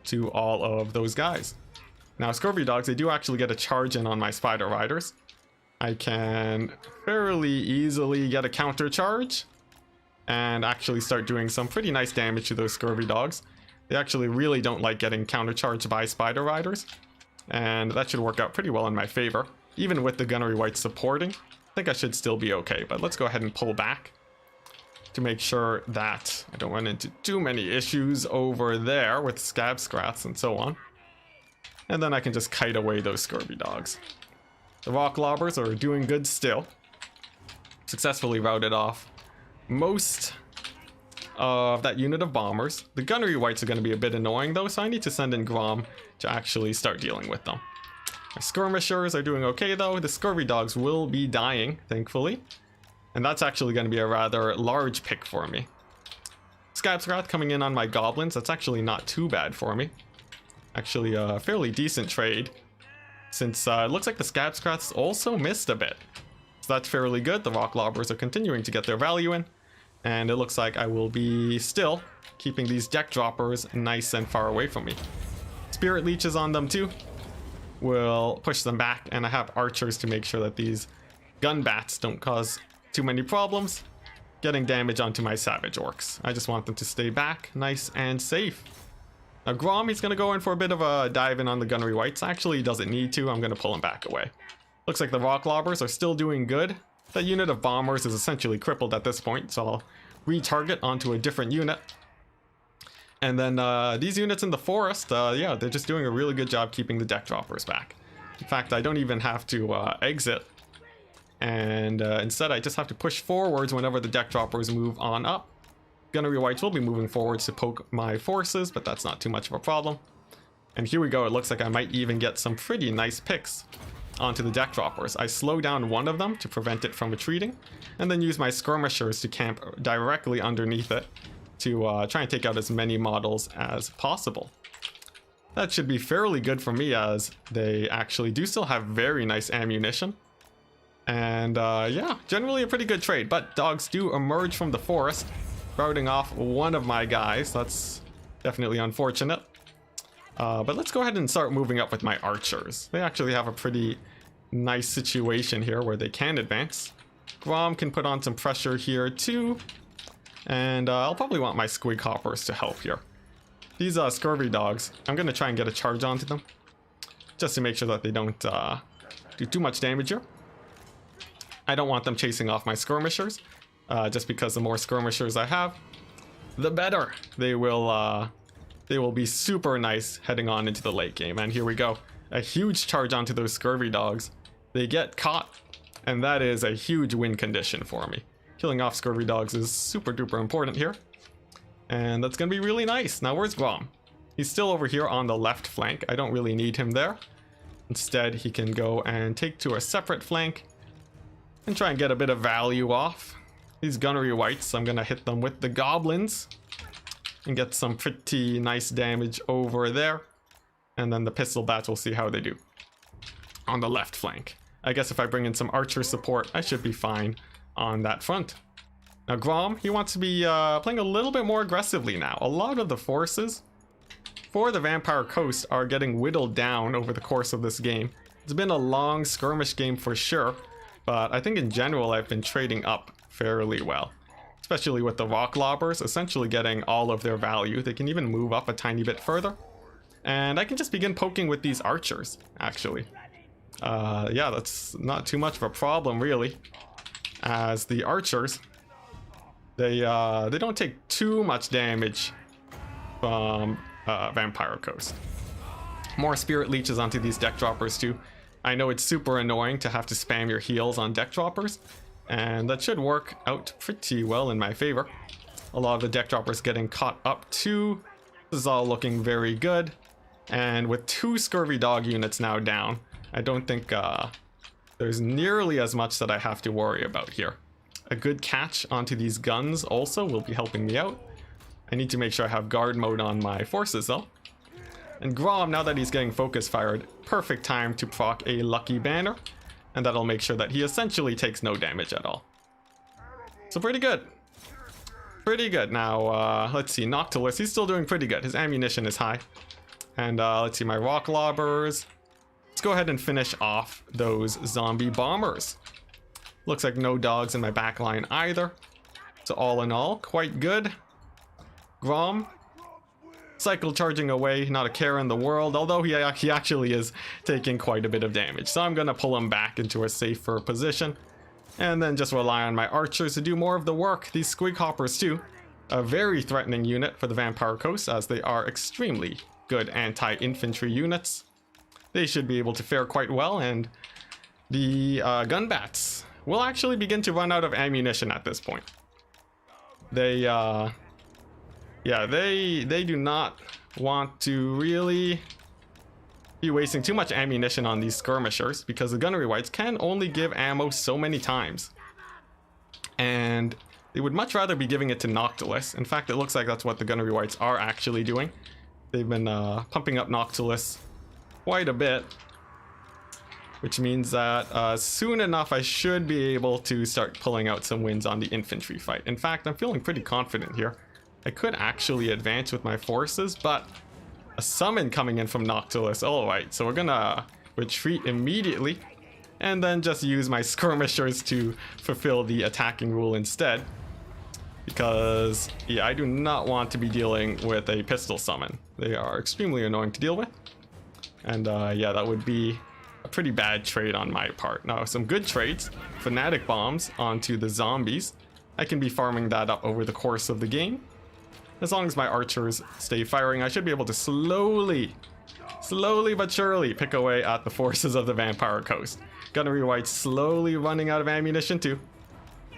to all of those guys. Now, Scurvy Dogs, they do actually get a charge in on my Spider Riders. I can fairly easily get a counter charge and actually start doing some pretty nice damage to those Scurvy Dogs. They actually really don't like getting countercharged by Spider Riders, and that should work out pretty well in my favor. Even with the Gunnery White supporting, I think I should still be okay, but let's go ahead and pull back to make sure that I don't run into too many issues over there with Scab Scrats and so on. And then I can just kite away those Scurvy Dogs. The Rock Lobbers are doing good still. Successfully routed off most of that unit of bombers. The Gunnery Whites are going to be a bit annoying though, so I need to send in Grom to actually start dealing with them. My skirmishers are doing okay though. The Scurvy Dogs will be dying, thankfully. And that's actually going to be a rather large pick for me. Scabscrat coming in on my goblins. That's actually not too bad for me. Actually a fairly decent trade, since it looks like the Scabscrats also missed a bit. So that's fairly good. The Rock Lobbers are continuing to get their value in. And it looks like I will be still keeping these deck droppers nice and far away from me. Spirit Leeches on them too. will push them back, and I have archers to make sure that these gun bats don't cause too many problems getting damage onto my savage orcs. I just want them to stay back, nice and safe. Now Grom, he's going to go in for a bit of a dive in on the gunnery wights. Actually, he doesn't need to. I'm going to pull him back away. Looks like the rock lobbers are still doing good. That unit of bombers is essentially crippled at this point, so I'll retarget onto a different unit. And then these units in the forest, yeah, they're just doing a really good job keeping the deck droppers back. In fact, I don't even have to exit. And instead, I just have to push forwards whenever the deck droppers move on up. Gunnery wights will be moving forwards to poke my forces, but that's not too much of a problem. And here we go. It looks like I might even get some pretty nice picks onto the deck droppers. I slow down one of them to prevent it from retreating, and then use my skirmishers to camp directly underneath it to try and take out as many models as possible. That should be fairly good for me, as they actually do still have very nice ammunition. And yeah, generally a pretty good trade, but dogs do emerge from the forest, routing off one of my guys. That's definitely unfortunate. But let's go ahead and start moving up with my archers. They actually have a pretty nice situation here where they can advance. Grom can put on some pressure here too. And I'll probably want my squig hoppers to help here. These scurvy dogs, I'm going to try and get a charge onto them, just to make sure that they don't do too much damage here. I don't want them chasing off my skirmishers, just because the more skirmishers I have, the better. They will be super nice heading on into the late game. And here we go. A huge charge onto those scurvy dogs. They get caught, and that is a huge win condition for me. Killing off scurvy dogs is super duper important here. And that's going to be really nice. Now, where's Grom? He's still over here on the left flank. I don't really need him there. Instead, he can go and take to a separate flank and try and get a bit of value off. These gunnery wights, I'm going to hit them with the goblins and get some pretty nice damage over there. And then the pistol bats, we'll see how they do on the left flank. I guess if I bring in some archer support, I should be fine on that front. Now Grom, he wants to be playing a little bit more aggressively now. A lot of the forces for the Vampire Coast are getting whittled down over the course of this game. It's been a long skirmish game for sure, but I think in general I've been trading up fairly well. Especially with the rock lobbers, essentially getting all of their value. They can even move up a tiny bit further. And I can just begin poking with these archers, actually. Yeah, that's not too much of a problem, really. As the archers, they don't take too much damage from Vampire Coast. More spirit leeches onto these deck droppers, too. I know it's super annoying to have to spam your heals on deck droppers, and that should work out pretty well in my favor. A lot of the deck droppers getting caught up too. This is all looking very good. And with 2 scurvy dog units now down, I don't think there's nearly as much that I have to worry about here. A good catch onto these guns also will be helping me out. I need to make sure I have guard mode on my forces though. And Grom, now that he's getting focus fired, perfect time to proc a lucky banner. And that'll make sure that he essentially takes no damage at all. So pretty good. Pretty good. Now, let's see. Noctilus, he's still doing pretty good. His ammunition is high. And let's see, my rock lobbers. Let's go ahead and finish off those zombie bombers. Looks like no dogs in my back line either. So all in all, quite good. Grom, cycle charging away, not a care in the world, although he actually is taking quite a bit of damage. So I'm going to pull him back into a safer position. And then just rely on my archers to do more of the work. These squig hoppers too. A very threatening unit for the Vampire Coast, as they are extremely good anti-infantry units. They should be able to fare quite well, and the gun bats will actually begin to run out of ammunition at this point. They do not want to really be wasting too much ammunition on these skirmishers, because the gunnery wights can only give ammo so many times. And they would much rather be giving it to Noctilus. In fact, it looks like that's what the gunnery wights are actually doing. They've been pumping up Noctilus quite a bit, which means that soon enough I should be able to start pulling out some wins on the infantry fight. In fact, I'm feeling pretty confident here. I could actually advance with my forces, but a summon coming in from Noctilus. Alright, so we're gonna retreat immediately, and then just use my skirmishers to fulfill the attacking rule instead. Because, yeah, I do not want to be dealing with a pistol summon. They are extremely annoying to deal with. And yeah, that would be a pretty bad trade on my part. Now, some good trades. Fanatic bombs onto the zombies. I can be farming that up over the course of the game. As long as my archers stay firing, I should be able to slowly but surely pick away at the forces of the Vampire Coast. Gunnery White's slowly running out of ammunition too.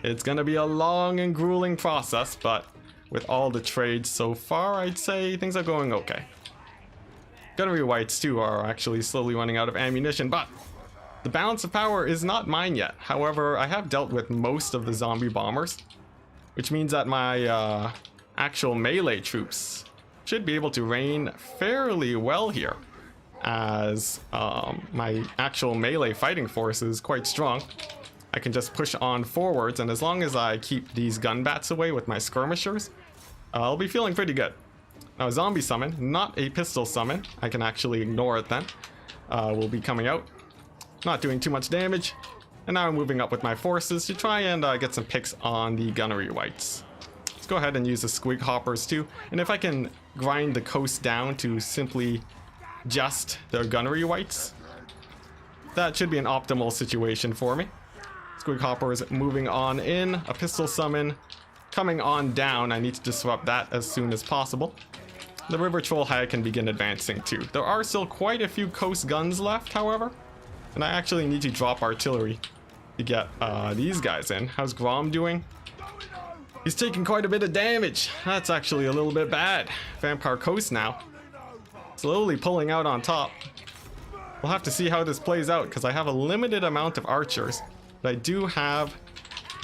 It's gonna be a long and grueling process, but with all the trades so far, I'd say things are going okay. Gunnery Whites too are actually slowly running out of ammunition, but the balance of power is not mine yet. However, I have dealt with most of the zombie bombers, which means that my actual melee troops should be able to reign fairly well here, as my actual melee fighting force is quite strong. I can just push on forwards, and as long as I keep these gun bats away with my skirmishers, I'll be feeling pretty good. Now, zombie summon, not a pistol summon. I can actually ignore it then. Will be coming out, not doing too much damage. And now I'm moving up with my forces to try and get some picks on the Gunnery Whites. Let's go ahead and use the Squig Hoppers too. And if I can grind the coast down to simply just the Gunnery Whites, that should be an optimal situation for me. Squig Hoppers moving on in, a pistol summon coming on down. I need to disrupt that as soon as possible. The River Troll Hag can begin advancing too. There are still quite a few coast guns left, however, and I actually need to drop artillery to get these guys in. How's Grom doing? He's taking quite a bit of damage. That's actually a little bit bad. Vampire Coast now, slowly pulling out on top. We'll have to see how this plays out, because I have a limited amount of archers, but I do have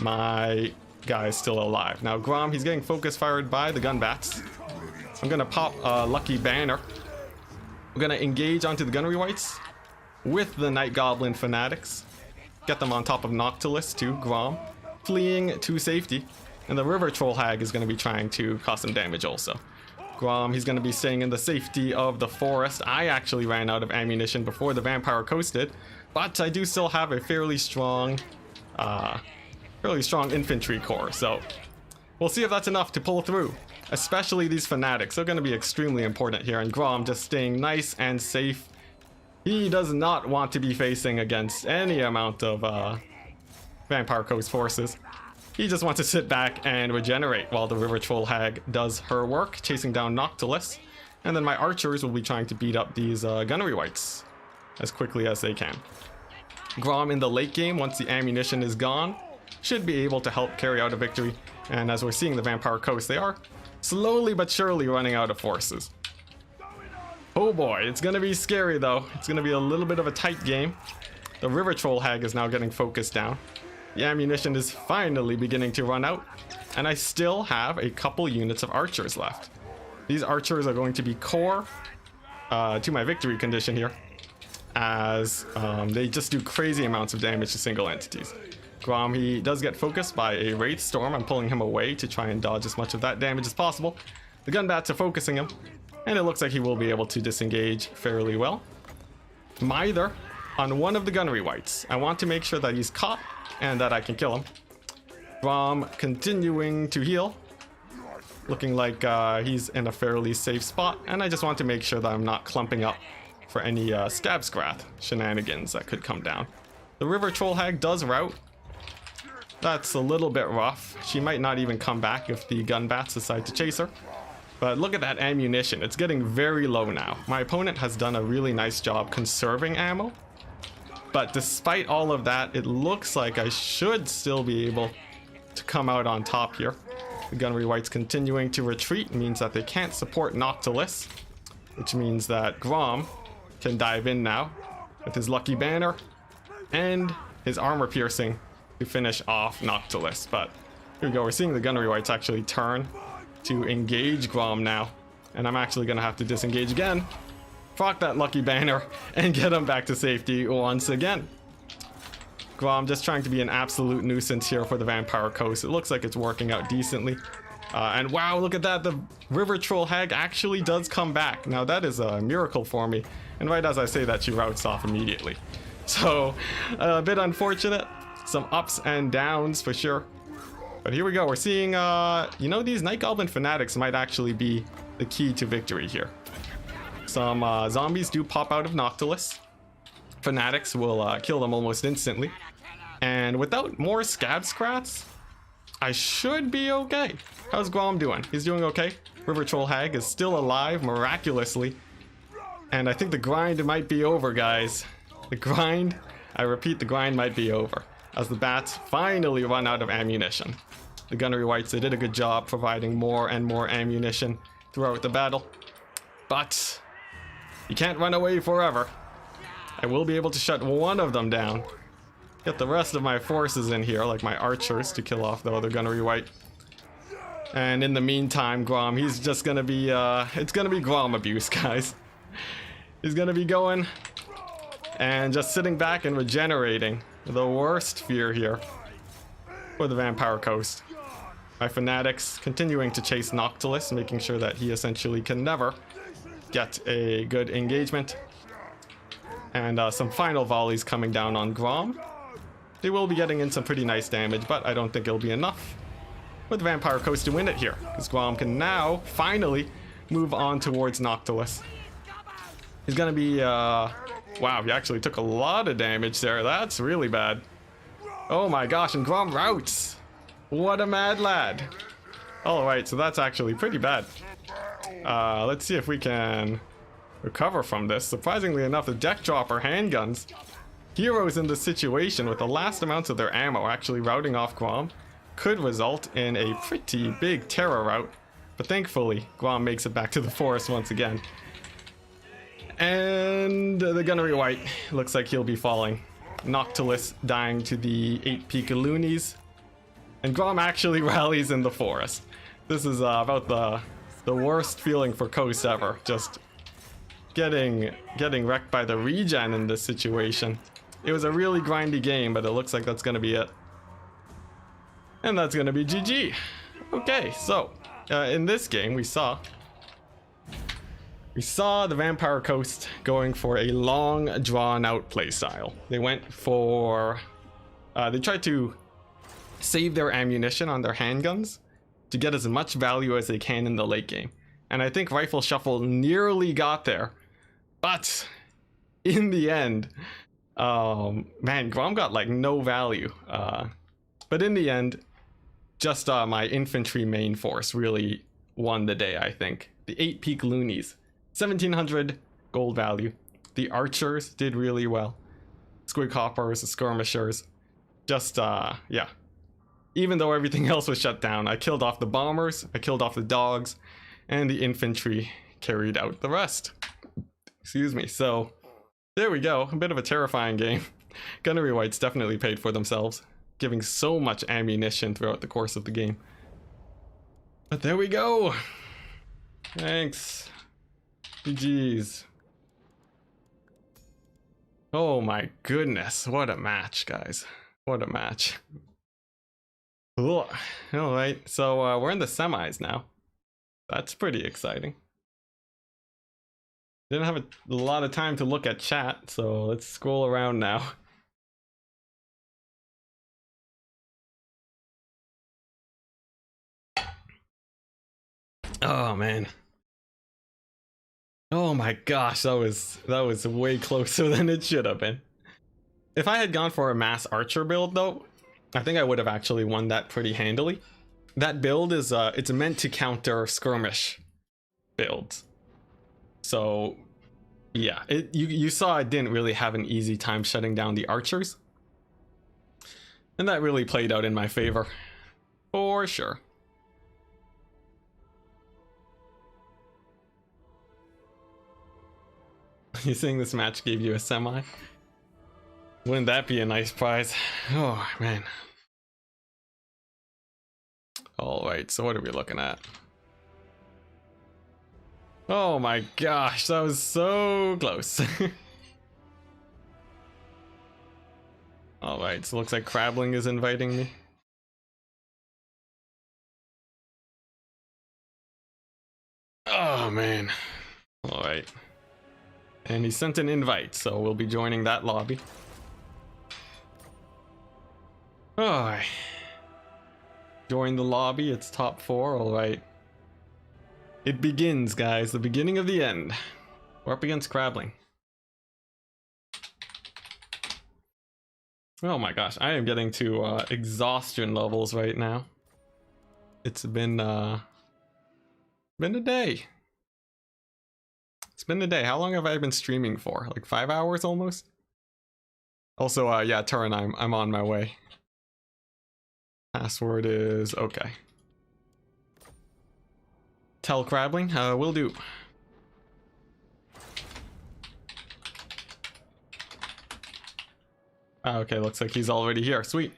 my guys still alive. Now Grom, he's getting focus fired by the gun bats. I'm gonna pop a Lucky Banner. We're gonna engage onto the Gunnery Whites with the Night Goblin Fanatics. Get them on top of Noctilus too, Grom, fleeing to safety. And the River Troll Hag is gonna be trying to cause some damage also. Grom, he's gonna be staying in the safety of the forest. I actually ran out of ammunition before the Vampire Coast did, but I do still have a fairly strong infantry corps, so we'll see if that's enough to pull through. Especially these fanatics are going to be extremely important here, and Grom just staying nice and safe. He does not want to be facing against any amount of Vampire Coast forces. He just wants to sit back and regenerate while the River Troll Hag does her work, chasing down Noctilus. And then my archers will be trying to beat up these Gunnery Whites as quickly as they can. Grom in the late game, once the ammunition is gone, should be able to help carry out a victory. And as we're seeing the Vampire Coast, they are slowly but surely running out of forces. Oh boy, it's gonna be scary though. It's gonna be a little bit of a tight game. The River Troll Hag is now getting focused down. The ammunition is finally beginning to run out, and I still have a couple units of archers left. These archers are going to be core to my victory condition here, as they just do crazy amounts of damage to single entities. Grom, he does get focused by a Wraith Storm. I'm pulling him away to try and dodge as much of that damage as possible. The gun bats are focusing him, and it looks like he will be able to disengage fairly well. Mither on one of the Gunnery Whites. I want to make sure that he's caught and that I can kill him. Grom continuing to heal, looking like he's in a fairly safe spot, and I just want to make sure that I'm not clumping up for any Scab Scrath shenanigans that could come down. The River Troll Hag does rout. That's a little bit rough. She might not even come back if the gun bats decide to chase her. But look at that ammunition. It's getting very low now. My opponent has done a really nice job conserving ammo. But despite all of that, it looks like I should still be able to come out on top here. The Gunnery Whites continuing to retreat means that they can't support Noctilus, which means that Grom can dive in now with his Lucky Banner and his armor piercing to finish off Noctilus. But here we go, we're seeing the Gunnery Whites actually turn to engage Grom now, and I'm actually gonna have to disengage again, proc that Lucky Banner, and get him back to safety once again. Grom just trying to be an absolute nuisance here for the Vampire Coast. It looks like it's working out decently. And wow, look at that, the River Troll Hag actually does come back. Now that is a miracle for me, and right as I say that, she routes off immediately. So, a bit unfortunate, some ups and downs for sure. But here we go, we're seeing, you know, these Night Goblin Fanatics might actually be the key to victory here. Some zombies do pop out of Noctilus. Fanatics will kill them almost instantly. And without more Scab Scrats, I should be okay. How's Grom doing? He's doing okay. River Troll Hag is still alive, miraculously. And I think the grind might be over, guys. The grind, I repeat, the grind might be over, as the bats finally run out of ammunition. The Gunnery Whites, they did a good job providing more and more ammunition throughout the battle. But you can't run away forever. I will be able to shut one of them down. Get the rest of my forces in here, like my archers, to kill off the other Gunnery White. And in the meantime, Grom, he's just gonna be, it's gonna be Grom abuse, guys. He's gonna be going and just sitting back and regenerating. The worst fear here for the Vampire Coast. My Fanatics continuing to chase Noctilus, making sure that he essentially can never get a good engagement. And some final volleys coming down on Grom. They will be getting in some pretty nice damage, but I don't think it'll be enough with Vampire Coast to win it here, because Grom can now finally move on towards Noctilus. He's gonna be, wow, he actually took a lot of damage there. That's really bad. Oh my gosh, and Grom routes. What a mad lad. Alright, so that's actually pretty bad. Let's see if we can recover from this. Surprisingly enough, the Deck Dropper handguns, heroes in this situation with the last amounts of their ammo actually routing off Grom, could result in a pretty big terror rout. But thankfully, Grom makes it back to the forest once again. And the Gunnery White looks like he'll be falling. Noctilus dying to the 8 Picaloonies. And Grom actually rallies in the forest. This is about the worst feeling for Coast ever. Just getting wrecked by the regen in this situation. It was a really grindy game, but it looks like that's going to be it. And that's going to be GG. Okay, so in this game we saw the Vampire Coast going for a long, drawn-out playstyle. They went for, they tried to save their ammunition on their handguns to get as much value as they can in the late game. And I think Rifle Shuffle nearly got there, but in the end, man, Grom got like no value. But in the end, just my infantry main force really won the day, I think. The 8 Peak Loonies, 1700 gold value. The archers did really well. Squig Hoppers, the skirmishers, just, yeah. Even though everything else was shut down, I killed off the bombers, I killed off the dogs, and the infantry carried out the rest. Excuse me. So there we go, a bit of a terrifying game. Gunnery Whites definitely paid for themselves, giving so much ammunition throughout the course of the game. But there we go. Thanks. GG's. Oh my goodness, what a match, guys. What a match. All right, so we're in the semis now. That's pretty exciting. Didn't have a lot of time to look at chat, so let's scroll around now. Oh man. Oh my gosh, that was way closer than it should have been. If I had gone for a mass archer build though, I think I would have actually won that pretty handily. That build is it's meant to counter skirmish builds. So yeah, you saw I didn't really have an easy time shutting down the archers. And that really played out in my favor. For sure. You saying this match gave you a semi? Wouldn't that be a nice prize? Oh man. Alright, so what are we looking at? Oh my gosh, that was so close. Alright, so looks like Crabbling is inviting me. Oh man. Alright. And he sent an invite, so we'll be joining that lobby. Alright. Join the lobby, it's top 4, alright. It begins, guys, the beginning of the end. We're up against Crabbling. Oh my gosh, I am getting to exhaustion levels right now. It's been a day. It's been a day. How long have I been streaming for? Like 5 hours almost? Also, yeah, Turin, I'm on my way. Password is okay. Tell Crabbling, will do. Okay, looks like he's already here. Sweet.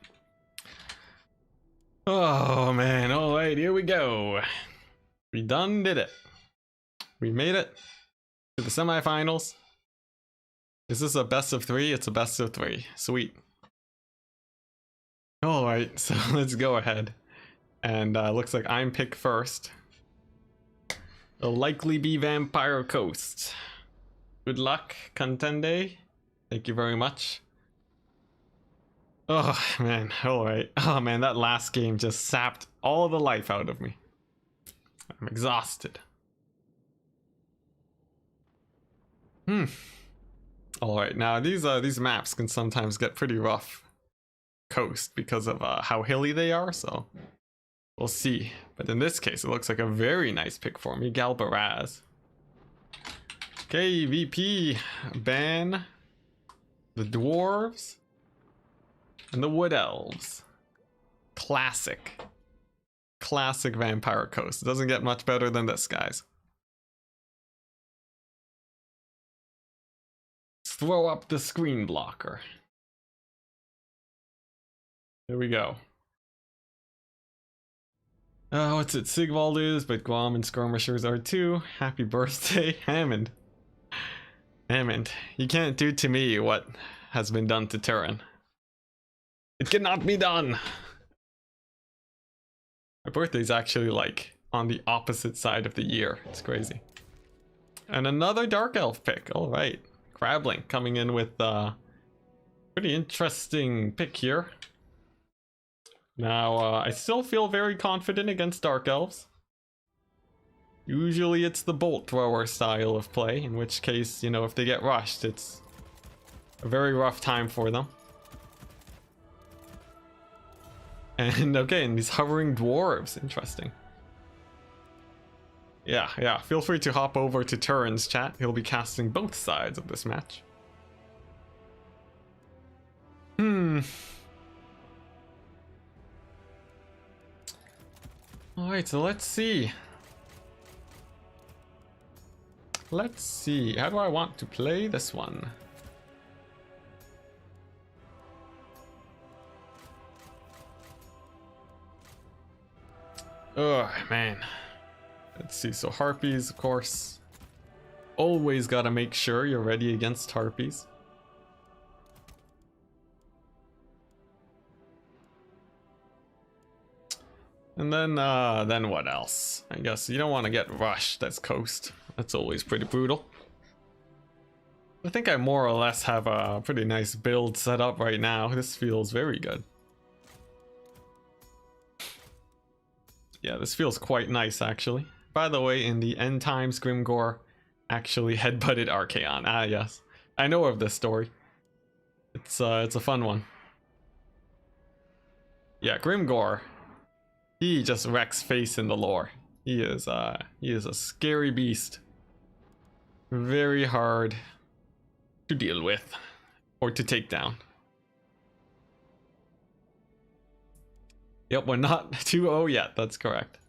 Oh man, alright, here we go. We done did it. We made it to the semifinals. Is this a best of 3? It's a best of 3. Sweet. Alright, so let's go ahead. And looks like I'm picked first. It'll likely be Vampire Coast. Good luck, Contende. Thank you very much. Oh man, alright. Oh man, that last game just sapped all the life out of me. I'm exhausted. Alright, now these maps can sometimes get pretty rough. Coast because of how hilly they are, so we'll see. But in this case, it looks like a very nice pick for me. Galbaraz. Okay, VP. Ban the Dwarves. And the Wood Elves. Classic. Classic Vampire Coast. It doesn't get much better than this, guys. Let's throw up the screen blocker. Here we go. Oh, what's it? Sigvald is, but Guam and Skirmishers are too. Happy birthday, Hammond. Hammond, you can't do to me what has been done to Turin. It cannot be done! My birthday's actually like on the opposite side of the year. It's crazy. And another Dark Elf pick. Alright. Crabbling coming in with a pretty interesting pick here. Now, I still feel very confident against Dark Elves. Usually it's the bolt thrower style of play, in which case, you know, if they get rushed, it's a very rough time for them. And okay, and these hovering dwarves, interesting. Yeah, feel free to hop over to Turin's chat. He'll be casting both sides of this match. Alright, so let's see. Let's see, how do I want to play this one? Oh man. Let's see, so Harpies, of course. Always gotta make sure you're ready against Harpies. And then what else? I guess you don't want to get rushed. That's Coast. That's always pretty brutal. I think I more or less have a pretty nice build set up right now. This feels very good. Yeah, this feels quite nice actually. By the way, in the end times, Grimgor actually headbutted Archaon. Ah yes, I know of this story. It's a fun one. Yeah, Grimgor. He just wrecks face in the lore. He is a scary beast. Very hard to deal with or to take down. Yep, we're not 2-0 yet. That's correct.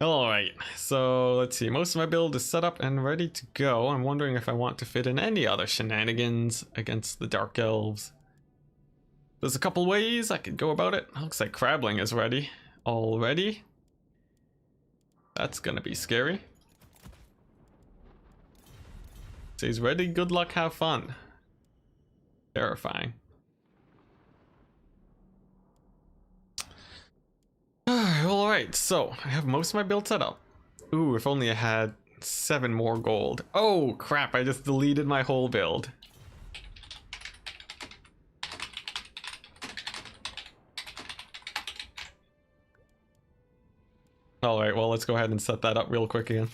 Alright, so let's see. Most of my build is set up and ready to go. I'm wondering if I want to fit in any other shenanigans against the Dark Elves. There's a couple ways I could go about it. Looks like Crabbling is ready already. That's gonna be scary. So he's ready. Good luck, have fun. Terrifying. Alright, so I have most of my build set up. Ooh, if only I had 7 more gold. Oh crap, I just deleted my whole build. Alright, well, let's go ahead and set that up real quick again.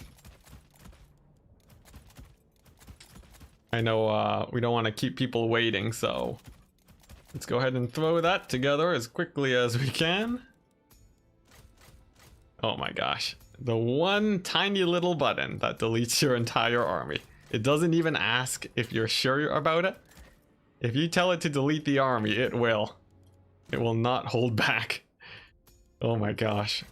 I know we don't want to keep people waiting, so let's go ahead and throw that together as quickly as we can. Oh my gosh. The one tiny little button that deletes your entire army. It doesn't even ask if you're sure about it. If you tell it to delete the army, it will. It will not hold back. Oh my gosh.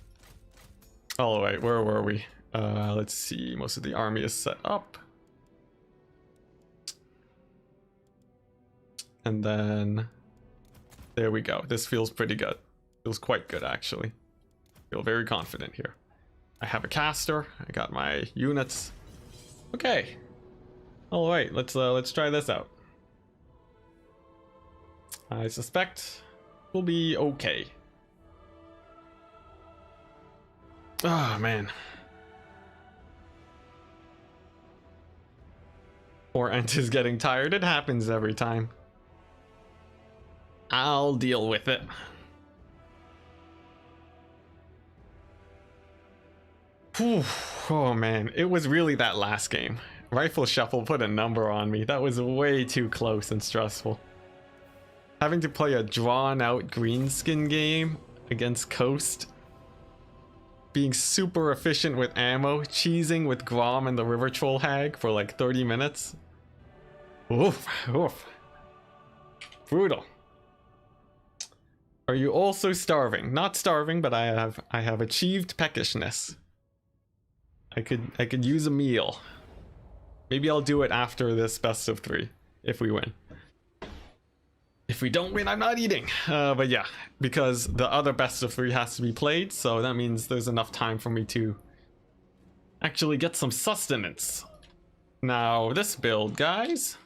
Alright, where were we? Let's see. Most of the army is set up. And then there we go. This feels pretty good. Feels quite good, actually. Feel very confident here. I have a caster. I got my units. Okay. All right, let's try this out. I suspect we'll be okay. Oh man. Poor Ent is getting tired. It happens every time. I'll deal with it. Whew. Oh man, it was really that last game. Rifle Shuffle put a number on me. That was way too close and stressful. Having to play a drawn out greenskin game against Coast. Being super efficient with ammo, cheesing with Grom and the River Troll Hag for like 30 minutes. Oof, oof. Brutal. Are you also starving? Not starving, but I have achieved peckishness. I could use a meal. Maybe I'll do it after this best of 3 if we win. If we don't win, I'm not eating. But yeah, because the other best of 3 has to be played, so that means there's enough time for me to actually get some sustenance. Now, this build, guys,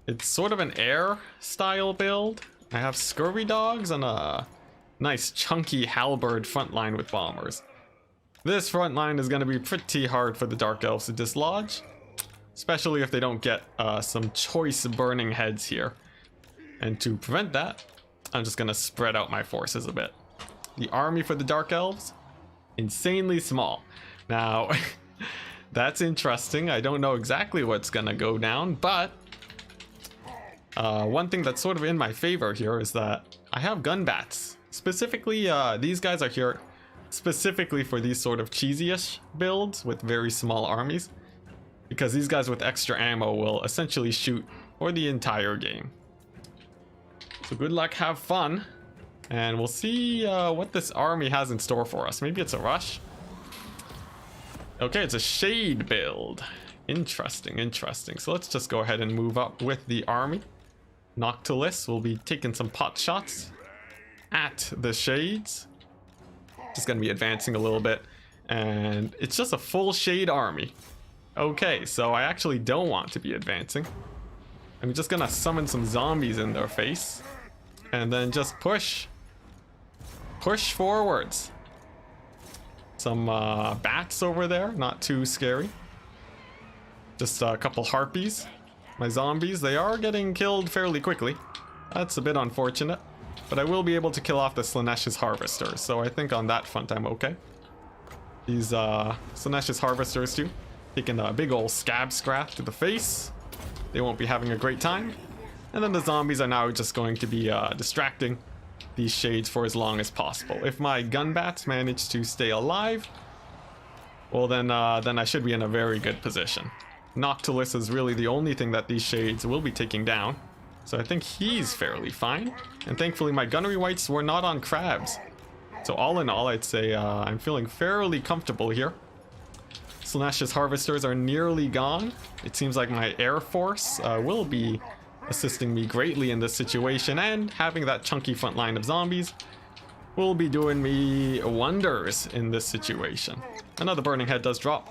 it's sort of an air style build. I have scurvy dogs and a nice chunky halberd front line with bombers. This front line is going to be pretty hard for the Dark Elves to dislodge, especially if they don't get some choice burning heads here. And to prevent that, I'm just going to spread out my forces a bit. The army for the Dark Elves, insanely small. Now, that's interesting. I don't know exactly what's going to go down, but one thing that's sort of in my favor here is that I have gun bats. Specifically, these guys are here specifically for these sort of cheesy-ish builds with very small armies, because these guys with extra ammo will essentially shoot for the entire game. So good luck, have fun, and we'll see what this army has in store for us. Maybe it's a rush. Okay, it's a shade build. Interesting, interesting. So let's just go ahead and move up with the army. Noctilus will be taking some pot shots at the shades. Just gonna be advancing a little bit, and it's just a full shade army. Okay, so I actually don't want to be advancing. I'm just gonna summon some zombies in their face, and then just push forwards. Some bats over there, not too scary. Just a couple harpies. My zombies, they are getting killed fairly quickly. That's a bit unfortunate. But I will be able to kill off the Slaanesha's Harvesters, so I think on that front I'm okay. These Slaanesha's Harvesters too, taking a big old scab scrap to the face. They won't be having a great time. And then the zombies are now just going to be distracting these shades for as long as possible. If my gun bats manage to stay alive, well then I should be in a very good position. Noctilus is really the only thing that these shades will be taking down. So I think he's fairly fine. And thankfully my gunnery wights were not on crabs. So all in all, I'd say I'm feeling fairly comfortable here. Slaanesha's Harvesters are nearly gone. It seems like my Air Force will be assisting me greatly in this situation, and having that chunky front line of zombies will be doing me wonders in this situation. Another Burning Head does drop.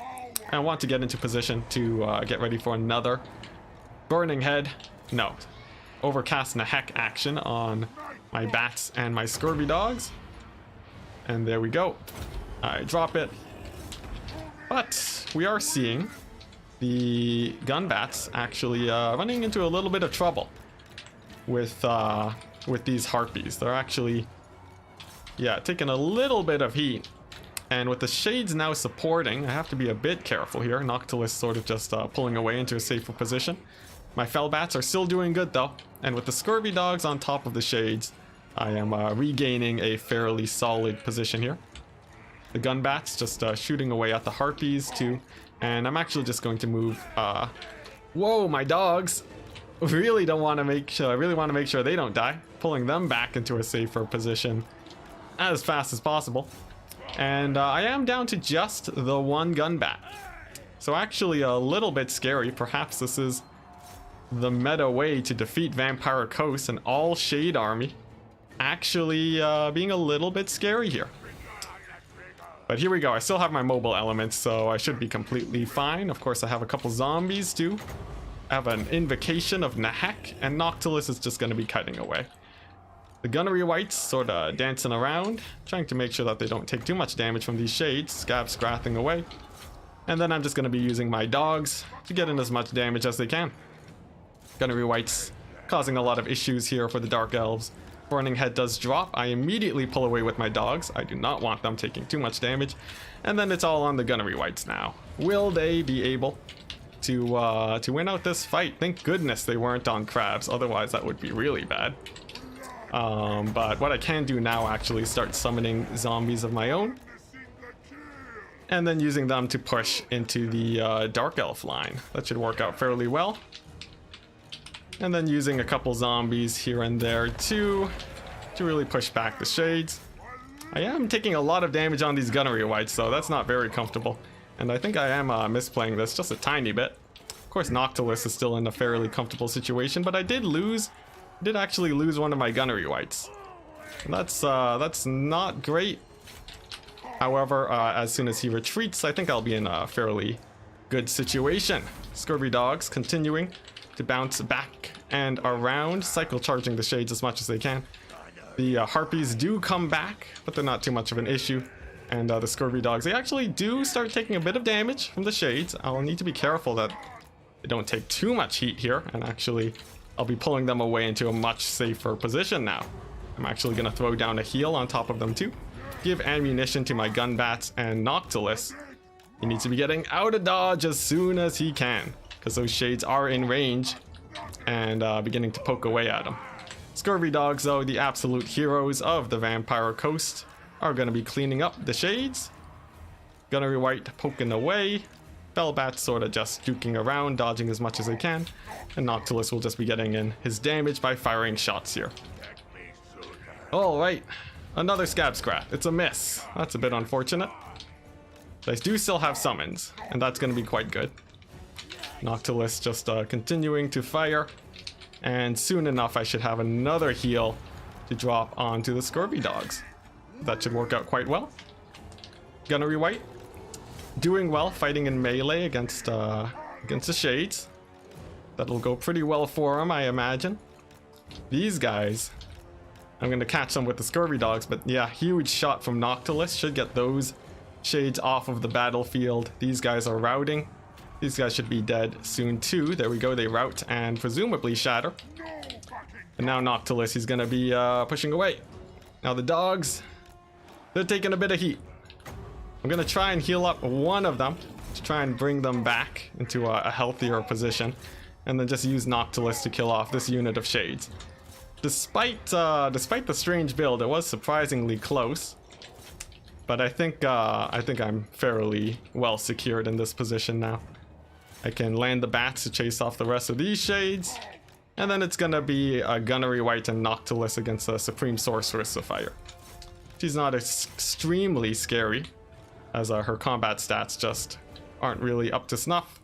I want to get into position to get ready for another Burning Head. No. Overcast Nahek action on my bats and my scurvy dogs. And there we go. I drop it. But we are seeing the gun bats actually running into a little bit of trouble with these harpies. They're actually, yeah, taking a little bit of heat. And with the shades now supporting, I have to be a bit careful here. Noctilus sort of just pulling away into a safer position. My fell bats are still doing good though. And with the scurvy dogs on top of the shades, I am regaining a fairly solid position here. The gun bats just shooting away at the harpies too. And I'm actually just going to move. Whoa, my dogs! Really don't want to make sure. I really want to make sure they don't die. Pulling them back into a safer position as fast as possible. And I am down to just the one gun bat. So actually a little bit scary. Perhaps this is the meta way to defeat Vampire Coast and all Shade Army. Actually being a little bit scary here. But here we go. I still have my mobile elements, so I should be completely fine. Of course, I have a couple zombies too. I have an Invocation of Nahek, and Noctilus is just going to be cutting away. The Gunnery Whites sort of dancing around, trying to make sure that they don't take too much damage from these shades. Scab scrathing away. And then I'm just going to be using my dogs to get in as much damage as they can. Gunnery Whites causing a lot of issues here for the Dark Elves. Burning Head does drop. I immediately pull away with my dogs. I do not want them taking too much damage. And then it's all on the Gunnery Whites now. Will they be able to win out this fight? Thank goodness they weren't on crabs. Otherwise, that would be really bad. But what I can do now actually is start summoning zombies of my own. And then using them to push into the Dark Elf line. That should work out fairly well. And then using a couple zombies here and there too, to really push back the shades. I am taking a lot of damage on these Gunnery Whites, so that's not very comfortable. And I think I am misplaying this just a tiny bit. Of course, Noctilus is still in a fairly comfortable situation, but I did actually lose one of my Gunnery Whites. And that's not great. However, as soon as he retreats, I think I'll be in a fairly good situation. Scurvy dogs continuing to bounce back and around, cycle charging the shades as much as they can. The harpies do come back, but they're not too much of an issue. And the scurvy dogs, they actually do start taking a bit of damage from the shades. I'll need to be careful that they don't take too much heat here, and actually I'll be pulling them away into a much safer position now. I'm actually going to throw down a heal on top of them too. Give ammunition to my gun bats, and Noctilus, he needs to be getting out of dodge as soon as he can, because those shades are in range and beginning to poke away at him. Scurvy dogs, though, the absolute heroes of the Vampire Coast, are going to be cleaning up the shades. Gunnery White poking away. Fellbats sort of just duking around, dodging as much as they can. And Noctilus will just be getting in his damage by firing shots here. Alright, another Scab Scrat. It's a miss. That's a bit unfortunate. But I do still have summons, and that's going to be quite good. Noctilus just continuing to fire. And soon enough, I should have another heal to drop onto the Scurvy dogs. That should work out quite well. Gunnery White doing well, fighting in melee against the shades. That'll go pretty well for him, I imagine. These guys, I'm going to catch them with the Scurvy dogs, but yeah, huge shot from Noctilus should get those shades off of the battlefield. These guys are routing. These guys should be dead soon too. There we go, they rout and presumably shatter. And now Noctilus, he's gonna be pushing away. Now the dogs, they're taking a bit of heat. I'm gonna try and heal up one of them to try and bring them back into a healthier position. And then just use Noctilus to kill off this unit of shades. Despite the strange build, it was surprisingly close. But I think I'm fairly well secured in this position now. I can land the bats to chase off the rest of these shades. And then it's gonna be a Gunnery White and Noctilus against the Supreme Sorceress of Fire. She's not extremely scary, as her combat stats just aren't really up to snuff.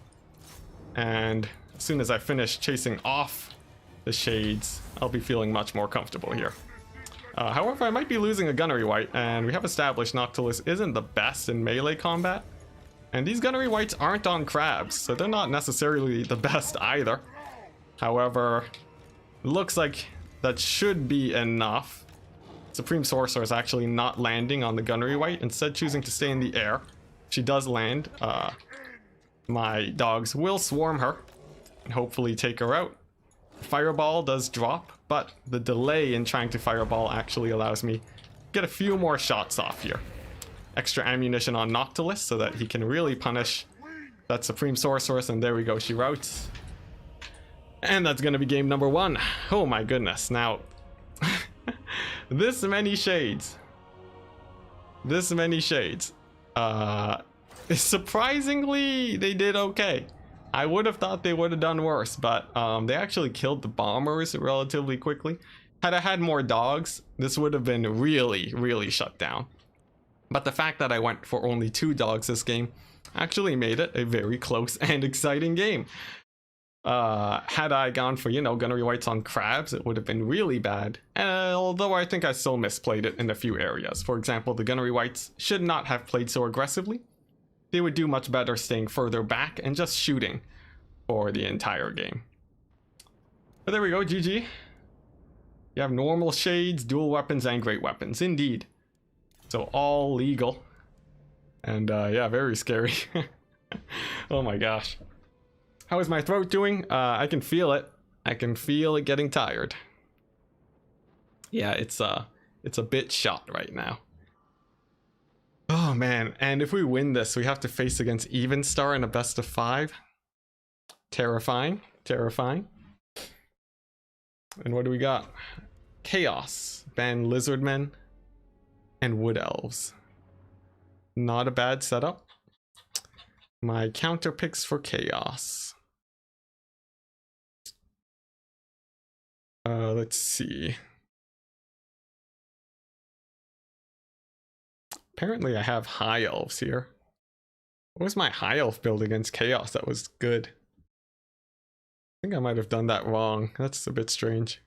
And as soon as I finish chasing off the shades, I'll be feeling much more comfortable here. However, I might be losing a Gunnery White, and we have established Noctilus isn't the best in melee combat. And these Gunnery Whites aren't on crabs, so they're not necessarily the best either. However, looks like that should be enough. Supreme Sorcerer is actually not landing on the Gunnery White, instead choosing to stay in the air. she does land, my dogs will swarm her and hopefully take her out. Fireball does drop, but the delay in trying to fireball actually allows me to get a few more shots off here. Extra ammunition on Noctilus so that he can really punish that Supreme Sorceress, and there we go, she routs. And that's gonna be game number 1. Oh my goodness. Now, this many shades. Surprisingly, they did okay. I would have thought they would have done worse, but they actually killed the bombers relatively quickly. Had I had more dogs, this would have been really, really shut down. But the fact that I went for only 2 dogs this game actually made it a very close and exciting game. Had I gone for, you know, Gunnery Whites on crabs, it would have been really bad. Although I think I still misplayed it in a few areas. For example, the Gunnery Whites should not have played so aggressively. They would do much better staying further back and just shooting for the entire game. But there we go, GG. You have normal shades, dual weapons, and great weapons. Indeed. So all legal. And yeah, very scary. Oh my gosh. How is my throat doing? I can feel it. I can feel it getting tired. Yeah, it's a bit shot right now. Oh man, and if we win this, we have to face against Evenstar in a best of 5. Terrifying, terrifying. And what do we got? Chaos, ban Lizardmen, and Wood Elves. Not a bad setup. My counter picks for Chaos. Let's see. Apparently I have High Elves here. What was my High Elf build against Chaos that was good? I think I might have done that wrong. That's a bit strange.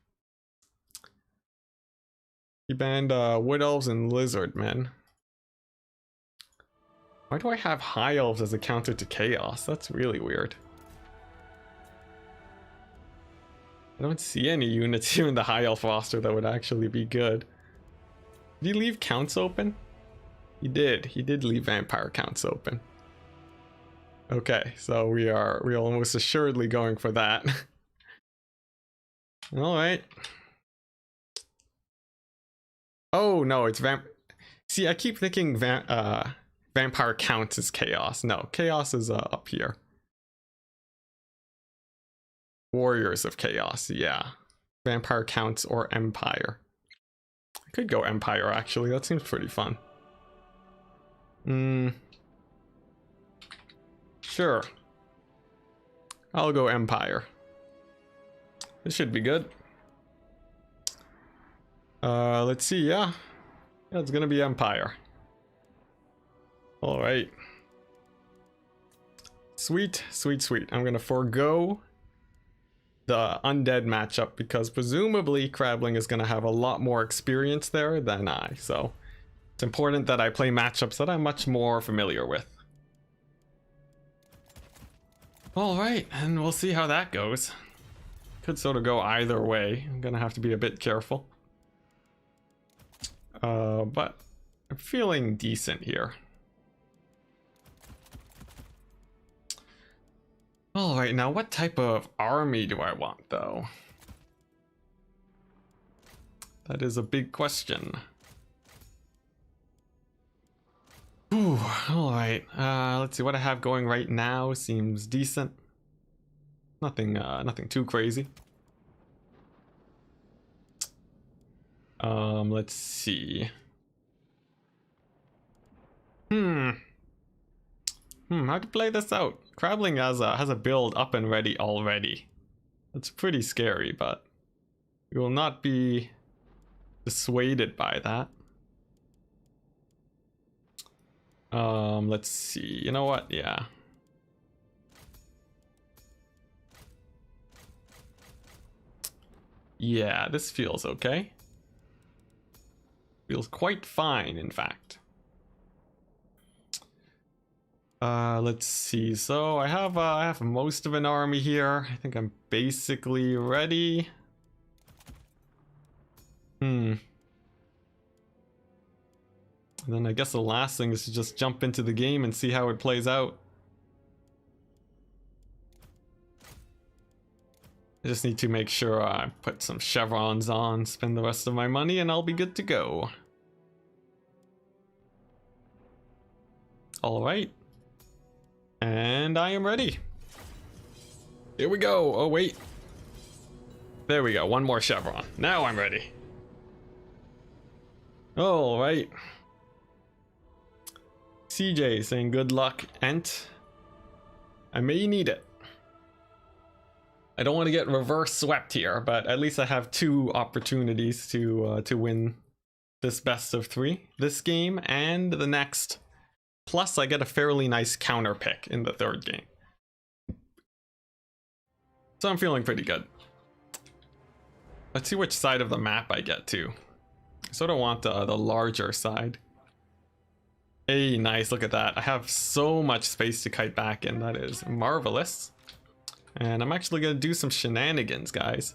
He banned Wood Elves and Lizardmen. Why do I have High Elves as a counter to Chaos? That's really weird. I don't see any units here in the High Elf roster that would actually be good. Did he leave counts open? He did leave Vampire counts open. Okay, so we're almost assuredly going for that. Alright. Oh no, it's See, I keep thinking Vampire counts as Chaos. No, Chaos is up here. Warriors of Chaos, yeah. Vampire counts or Empire. I could go Empire actually, that seems pretty fun. Sure. I'll go Empire. This should be good. Let's see, yeah. Yeah, it's gonna be Empire. Alright. Sweet, sweet, sweet. I'm gonna forego the undead matchup because presumably Crabling is gonna have a lot more experience there than I, so it's important that I play matchups that I'm much more familiar with. Alright, and we'll see how that goes. Could sort of go either way. I'm gonna have to be a bit careful. But I'm feeling decent here. Alright, now what type of army do I want though? That is a big question. Ooh, alright. Let's see what I have going right now. Seems decent. Nothing too crazy. Let's see. How to play this out? Crabling has a build up and ready already. That's pretty scary, but we will not be dissuaded by that. Let's see. You know what? Yeah. Yeah, this feels okay. Feels quite fine, in fact. Let's see. So I have most of an army here. I think I'm basically ready. And then I guess the last thing is to just jump into the game and see how it plays out. I just need to make sure I put some chevrons on, spend the rest of my money, and I'll be good to go. Alright. And I am ready. Here we go. Oh, wait. There we go. One more chevron. Now I'm ready. Alright. CJ saying good luck, Ent. I may need it. I don't want to get reverse swept here, but at least I have 2 opportunities to win this best of 3. This game and the next. Plus, I get a fairly nice counter pick in the 3rd game. So I'm feeling pretty good. Let's see which side of the map I get to. I sort of want the larger side. Hey, nice, look at that. I have so much space to kite back in. That is marvelous. And I'm actually going to do some shenanigans, guys.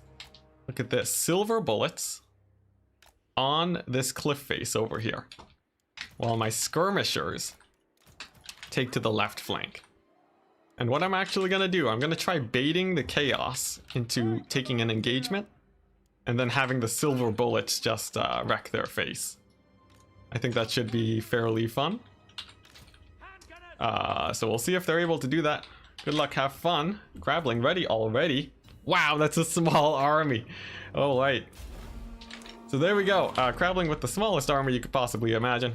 Look at this. Silver bullets on this cliff face over here, while my skirmishers take to the left flank. And what I'm actually going to do, I'm going to try baiting the chaos into taking an engagement, and then having the silver bullets just wreck their face. I think that should be fairly fun. So we'll see if they're able to do that. Good luck, have fun. Grappling ready already. Wow, that's a small army. Oh, right. So there we go. Grappling with the smallest army you could possibly imagine.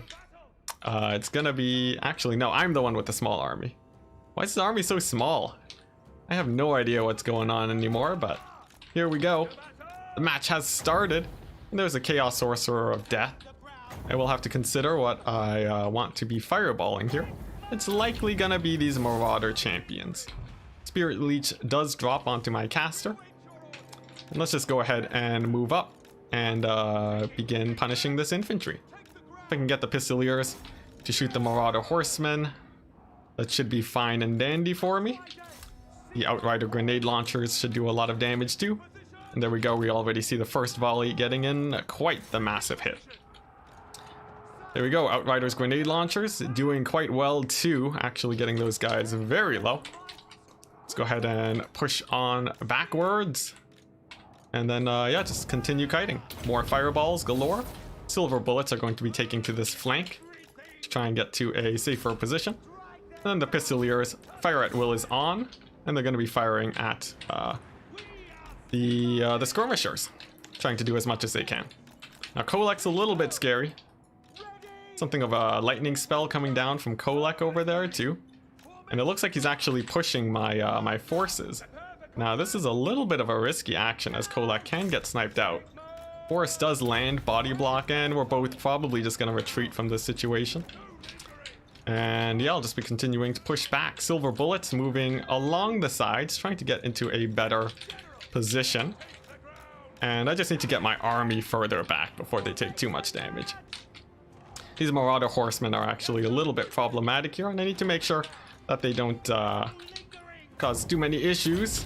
It's gonna be... Actually, no, I'm the one with the small army. Why is the army so small? I have no idea what's going on anymore, but here we go. The match has started. And there's a Chaos Sorcerer of Death. I will have to consider what I want to be fireballing here. It's likely gonna be these Marauder champions. Spirit Leech does drop onto my caster. And let's just go ahead and move up and begin punishing this infantry. If I can get the Pistoliers to shoot the Marauder horsemen, that should be fine and dandy for me. The Outrider grenade launchers should do a lot of damage too. And there we go, we already see the first volley getting in quite the massive hit. There we go, Outriders grenade launchers doing quite well too, actually getting those guys very low. Let's go ahead and push on backwards. And then, yeah, just continue kiting. More fireballs galore. Silver bullets are going to be taking to this flank to try and get to a safer position. And the Pistoliers, fire at will is on, and they're going to be firing at the skirmishers, trying to do as much as they can. Now, Kolek's a little bit scary. Something of a lightning spell coming down from Kolek over there too. And it looks like he's actually pushing my my forces. Now this is a little bit of a risky action as Kolek can get sniped out. Force does land body block, and we're both probably just going to retreat from this situation. And yeah, I'll just be continuing to push back. Silver bullets moving along the sides, trying to get into a better position. And I just need to get my army further back before they take too much damage. These Marauder horsemen are actually a little bit problematic here, and I need to make sure that they don't cause too many issues.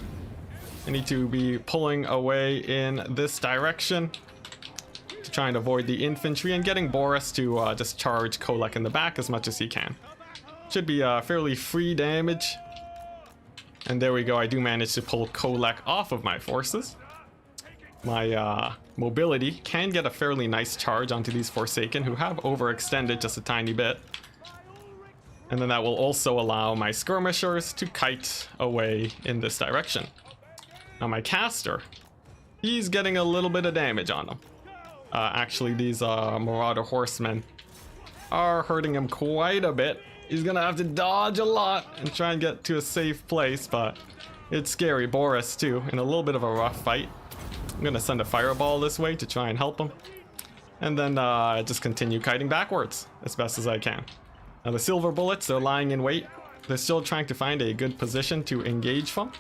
I need to be pulling away in this direction to try and avoid the infantry, and getting Boris to just charge Kolek in the back as much as he can. Should be fairly free damage. And there we go, I do manage to pull Kolek off of my forces. My mobility can get a fairly nice charge onto these Forsaken, who have overextended just a tiny bit. And then that will also allow my skirmishers to kite away in this direction. Now my caster, he's getting a little bit of damage on him. Actually, these Marauder horsemen are hurting him quite a bit. He's gonna have to dodge a lot and try and get to a safe place, but it's scary. Boris too, in a little bit of a rough fight. I'm gonna send a fireball this way to try and help him. And then just continue kiting backwards as best as I can. Now the silver bullets, they're lying in wait. They're still trying to find a good position to engage from.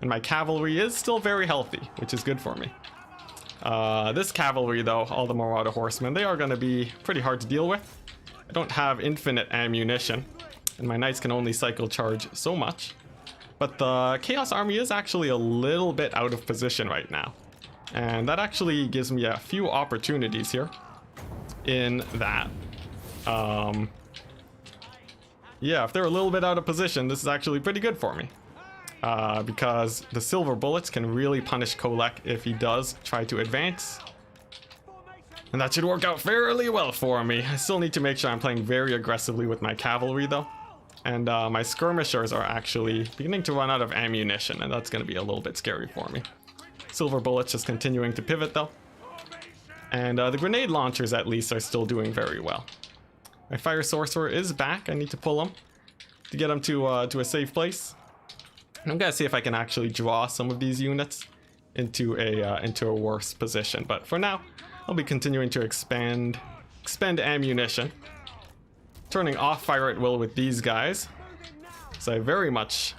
And my cavalry is still very healthy, which is good for me. This cavalry though, all the Marauder horsemen, they are gonna be pretty hard to deal with. I don't have infinite ammunition, and my knights can only cycle charge so much. But the Chaos Army is actually a little bit out of position right now. And that actually gives me a few opportunities here in that Yeah, if they're a little bit out of position, this is actually pretty good for me. Because the silver bullets can really punish Kolek if he does try to advance. And that should work out fairly well for me. I still need to make sure I'm playing very aggressively with my cavalry though. And my skirmishers are actually beginning to run out of ammunition, and that's going to be a little bit scary for me. Silver bullets just continuing to pivot though. And the grenade launchers at least are still doing very well. My fire sorcerer is back. I need to pull him to get him to a safe place. And I'm gonna see if I can actually draw some of these units into a worse position. But for now, I'll be continuing to expend ammunition, turning off fire at will with these guys. So I very much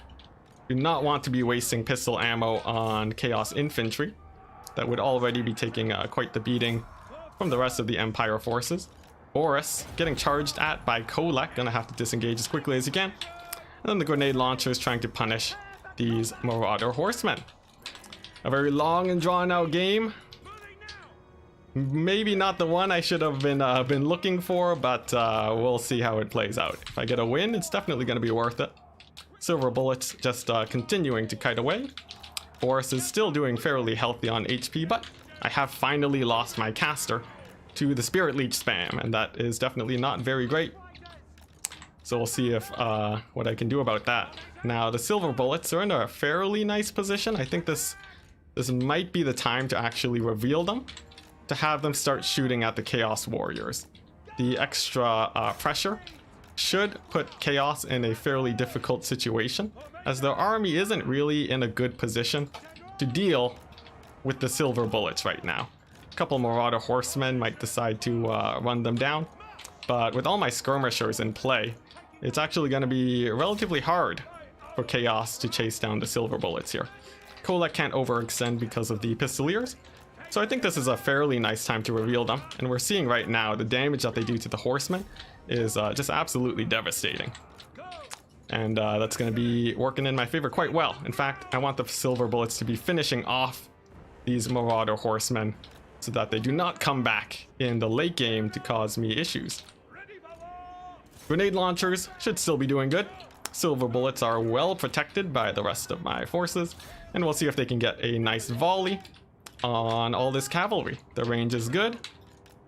do not want to be wasting pistol ammo on Chaos Infantry. That would already be taking quite the beating from the rest of the Empire forces. Boris getting charged at by Kolek, gonna have to disengage as quickly as he can. And then the grenade launchers trying to punish these Marauder horsemen. A very long and drawn out game. Maybe not the one I should have been looking for, but we'll see how it plays out. If I get a win, it's definitely gonna be worth it. Silver bullets just continuing to kite away. Boris is still doing fairly healthy on HP, but I have finally lost my caster to the Spirit Leech spam, and that is definitely not very great. So we'll see if what I can do about that. Now the silver bullets are in a fairly nice position. I think this might be the time to actually reveal them, to have them start shooting at the Chaos Warriors. The extra pressure should put Chaos in a fairly difficult situation, as their army isn't really in a good position to deal with the silver bullets right now. A couple Marauder horsemen might decide to run them down, but with all my skirmishers in play, it's actually going to be relatively hard for Chaos to chase down the silver bullets here. Kolek can't overextend because of the pistoliers, so I think this is a fairly nice time to reveal them, and we're seeing right now the damage that they do to the horsemen is just absolutely devastating. And that's going to be working in my favor quite well. In fact, I want the silver bullets to be finishing off these Marauder horsemen so that they do not come back in the late game to cause me issues. Grenade launchers should still be doing good. Silver bullets are well protected by the rest of my forces, and we'll see if they can get a nice volley on all this cavalry. The range is good,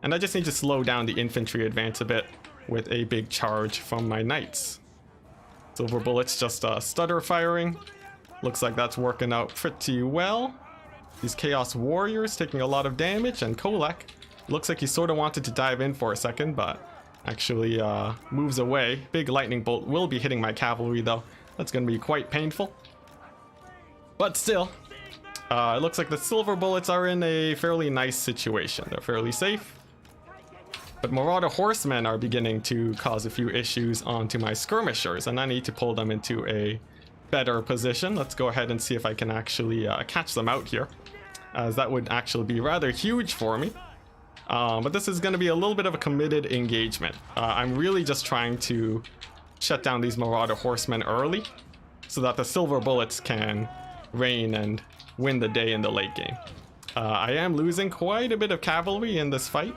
and I just need to slow down the infantry advance a bit with a big charge from my knights. Silver bullets just stutter firing. Looks like that's working out pretty well. These Chaos Warriors taking a lot of damage, and Kolek looks like he sort of wanted to dive in for a second, but actually moves away. Big lightning bolt will be hitting my cavalry though. That's going to be quite painful. But still, it looks like the silver bullets are in a fairly nice situation. They're fairly safe. But Marauder horsemen are beginning to cause a few issues onto my skirmishers, and I need to pull them into a better position. Let's go ahead and see if I can actually catch them out here, as that would actually be rather huge for me. But this is going to be a little bit of a committed engagement. I'm really just trying to shut down these Marauder horsemen early so that the silver bullets can reign and win the day in the late game. I am losing quite a bit of cavalry in this fight,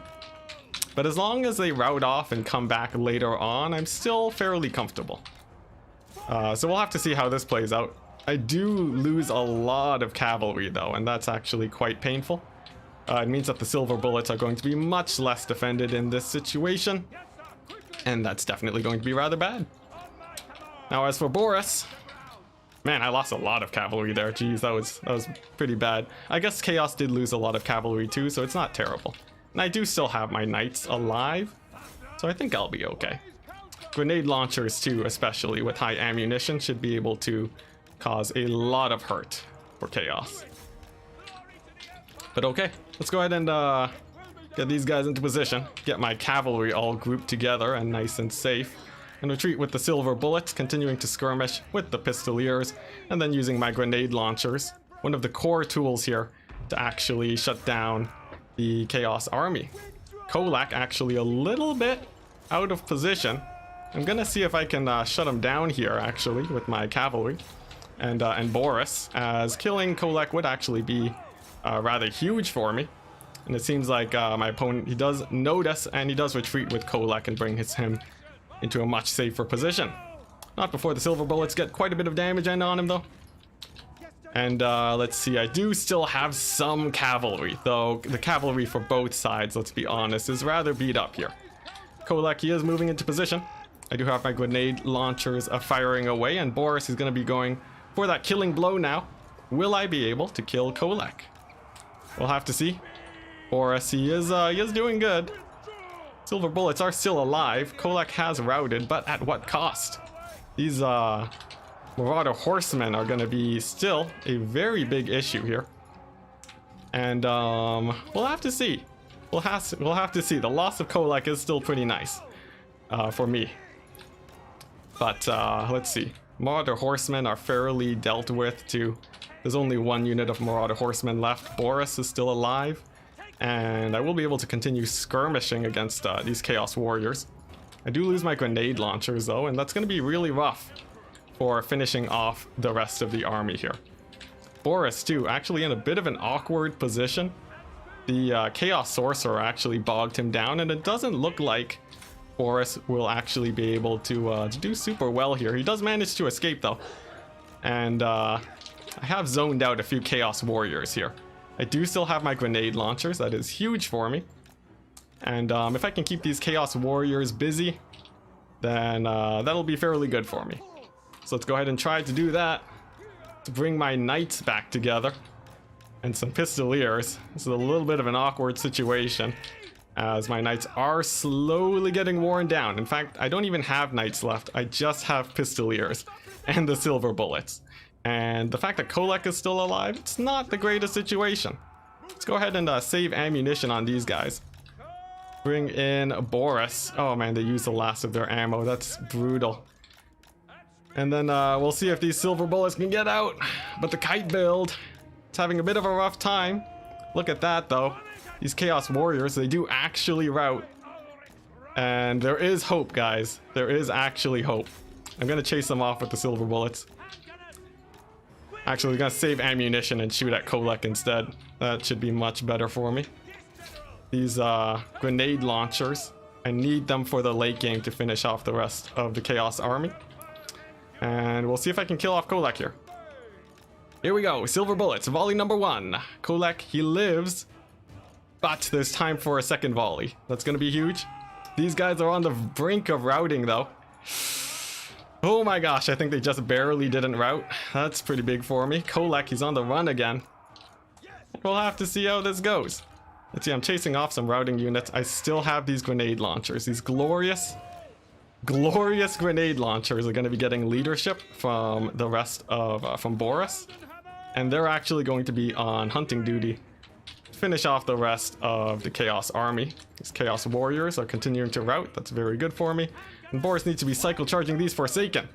but as long as they rout off and come back later on, I'm still fairly comfortable. So we'll have to see how this plays out. I do lose a lot of cavalry though, and that's actually quite painful. It means that the silver bullets are going to be much less defended in this situation, and that's definitely going to be rather bad. Now as for Boris, man, I lost a lot of cavalry there. Jeez, that was pretty bad. I guess Chaos did lose a lot of cavalry too, so it's not terrible. And I do still have my knights alive, so I think I'll be okay. Grenade launchers too, especially with high ammunition, should be able to cause a lot of hurt for Chaos. But okay, let's go ahead and get these guys into position, get my cavalry all grouped together and nice and safe, and retreat with the silver bullets, continuing to skirmish with the pistoliers, and then using my grenade launchers, one of the core tools here, to actually shut down the Chaos army. Kolek actually a little bit out of position. I'm gonna see if I can shut him down here actually with my cavalry, and Boris, as killing Kolek would actually be rather huge for me. And it seems like my opponent, he does notice, and he does retreat with Kolek and bring him into a much safer position. Not before the silver bullets get quite a bit of damage on him though. And let's see, I do still have some cavalry, though the cavalry for both sides, let's be honest, is rather beat up here. Kolek, he is moving into position. I do have my grenade launchers firing away, and Boris is going to be going for that killing blow now. Will I be able to kill Kolek? We'll have to see. Boris, he is doing good. Silver bullets are still alive. Kolek has routed, but at what cost? These Marauder horsemen are going to be still a very big issue here. And we'll have to see. We'll have to see. The loss of Kolek is still pretty nice for me. But let's see. Marauder horsemen are fairly dealt with too. There's only one unit of Marauder horsemen left. Boris is still alive. And I will be able to continue skirmishing against these Chaos Warriors. I do lose my grenade launchers though, and that's going to be really rough for finishing off the rest of the army here. Boris too, actually in a bit of an awkward position. The Chaos Sorcerer actually bogged him down, and it doesn't look like Boris will actually be able to do super well here. He does manage to escape though. And I have zoned out a few Chaos Warriors here. I do still have my grenade launchers, that is huge for me. And if I can keep these Chaos Warriors busy, then that'll be fairly good for me. So let's go ahead and try to do that, to bring my knights back together. And some pistoliers. This is a little bit of an awkward situation, as my knights are slowly getting worn down. In fact, I don't even have knights left, I just have pistoliers and the silver bullets. And the fact that Kolek is still alive, it's not the greatest situation. Let's go ahead and save ammunition on these guys. Bring in Boris. Oh man, they used the last of their ammo. That's brutal. And then we'll see if these silver bullets can get out. But the kite build, it's having a bit of a rough time. Look at that though. These Chaos Warriors, they do actually rout. And there is hope, guys. There is actually hope. I'm gonna chase them off with the silver bullets. Actually, we're gonna save ammunition and shoot at Kolek instead. That should be much better for me. These grenade launchers, I need them for the late game to finish off the rest of the Chaos army. And we'll see if I can kill off Kolek here. Here we go, silver bullets, volley number 1. Kolek, he lives, but there's time for a second volley. That's gonna be huge. These guys are on the brink of routing though. Oh my gosh, I think they just barely didn't rout. That's pretty big for me. Kolek, he's on the run again. We'll have to see how this goes. Let's see, I'm chasing off some routing units. I still have these grenade launchers. These glorious grenade launchers are going to be getting leadership from the rest of, from Boris. And they're actually going to be on hunting duty to finish off the rest of the Chaos army. These Chaos Warriors are continuing to rout. That's very good for me. And Boris needs to be cycle charging these Forsaken.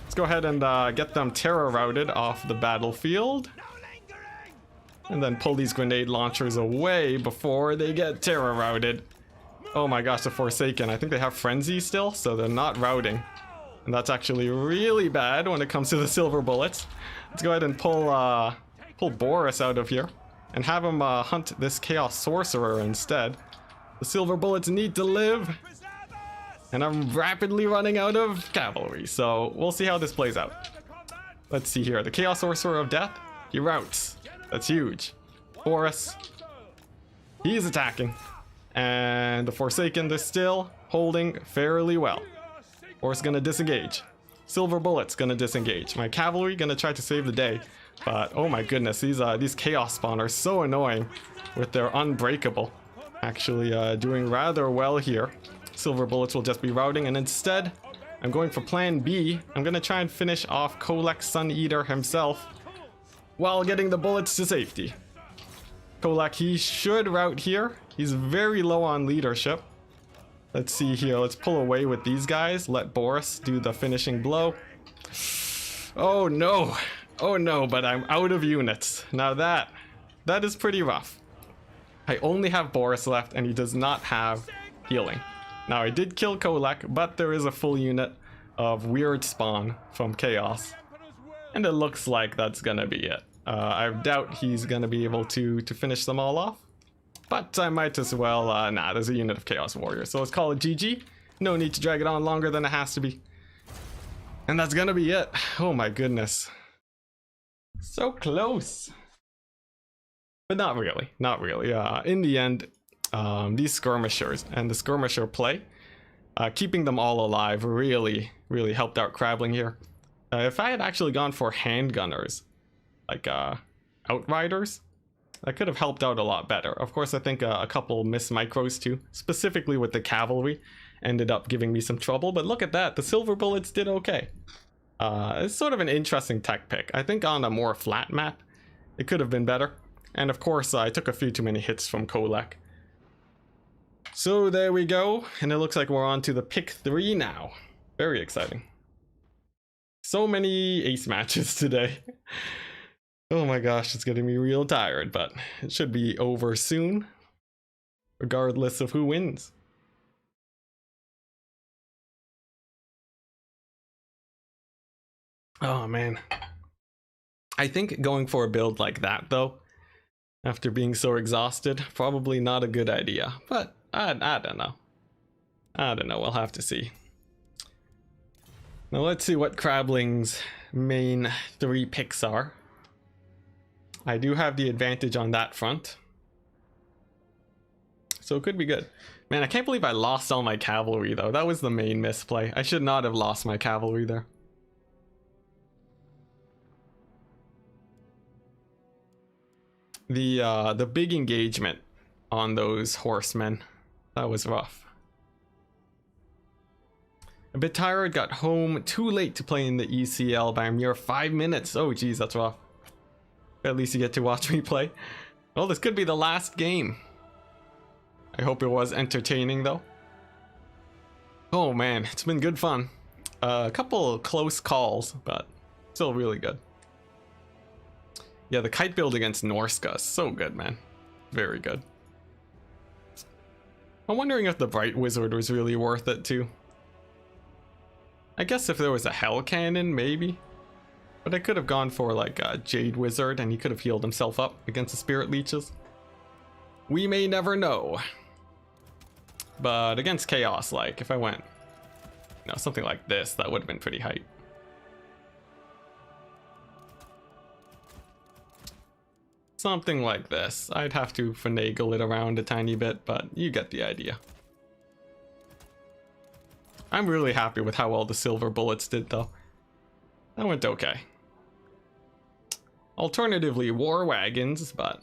Let's go ahead and get them terror routed off the battlefield. And then pull these grenade launchers away before they get terror routed. Oh my gosh, the Forsaken. I think they have Frenzy still, so they're not routing. And that's actually really bad when it comes to the silver bullets. Let's go ahead and pull Boris out of here. And have him hunt this Chaos Sorcerer instead. The silver bullets need to live. And I'm rapidly running out of cavalry, so we'll see how this plays out. Let's see here. The Chaos Sorcerer of Death, he routs. That's huge. Boris, he's attacking. And the Forsaken, they're still holding fairly well. Boris gonna disengage. Silver bullets gonna disengage. My cavalry gonna try to save the day. But oh my goodness, these Chaos Spawn are so annoying with their Unbreakable. Actually doing rather well here. Silver bullets will just be routing, and instead I'm going for plan B. I'm gonna try and finish off Kolek Sun Eater himself while getting the bullets to safety. Kolek, he should rout here. He's very low on leadership. Let's see here. Let's pull away with these guys. Let Boris do the finishing blow. Oh no. Oh no, but I'm out of units. Now that is pretty rough. I only have Boris left, and he does not have healing. Now I did kill Kolek, but there is a full unit of weird spawn from Chaos. And it looks like that's gonna be it. I doubt he's gonna be able to finish them all off. but I might as well, nah, there's a unit of Chaos Warriors, so let's call it GG. No need to drag it on longer than it has to be. And that's gonna be it. Oh my goodness. So close. But not really, not really. In the end, these skirmishers and the skirmisher play, keeping them all alive really helped out Crabbling here. If I had actually gone for handgunners, like outriders, that could have helped out a lot better. Of course, I think a couple missed micros too, specifically with the cavalry, ended up giving me some trouble. But look at that, the silver bullets did okay. It's sort of an interesting tech pick. I think on a more flat map, it could have been better. And of course, I took a few too many hits from Kolek. So there we go, and it looks like we're on to the pick 3 now. Very exciting. So many ace matches today. Oh my gosh, it's getting me real tired, but it should be over soon, regardless of who wins. Oh man. I think going for a build like that though, after being so exhausted, probably not a good idea, but I don't know. I don't know, we'll have to see. Now let's see what Crabbling's main 3 picks are. I do have the advantage on that front, so it could be good. Man, I can't believe I lost all my cavalry though. That was the main misplay. I should not have lost my cavalry there. The big engagement on those horsemen, that was rough. A bit tired, got home too late to play in the ECL by a mere 5 minutes. Oh geez, that's rough. At least you get to watch me play. Well, this could be the last game. I hope it was entertaining though. Oh man, it's been good fun. A couple close calls, but still really good. Yeah, the kite build against Norska is so good, man. Very good. I'm wondering if the Bright Wizard was really worth it too. I guess if there was a Hell Cannon, maybe. But I could have gone for like a Jade Wizard and he could have healed himself up against the Spirit Leeches. We may never know. But against Chaos, like if I went, you know, something like this, that would have been pretty hype. Something like this. I'd have to finagle it around a tiny bit, but you get the idea. I'm really happy with how well the silver bullets did though. That went okay. Alternatively, war wagons, but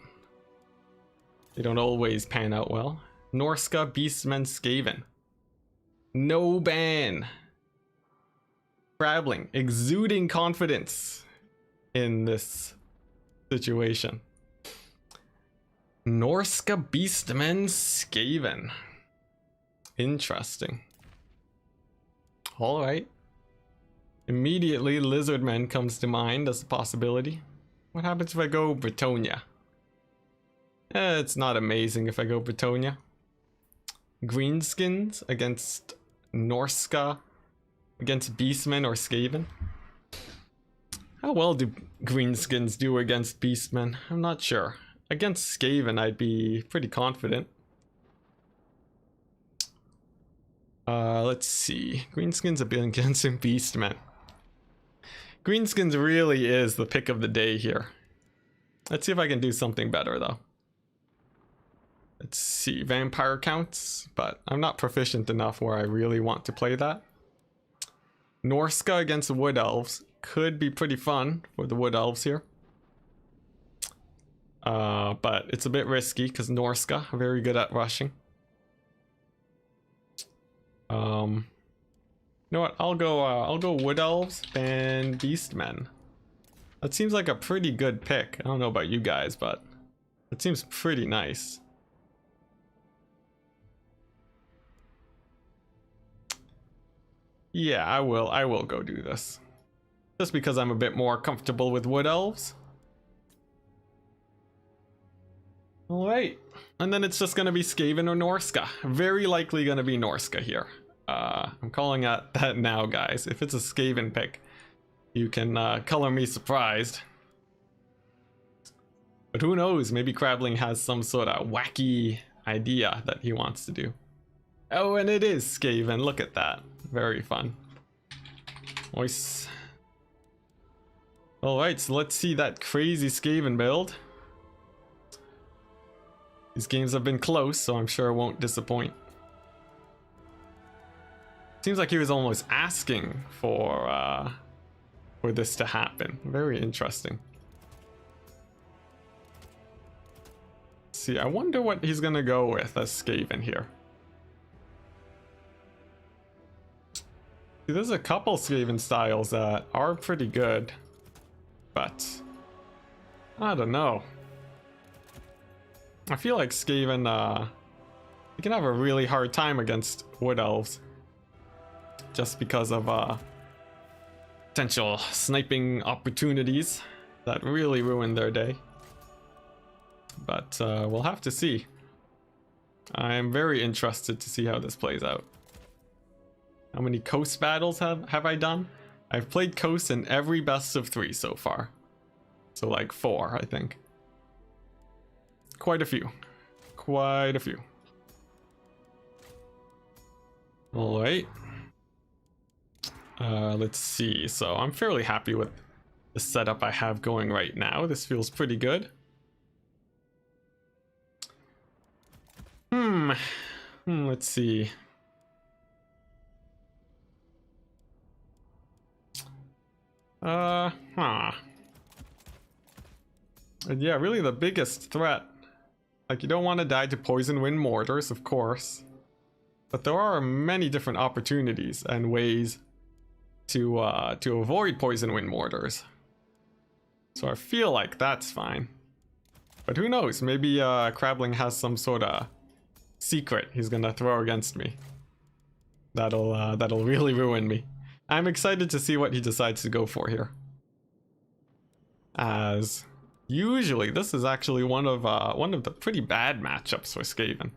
they don't always pan out well. Norska, Beastmen, Skaven. No ban. Crabbling, exuding confidence in this situation. Norska, Beastmen, Skaven. Interesting. Alright. Immediately, Lizardmen comes to mind as a possibility. What happens if I go Bretonia? It's not amazing if I go Bretonia. Greenskins against Norska, against Beastmen or Skaven. How well do Greenskins do against Beastmen? I'm not sure. Against Skaven, I'd be pretty confident. Let's see. Greenskins against Beastmen. Greenskins really is the pick of the day here. Let's see if I can do something better though. Let's see. Vampire counts, but I'm not proficient enough where I really want to play that. Norska against Wood Elves could be pretty fun for the Wood Elves here. But it's a bit risky because Norska are very good at rushing. You know what? I'll go Wood Elves and Beastmen. That seems like a pretty good pick. I don't know about you guys, but it seems pretty nice. Yeah, I will go do this. Just because I'm a bit more comfortable with Wood Elves. Alright. And then it's just gonna be Skaven or Norska. Very likely gonna be Norska here. I'm calling out that now, guys. If it's a Skaven pick, you can color me surprised. But who knows, maybe Crabbling has some sort of wacky idea that he wants to do. Oh, and it is Skaven, look at that. Very fun. Nice. Alright, so let's see that crazy Skaven build. These games have been close, so I'm sure it won't disappoint. Seems like he was almost asking for this to happen. Very interesting. See, I wonder what he's gonna go with as Skaven here. See, there's a couple Skaven styles that are pretty good, but I don't know. I feel like Skaven, you can have a really hard time against Wood Elves, just because of potential sniping opportunities that really ruin their day. But we'll have to see. I am very interested to see how this plays out. How many coast battles have I done? I've played coast in every best of 3 so far. So like 4, I think. Quite a few. Quite a few. Alright. Let's see. So I'm fairly happy with the setup I have going right now. This feels pretty good. Let's see. And yeah, really the biggest threat. Like, you don't want to die to poison wind mortars, of course. But there are many different opportunities and ways to avoid poison wind mortars. So I feel like that's fine. But who knows? Maybe Crabbling has some sort of secret he's gonna throw against me. That'll really ruin me. I'm excited to see what he decides to go for here. As usually, this is actually one of the pretty bad matchups for Skaven.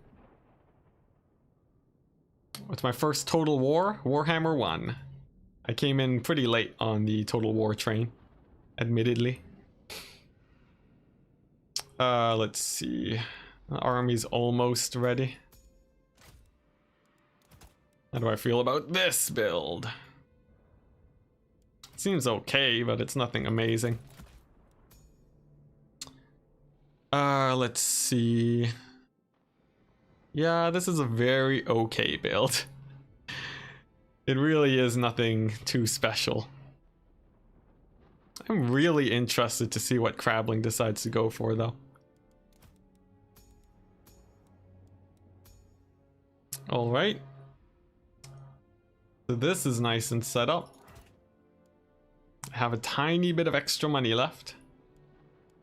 With my first Total War, Warhammer 1. I came in pretty late on the Total War train, admittedly. Let's see. The army's almost ready. How do I feel about this build? Seems okay, but it's nothing amazing. Let's see. Yeah, this is a very okay build. It really is nothing too special. I'm really interested to see what Crabbling decides to go for, though. Alright. So this is nice and set up. I have a tiny bit of extra money left.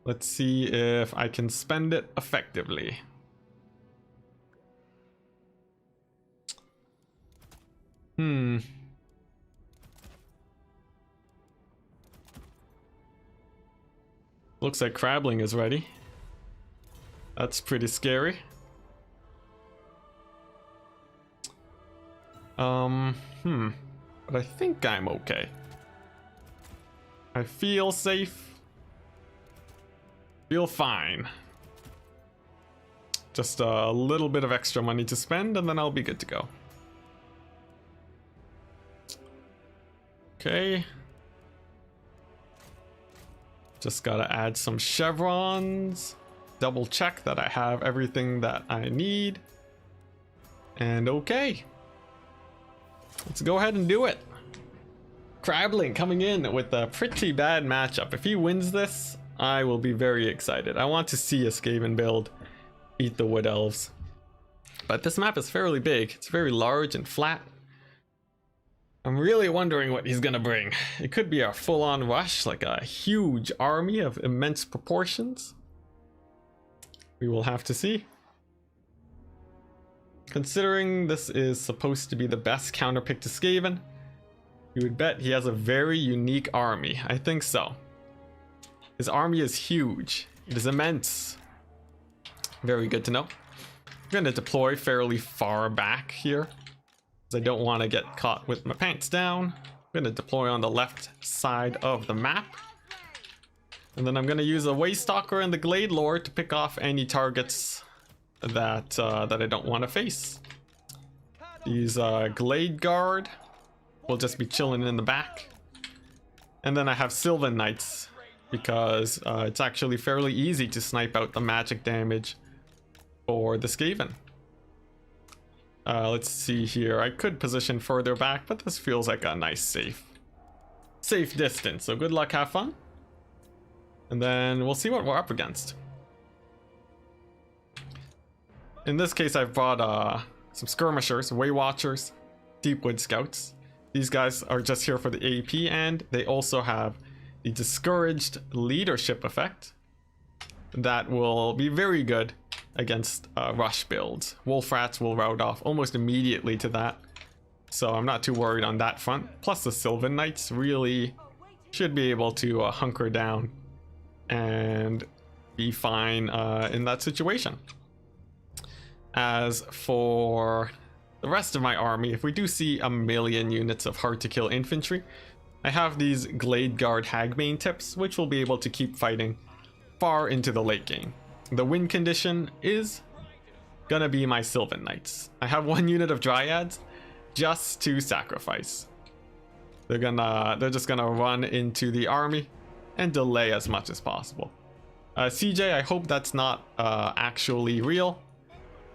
Let's see if I can spend it effectively. Looks like Crabbling is ready. That's pretty scary. But I think I'm okay. I feel safe. Feel fine. Just a little bit of extra money to spend and then I'll be good to go. Okay. Just gotta add some chevrons. Double check that I have everything that I need. And okay. Let's go ahead and do it. Crabbling coming in with a pretty bad matchup. If he wins this, I will be very excited. I want to see a Skaven build beat the Wood Elves. But this map is fairly big. It's very large and flat. I'm really wondering what he's gonna bring. It could be a full-on rush, like a huge army of immense proportions. We will have to see. Considering this is supposed to be the best counterpick to Skaven, you would bet he has a very unique army. I think so. His army is huge. It is immense. Very good to know. I'm going to deploy fairly far back here, because I don't want to get caught with my pants down. I'm going to deploy on the left side of the map. And then I'm going to use a Waystalker and the Glade Lord to pick off any targets that that I don't want to face. These Glade Guard will just be chilling in the back. And then I have Sylvan Knights because it's actually fairly easy to snipe out the magic damage for the Skaven. Let's see here. I could position further back, but this feels like a nice safe distance. So good luck, have fun. And then we'll see what we're up against. In this case, I've brought some skirmishers, way watchers, deepwood scouts. These guys are just here for the AP, and they also have the discouraged leadership effect that will be very good against rush builds. Wolf Rats will rout off almost immediately to that, so I'm not too worried on that front. Plus the Sylvan Knights really should be able to hunker down and be fine in that situation. As for the rest of my army, if we do see a million units of hard to kill infantry, I have these Glade Guard Hagbane tips, which will be able to keep fighting far into the late game. The win condition is gonna be my Sylvan Knights. I have 1 unit of Dryads just to sacrifice. They're just gonna run into the army and delay as much as possible. CJ, I hope that's not actually real.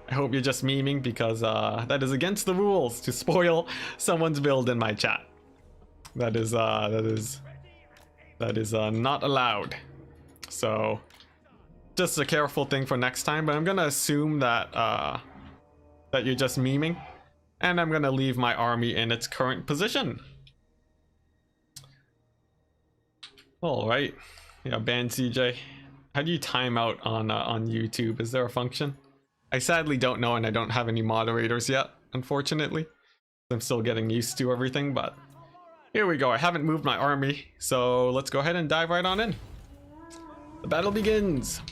I hope you're just memeing, because that is against the rules to spoil someone's build in my chat. That is not allowed. So just a careful thing for next time, but I'm gonna assume that that you're just memeing, and I'm gonna leave my army in its current position. All right, yeah, ban CJ. How do you time out on YouTube? Is there a function? I sadly don't know, and I don't have any moderators yet, unfortunately. I'm still getting used to everything, but here we go. I haven't moved my army, so let's go ahead and dive right on in. The battle begins.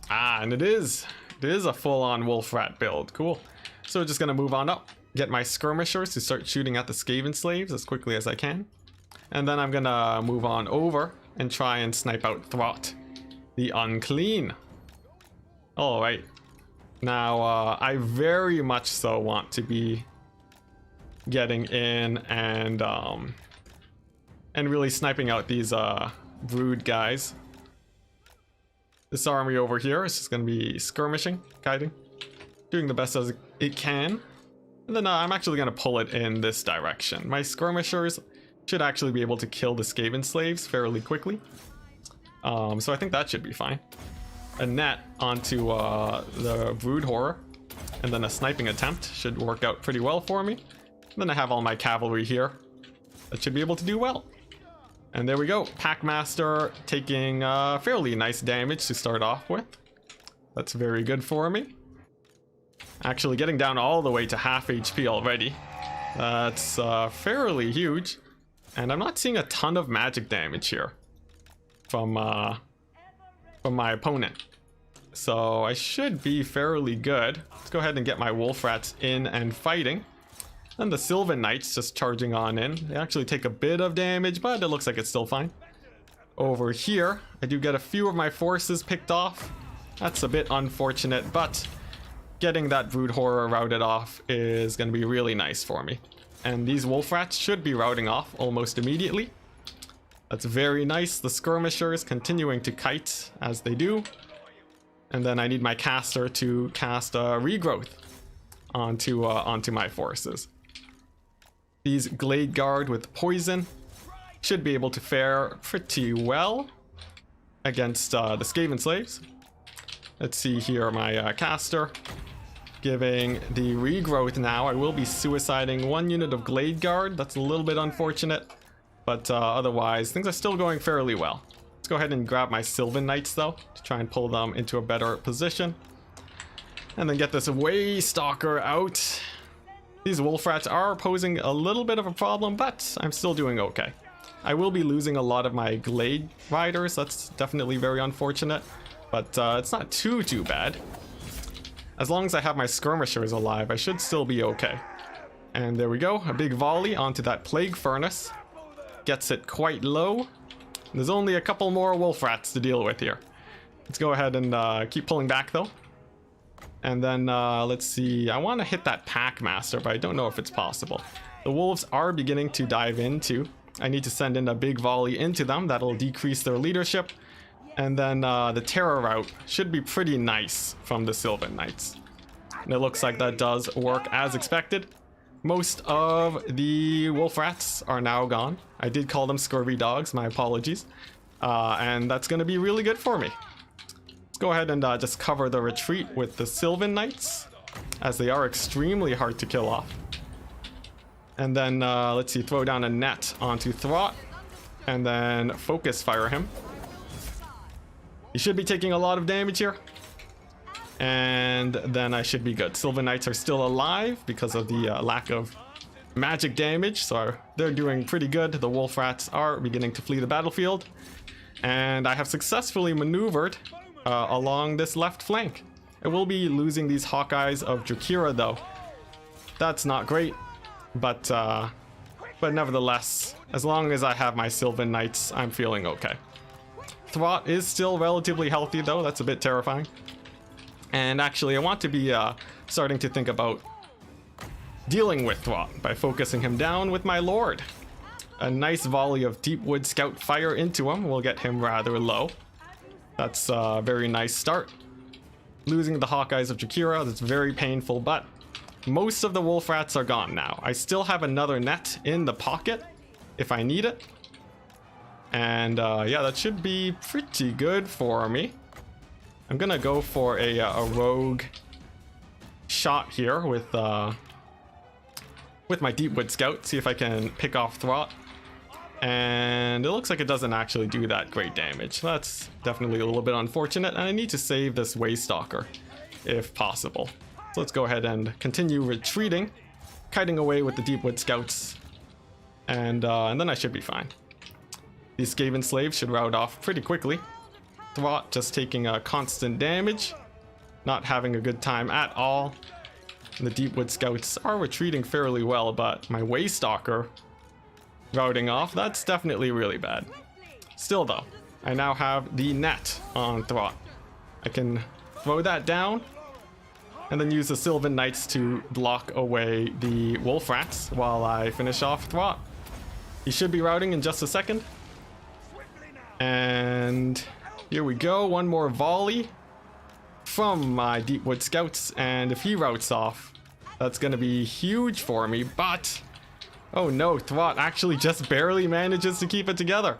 And it is a full-on Wolf Rat build. Cool. So we're just gonna move on up, get my skirmishers to start shooting at the Skaven slaves as quickly as I can, and then I'm gonna move on over and try and snipe out Throt, the Unclean. All right. Now, I very much so want to be getting in and really sniping out these brood guys. This army over here is just going to be skirmishing, kiting, doing the best as it can. And then I'm actually going to pull it in this direction. My skirmishers should actually be able to kill the Skaven slaves fairly quickly. So I think that should be fine. A net onto the brood horror, and then a sniping attempt should work out pretty well for me. And then I have all my cavalry here that should be able to do well. And there we go, Packmaster taking fairly nice damage to start off with. That's very good for me. Actually getting down all the way to half HP already. That's fairly huge. And I'm not seeing a ton of magic damage here from my opponent. So I should be fairly good. Let's go ahead and get my Wolf Rats in and fighting. And the Sylvan Knights just charging on in. They actually take a bit of damage, but it looks like it's still fine. Over here, I do get a few of my forces picked off. That's a bit unfortunate, but getting that Brood Horror routed off is going to be really nice for me. And these Wolf Rats should be routing off almost immediately. That's very nice. The skirmishers continuing to kite as they do. And then I need my caster to cast regrowth onto my forces. These Glade Guard with poison should be able to fare pretty well against the Skaven slaves. Let's see here, my caster giving the regrowth now. I will be suiciding 1 unit of Glade Guard. That's a little bit unfortunate, but otherwise things are still going fairly well. Let's go ahead and grab my Sylvan Knights though to try and pull them into a better position, and then get this Waystalker out. These Wolf Rats are posing a little bit of a problem, but I'm still doing okay. I will be losing a lot of my Glade Riders. That's definitely very unfortunate, but it's not too bad. As long as I have my skirmishers alive, I should still be okay. And there we go, a big volley onto that Plague Furnace. Gets it quite low. There's only a couple more wolf rats to deal with here. Let's go ahead and keep pulling back though. And then let's see. I want to hit that pack master, but I don't know if it's possible. The wolves are beginning to dive into. I need to send in a big volley into them. That'll decrease their leadership. And then the terror route should be pretty nice from the Sylvan Knights. And it looks like that does work as expected. Most of the wolf rats are now gone. I did call them scurvy dogs, my apologies. And that's going to be really good for me. Let's go ahead and just cover the retreat with the Sylvan Knights, as they are extremely hard to kill off. And then, let's see, throw down a net onto Throt, and then focus fire him. He should be taking a lot of damage here. And then I should be good. Sylvan Knights are still alive because of the lack of magic damage, so they're doing pretty good. The wolf rats are beginning to flee the battlefield. And I have successfully maneuvered along this left flank. I will be losing these Hawkeyes of Drakira though. That's not great. But nevertheless, as long as I have my Sylvan Knights, I'm feeling okay. Throt is still relatively healthy though, that's a bit terrifying. And actually I want to be starting to think about dealing with Throt by focusing him down with my Lord. A nice volley of Deepwood Scout fire into him will get him rather low. That's a very nice start. Losing the Hawkeyes of Drakira, that's very painful, but most of the wolf rats are gone now. I still have another net in the pocket if I need it. And yeah, that should be pretty good for me. I'm gonna go for a rogue shot here with my Deepwood Scout, see if I can pick off Throt. And it looks like it doesn't actually do that great damage. That's definitely a little bit unfortunate, and I need to save this Waystalker if possible. So let's go ahead and continue retreating, kiting away with the Deepwood Scouts, and then I should be fine. These Skaven slaves should rout off pretty quickly. Throt just taking constant damage, not having a good time at all. And the Deepwood Scouts are retreating fairly well, but my Waystalker routing off, that's definitely really bad. Still though, I now have the net on Throt. I can throw that down, and then use the Sylvan Knights to block away the wolf rats while I finish off Throt. He should be routing in just a second. And here we go, one more volley from my Deepwood Scouts, and if he routs off, that's gonna be huge for me, but oh no, Throt actually just barely manages to keep it together.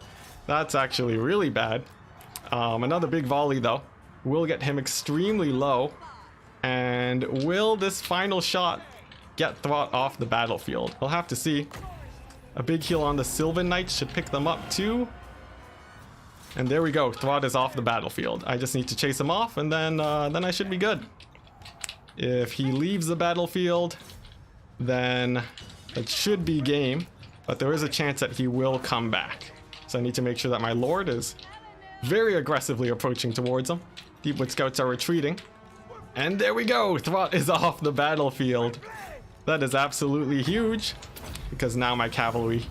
That's actually really bad. Another big volley though will get him extremely low. And will this final shot get Throt off the battlefield? We'll have to see. A big heal on the Sylvan Knights should pick them up too. And there we go, Throt is off the battlefield. I just need to chase him off, and then I should be good. If he leaves the battlefield, then it should be game, but there is a chance that he will come back. So I need to make sure that my Lord is very aggressively approaching towards him. Deepwood Scouts are retreating. And there we go, Throt is off the battlefield. That is absolutely huge, because now my cavalry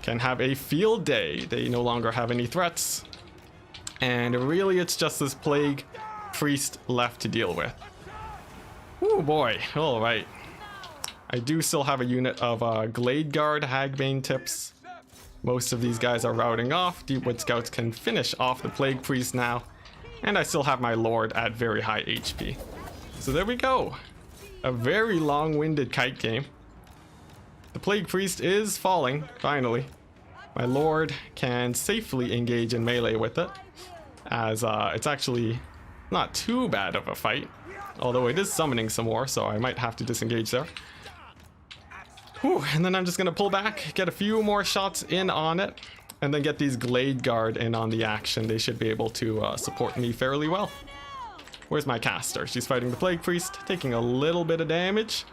can have a field day. They no longer have any threats. And really it's just this plague priest left to deal with. Oh boy, alright. I do still have a unit of Glade Guard Hagbane tips. Most of these guys are routing off. Deepwood Scouts can finish off the plague priest now. And I still have my Lord at very high HP. So there we go. A very long-winded kite game. The Plague Priest is falling, finally. My Lord can safely engage in melee with it, as it's actually not too bad of a fight. Although it is summoning some more, so I might have to disengage there. Whew, and then I'm just gonna pull back, get a few more shots in on it, and then get these Glade Guard in on the action. They should be able to support me fairly well. Where's my caster? She's fighting the Plague Priest, taking a little bit of damage,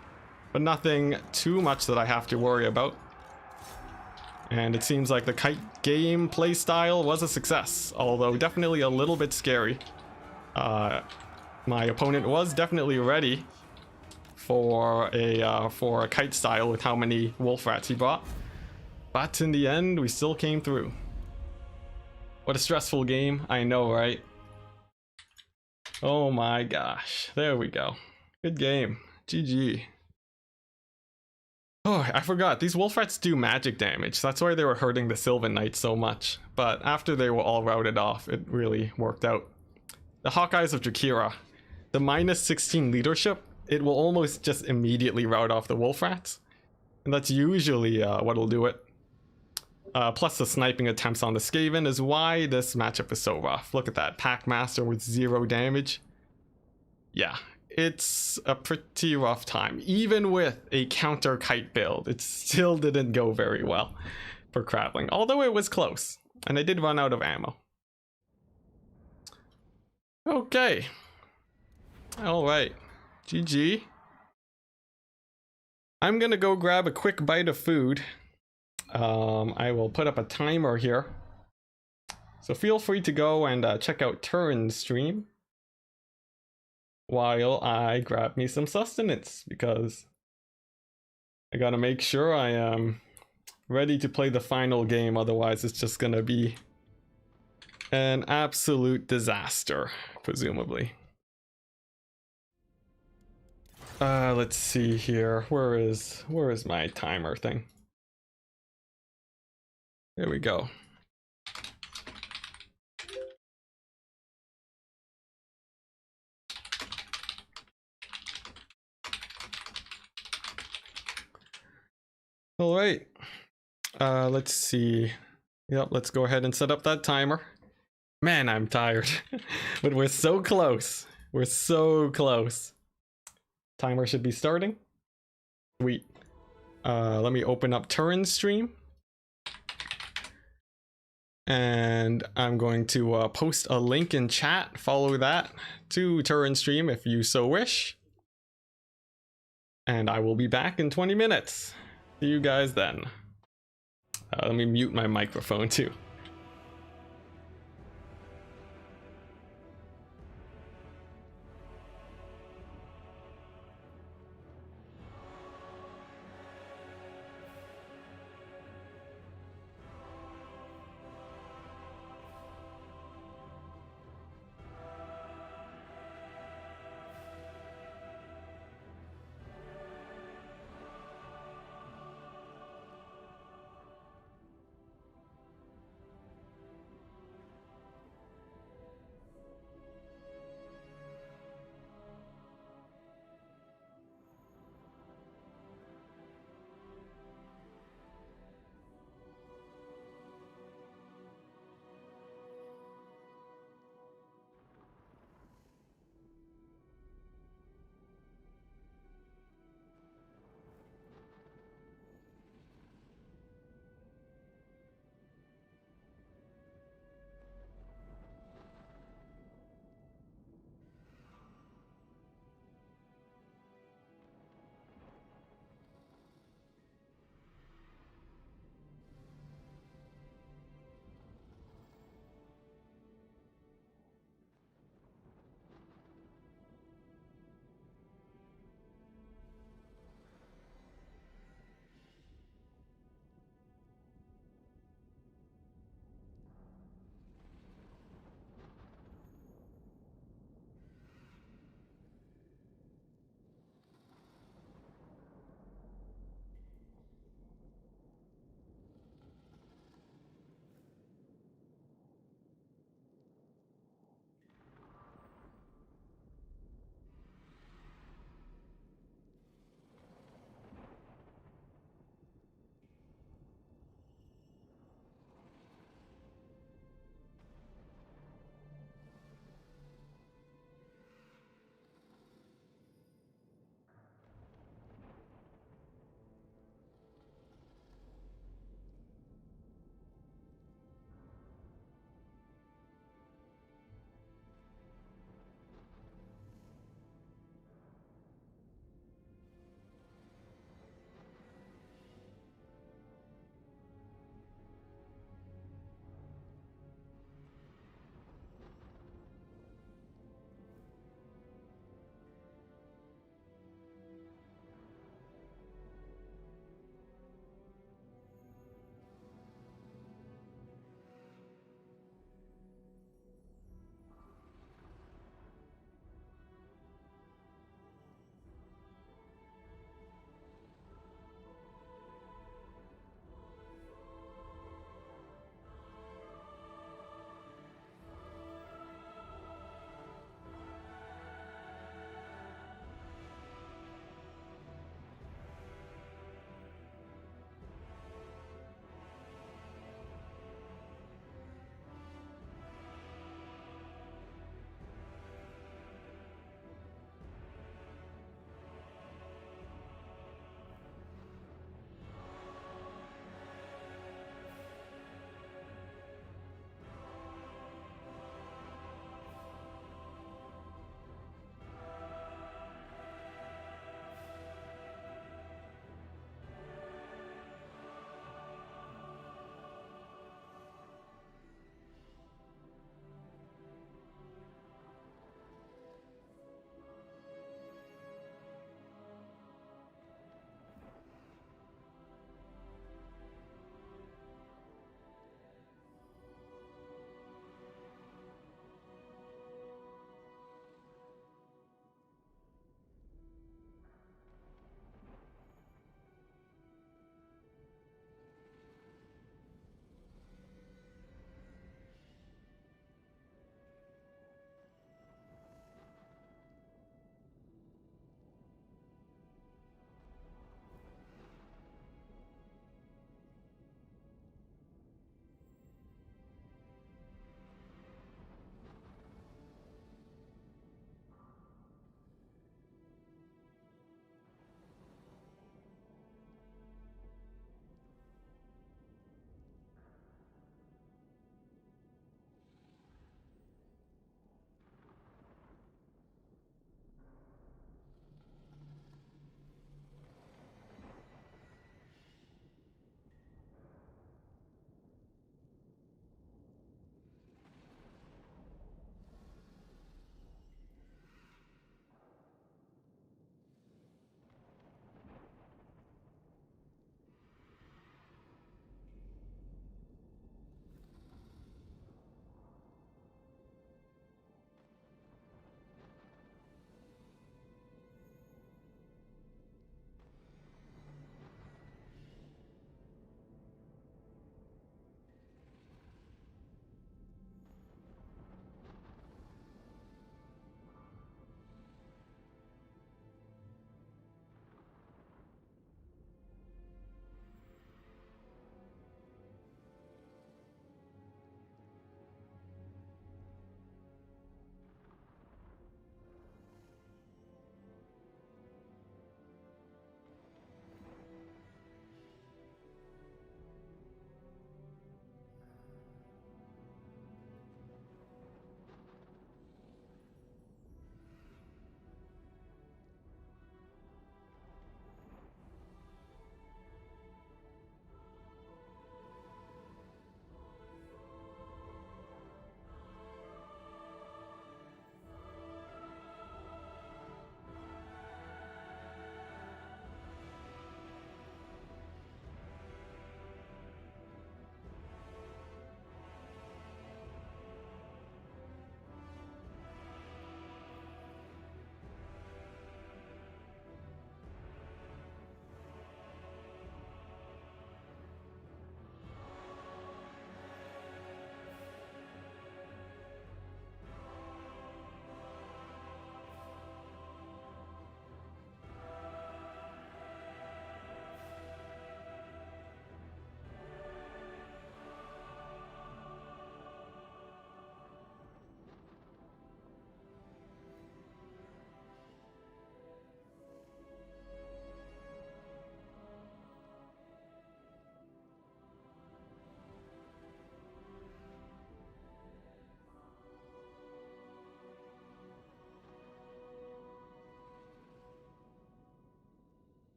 but nothing too much that I have to worry about. And it seems like the kite game playstyle was a success, although definitely a little bit scary. My opponent was definitely ready for a kite style with how many wolf rats he brought, but in the end we still came through. What a stressful game. I know, right? Oh my gosh. There we go. Good game. GG. Oh, I forgot. These wolf rats do magic damage. That's why they were hurting the Sylvan Knights so much. But after they were all routed off, it really worked out. The Hawkeyes of Drakira. The minus 16 leadership, it will almost just immediately rout off the wolf rats. And that's usually what'll do it. Plus the sniping attempts on the Skaven is why this matchup is so rough. Look at that. Packmaster with 0 damage. Yeah, it's a pretty rough time. Even with a counter kite build, it still didn't go very well for Crabbling. Although it was close. And I did run out of ammo. Okay. Alright. GG. I'm gonna go grab a quick bite of food. I will put up a timer here. So feel free to go and check out Turin's stream while I grab me some sustenance, because I gotta make sure I am ready to play the final game, otherwise it's just gonna be an absolute disaster, presumably. Let's see here. Where is my timer thing? There we go. All right. Let's see. Yep, let's go ahead and set up that timer. Man, I'm tired. But we're so close. We're so close. Timer should be starting. Sweet. Let me open up Turin's stream. And I'm going to post a link in chat. Follow that to Turin's stream if you so wish. And I will be back in 20 minutes. See you guys then. Let me mute my microphone too.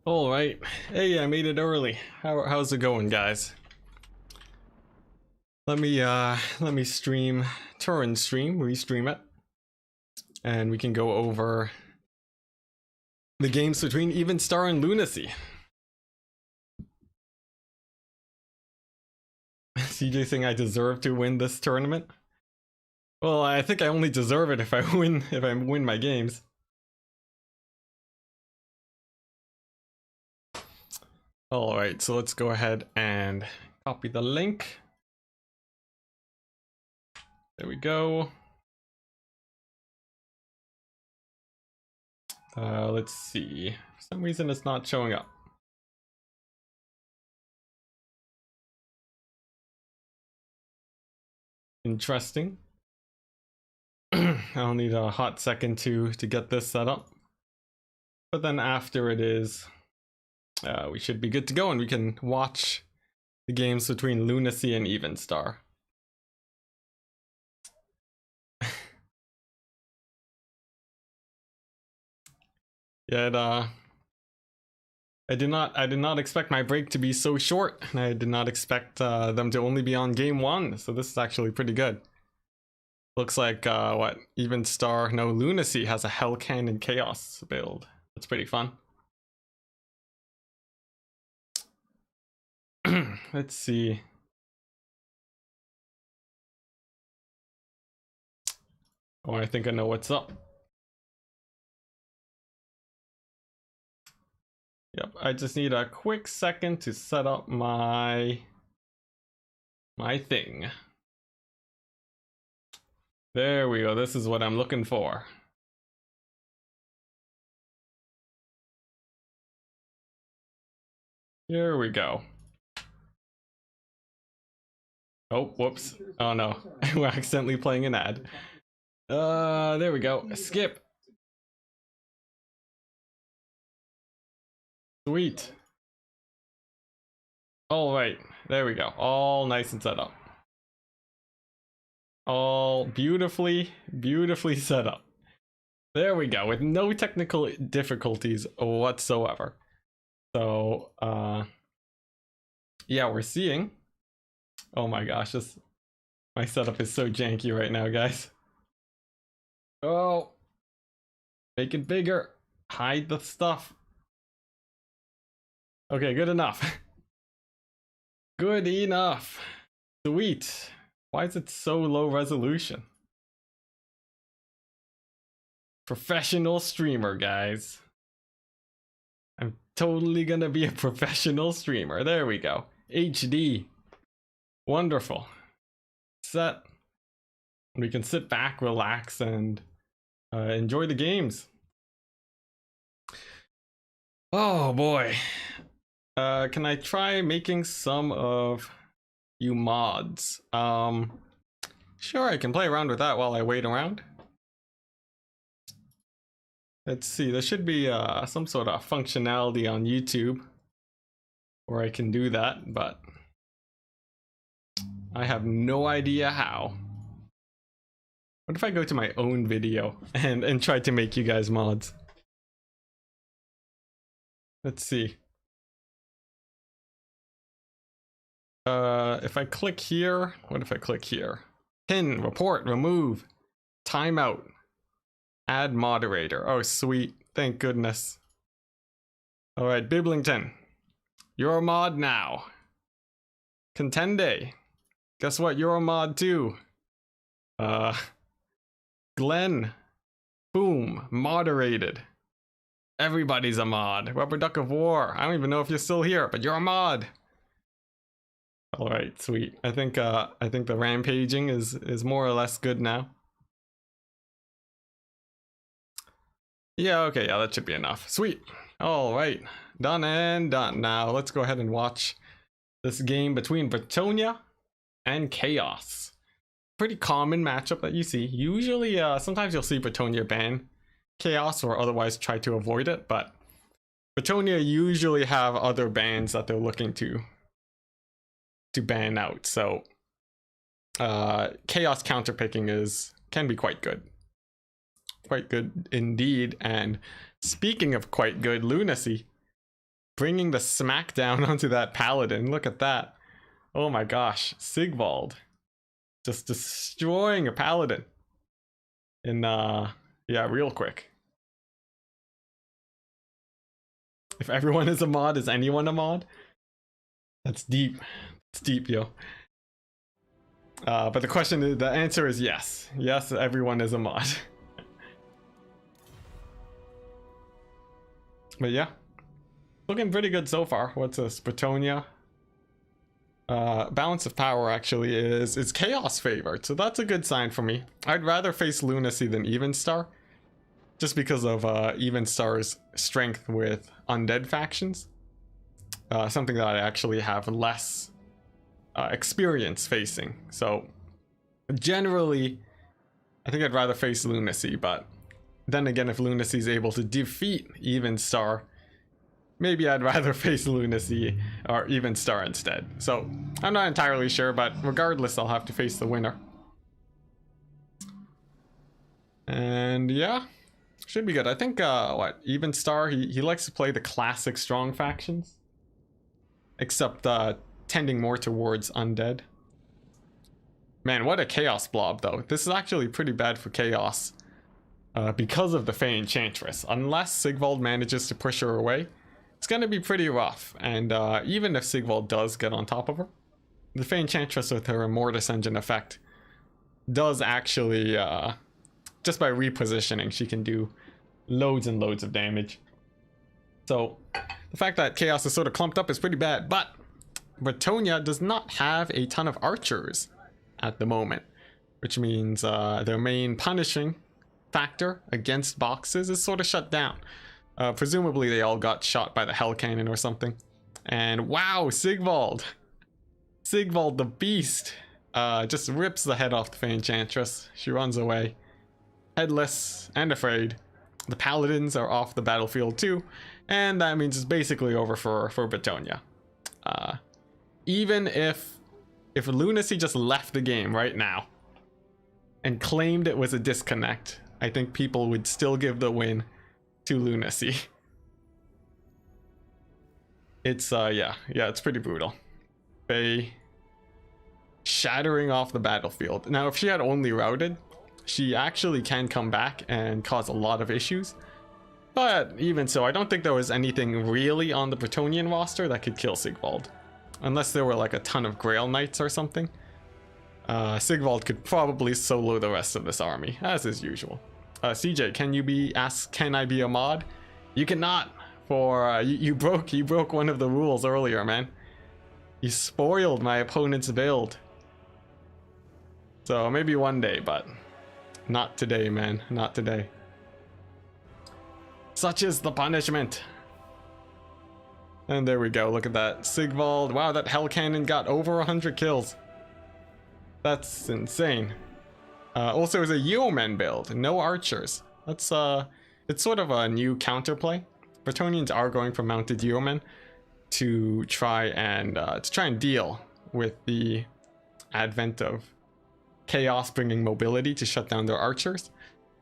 All right. Hey, I made it early. How's it going, guys? Let me stream Turin stream, restream it. And we can go over the games between Even Star and Lunacy. CJ saying I deserve to win this tournament. Well, I think I only deserve it if I win my games. All right, so let's go ahead and copy the link. There we go. Let's see. For some reason it's not showing up. Interesting. I'll need a hot second to get this set up. But then after it is, we should be good to go and we can watch the games between Lunacy and Even Star. Yeah, I did not expect my break to be so short, and I did not expect them to only be on game 1, so this is actually pretty good. Looks like what, Even Star, no, Lunacy has a Hell Cannon Chaos build. That's pretty fun. Let's see. Oh, I think I know what's up. Yep, I just need a quick second to set up my thing. There we go, this is what I'm looking for. Here we go. Oh, whoops. Oh no, we're accidentally playing an ad. There we go, skip. Sweet. All right, there we go. All nice and set up. All beautifully set up. There we go, with no technical difficulties whatsoever. So, yeah, we're seeing. Oh my gosh, my setup is so janky right now, guys. Oh, make it bigger. Hide the stuff. Okay, good enough. Good enough. Sweet. Why is it so low resolution? Professional streamer, guys. I'm totally gonna be a professional streamer. There we go. HD. Wonderful. Set. We can sit back, relax, and enjoy the games. Oh boy. Can I try making some of you mods? Sure, I can play around with that while I wait around. Let's see, there should be some sort of functionality on YouTube where I can do that, but I have no idea how. What if I go to my own video and try to make you guys mods? Let's see. If I click here, what if I click here? Pin, report, remove, timeout, add moderator. Oh, sweet. Thank goodness. All right, Biblington, you're a mod now. Contende, guess what? You're a mod too. Glenn, boom, moderated. Everybody's a mod. Rubber Duck of War. I don't even know if you're still here, but you're a mod. All right, sweet. I think the rampaging is more or less good now. Yeah, okay, yeah, that should be enough. Sweet. All right, done and done. Now let's go ahead and watch this game between Bretonia and Chaos. Pretty common matchup that you see. Usually, sometimes you'll see Bretonia ban Chaos or otherwise try to avoid it, but Bretonia usually have other bans that they're looking to ban out. So Chaos counterpicking can be quite good. Quite good indeed. And speaking of quite good, Lunacy bringing the smackdown onto that paladin. Look at that. Oh my gosh, Sigvald just destroying a paladin in yeah, real quick. If everyone is a mod, is anyone a mod? That's deep. It's deep, yo. But the answer is yes. Yes, everyone is a mod. But yeah, looking pretty good so far. What's this? Bretonia. Balance of power actually is chaos favored, so that's a good sign for me. I'd rather face Lunacy than Evenstar, just because of Evenstar's strength with undead factions. Something that I actually have less experience facing. So generally, I think I'd rather face Lunacy, but then again, if Lunacy is able to defeat Evenstar, maybe I'd rather face Lunacy or Evenstar instead. So I'm not entirely sure, but regardless, I'll have to face the winner. And yeah, should be good. I think what, Evenstar, he likes to play the classic strong factions, except tending more towards undead. Man, what a chaos blob though. This is actually pretty bad for chaos because of the Fey Enchantress. Unless Sigvald manages to push her away, it's gonna be pretty rough. And even if Sigvald does get on top of her, the Fey Enchantress with her Immortus Engine effect does actually, just by repositioning, she can do loads and loads of damage. So the fact that chaos is sort of clumped up is pretty bad, but Bretonia does not have a ton of archers at the moment, which means their main punishing factor against boxes is sort of shut down. Presumably they all got shot by the Hell Cannon or something. And wow, Sigvald the beast just rips the head off the Fey Enchantress. She runs away, headless and afraid. The paladins are off the battlefield too, and that means it's basically over for Bretonia. Even if Lunacy just left the game right now and claimed it was a disconnect, I think people would still give the win to Lunacy. It's yeah, it's pretty brutal. Faye shattering off the battlefield. Now if she had only routed, she actually can come back and cause a lot of issues, but even so, I don't think there was anything really on the Bretonian roster that could kill Sigvald, unless there were like a ton of Grail Knights or something. Sigvald could probably solo the rest of this army, as is usual. CJ, can I be a mod? You cannot, for you broke one of the rules earlier, man. You spoiled my opponent's build. So maybe one day, but not today, man. Not today. Such is the punishment. And there we go. Look at that. Sigvald. Wow, that Hell Cannon got over 100 kills. That's insane. Also, it's a Yeoman build. No archers. That's it's sort of a new counterplay. Bretonians are going for mounted Yeomen to try and deal with the advent of chaos bringing mobility to shut down their archers.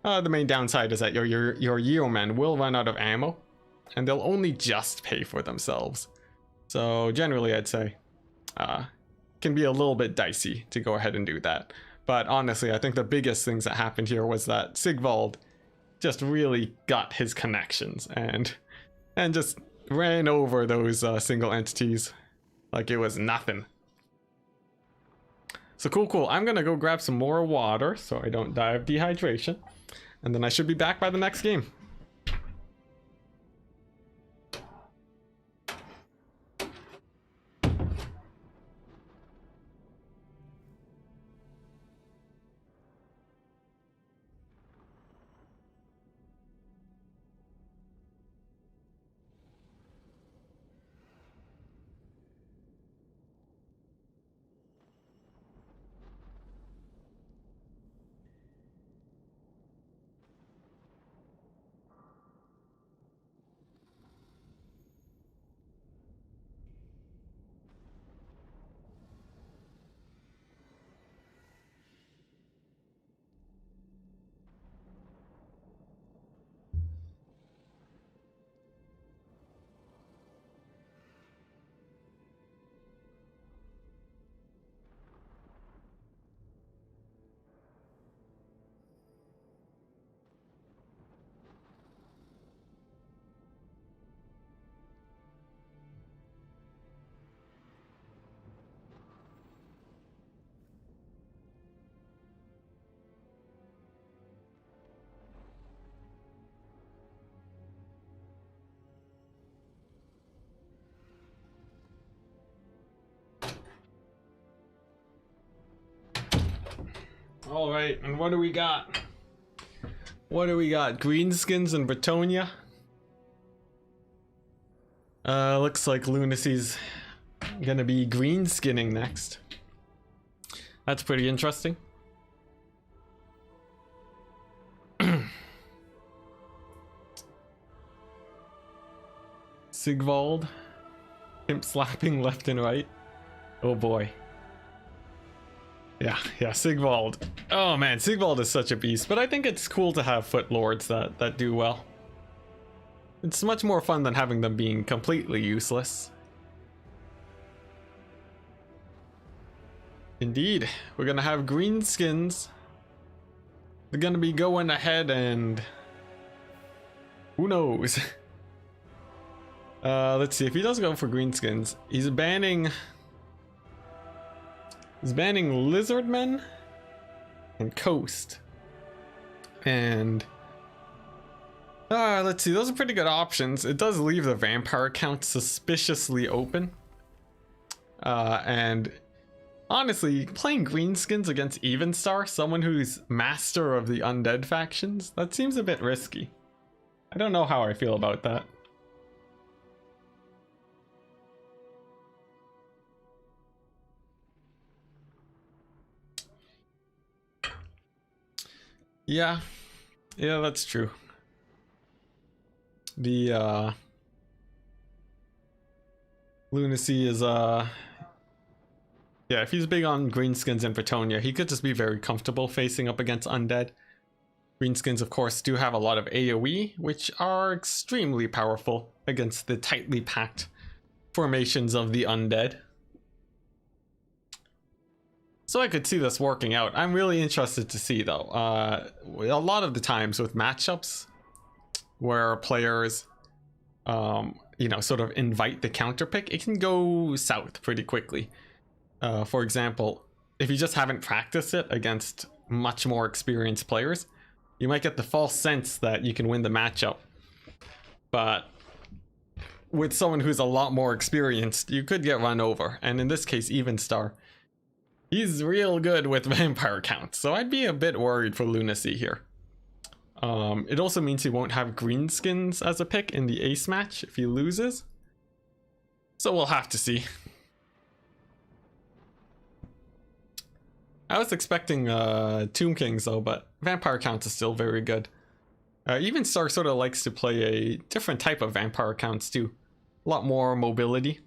The main downside is that your Yeomen will run out of ammo, and they'll only just pay for themselves. So generally, I'd say can be a little bit dicey to go ahead and do that. But honestly, I think the biggest things that happened here was that Sigvald just really got his connections and just ran over those single entities like it was nothing. So cool. I'm gonna go grab some more water so I don't die of dehydration, and then I should be back by the next game. All right, and what do we got? What do we got? Greenskins and Bretonia. Looks like Lunacy's gonna be greenskinning next. That's pretty interesting. Sigvald. Pimp slapping left and right. Oh boy. Yeah, Sigvald. Oh man, Sigvald is such a beast, but I think it's cool to have foot lords that do well. It's much more fun than having them being completely useless. Indeed, we're gonna have greenskins. They're gonna be going ahead and who knows? Let's see, if he does go for greenskins, he's banning Lizardmen and Coast. And let's see, those are pretty good options. It does leave the vampire account suspiciously open. And honestly, playing greenskins against Evenstar, someone who's master of the undead factions, that seems a bit risky. I don't know how I feel about that. Yeah, that's true. The Lunacy is yeah, if he's big on greenskins and Bretonia, he could just be very comfortable facing up against undead. Greenskins, of course, do have a lot of AoE, which are extremely powerful against the tightly packed formations of the undead. So I could see this working out. I'm really interested to see, though. A lot of the times with matchups where players, you know, sort of invite the counter pick, it can go south pretty quickly. For example, if you just haven't practiced it against much more experienced players, you might get the false sense that you can win the matchup. But with someone who's a lot more experienced, you could get run over. And in this case, Evenstar, he's real good with vampire counts, so I'd be a bit worried for Lunacy here. It also means he won't have greenskins as a pick in the ace match if he loses. So we'll have to see. I was expecting Tomb Kings though, but vampire counts is still very good. Evenstar sort of likes to play a different type of vampire counts too. A lot more mobility.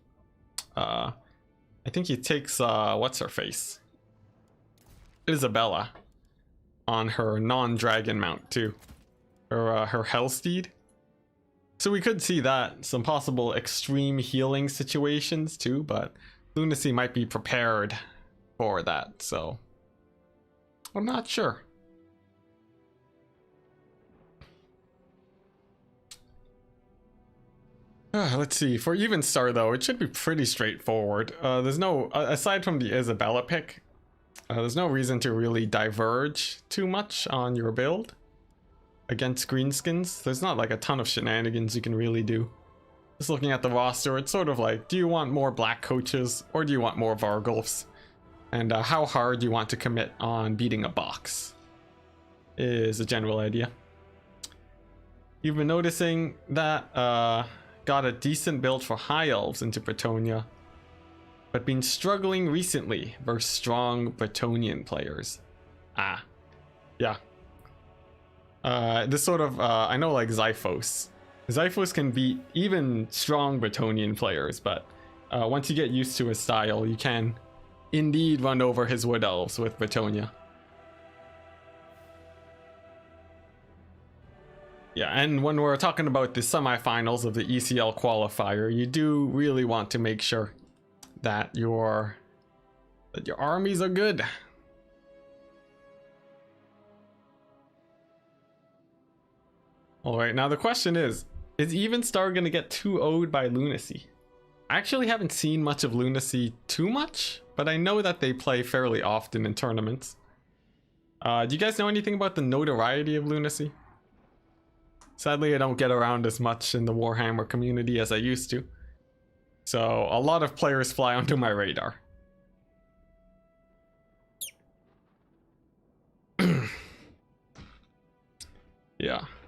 I think he takes, what's her face? Isabella on her non-dragon mount too. Her Hellsteed. So we could see that, some possible extreme healing situations too, but Lunacy might be prepared for that, so I'm not sure. Let's see, for Evenstar though, it should be pretty straightforward. There's no, aside from the Isabella pick, there's no reason to really diverge too much on your build against greenskins. There's not like a ton of shenanigans you can really do. Just looking at the roster, it's sort of like, do you want more black coaches or do you want more Vargulfs? And how hard you want to commit on beating a box is a general idea. You've been noticing that got a decent build for high elves into Bretonia, but been struggling recently versus strong Bretonian players. Yeah. This sort of, I know like Xiphos. Xiphos can beat even strong Bretonian players, but once you get used to his style, you can indeed run over his wood elves with Bretonia. Yeah, and when we're talking about the semifinals of the ECL qualifier, you do really want to make sure that your armies are good. Alright, now the question is Evenstar gonna get 2-0'd by Lunacy? I actually haven't seen much of Lunacy too much, but I know that they play fairly often in tournaments. Do you guys know anything about the notoriety of Lunacy? Sadly, I don't get around as much in the Warhammer community as I used to. So a lot of players fly onto my radar.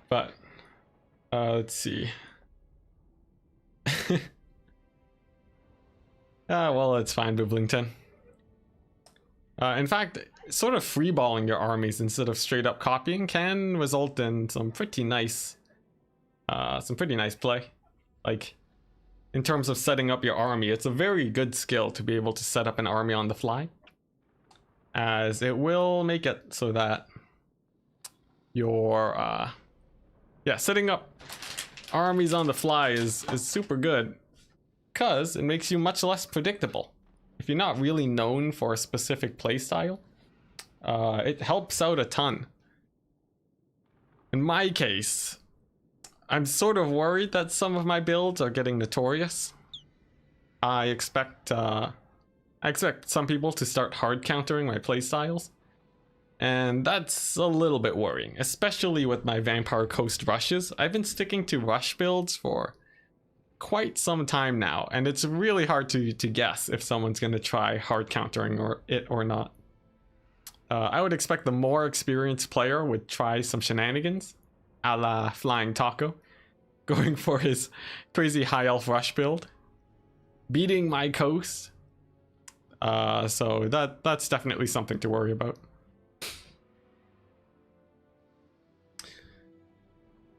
But let's see. Well, it's fine, Biblington. In fact, sort of freeballing your armies instead of straight up copying can result in some pretty nice play. Like, in terms of setting up your army, it's a very good skill to be able to set up an army on the fly, as it will make it so that your setting up armies on the fly is super good, because it makes you much less predictable. If you're not really known for a specific playstyle, it helps out a ton. In my case, I'm sort of worried that some of my builds are getting notorious. I expect some people to start hard countering my playstyles, and that's a little bit worrying, especially with my Vampire Coast rushes. I've been sticking to rush builds for quite some time now, and it's really hard to guess if someone's going to try hard countering or not. I would expect the more experienced player would try some shenanigans, a la Flying Taco, going for his crazy high elf rush build, beating my coast. So that's definitely something to worry about.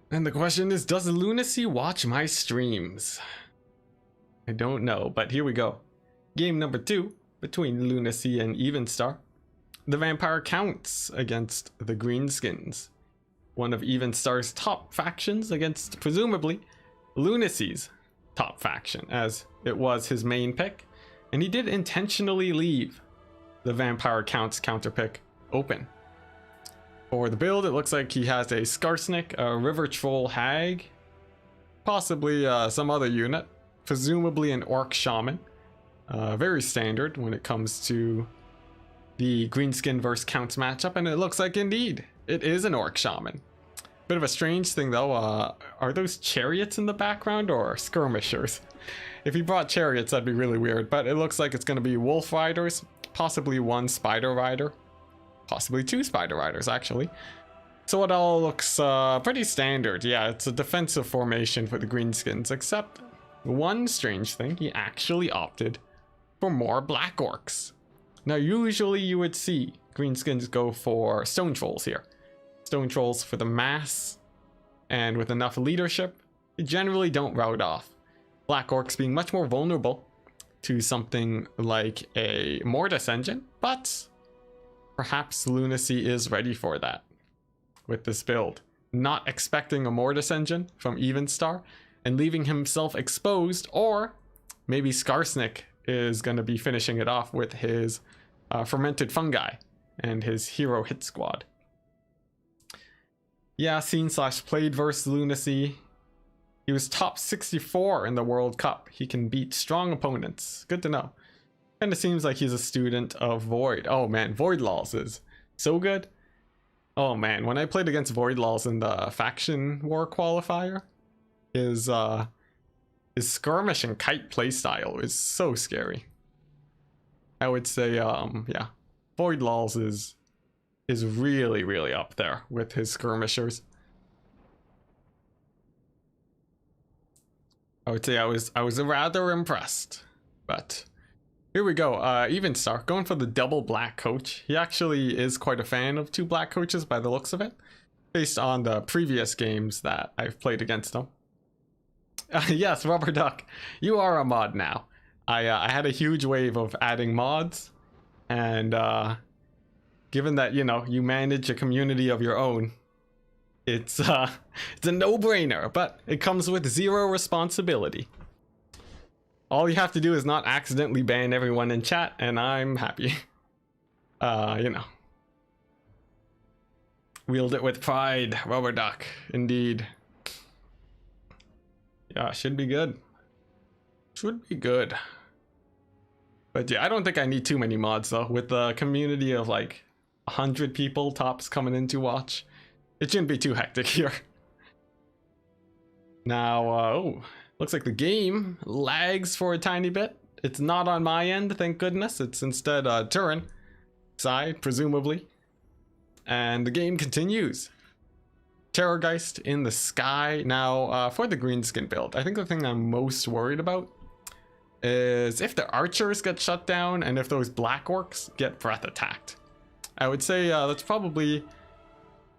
And the question is, does Lunacy watch my streams? I don't know, but here we go. Game number 2 between Lunacy and Evenstar. The Vampire counts against the Greenskins, one of Evenstar's top factions, against presumably Lunacy's top faction, as it was his main pick, and he did intentionally leave the Vampire Counts counter pick open. For the build, it looks like he has a Skarsnik, a River Troll Hag, possibly some other unit, presumably an Orc Shaman. Very standard when it comes to the Greenskin vs. Counts matchup, and it looks like indeed it is an Orc Shaman. Bit of a strange thing though, are those chariots in the background or skirmishers? If he brought chariots, that'd be really weird, but it looks like it's going to be Wolf Riders, possibly one Spider Rider. Possibly 2 Spider Riders, actually. So it all looks pretty standard. Yeah, it's a defensive formation for the Greenskins, except one strange thing, he actually opted for more Black Orcs. Now, usually you would see Greenskins go for Stone Trolls here. Stone Trolls for the mass, and with enough leadership, they generally don't rout off. Black Orcs being much more vulnerable to something like a Mortis engine, but perhaps Lunacy is ready for that with this build. Not expecting a Mortis engine from Evenstar and leaving himself exposed, or maybe Skarsnik is going to be finishing it off with his Fermented Fungi and his Hero Hit Squad. Yeah, seen/played versus Lunacy. He was top 64 in the World Cup. He can beat strong opponents. Good to know. Kind of seems like he's a student of Void. Oh man, Void Laws is so good. Oh man, when I played against Void Laws in the Faction War Qualifier, his skirmish and kite playstyle is so scary. I would say, yeah, Void Laws is really up there with his skirmishers. I would say I was rather impressed, but here we go. Evenstar going for the double black coach. He actually is quite a fan of 2 black coaches by the looks of it, based on the previous games that I've played against him. Yes, Rubber Duck, you are a mod now. I had a huge wave of adding mods, and given that, you know, you manage a community of your own, it's a no-brainer, but it comes with 0 responsibility. All you have to do is not accidentally ban everyone in chat, and I'm happy. You know. Wield it with pride, Rubber Duck, indeed. Yeah, should be good. Should be good. But yeah, I don't think I need too many mods though. With the community of like 100 people tops coming in to watch, it shouldn't be too hectic here. Now, oh. Looks like the game lags for a tiny bit. It's not on my end, thank goodness. It's instead Turin side, presumably. And the game continues. Terrorgeist in the sky. Now, for the greenskin build, I think the thing I'm most worried about is if the archers get shut down and if those black orcs get breath attacked. I would say that's probably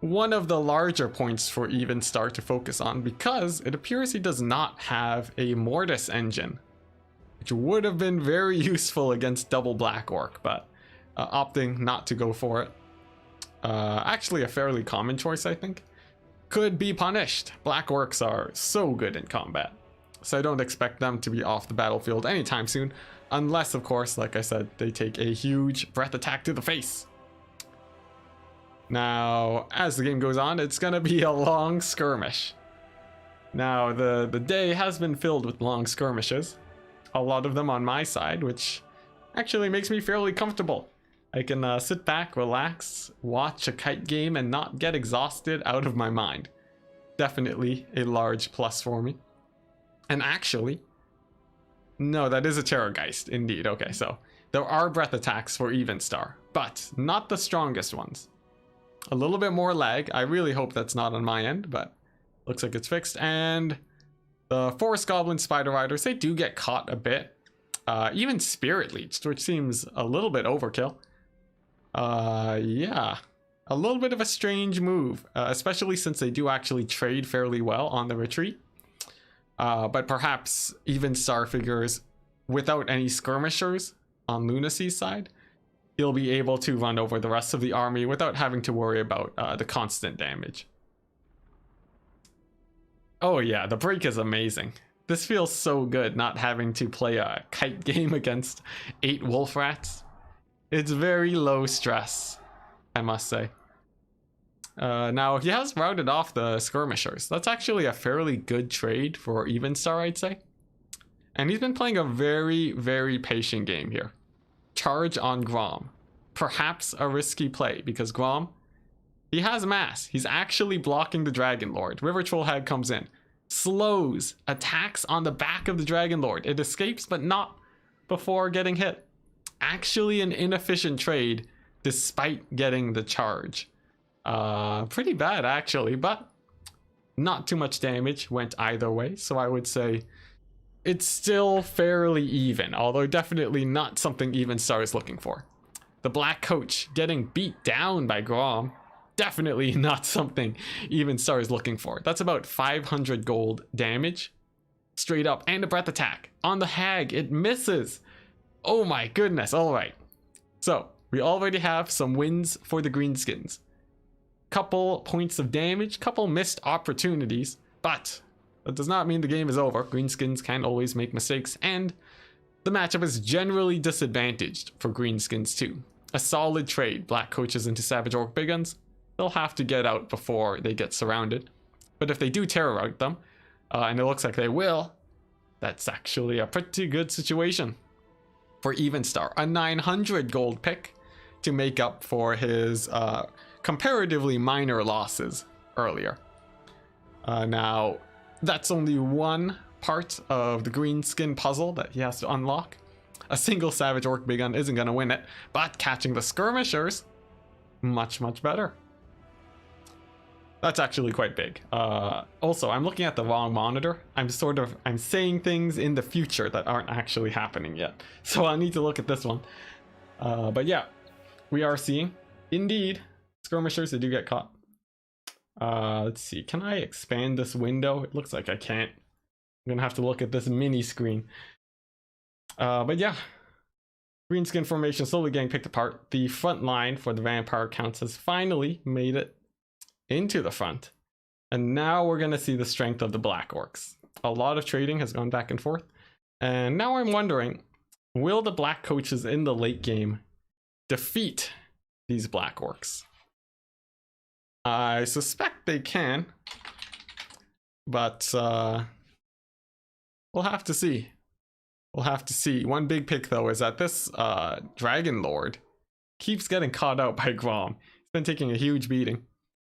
one of the larger points for Evenstar to focus on, because it appears he does not have a Mortis engine, which would have been very useful against double black orc, but opting not to go for it. Actually a fairly common choice, I think. Could be punished. Black orcs are so good in combat, so I don't expect them to be off the battlefield anytime soon, unless of course, like I said, they take a huge breath attack to the face. Now, as the game goes on, it's gonna be a long skirmish. Now, the day has been filled with long skirmishes, a lot of them on my side, which actually makes me fairly comfortable. I can sit back, relax, watch a kite game, and not get exhausted out of my mind. Definitely a large plus for me. And actually, no, that is a Terrorgeist, indeed. Okay, so there are breath attacks for Evenstar, but not the strongest ones. A little bit more lag. I really hope that's not on my end, but looks like it's fixed. And the Forest Goblin Spider Riders, they do get caught a bit. Even Spirit Leeched, which seems a little bit overkill. Yeah, a little bit of a strange move, especially since they do actually trade fairly well on the retreat. But perhaps Evenstar figures without any skirmishers on Lunacy's side, he'll be able to run over the rest of the army without having to worry about the constant damage. Oh yeah, the break is amazing. This feels so good, not having to play a kite game against 8 wolf rats. It's very low stress, I must say. Now, he has routed off the skirmishers. That's actually a fairly good trade for Evenstar, I'd say. And he's been playing a very, very patient game here. Charge on Grom. Perhaps a risky play, because Grom, he has mass. He's actually blocking the Dragon Lord. River Trollhag comes in, slows, attacks on the back of the Dragon Lord. It escapes, but not before getting hit. Actually an inefficient trade, despite getting the charge. Pretty bad, actually, but not too much damage went either way, so I would say it's still fairly even, although definitely not something Evenstar is looking for. The Black Coach getting beat down by Grom, definitely not something Evenstar is looking for. That's about 500 gold damage, straight up, and a breath attack. On the Hag, it misses. Oh my goodness, alright. So, we already have some wins for the Greenskins. Couple points of damage, couple missed opportunities, but that does not mean the game is over. Greenskins can always make mistakes, and the matchup is generally disadvantaged for Greenskins too. A solid trade, Black Coaches into Savage Orc Big Guns. They'll have to get out before they get surrounded. But if they do terror out them, and it looks like they will, that's actually a pretty good situation for Evenstar. A 900 gold pick to make up for his comparatively minor losses earlier. Now, that's only one part of the greenskin puzzle that he has to unlock. A single Savage Orc Big Gun isn't going to win it, but catching the skirmishers, much, much better. That's actually quite big. Also, I'm looking at the wrong monitor. I'm saying things in the future that aren't actually happening yet. So I need to look at this one. But yeah, we are seeing, indeed, skirmishers, they do get caught. Let's see, can I expand this window? It looks like I can't. I'm gonna have to look at this mini screen. But yeah, greenskin formation slowly getting picked apart. The front line for the vampire counts has finally made it into the front. And now we're gonna see the strength of the Black Orcs. A lot of trading has gone back and forth. And now I'm wondering, will the Black Coaches in the late game defeat these Black Orcs? I suspect they can, but we'll have to see. We'll have to see. One big pick though is that this Dragon Lord keeps getting caught out by Grom. He's been taking a huge beating,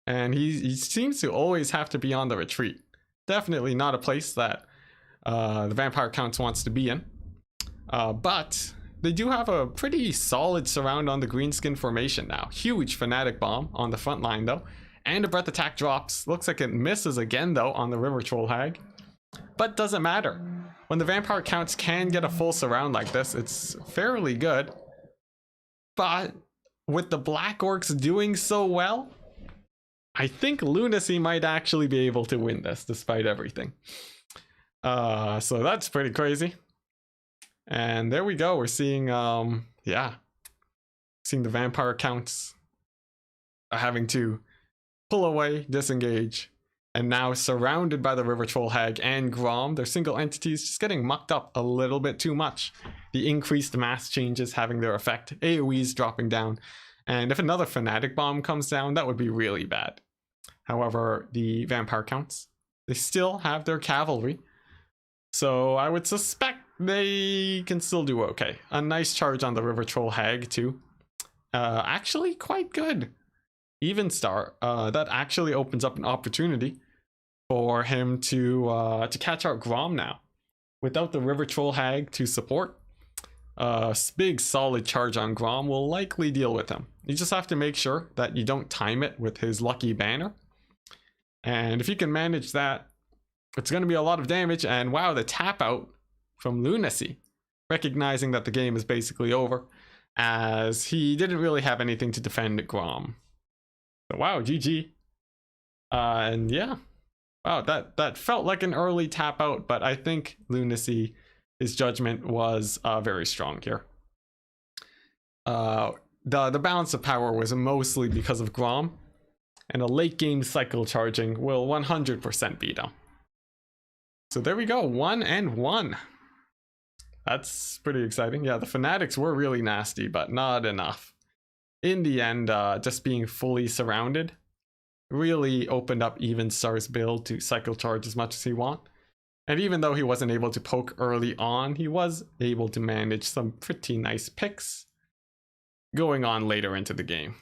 and he seems to always have to be on the retreat. Definitely not a place that the Vampire Counts wants to be in, but they do have a pretty solid surround on the greenskin formation now. Huge Fanatic Bomb on the front line though, and a breath attack drops. Looks like it misses again though on the River Troll Hag, but doesn't matter. When the vampire counts can get a full surround like this, it's fairly good. But with the Black Orcs doing so well, I think Lunacy might actually be able to win this despite everything. So that's pretty crazy. And there we go. We're seeing, seeing the vampire counts having to pull away, disengage, and now surrounded by the River Troll Hag and Grom. Their single entities just getting mucked up a little bit too much. The increased mass changes having their effect, AoEs dropping down, and if another Fanatic Bomb comes down, that would be really bad. However, the vampire counts, they still have their cavalry, so I would suspect they can still do okay. A nice charge on the River Troll Hag too. Actually quite good. Even star. That actually opens up an opportunity for him to catch out Grom now. Without the River Troll Hag to support, big solid charge on Grom will likely deal with him. You just have to make sure that you don't time it with his lucky banner. And if you can manage that, it's going to be a lot of damage. And wow, the tap out from Lunacy, recognizing that the game is basically over, as he didn't really have anything to defend Grom. So wow, GG. And yeah, wow, that felt like an early tap out, but I think Lunacy, his judgment was very strong here. The balance of power was mostly because of Grom, and a late game cycle charging will 100% beat him. So there we go, 1-1. That's pretty exciting. Yeah, the Fanatics were really nasty, but not enough. In the end, just being fully surrounded really opened up Evenstar's build to cycle charge as much as he want. And even though he wasn't able to poke early on, he was able to manage some pretty nice picks going on later into the game.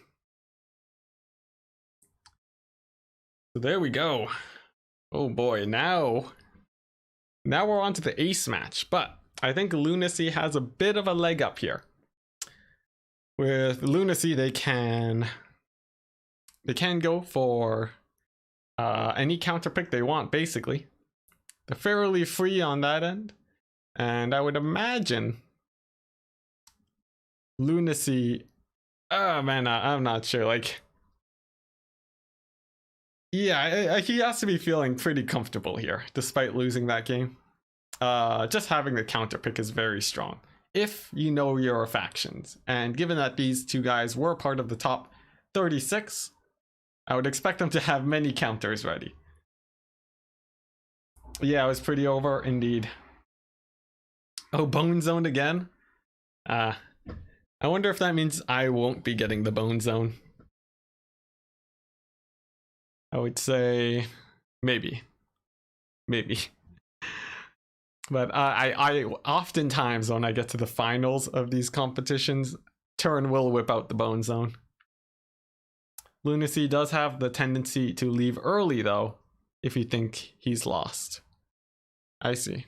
So there we go. Oh boy, now we're on to the ace match, but I think Lunacy has a bit of a leg up here. With Lunacy, they can go for any counter pick they want, basically. They're fairly free on that end, and I would imagine Lunacy, oh man, I'm not sure, like, yeah, he has to be feeling pretty comfortable here, despite losing that game. Just having the counter pick is very strong, if you know your factions. And given that these two guys were part of the top 36, I would expect them to have many counters ready. Yeah, it was pretty over, indeed. Oh, Bone Zone again? I wonder if that means I won't be getting the Bone Zone. I would say maybe. But I oftentimes, when I get to the finals of these competitions, Turin will whip out the Bone Zone. Lunacy does have the tendency to leave early though, if you think he's lost. I see.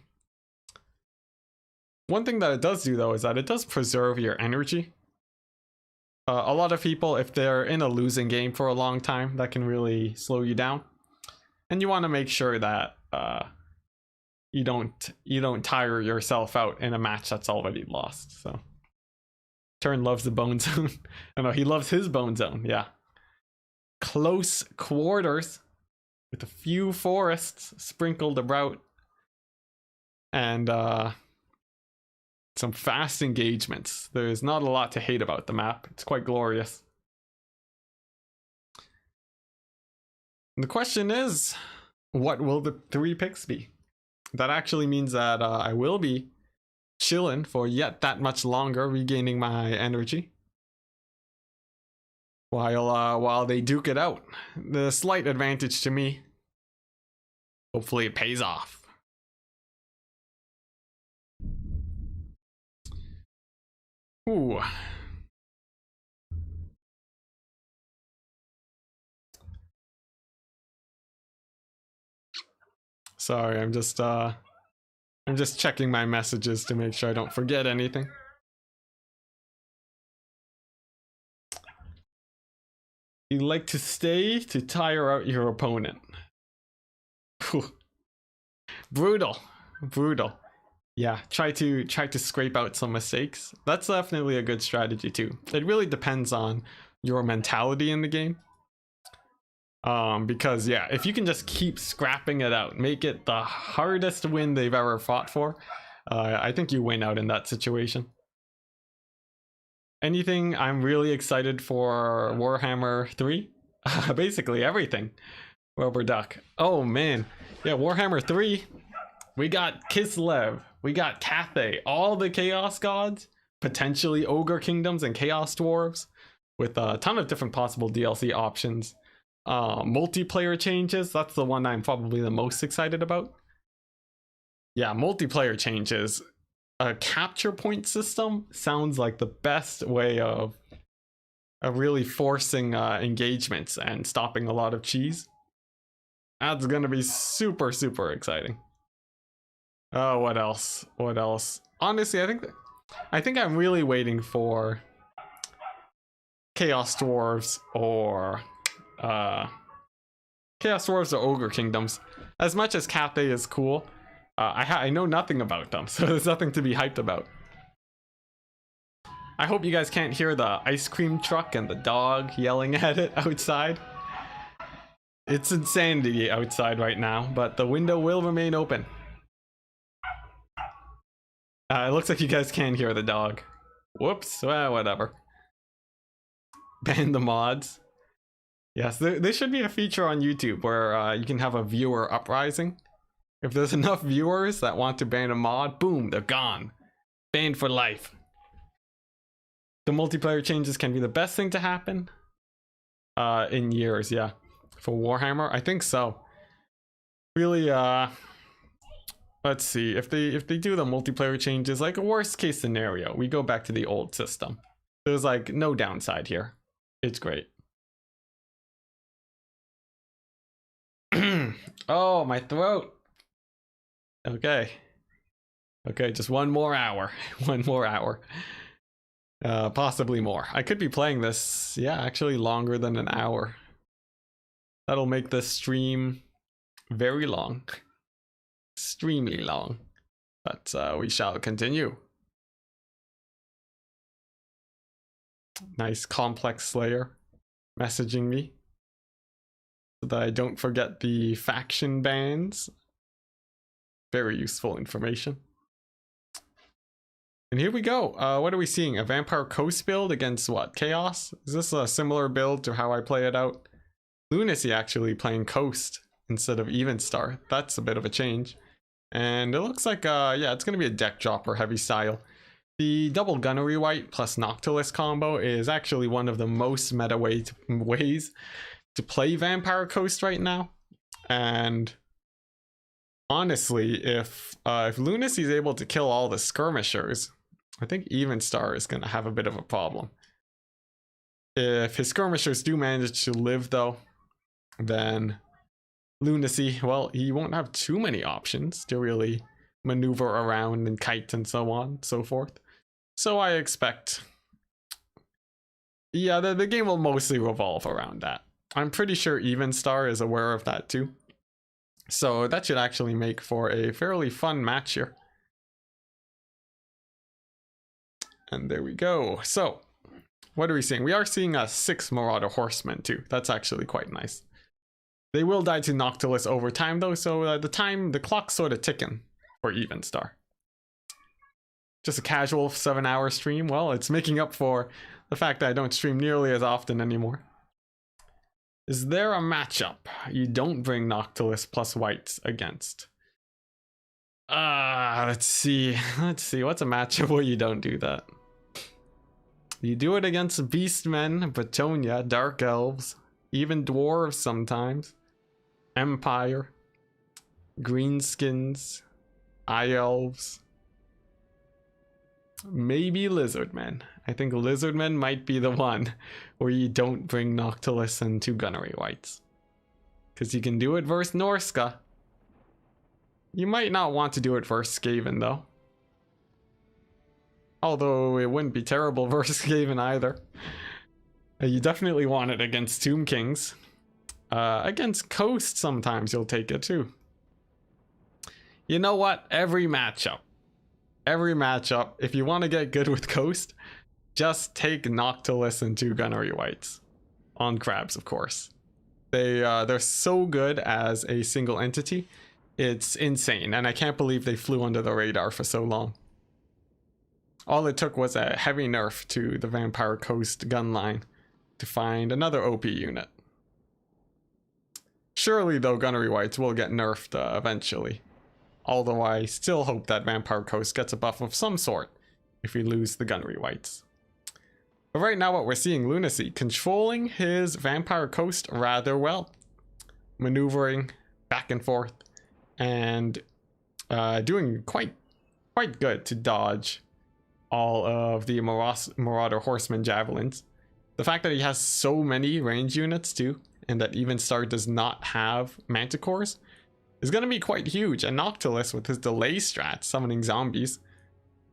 One thing that it does do though is that it does preserve your energy. A lot of people, if they're in a losing game for a long time, that can really slow you down. And you want to make sure that you don't tire yourself out in a match that's already lost. So Turin loves the Bone Zone. I know he loves his Bone Zone, yeah. Close quarters with a few forests sprinkled about, and some fast engagements. There's not a lot to hate about the map. It's quite glorious. And the question is, what will the 3 picks be? That actually means that I will be chilling for yet that much longer, regaining my energy, while they duke it out. The slight advantage to me. Hopefully it pays off. Ooh. Sorry, I'm just checking my messages to make sure I don't forget anything. You like to stay to tire out your opponent. Brutal. Brutal. Yeah, try to scrape out some mistakes. That's definitely a good strategy too. It really depends on your mentality in the game. Because yeah, if you can just keep scrapping it out, make it the hardest win they've ever fought for, I think you win out in that situation. Anything I'm really excited for Warhammer 3? Basically everything. Rubber Duck. Oh man. Yeah, Warhammer 3. We got Kislev. We got Cathay. All the Chaos Gods. Potentially Ogre Kingdoms and Chaos Dwarves. With a ton of different possible DLC options. Multiplayer changes. That's the one I'm probably the most excited about. Yeah, multiplayer changes. A capture point system sounds like the best way of really forcing engagements and stopping a lot of cheese. That's gonna be super, super exciting. Oh, what else? What else? Honestly, I think I'm really waiting for Chaos Dwarves or Ogre Kingdoms. As much as Cathay is cool, I know nothing about them, so there's nothing to be hyped about. I hope you guys can't hear the ice cream truck and the dog yelling at it outside. It's insanity outside right now, but the window will remain open. It looks like you guys can hear the dog. Whoops, well, whatever. Ban the mods. Yes, there should be a feature on YouTube where you can have a viewer uprising. If there's enough viewers that want to ban a mod, boom, they're gone. Banned for life. The multiplayer changes can be the best thing to happen in years, yeah. For Warhammer, I think so. Really, let's see. If they do the multiplayer changes, like a worst case scenario, we go back to the old system. There's like no downside here. It's great. Oh, my throat. Okay. Okay, just one more hour. One more hour. Possibly more. I could be playing this, yeah, actually longer than an hour. That'll make this stream very long. Extremely long. But we shall continue. Nice complex Slayer messaging me so that I don't forget the faction bans. Very useful information. And here we go. What are we seeing? A Vampire Coast build against what? Chaos? Is this a similar build to how I play it out? Lunacy actually playing Coast instead of Evenstar. That's a bit of a change. And it looks like, yeah, it's going to be a deck dropper heavy style. The double Gunnery White plus Noctilus combo is actually one of the most meta ways to play Vampire Coast right now. And honestly, if Lunacy is able to kill all the skirmishers, I think Evenstar is going to have a bit of a problem. If his skirmishers do manage to live though, then Lunacy, well, he won't have too many options to really maneuver around and kite and so on and so forth. So I expect, yeah, the game will mostly revolve around that. I'm pretty sure Evenstar is aware of that too. So that should actually make for a fairly fun match here. And there we go. So what are we seeing? We are seeing a 6 Marauder Horsemen too. That's actually quite nice. They will die to Noctilus over time though, so the clock's sort of ticking for Evenstar. Just a casual 7-hour stream. Well, it's making up for the fact that I don't stream nearly as often anymore. Is there a matchup you don't bring Noctilus plus whites against? Let's see. Let's see. What's a matchup where you don't do that? You do it against Beastmen, Bretonia, Dark Elves, even Dwarves sometimes, Empire, Greenskins, Eye Elves, maybe Lizardmen. I think Lizardmen might be the one where you don't bring Noctilus and 2 Gunnery Whites. Because you can do it versus Norska. You might not want to do it versus Skaven though. Although it wouldn't be terrible versus Skaven either. You definitely want it against Tomb Kings. Against Coast, sometimes you'll take it too. You know what? Every matchup, if you want to get good with Coast, just take Noctilus and 2 Gunnery Wights. On crabs, of course. They're so good as a single entity. It's insane, and I can't believe they flew under the radar for so long. All it took was a heavy nerf to the Vampire Coast gun line to find another OP unit. Surely, though, Gunnery Wights will get nerfed eventually. Although I still hope that Vampire Coast gets a buff of some sort if we lose the Gunnery Wights. But right now what we're seeing, Lunacy controlling his Vampire Coast rather well. Maneuvering back and forth and doing quite good to dodge all of the Marauder Horseman Javelins. The fact that he has so many range units too, and that even Star does not have Manticores, is going to be quite huge. And Noctilus with his delay strat summoning zombies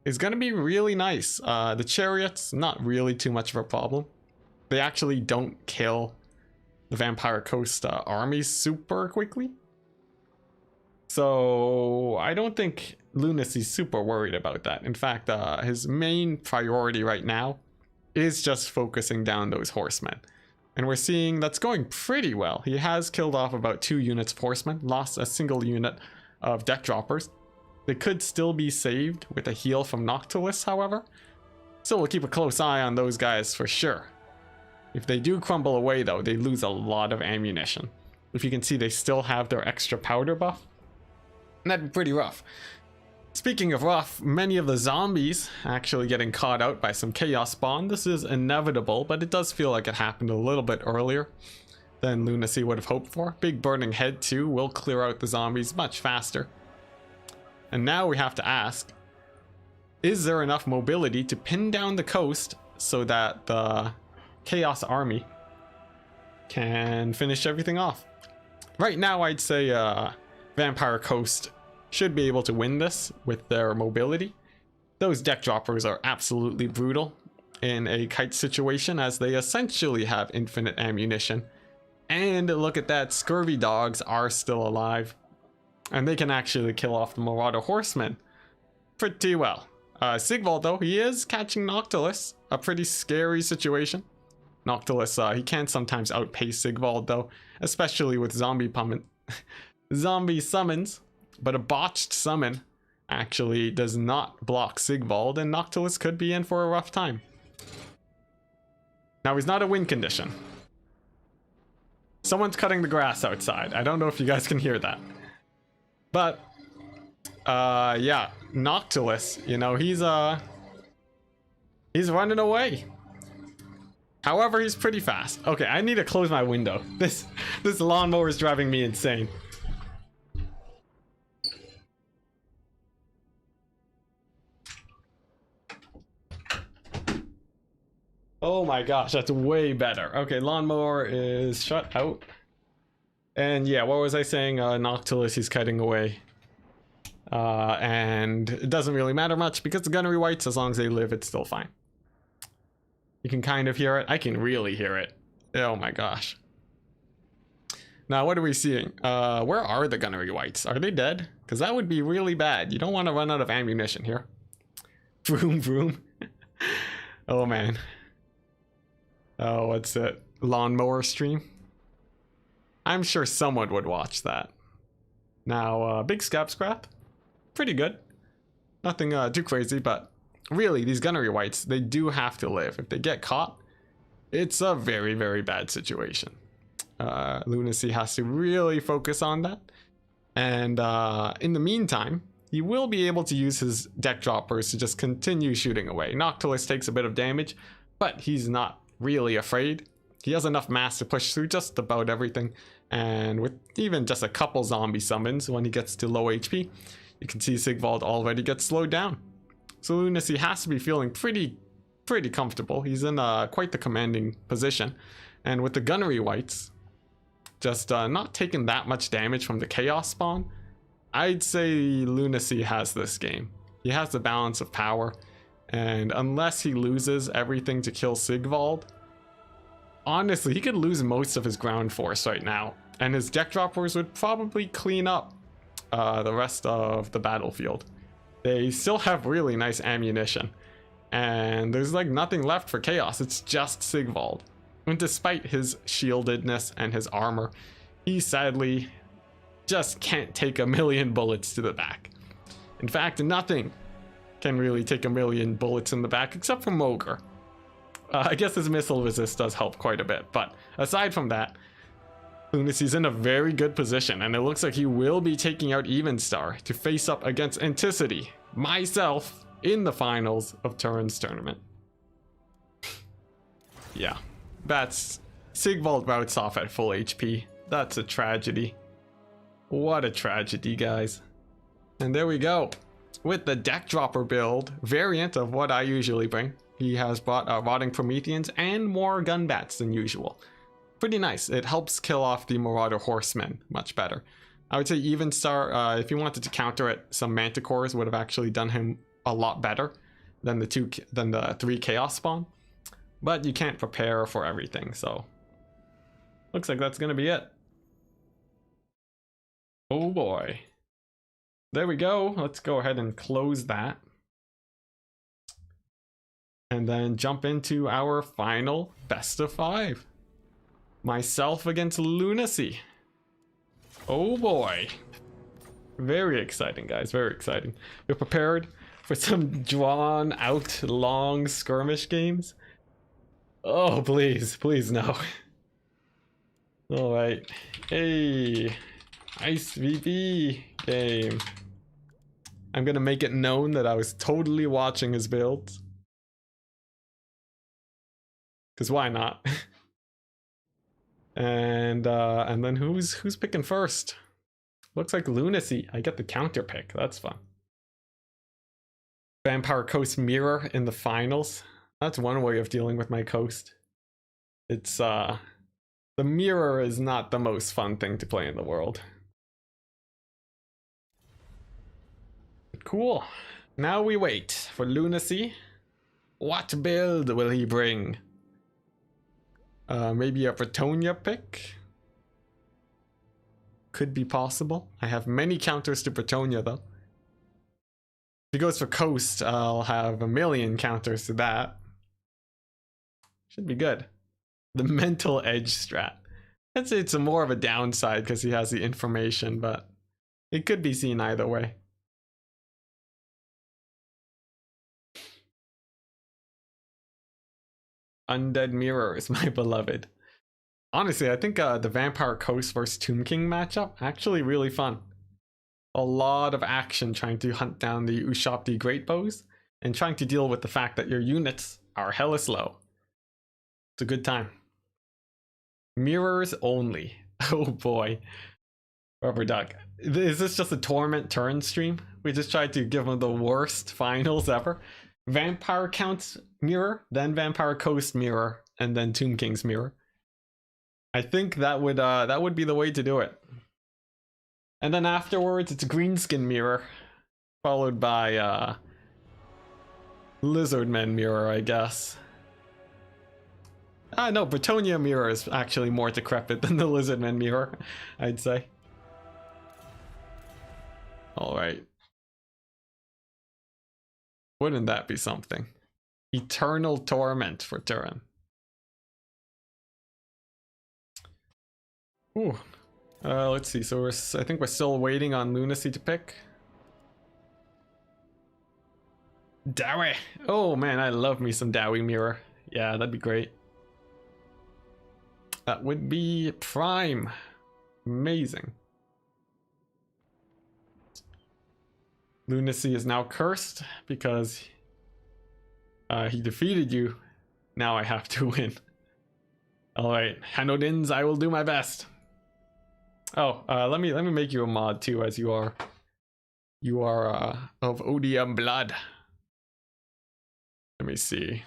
is going to be really nice. The Chariots, not really too much of a problem. They actually don't kill the Vampire Coast armies super quickly. So I don't think Lunacy's super worried about that. In fact, his main priority right now is just focusing down those horsemen. And we're seeing that's going pretty well. He has killed off about 2 units of horsemen, lost a single unit of deck droppers. They could still be saved with a heal from Noctilus, however. So we'll keep a close eye on those guys for sure. If they do crumble away though, they lose a lot of ammunition. If you can see, they still have their extra powder buff. And that'd be pretty rough. Speaking of rough, many of the zombies actually getting caught out by some chaos spawn. This is inevitable, but it does feel like it happened a little bit earlier than Lunacy would have hoped for. Big burning head too will clear out the zombies much faster. And now we have to ask, is there enough mobility to pin down the coast so that the chaos army can finish everything off? Right now I'd say Vampire Coast should be able to win this with their mobility. Those deck droppers are absolutely brutal in a kite situation, as they essentially have infinite ammunition. And look at that, Scurvy Dogs are still alive, and they can actually kill off the Marauder Horsemen pretty well. Sigvald though, he is catching Noctilus, a pretty scary situation. Noctilus, he can sometimes outpace Sigvald though, especially with zombie summons. But a botched summon actually does not block Sigvald, and Noctilus could be in for a rough time. Now he's not a win condition. Someone's cutting the grass outside. I don't know if you guys can hear that. But yeah, Noctilus, you know, he's running away. However, he's pretty fast. Okay, I need to close my window. This lawnmower is driving me insane. Oh my gosh, that's way better. Okay, lawnmower is shut out. And yeah, what was I saying? Noctilus, he's cutting away. And it doesn't really matter much because the Gunnery Wights, as long as they live, it's still fine. You can kind of hear it. I can really hear it. Oh my gosh. Now, what are we seeing? Where are the Gunnery Wights? Are they dead? Because that would be really bad. You don't want to run out of ammunition here. Vroom, vroom. Oh man. Oh, what's it? Lawnmower stream? I'm sure someone would watch that. Now, Big Scabscrath. Pretty good. Nothing too crazy, but really, these Gunnery Wights, they do have to live. If they get caught, it's a very, very bad situation. Lunacy has to really focus on that. And in the meantime, he will be able to use his deck droppers to just continue shooting away. Noctilus takes a bit of damage, but he's not really afraid. He has enough mass to push through just about everything. And with even just a couple zombie summons when he gets to low HP, you can see Sigvald already gets slowed down. So Lunacy has to be feeling pretty comfortable. He's in quite the commanding position. And with the Gunnery Wights just not taking that much damage from the Chaos spawn, I'd say Lunacy has this game. He has the balance of power, and unless he loses everything to kill Sigvald, honestly, he could lose most of his ground force right now, and his deck droppers would probably clean up the rest of the battlefield. They still have really nice ammunition, and there's like nothing left for Chaos. It's just Sigvald. And despite his shieldedness and his armor, he sadly just can't take 1,000,000 bullets to the back. In fact, nothing can really take 1,000,000 bullets in the back except for Mogre. I guess his missile resist does help quite a bit, but aside from that, Lunacy's in a very good position, and it looks like he will be taking out Evenstar to face up against Enticity, myself, in the finals of Turin's tournament. Yeah, that's Sigvald routes off at full HP. That's a tragedy. What a tragedy, guys. And there we go. With the deck dropper build variant of what I usually bring, he has brought Rotting Prometheans and more gun bats than usual. Pretty nice. It helps kill off the Marauder Horsemen much better. I would say Evenstar, if you wanted to counter it, some Manticores would have actually done him a lot better than the 3 Chaos spawn. But you can't prepare for everything, so looks like that's gonna be it. Oh boy. There we go. Let's go ahead and close that. And then jump into our final best of 5. Myself against Lunacy. Oh boy. Very exciting, guys. Very exciting. You're prepared for some drawn out long skirmish games? Oh, please. Please no. Alright. Hey. Nice VP game. I'm gonna make it known that I was totally watching his builds. Cause why not? And then who's picking first? Looks like Lunacy. I get the counter pick. That's fun. Vampire Coast Mirror in the finals. That's one way of dealing with my coast. It's the mirror is not the most fun thing to play in the world. Cool. Now we wait for Lunacy. What build will he bring? Maybe a Bretonia pick? Could be possible. I have many counters to Bretonia though. If he goes for Coast, I'll have 1,000,000 counters to that. Should be good. The Mental Edge strat. I'd say it's more of a downside because he has the information, but it could be seen either way. Undead Mirrors, my beloved. Honestly, I think the Vampire Coast vs Tomb King matchup actually really fun. A lot of action trying to hunt down the Ushabti Great Bows and trying to deal with the fact that your units are hella slow. It's a good time. Mirrors only. Oh boy. Rubber Duck. Is this just a Torment turn stream? We just tried to give them the worst finals ever. Vampire Count's Mirror, then Vampire Coast Mirror, and then Tomb King's Mirror. I think that would be the way to do it. And then afterwards, it's Greenskin Mirror, followed by Lizardmen Mirror, I guess. No, Bretonia Mirror is actually more decrepit than the Lizardmen Mirror, I'd say. Alright. Wouldn't that be something? Eternal Torment for Turin. Ooh. Let's see. So I think we're still waiting on Lunacy to pick. Dowie. Oh man, I love me some Dowie Mirror. Yeah, that'd be great. That would be prime. Amazing. Lunacy is now cursed because he defeated you. Now I have to win. Alright, Hanodins, I will do my best. Oh, let me make you a mod too, as you are of Odium blood. Let me see.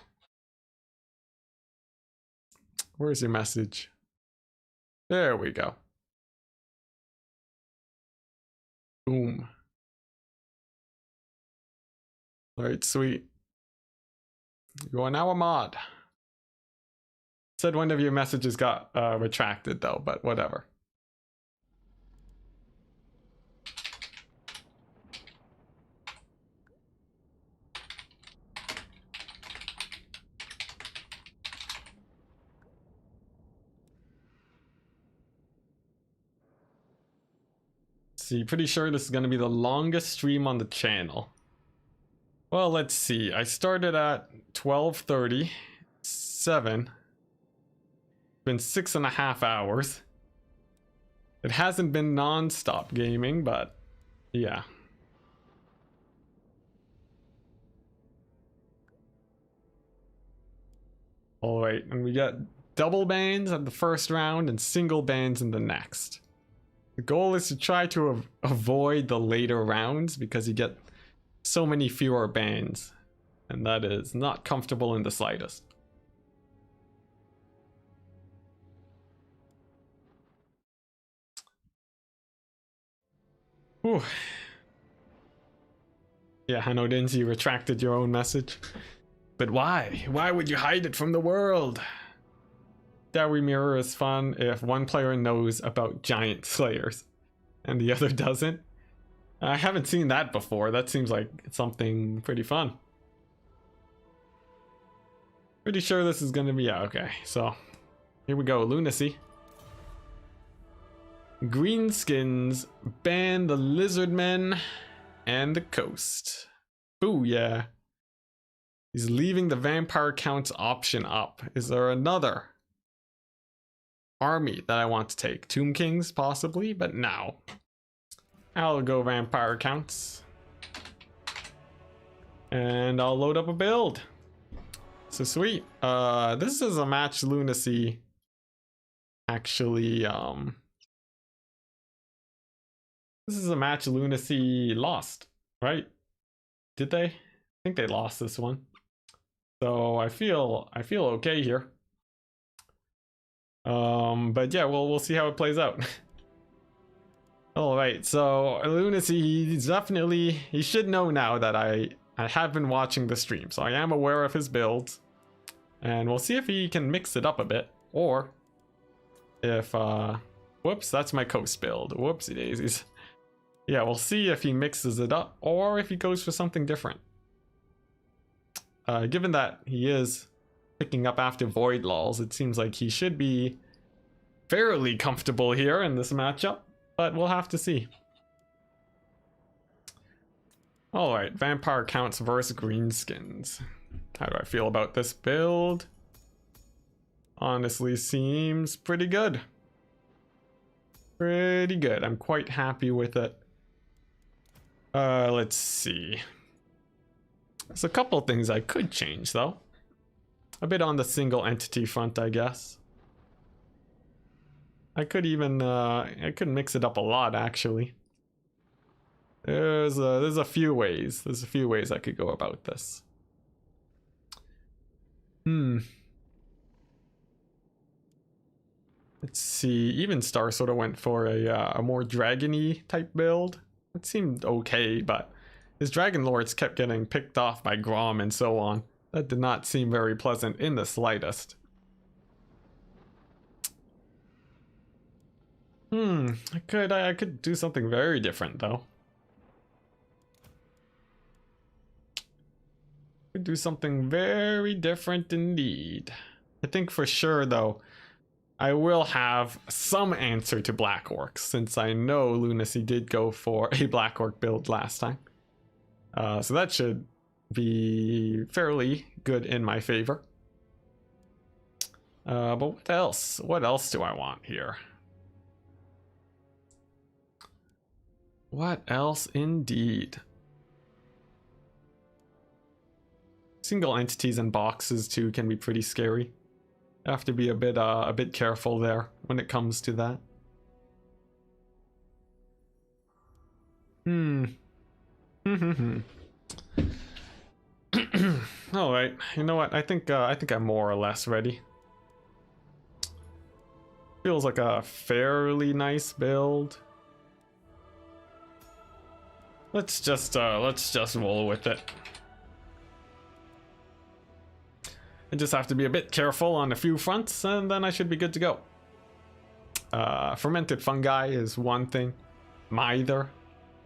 Where's your message? There we go. Boom. Alright, sweet. You are now a mod. Said one of your messages got retracted though, but whatever. See, pretty sure this is going to be the longest stream on the channel. Well, let's see. I started at 12:30, 7. Been 6.5 hours. It hasn't been non-stop gaming, but yeah. All right, and we got double bans at the first round and single bans in the next. The goal is to try to avoid the later rounds because you get so many fewer bans, and that is not comfortable in the slightest. Whew. Yeah, I know, didn't you retracted your own message? But why? Why would you hide it from the world? Dowry Mirror is fun if one player knows about giant slayers and the other doesn't. I haven't seen that before. That seems like something pretty fun. Pretty sure this is gonna be, yeah, okay. So here we go, Lunacy. Greenskins ban the Lizardmen and the Coast. Boo, yeah. He's leaving the Vampire Counts option up. Is there another army that I want to take? Tomb Kings, possibly, but no. I'll go Vampire Counts. And I'll load up a build. So sweet. This is a match Lunacy actually, this is a match Lunacy lost, right? Did they? I think they lost this one. So I feel okay here. But yeah, we'll see how it plays out. All right, so Lunacy, he's definitely, he should know now that I have been watching the stream, so I am aware of his builds, and we'll see if he can mix it up a bit, or if whoops, that's my Coast build. Whoopsie daisies. Yeah, we'll see if he mixes it up or if he goes for something different. Given that he is picking up after Void Lulls, it seems like he should be fairly comfortable here in this matchup, but we'll have to see. Alright, Vampire Counts versus Greenskins. How do I feel about this build? Honestly, seems pretty good. Pretty good. I'm quite happy with it. Let's see. There's a couple of things I could change though. A bit on the single entity front, I guess. I could even I could mix it up a lot actually. There's a few ways. There's a few ways I could go about this. Let's see. Even Star sort of went for a more dragony type build. It seemed okay, but his Dragon Lords kept getting picked off by Grom and so on. That did not seem very pleasant in the slightest. I could do something very different though. Could do something very different indeed. I think for sure though, I will have some answer to Black Orcs, since I know Lunacy did go for a Black Orc build last time. So that should be fairly good in my favor. But what else? What else do I want here? What else indeed? Single entities and boxes too can be pretty scary. I have to be a bit careful there when it comes to that. All right, you know what? I think I'm more or less ready. Feels like a fairly nice build. Let's just roll with it. I just have to be a bit careful on a few fronts, and then I should be good to go. Fermented fungi is one thing. Mither.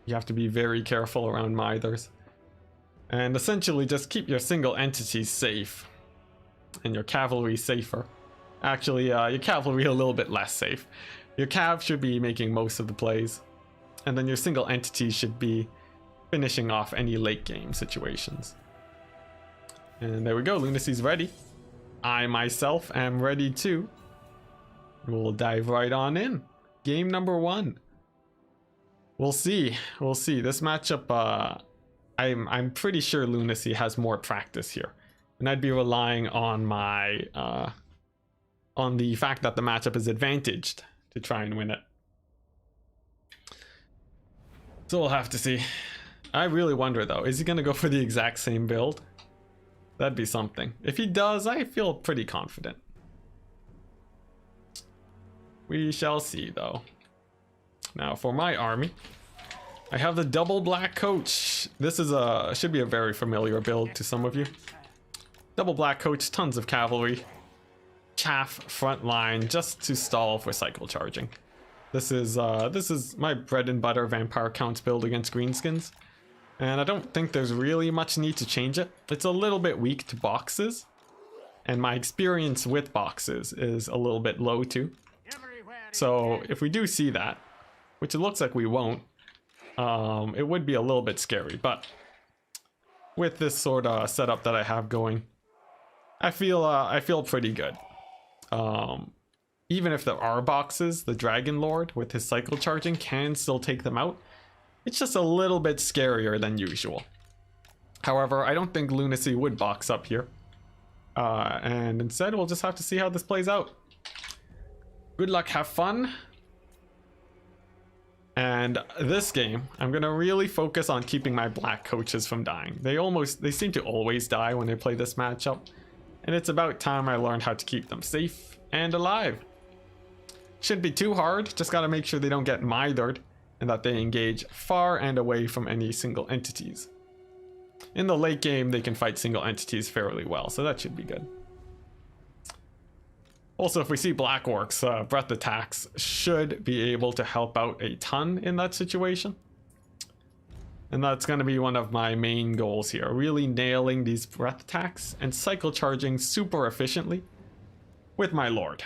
You have to be very careful around mithers. And essentially just keep your single entities safe. And your cavalry safer. Actually, your cavalry a little bit less safe. Your cav should be making most of the plays. And then your single entities should be finishing off any late game situations. And there we go, Lunacy's ready. I myself am ready too. We'll dive right on in. Game number 1. We'll see. We'll see. This matchup, I'm pretty sure Lunacy has more practice here. And I'd be relying on my on the fact that the matchup is advantaged to try and win it. So we'll have to see. I really wonder though, is he gonna go for the exact same build? That'd be something. If he does, I feel pretty confident. We shall see though. Now for my army, I have the double black coach. This is should be a very familiar build to some of you. Double black coach, tons of cavalry, chaff front line just to stall for cycle charging. This is my bread and butter vampire counts build against greenskins. And I don't think there's really much need to change it. It's a little bit weak to boxes. And my experience with boxes is a little bit low too. So if we do see that, which it looks like we won't, it would be a little bit scary. But with this sort of setup that I have going, I feel pretty good. Even if there are boxes, the Dragon Lord with his cycle charging can still take them out. It's just a little bit scarier than usual. However, I don't think Lunacy would box up here. And instead, we'll just have to see how this plays out. Good luck, have fun. And this game, I'm going to really focus on keeping my black coaches from dying. They seem to always die when they play this matchup. And it's about time I learned how to keep them safe and alive. Shouldn't be too hard, just got to make sure they don't get mithered. And that they engage far and away from any single entities. In the late game, they can fight single entities fairly well, so that should be good. Also, if we see black orcs, breath attacks should be able to help out a ton in that situation. And that's going to be one of my main goals here, really nailing these breath attacks and cycle charging super efficiently with my lord.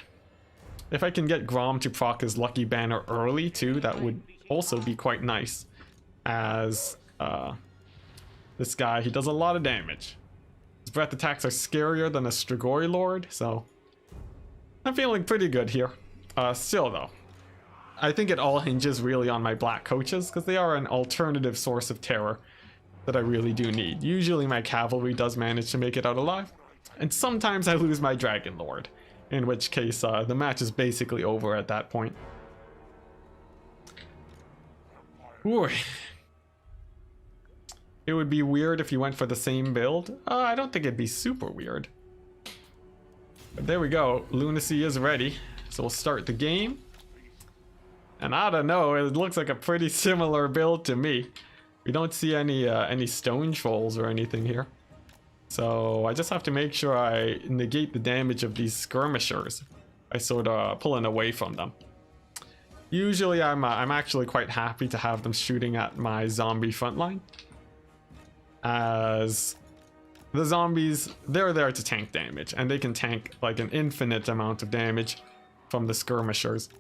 If I can get Grom to proc his lucky banner early too, that would also be quite nice, as this guy, he does a lot of damage. His breath attacks are scarier than a Strigoi Lord, so I'm feeling pretty good here. Still though, I think it all hinges really on my black coaches, because they are an alternative source of terror that I really do need. Usually my cavalry does manage to make it out alive, and sometimes I lose my Dragon Lord, in which case the match is basically over at that point. Ooh. It would be weird if you went for the same build. I don't think it'd be super weird. But there we go. Lunacy is ready. So we'll start the game. And I don't know, it looks like a pretty similar build to me. We don't see any stone trolls or anything here. So I just have to make sure I negate the damage of these skirmishers by sort of pulling away from them. Usually I'm actually quite happy to have them shooting at my zombie frontline, as the zombies, they're there to tank damage, and they can tank like an infinite amount of damage from the skirmishers.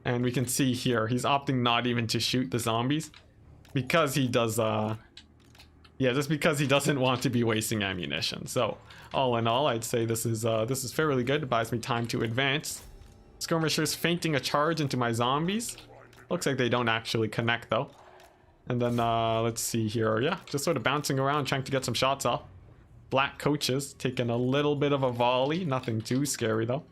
And we can see here, he's opting not even to shoot the zombies because he does, just because he doesn't want to be wasting ammunition. So all in all, I'd say this is fairly good. It buys me time to advance. Skirmishers fainting a charge into my zombies. Looks like they don't actually connect though. And then let's see here. Yeah, just sort of bouncing around trying to get some shots off. Black coaches taking a little bit of a volley. Nothing too scary though.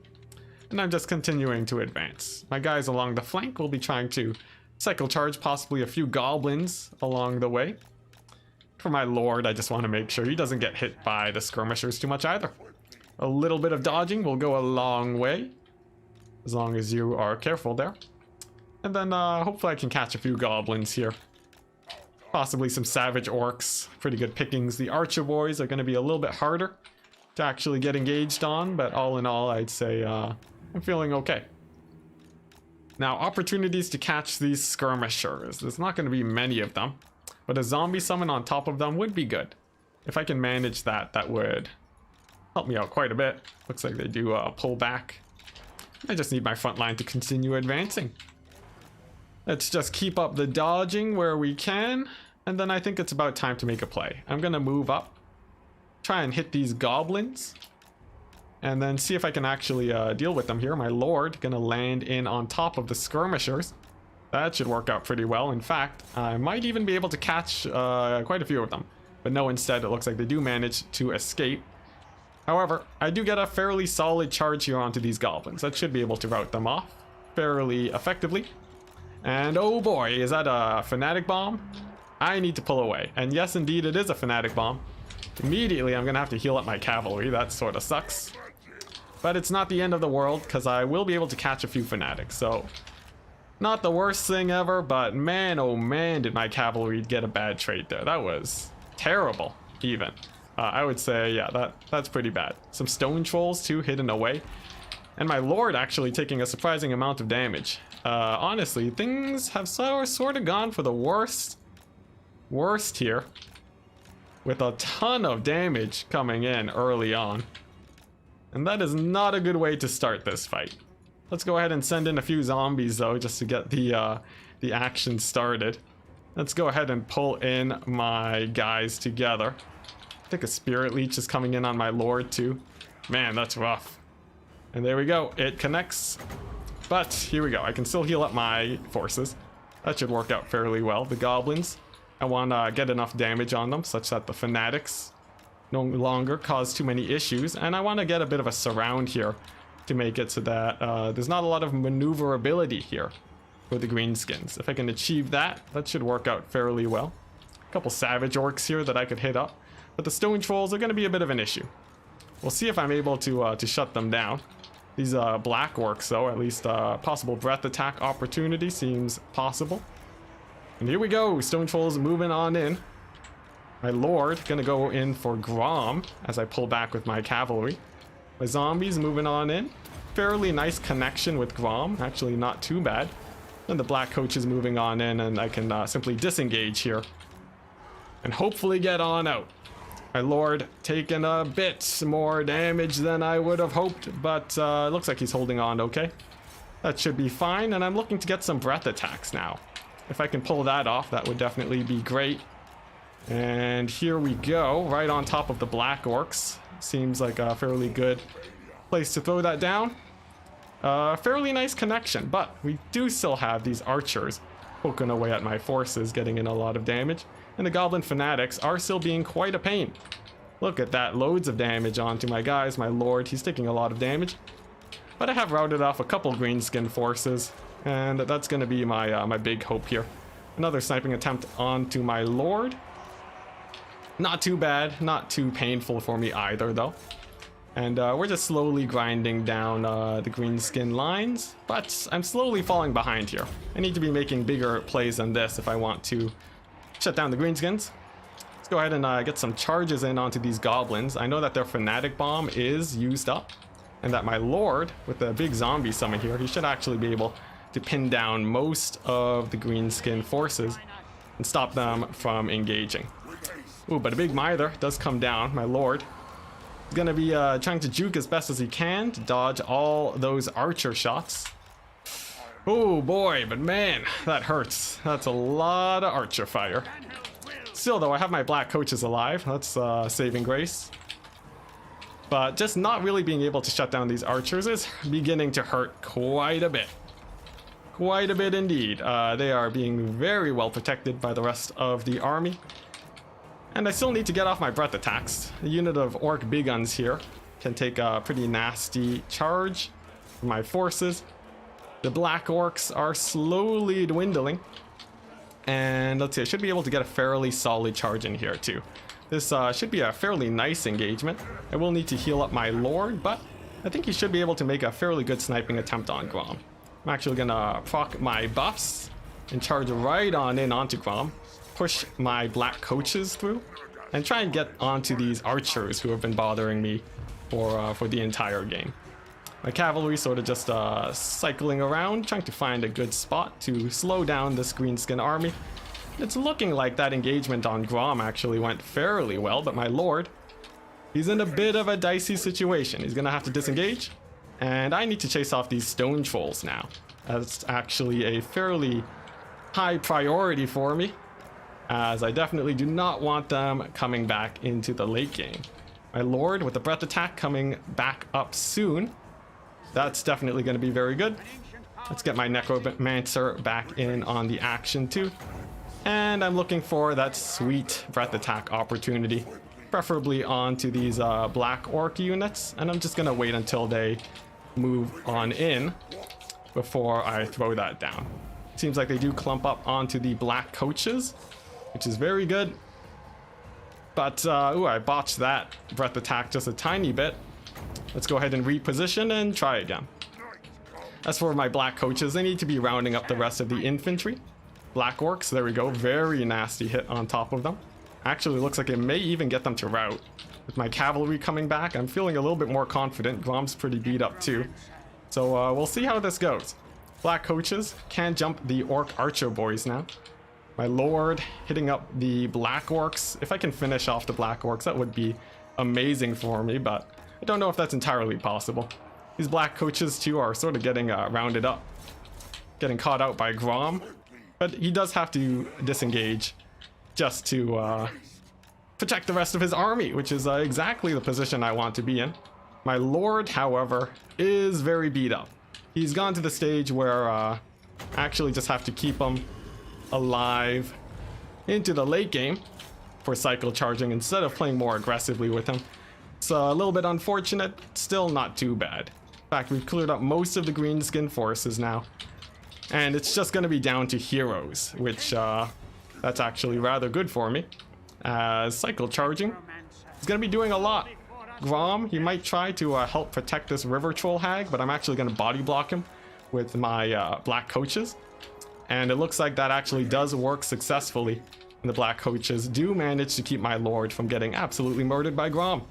And I'm just continuing to advance. My guys along the flank will be trying to cycle charge possibly a few goblins along the way. For my lord, I just want to make sure he doesn't get hit by the skirmishers too much either. A little bit of dodging will go a long way, as long as you are careful there. And then hopefully I can catch a few goblins here. Possibly some savage orcs. Pretty good pickings. The archer boys are going to be a little bit harder to actually get engaged on, but all in all, I'd say I'm feeling okay. Now, opportunities to catch these skirmishers. There's not going to be many of them, but a zombie summon on top of them would be good. If I can manage that, that would help me out quite a bit. Looks like they do pull back. I just need my front line to continue advancing. Let's just keep up the dodging where we can, and then I think it's about time to make a play. I'm going to move up, try and hit these goblins, and then see if I can actually deal with them here. My lord gonna land in on top of the skirmishers. That should work out pretty well. In fact, I might even be able to catch quite a few of them. But no, instead it looks like they do manage to escape. However, I do get a fairly solid charge here onto these goblins. That should be able to rout them off fairly effectively. And oh boy, is that a fanatic bomb? I need to pull away. And yes, indeed, it is a fanatic bomb. Immediately, I'm gonna have to heal up my cavalry. That sort of sucks. But it's not the end of the world, because I will be able to catch a few fanatics. So, not the worst thing ever, but man, oh man, did my cavalry get a bad trait there. That was terrible, even. I would say, yeah, that's pretty bad. Some stone trolls, too, hidden away. And my lord actually taking a surprising amount of damage. Honestly, things have sort of gone for the worst here. With a ton of damage coming in early on. And that is not a good way to start this fight. Let's go ahead and send in a few zombies though, just to get the action started. Let's go ahead and pull in my guys together. I think a spirit leech is coming in on my lord too. Man, that's rough. And there we go, it connects. But here we go, I can still heal up my forces. That should work out fairly well. The goblins, I want to get enough damage on them such that the fanatics no longer cause too many issues, and I want to get a bit of a surround here to make it so that there's not a lot of maneuverability here for the greenskins. If I can achieve that, that should work out fairly well. A couple savage orcs here that I could hit up, but the stone trolls are going to be a bit of an issue. We'll see if I'm able to shut them down. These black orcs though, at least possible breath attack opportunity seems possible. And here we go, stone trolls moving on in. My lord gonna go in for Grom as I pull back with my cavalry. My zombies moving on in. Fairly nice connection with Grom, actually not too bad. And the black coach is moving on in, and I can simply disengage here and hopefully get on out. My lord taking a bit more damage than I would have hoped, but it looks like he's holding on okay. That should be fine, and I'm looking to get some breath attacks now. If I can pull that off, that would definitely be great. And here we go, right on top of the black orcs. Seems like a fairly good place to throw that down. Fairly nice connection, but we do still have these archers poking away at my forces, getting in a lot of damage. And the goblin fanatics are still being quite a pain. Look at that, loads of damage onto my guys. My lord, he's taking a lot of damage. But I have routed off a couple greenskin forces, and that's going to be my my big hope here. Another sniping attempt onto my lord. Not too bad, not too painful for me either though. And we're just slowly grinding down the greenskin lines, but I'm slowly falling behind here. I need to be making bigger plays than this if I want to shut down the greenskins. Let's go ahead and get some charges in onto these goblins. I know that their fanatic bomb is used up, and that my lord, with the big zombie summon here, he should actually be able to pin down most of the greenskin forces and stop them from engaging. Ooh, but a big mither does come down. My lord is gonna be trying to juke as best as he can to dodge all those archer shots. Oh boy, but man, that hurts. That's a lot of archer fire. Still though, I have my black coaches alive. That's saving grace. But just not really being able to shut down these archers is beginning to hurt quite a bit. Quite a bit indeed. They are being very well protected by the rest of the army. And I still need to get off my breath attacks. A unit of orc big guns here can take a pretty nasty charge for my forces. The black orcs are slowly dwindling. And let's see, I should be able to get a fairly solid charge in here too. This should be a fairly nice engagement. I will need to heal up my lord, but I think he should be able to make a fairly good sniping attempt on Grom. I'm actually gonna proc my buffs and charge right on in onto Grom. Push my black coaches through. and try and get onto these archers who have been bothering me for the entire game. My cavalry sort of just cycling around, trying to find a good spot to slow down this greenskin army. It's looking like that engagement on Grom actually went fairly well, but my lord, he's in a bit of a dicey situation. He's gonna have to disengage, and I need to chase off these stone trolls now. That's actually a fairly high priority for me, as I definitely do not want them coming back into the late game. My lord with the Bret attack coming back up soon. That's definitely going to be very good. Let's get my necromancer back in on the action too. And I'm looking for that sweet Bret attack opportunity, preferably onto these black orc units. And I'm just going to wait until they move on in before I throw that down. Seems like they do clump up onto the black coaches, which is very good. But ooh, I botched that Bret attack just a tiny bit. Let's go ahead and reposition and try again. As for my black coaches, they need to be rounding up the rest of the infantry. Black orcs, there we go, very nasty hit on top of them. Actually looks like it may even get them to rout. With my cavalry coming back, I'm feeling a little bit more confident. Grom's pretty beat up too. So we'll see how this goes. Black coaches can jump the orc archer boys now. My lord hitting up the black orcs. If I can finish off the black orcs, that would be amazing for me, but I don't know if that's entirely possible. These black coaches too are sort of getting rounded up, getting caught out by Grom, but he does have to disengage just to protect the rest of his army, which is exactly the position I want to be in. My lord, however, is very beat up. He's gone to the stage where I actually just have to keep him alive into the late game for cycle charging instead of playing more aggressively with him. It's a little bit unfortunate, still not too bad. In fact, we've cleared up most of the greenskin forces now, and it's just going to be down to heroes, which that's actually rather good for me, as cycle charging is going to be doing a lot. Grom, he might try to help protect this river troll hag, but I'm actually going to body block him with my black coaches, and it looks like that actually does work successfully, and the black coaches do manage to keep my lord from getting absolutely murdered by Grom.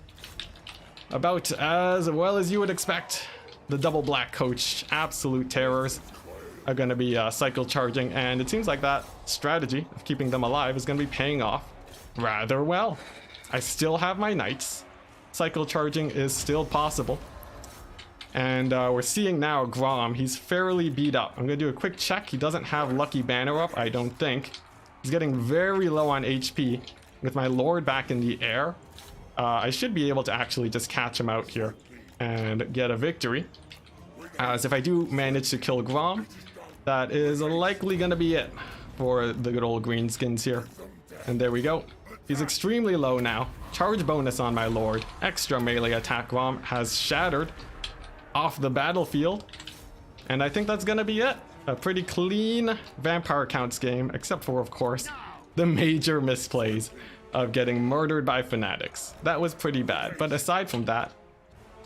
About as well as you would expect. The double black coach absolute terrors are going to be cycle charging, and it seems like that strategy of keeping them alive is going to be paying off rather well. I still have my knights. Cycle charging is still possible, and we're seeing now Grom, he's fairly beat up. I'm going to do a quick check. He doesn't have Lucky Banner up, I don't think. He's getting very low on HP. With my lord back in the air, I should be able to actually just catch him out here and get a victory. As if I do manage to kill Grom, that is likely going to be it for the good old greenskins here. And there we go. He's extremely low now. Charge bonus on my lord. Extra melee attack. Grom has shattered off the battlefield. And I think that's going to be it. A pretty clean vampire counts game, except for, of course, the major misplays of getting murdered by fanatics. That was pretty bad. But aside from that,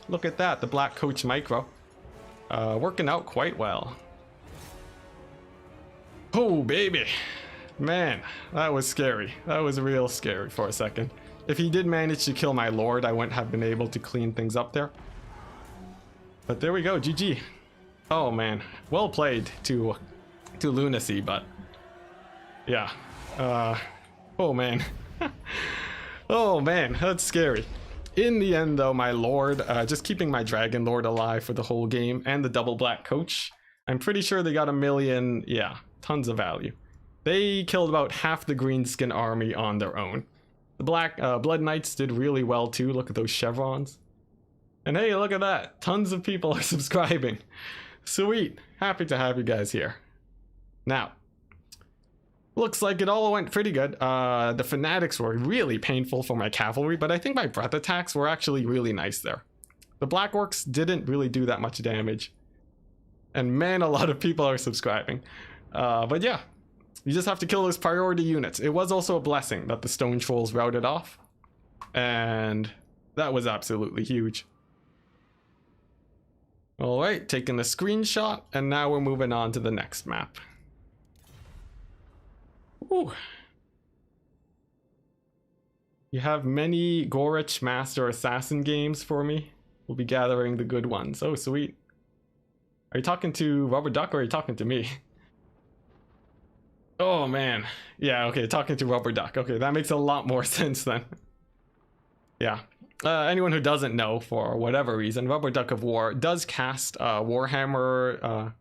look at that. The black coach micro working out quite well. Oh, baby. Man, that was scary. That was real scary for a second. If he did manage to kill my lord, I wouldn't have been able to clean things up there. But there we go, GG. Oh man, well played to lunacy, but yeah. Oh man. Oh man, that's scary. In the end though, my lord, just keeping my dragon lord alive for the whole game, and the double black coach, I'm pretty sure they got 1 million, yeah, tons of value. They killed about half the greenskin army on their own. The black blood knights did really well too. Look at those chevrons. And hey, look at that. Tons of people are subscribing. Sweet. Happy to have you guys here. Now, looks like it all went pretty good. The fanatics were really painful for my cavalry, but I think my Bret attacks were actually really nice there. The black orcs didn't really do that much damage. And man, a lot of people are subscribing. But yeah, you just have to kill those priority units. It was also a blessing that the stone trolls routed off, and that was absolutely huge. All right, taking a screenshot, and now we're moving on to the next map. Ooh. You have many Gorich Master Assassin games for me. We'll be gathering the good ones. Oh, sweet. Are you talking to Rubber Duck or are you talking to me? Oh, man. Yeah, okay, talking to Rubber Duck. Okay, that makes a lot more sense then. Yeah. Anyone who doesn't know, for whatever reason, Rubber Duck of War does cast Warhammer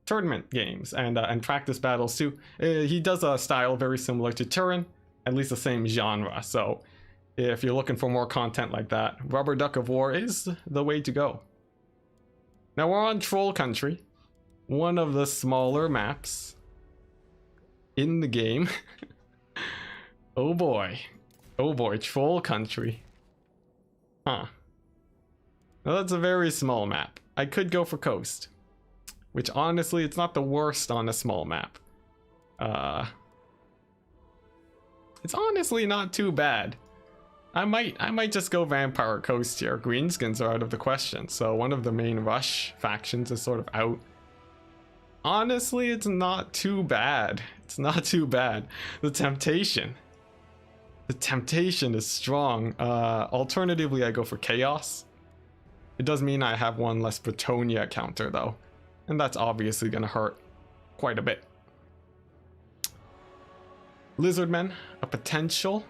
tournament games and practice battles too. He does a style very similar to Turin, at least the same genre. So if you're looking for more content like that, Rubber Duck of War is the way to go. Now we're on Troll Country, one of the smaller maps in the game. Oh boy, Troll Country. Huh. Now that's a very small map. I could go for Coast, which honestly, it's not the worst on a small map. It's honestly not too bad. I might just go Vampire Coast here. Greenskins are out of the question, so one of the main Rush factions is sort of out. Honestly, it's not too bad. It's not too bad. The temptation is strong. Alternatively, I go for Chaos. It does mean I have one less Bretonia counter though, and that's obviously gonna hurt quite a bit. Lizardmen, a potential.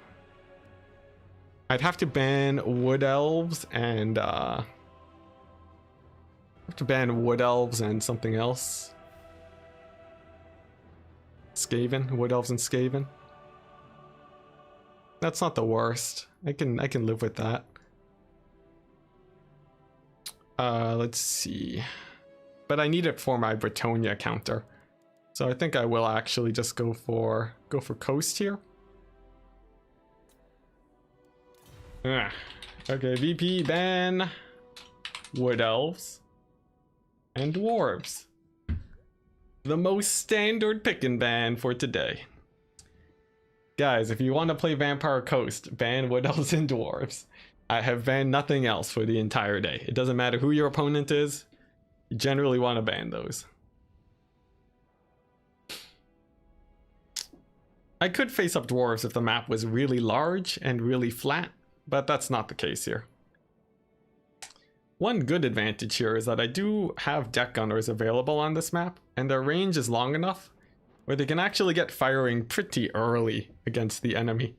I'd have to ban Wood Elves and something else. Skaven, Wood Elves and Skaven. That's not the worst. I can live with that. Let's see. But I need it for my Bretonia counter. So I think I will actually just go for Coast here. Okay, VP ban Wood Elves and Dwarves. The most standard pick and ban for today. Guys, if you want to play Vampire Coast, ban Wood Elves and Dwarves. I have banned nothing else for the entire day. It doesn't matter who your opponent is, you generally want to ban those. I could face up Dwarves if the map was really large and really flat, but that's not the case here. One good advantage here is that I do have deck gunners available on this map, and their range is long enough where they can actually get firing pretty early against the enemy.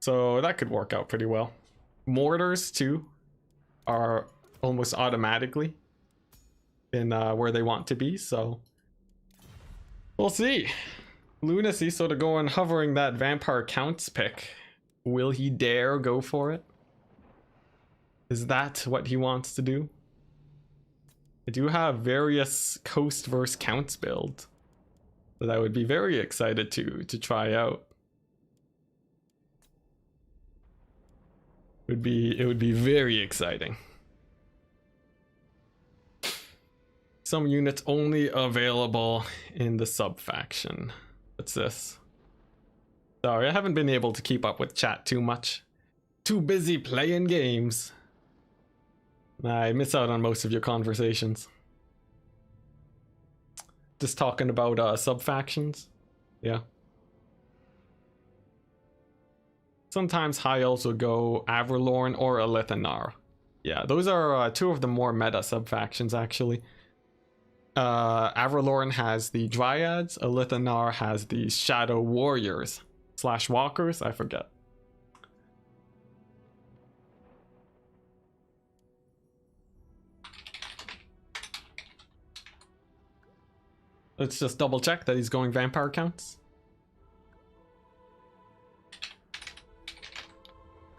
So that could work out pretty well. Mortars too are almost automatically in where they want to be, so we'll see. Lunacy sort of going hovering that Vampire Counts pick. Will he dare go for it? Is that what he wants to do? I do have various Coast versus Counts builds that I would be very excited to try out. It would be very exciting. Some units only available in the sub faction. What's this? Sorry, I haven't been able to keep up with chat too much. Too busy playing games. I miss out on most of your conversations. Just talking about sub factions. Yeah. Sometimes high elves will go Averlorn or Elithanar. Yeah, those are two of the more meta sub factions actually. Averlorn has the Dryads, Elithanar has the Shadow Warriors / Walkers, I forget. Let's just double check that he's going Vampire Counts.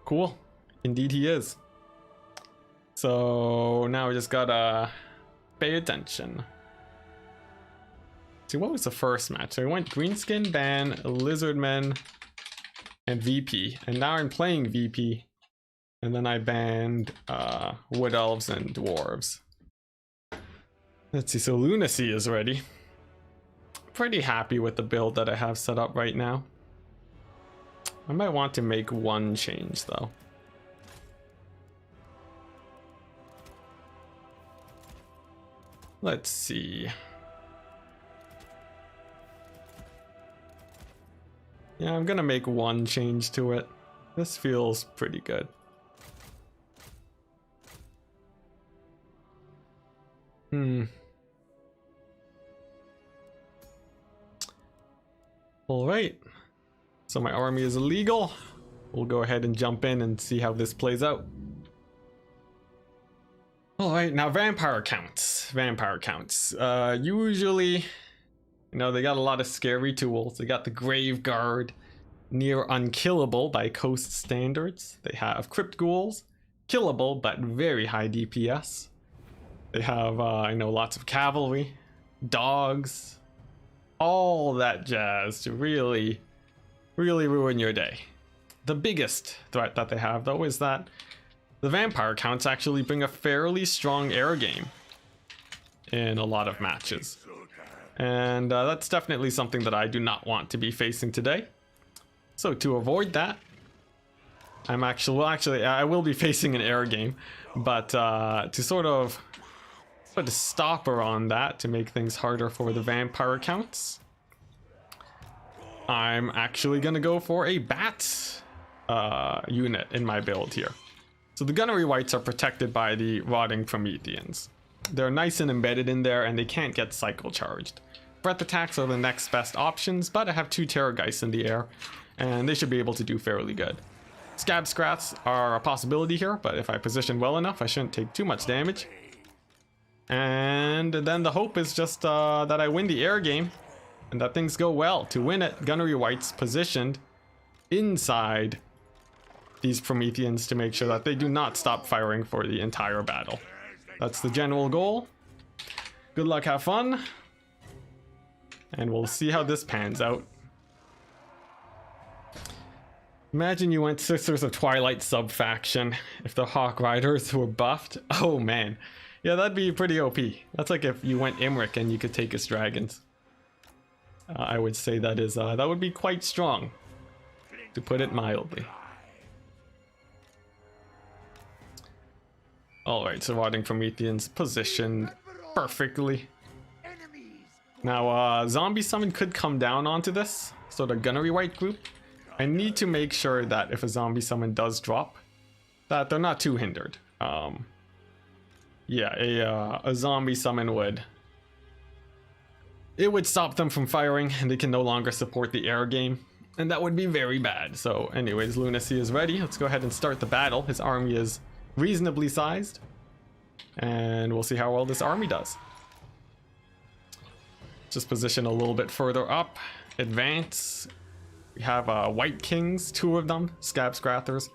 Cool. Indeed he is. So now we just gotta pay attention. See, what was the first match? So we went Greenskin, Ban, Lizardmen, and VP. And now I'm playing VP. And then I banned Wood Elves and Dwarves. Let's see, so Lunacy is ready. Pretty happy with the build that I have set up right now. I might want to make one change though. Let's see. Yeah, I'm gonna make one change to it. This feels pretty good. All right. So my army is illegal. We'll go ahead and jump in and see how this plays out. All right, now vampire counts. Vampire counts. Usually, you know, they got a lot of scary tools. They got the Grave Guard, near unkillable by Coast standards. They have Crypt Ghouls, killable but very high DPS. They have, I know, lots of cavalry, dogs, all that jazz to really ruin your day. The biggest threat that they have, though, is that the vampire counts actually bring a fairly strong air game in a lot of matches. And that's definitely something that I do not want to be facing today. So to avoid that, I'm actually, I will be facing an air game, but to sort of put a stopper on that to make things harder for the vampire counts, I'm actually gonna go for a bat unit in my build here. So the gunnery wights are protected by the rotting Prometheans. They're nice and embedded in there, and they can't get cycle charged. Breath attacks are the next best options, but I have 2 Terrorgeists in the air, and they should be able to do fairly good. Scab Scrats are a possibility here, but if I position well enough, I shouldn't take too much damage. And then the hope is just that I win the air game, and that things go well. To win it, gunnery wights positioned inside these Prometheans to make sure that they do not stop firing for the entire battle. That's the general goal. Good luck, have fun, and we'll see how this pans out. Imagine you went Sisters of Twilight sub-faction if the Hawk Riders were buffed. Oh man. Yeah, that'd be pretty OP. That's like if you went Imric and you could take his dragons. I would say that is that would be quite strong, to put it mildly. Alright, so Rotting Prometheans positioned perfectly. Now, Zombie Summon could come down onto this, so the Gunnery Wight group. I need to make sure that if a Zombie Summon does drop, that they're not too hindered. Yeah, a Zombie Summon would. It would stop them from firing, and they can no longer support the air game, and that would be very bad. So anyways, Lunacy is ready. Let's go ahead and start the battle. His army is reasonably sized, and we'll see how well this army does. Just position a little bit further up, advance. We have White Kings, 2 of them, Scab Scrathers,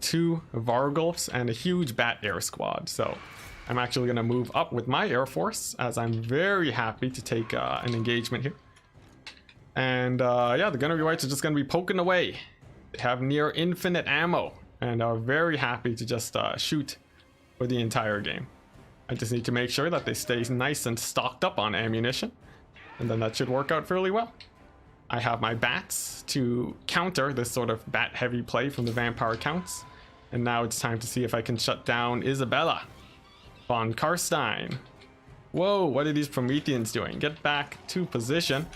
2 Vargulfs, and a huge Bat Air Squad. So I'm actually going to move up with my Air Force, as I'm very happy to take an engagement here. And yeah, the Gunnery Wights are just going to be poking away. They have near infinite ammo, and are very happy to just shoot for the entire game. I just need to make sure that they stay nice and stocked up on ammunition, and then that should work out fairly well. I have my bats to counter this sort of bat heavy play from the vampire counts, and now it's time to see if I can shut down Isabella von Karstein. Whoa, what are these Prometheans doing? Get back to position.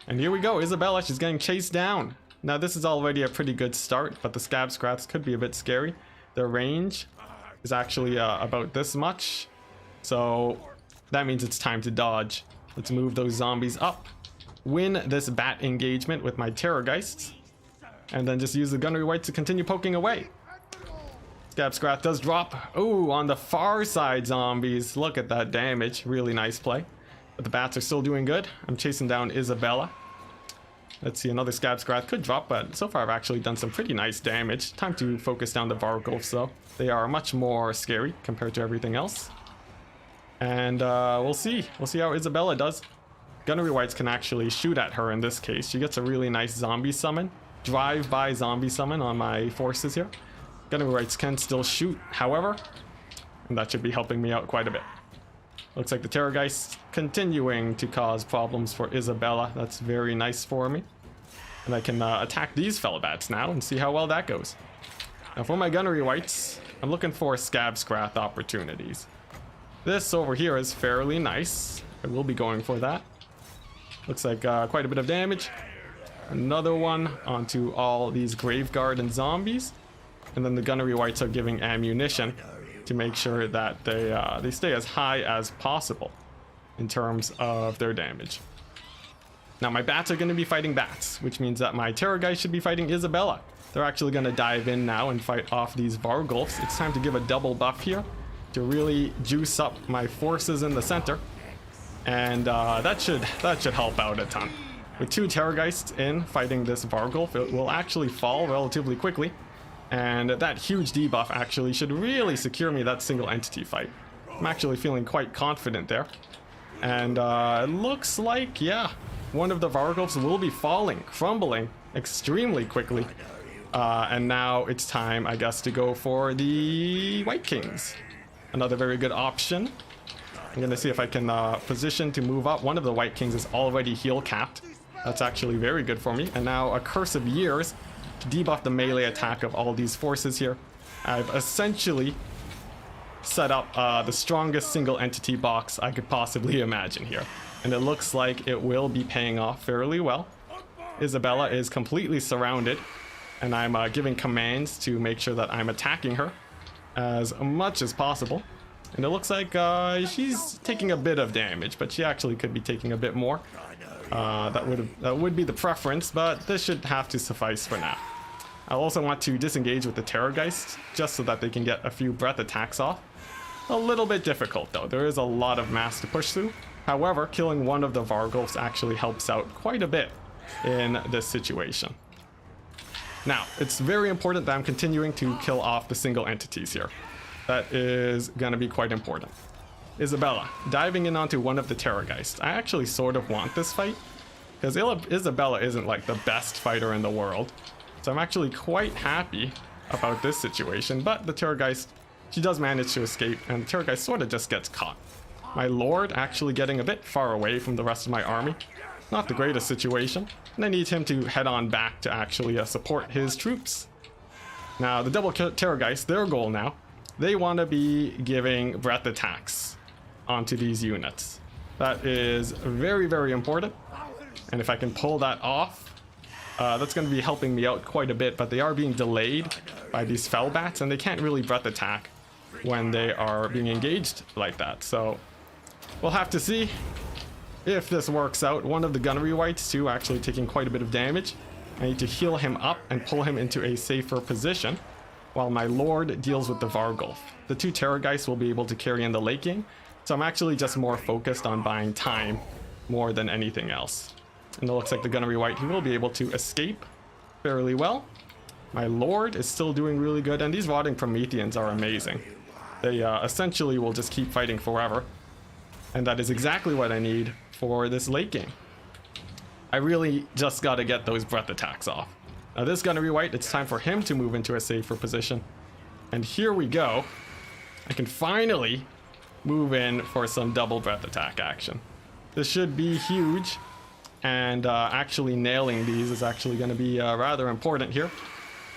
And here we go, Isabella, she's getting chased down. Now this is already a pretty good start, but the Scab Scrats could be a bit scary. Their range is actually about this much, so that means it's time to dodge. Let's move those zombies up, win this bat engagement with my Terrorgeists, and then just use the Gunnery Wight to continue poking away. Scab Scrat does drop. Oh, on the far side zombies. Look at that damage. Really nice play. But the bats are still doing good. I'm chasing down Isabella. Let's see, another Scab Scrat could drop, but so far I've actually done some pretty nice damage. Time to focus down the Vargulfs though. They are much more scary compared to everything else. And we'll see. We'll see how Isabella does. Gunnery Wights can actually shoot at her in this case. She gets a really nice zombie summon. Drive-by zombie summon on my forces here. Gunnery Wights can still shoot, however, and that should be helping me out quite a bit. Looks like the Terrorgeist continuing to cause problems for Isabella. That's very nice for me. And I can attack these fellow bats now and see how well that goes. Now for my Gunnery Wights, I'm looking for Scab Scrath opportunities. This over here is fairly nice. I will be going for that. Looks like quite a bit of damage. Another one onto all these Graveguard and zombies. And then the Gunnery Wights are giving ammunition to make sure that they stay as high as possible in terms of their damage. Now my bats are going to be fighting bats, which means that my Terror guys should be fighting Isabella. They're actually going to dive in now and fight off these Vargulfs. It's time to give a double buff here to really juice up my forces in the center. And that should help out a ton. With 2 Terrorgeists in fighting this Vargulf, it will actually fall relatively quickly. And that huge debuff actually should really secure me that single entity fight. I'm actually feeling quite confident there. And it looks like, yeah, one of the Vargulfs will be falling, crumbling extremely quickly. And now it's time, I guess, to go for the White Kings. Another very good option. I'm going to see if I can position to move up. One of the White Kings is already heal capped. That's actually very good for me. And now a Curse of Years to debuff the melee attack of all these forces here. I've essentially set up the strongest single entity box I could possibly imagine here. And it looks like it will be paying off fairly well. Isabella is completely surrounded. And I'm giving commands to make sure that I'm attacking her as much as possible. And it looks like she's taking a bit of damage, but she actually could be taking a bit more. That would be the preference, but this should have to suffice for now. I also want to disengage with the Terrorgeist, just so that they can get a few breath attacks off. A little bit difficult though, there is a lot of mass to push through. However, killing one of the Vargulfs actually helps out quite a bit in this situation. Now, it's very important that I'm continuing to kill off the single entities here. That is going to be quite important. Isabella, diving in onto one of the Terrorgeists. I actually sort of want this fight, because Isabella isn't like the best fighter in the world. So I'm actually quite happy about this situation, but the Terrorgeist, she does manage to escape, and the Terrorgeist sort of just gets caught. My Lord actually getting a bit far away from the rest of my army. Not the greatest situation, and I need him to head on back to actually support his troops. Now, the double Terrorgeist, their goal now, they want to be giving breath attacks onto these units. That is very, very important. And if I can pull that off, that's going to be helping me out quite a bit, but they are being delayed by these fell bats, and they can't really breath attack when they are being engaged like that. So we'll have to see if this works out. One of the Gunnery Wights too actually taking quite a bit of damage. I need to heal him up and pull him into a safer position while my Lord deals with the Vargulf. The 2 Terrorgeists will be able to carry in the late game, so I'm actually just more focused on buying time more than anything else. And it looks like the Gunnery Wight, he will be able to escape fairly well. My Lord is still doing really good, and these Rotting Prometheans are amazing. They essentially will just keep fighting forever, and that is exactly what I need for this late game. I really just got to get those breath attacks off. Now this Gunnery Wight, it's time for him to move into a safer position. And here we go. I can finally move in for some double breath attack action. This should be huge. And actually nailing these is actually going to be rather important here.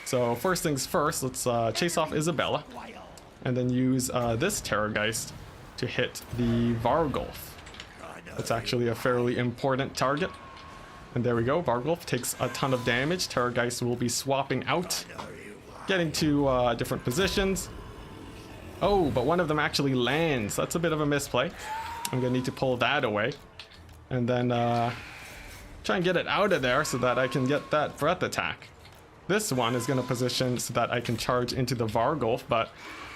So first things first, let's chase off Isabella. And then use this Terrorgeist to hit the Vargulf. That's actually a fairly important target. And there we go, Vargulf takes a ton of damage. Terrorgeist will be swapping out, getting to different positions. Oh, but one of them actually lands. That's a bit of a misplay. I'm gonna need to pull that away. And then try and get it out of there so that I can get that breath attack. This one is gonna position so that I can charge into the Vargulf, but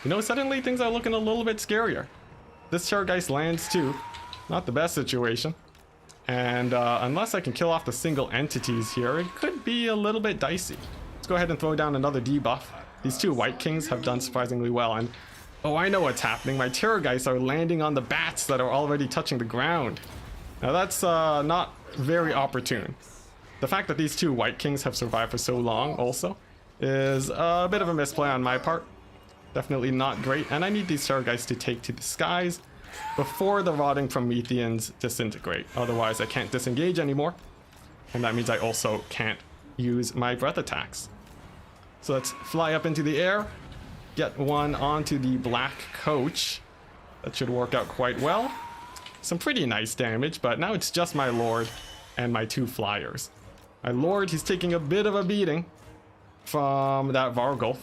you know, suddenly things are looking a little bit scarier. This Terrorgeist lands too. Not the best situation. And unless I can kill off the single entities here, it could be a little bit dicey. Let's go ahead and throw down another debuff. These 2 White Kings have done surprisingly well, and oh, I know what's happening. My Terrorgeists are landing on the bats that are already touching the ground. Now that's not very opportune. The fact that these 2 White Kings have survived for so long also is a bit of a misplay on my part. Definitely not great, and I need these Terrorgeists to take to the skies before the Rotting Prometheans disintegrate. Otherwise I can't disengage anymore, and that means I also can't use my breath attacks. So let's fly up into the air, get one onto the black coach. That should work out quite well. Some pretty nice damage, but now it's just my Lord and my 2 flyers. My lord, he's taking a bit of a beating from that Vargulf.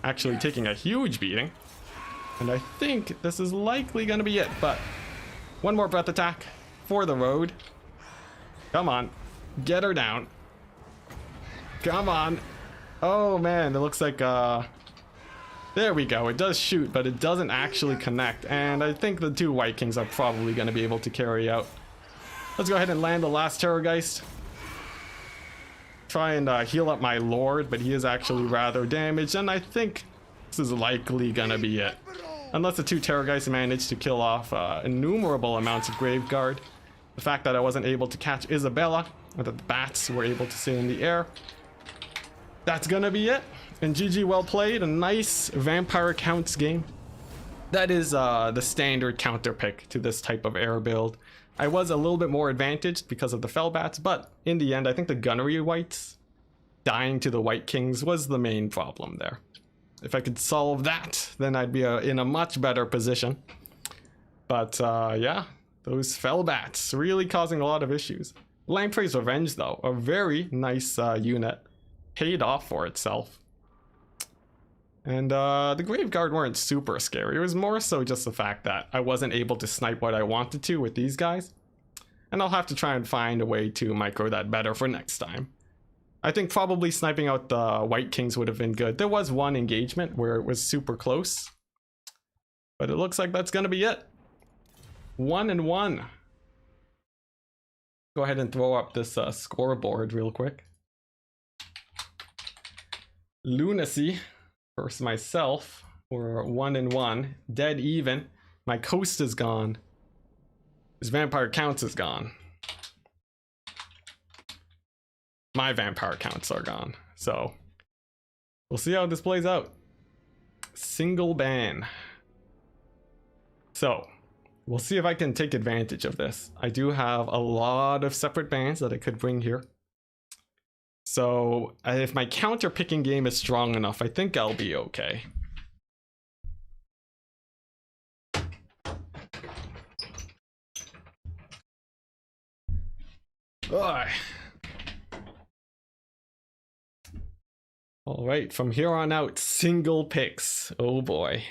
Actually taking a huge beating. And I think this is likely going to be it, but one more breath attack for the road. Come on. Get her down. Come on. Oh man, it looks like there we go. It does shoot, but it doesn't actually connect. And I think the two White Kings are probably going to be able to carry out. Let's go ahead and land the last Terrorgeist. Try and heal up my lord, but he is actually rather damaged, and I think this is likely gonna be it. Unless the two Terrorgeists manage to kill off innumerable amounts of Graveguard. The fact that I wasn't able to catch Isabella, or that the bats were able to stay in the air. That's gonna be it. And GG, well played. A nice Vampire Counts game. That is the standard counter pick to this type of air build. I was a little bit more advantaged because of the Fellbats, but in the end, I think the Gunnery Whites dying to the White Kings was the main problem there. If I could solve that, then I'd be in a much better position. But yeah, those Fellbats really causing a lot of issues. Lamprey's Revenge, though, a very nice unit, paid off for itself. And the Graveguard weren't super scary. It was more so just the fact that I wasn't able to snipe what I wanted to with these guys. And I'll have to try and find a way to micro that better for next time. I think probably sniping out the White Kings would have been good. There was one engagement where it was super close. But it looks like that's going to be it. 1-1. Go ahead and throw up this scoreboard real quick. Lunacy. Versus myself, we're 1-1, dead even. My coast is gone. His Vampire Counts is gone. My Vampire Counts are gone. So, we'll see how this plays out. Single ban. So, we'll see if I can take advantage of this. I do have a lot of separate bans that I could bring here. So, if my counter picking game is strong enough, I think I'll be okay. Ugh. All right, from here on out, single picks. Oh boy.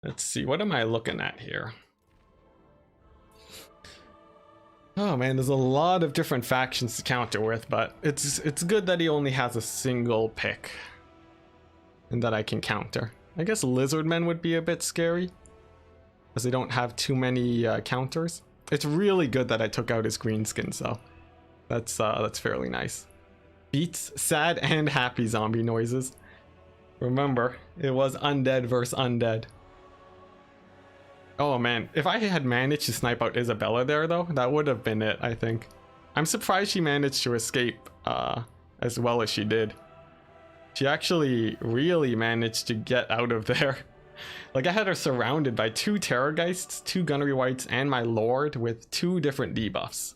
Let's see, what am I looking at here? Oh man, there's a lot of different factions to counter with, but it's good that he only has a single pick and that I can counter. I guess Lizardmen would be a bit scary as they don't have too many counters. It's really good that I took out his greenskins though. That's fairly nice. Beats sad and happy zombie noises. Remember, it was undead versus undead. Oh man, if I had managed to snipe out Isabella there though, that would have been it, I think. I'm surprised she managed to escape as well as she did. She actually really managed to get out of there. Like I had her surrounded by two Terrorgeists, two Gunnery Whites, and my Lord with two different debuffs.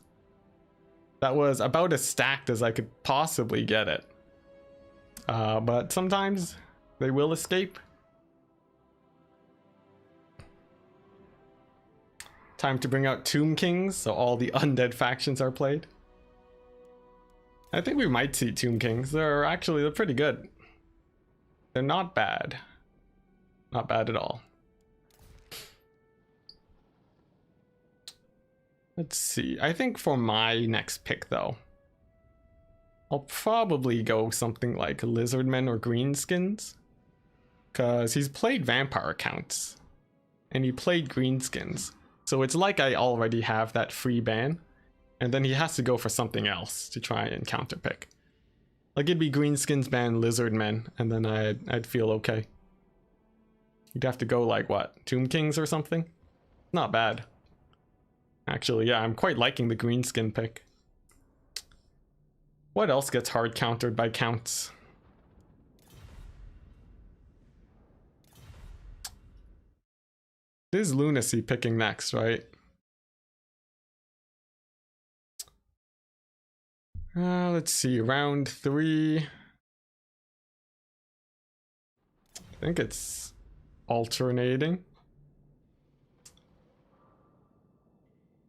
That was about as stacked as I could possibly get it. But sometimes they will escape. Time to bring out Tomb Kings, so all the undead factions are played. I think we might see Tomb Kings. They're pretty good. They're not bad. Not bad at all. Let's see. I think for my next pick though, I'll probably go something like Lizardmen or Greenskins. Because he's played Vampire Counts. And he played Greenskins. So it's like I already have that free ban, and then he has to go for something else to try and counterpick. Like it'd be Greenskins ban Lizardmen, and then I'd feel okay. You'd have to go like what, Tomb Kings or something? Not bad. Actually, yeah, I'm quite liking the Greenskin pick. What else gets hard countered by counts? This is Lunacy picking next, right? Let's see, round 3. I think it's alternating.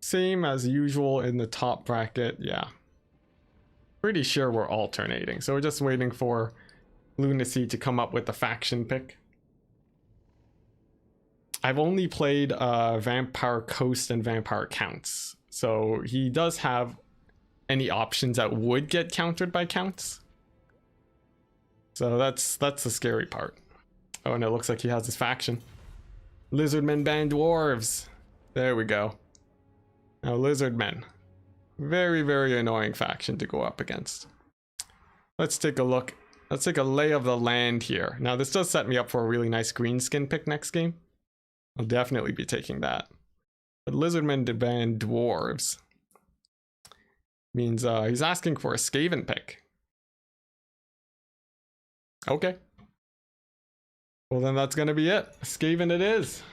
Same as usual in the top bracket, yeah. Pretty sure we're alternating. So we're just waiting for Lunacy to come up with the faction pick. I've only played Vampire Coast and Vampire Counts. So he does have any options that would get countered by Counts. So that's the scary part. Oh, and it looks like he has his faction. Lizardmen ban dwarves. There we go. Now Lizardmen. Very, very annoying faction to go up against. Let's take a look. Let's take a lay of the land here. Now this does set me up for a really nice green skin pick next game. I'll definitely be taking that. But Lizardmen to ban dwarves means he's asking for a Skaven pick. Okay. Well then that's gonna be it. Skaven it is.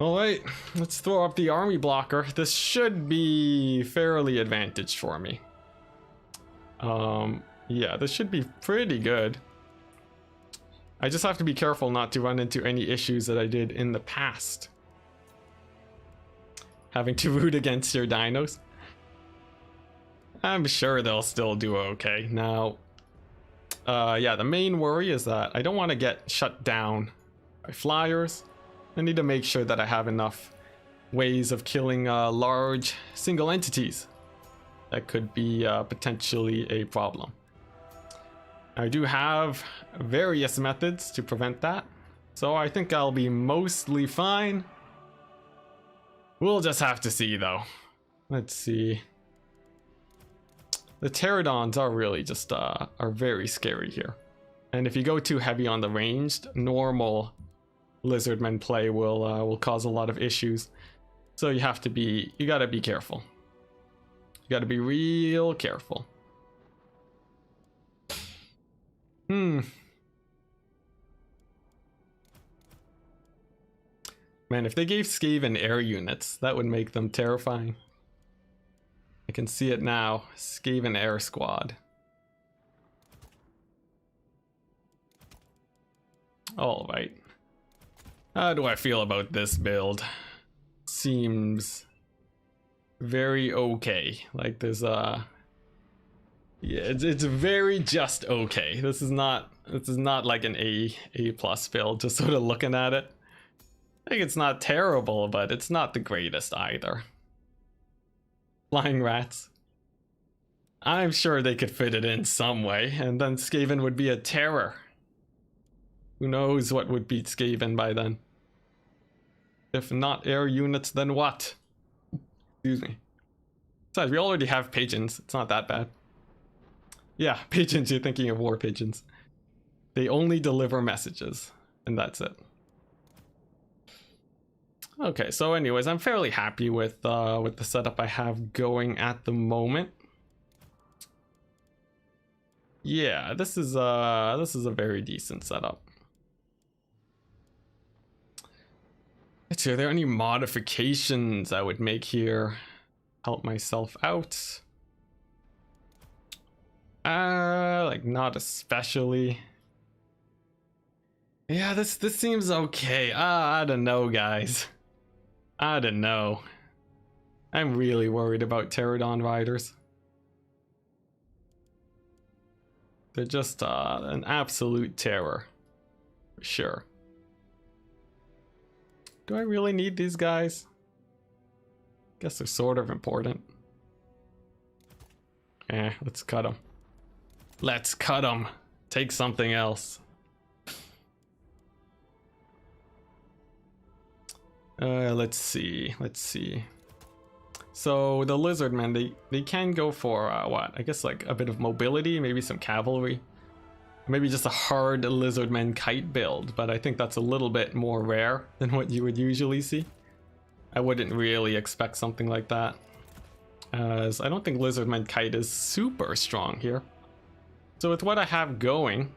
Alright, let's throw up the army blocker. This should be fairly advantaged for me. Yeah, this should be pretty good. I just have to be careful not to run into any issues that I did in the past. Having to root against your dinos. I'm sure they'll still do okay. Now, yeah, the main worry is that I don't want to get shut down by flyers. I need to make sure that I have enough ways of killing large single entities. That could be potentially a problem. I do have various methods to prevent that, so I think I'll be mostly fine. We'll just have to see though. Let's see. The pterodons are really just are very scary here. And if you go too heavy on the ranged, normal Lizardmen play will cause a lot of issues. So you have to be, you gotta be careful. You gotta be real careful. Man, if they gave Skaven air units, that would make them terrifying. I can see it now. Skaven air squad. Alright. How do I feel about this build? Seems very okay. Like there's yeah, it's very just okay. This is not like an A plus build. Just sort of looking at it, I think it's not terrible, but it's not the greatest either. Flying rats. I'm sure they could fit it in some way, and then Skaven would be a terror. Who knows what would beat Skaven by then? If not air units, then what? Excuse me. Besides, we already have pigeons. It's not that bad. Yeah, pigeons, you're thinking of war pigeons. They only deliver messages, and that's it. Okay, so anyways, I'm fairly happy with the setup I have going at the moment. Yeah, this is a very decent setup. Let's see, are there any modifications I would make here? Help myself out. Like not especially. Yeah, this seems okay. I don't know, guys. I don't know. I'm really worried about Pterodon riders. They're just an absolute terror, for sure. Do I really need these guys? Guess they're sort of important. Let's cut them. Let's cut them. Take something else. Let's see. So the Lizardmen, they can go for what? I guess like a bit of mobility, maybe some cavalry. Maybe just a hard Lizardmen kite build, but I think that's a little bit more rare than what you would usually see. I wouldn't really expect something like that, as I don't think Lizardmen kite is super strong here. So with what I have going,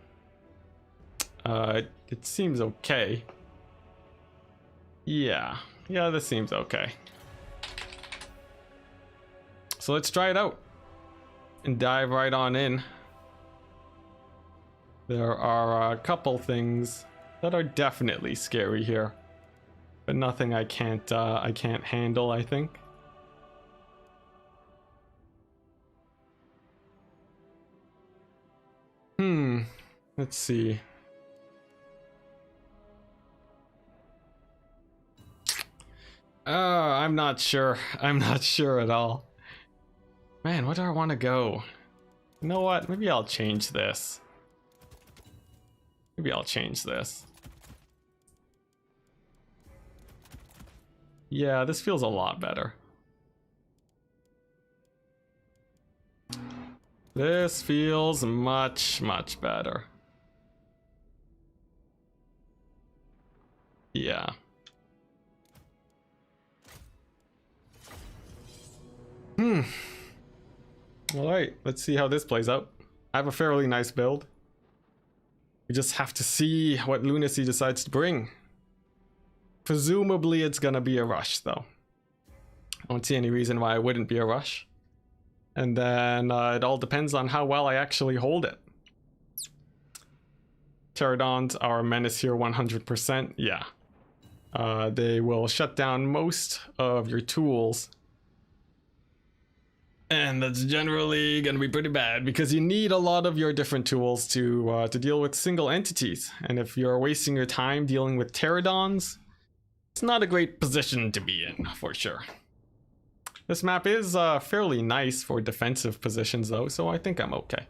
it seems okay. Yeah, this seems okay. So let's try it out and dive right on in. There are a couple things that are definitely scary here, but nothing I can't handle, I think. Let's see. I'm not sure. I'm not sure at all. Man, where do I want to go? You know what? Maybe I'll change this. Maybe I'll change this. Yeah, this feels a lot better. This feels much, much better. Yeah. Alright, let's see how this plays out. I have a fairly nice build. We just have to see what Lunacy decides to bring. Presumably it's gonna be a rush though. I don't see any reason why it wouldn't be a rush. And then it all depends on how well I actually hold it. Pterodons are a menace here 100%, yeah. They will shut down most of your tools. And that's generally gonna be pretty bad because you need a lot of your different tools to deal with single entities. And if you're wasting your time dealing with pterodons, it's not a great position to be in, for sure. This map is fairly nice for defensive positions though, so I think I'm okay.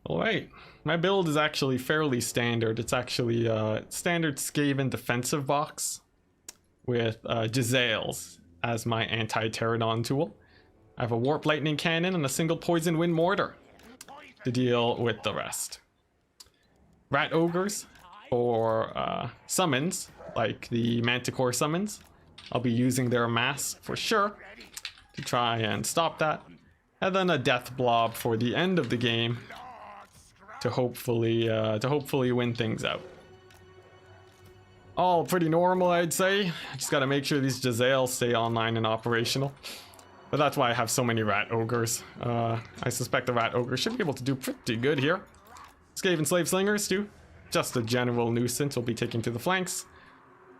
Alright, my build is actually fairly standard. It's actually a standard Skaven defensive box with Giselles as my anti-pterodon tool. I have a warp lightning cannon and a single poison wind mortar to deal with the rest. Rat ogres for summons, like the manticore summons. I'll be using their mass for sure to try and stop that. And then a death blob for the end of the game to hopefully win things out. All pretty normal, I'd say. Just gotta make sure these Giselles stay online and operational. But that's why I have so many rat ogres. I suspect the rat ogre should be able to do pretty good here. Skaven slave slingers too. Just a general nuisance will be taking to the flanks,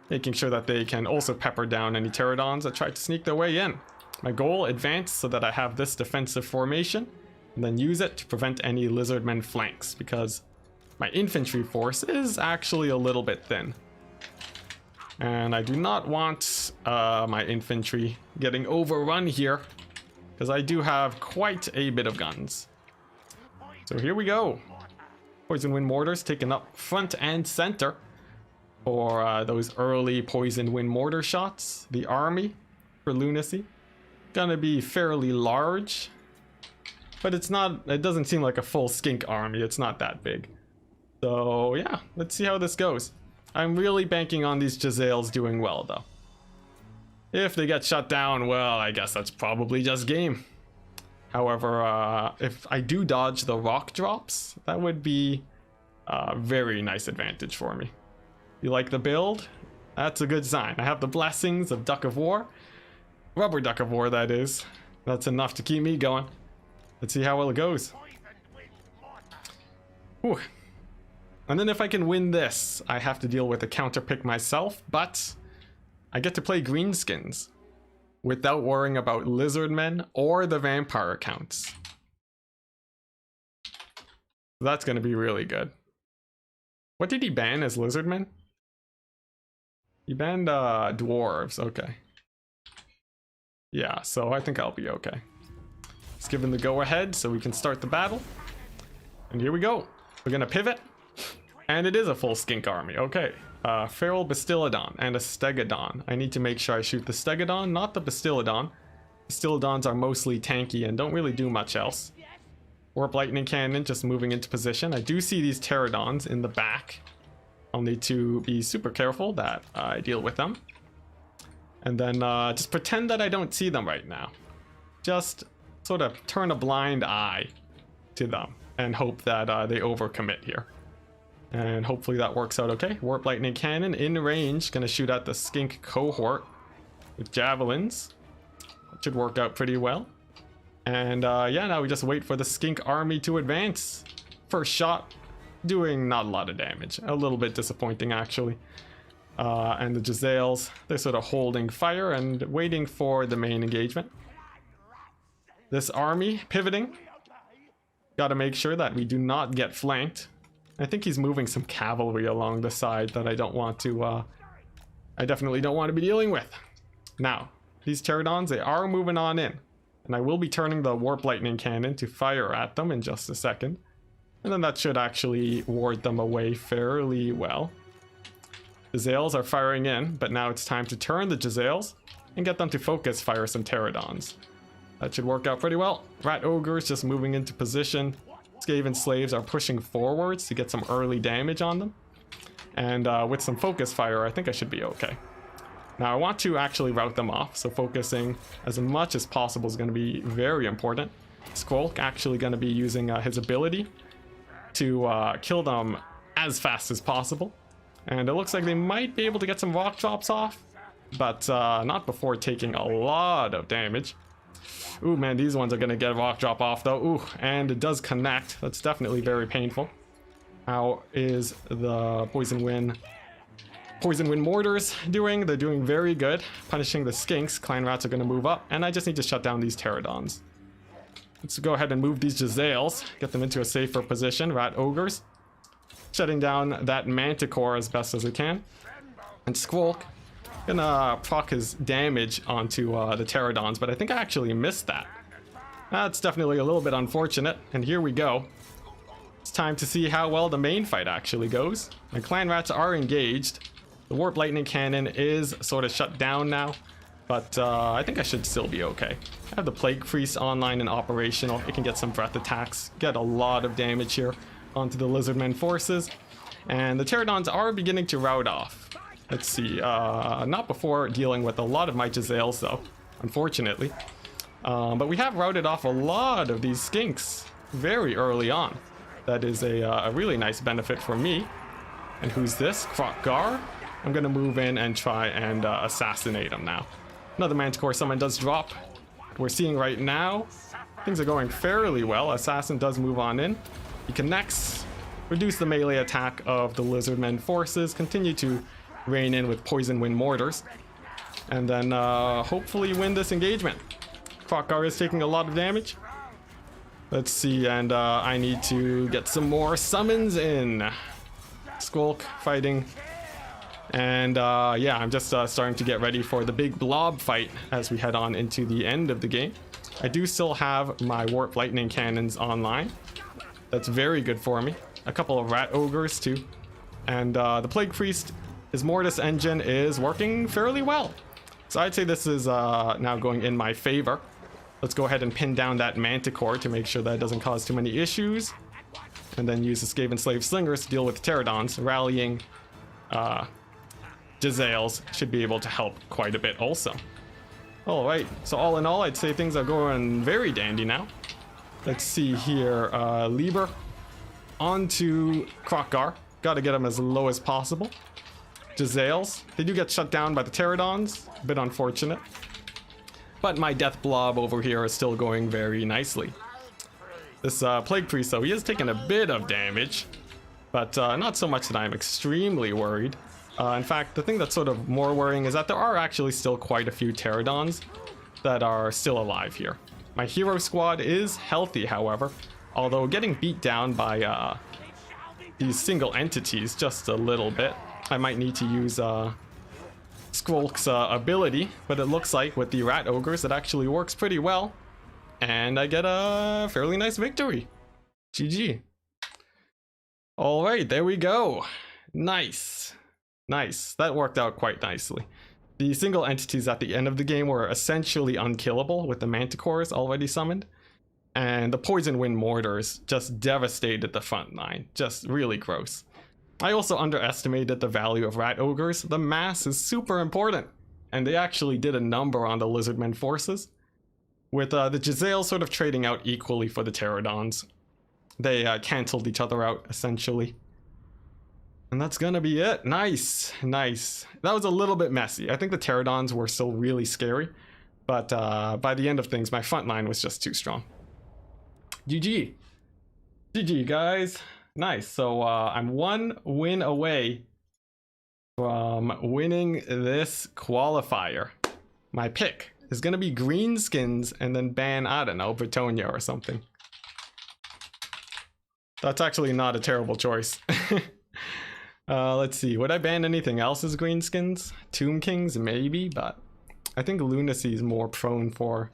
making sure that they can also pepper down any pterodons that try to sneak their way in. My goal, advance so that I have this defensive formation, and then use it to prevent any lizardmen flanks, because my infantry force is actually a little bit thin. And I do not want my infantry getting overrun here, because I do have quite a bit of guns. So here we go. Poison wind mortars taken up front and center for those early poison wind mortar shots. The army for Lunacy gonna be fairly large, but it's not. It doesn't seem like a full skink army. It's not that big. So yeah, let's see how this goes. I'm really banking on these Giselles doing well though. If they get shut down, well, I guess that's probably just game. However, if I do dodge the rock drops, that would be a very nice advantage for me. You like the build? That's a good sign. I have the blessings of Duck of War. Rubber Duck of War, that is. That's enough to keep me going. Let's see how well it goes. Whew. And then if I can win this, I have to deal with a counter pick myself, but I get to play greenskins without worrying about lizardmen or the vampire accounts. That's going to be really good. What did he ban as lizardmen? He banned dwarves, okay. Yeah, so I think I'll be okay. Let's give him the go ahead so we can start the battle. And here we go. We're gonna pivot. And it is a full skink army, okay. Feral Bastillodon and a Stegodon. I need to make sure I shoot the Stegodon, not the Bastillodon. Bastillodons are mostly tanky and don't really do much else. Warp Lightning Cannon just moving into position. I do see these Pterodons in the back. I'll need to be super careful that I deal with them. And then just pretend that I don't see them right now. Just sort of turn a blind eye to them and hope that they overcommit here. And hopefully that works out okay. Warp Lightning Cannon in range, gonna shoot at the skink cohort with javelins. That should work out pretty well. And yeah, now we just wait for the skink army to advance. First shot, doing not a lot of damage. A little bit disappointing actually. And the Giselles, they're sort of holding fire and waiting for the main engagement. This army pivoting. Got to make sure that we do not get flanked. I think he's moving some cavalry along the side that I don't want to, I definitely don't want to be dealing with. Now, these pterodons, they are moving on in. And I will be turning the warp lightning cannon to fire at them in just a second. And then that should actually ward them away fairly well. The Zales are firing in, but now it's time to turn the Jezzails and get them to focus fire some pterodons. That should work out pretty well. Rat Ogres just moving into position. Skaven Slaves are pushing forwards to get some early damage on them. And with some focus fire, I think I should be okay. Now I want to actually rout them off, so focusing as much as possible is going to be very important. Squolk actually going to be using his ability to kill them as fast as possible. And it looks like they might be able to get some rock drops off, but not before taking a lot of damage. Ooh, man, these ones are going to get a rock drop off, though. Ooh, and it does connect. That's definitely very painful. How is the Poison Wind mortars doing? They're doing very good. Punishing the skinks. Clan rats are going to move up, and I just need to shut down these pterodons. Let's go ahead and move these Jezzails. Get them into a safer position. Rat ogres. Shutting down that manticore as best as I can. And Squolk gonna proc his damage onto the pterodons, but I think I actually missed that. That's definitely a little bit unfortunate. And here we go. It's time to see how well the main fight actually goes. My clan rats are engaged. The warp lightning cannon is sort of shut down now, but I think I should still be okay. I have the plague priest online and operational. It can get some breath attacks, get a lot of damage here onto the lizardmen forces, and the pterodons are beginning to rout off. Let's see, not before dealing with a lot of my Jezzails though, unfortunately. But we have routed off a lot of these skinks very early on. That is a really nice benefit for me. And who's this? Krokgar? I'm gonna move in and try and assassinate him now. Another Manticore summon does drop. We're seeing right now, things are going fairly well. Assassin does move on in. He connects, reduce the melee attack of the Lizardmen forces, continue to rain in with Poison Wind mortars, and then hopefully win this engagement. Krokgar is taking a lot of damage. Let's see, and I need to get some more summons in. Squolk fighting. And yeah, I'm just starting to get ready for the big blob fight as we head on into the end of the game. I do still have my warp lightning cannons online. That's very good for me. A couple of rat ogres too. And the plague priest, his mortis engine is working fairly well. So I'd say this is now going in my favor. Let's go ahead and pin down that manticore to make sure that it doesn't cause too many issues. And then use the Skaven Slave Slingers to deal with the pterodons. Rallying Jezzails should be able to help quite a bit also. Alright, so all in all, I'd say things are going very dandy now. Let's see here, Lieber onto Krokgar. Gotta get him as low as possible. Jezzails, they do get shut down by the pterodons, a bit unfortunate. But my death blob over here is still going very nicely. This plague priest, though, he has taken a bit of damage, but not so much that I'm extremely worried. In fact, the thing that's sort of more worrying is that there are actually still quite a few pterodons that are still alive here. My hero squad is healthy, however, although getting beat down by these single entities just a little bit. I might need to use Squolk's ability, but it looks like with the rat ogres it actually works pretty well, and I get a fairly nice victory. GG. Alright, there we go. Nice. Nice. That worked out quite nicely. The single entities at the end of the game were essentially unkillable with the manticores already summoned, and the Poison Wind mortars just devastated the front line. Just really gross. I also underestimated the value of rat ogres. The mass is super important, and they actually did a number on the Lizardmen forces, with the Jezzails sort of trading out equally for the pterodons. They canceled each other out essentially. And that's gonna be it. Nice, nice. That was a little bit messy. I think the pterodons were still really scary, but by the end of things, my front line was just too strong. GG. GG, guys. Nice. So I'm one win away from winning this qualifier. My pick is gonna be greenskins and then ban, I don't know, Bretonia or something. That's actually not a terrible choice. Let's see. Would I ban anything else as greenskins? Tomb Kings, maybe, but I think Lunacy is more prone for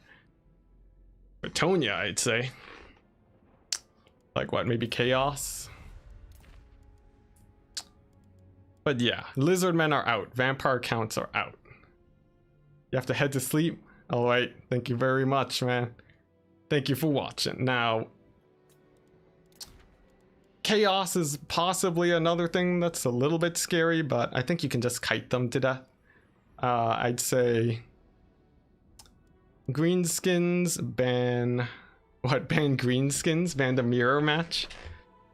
Bretonia, I'd say. Like what, maybe Chaos? But yeah, Lizardmen are out. Vampire counts are out. You have to head to sleep? Alright, thank you very much, man. Thank you for watching. Now, Chaos is possibly another thing that's a little bit scary, but I think you can just kite them to death. I'd say greenskins ban... What, ban greenskins? Ban the mirror match?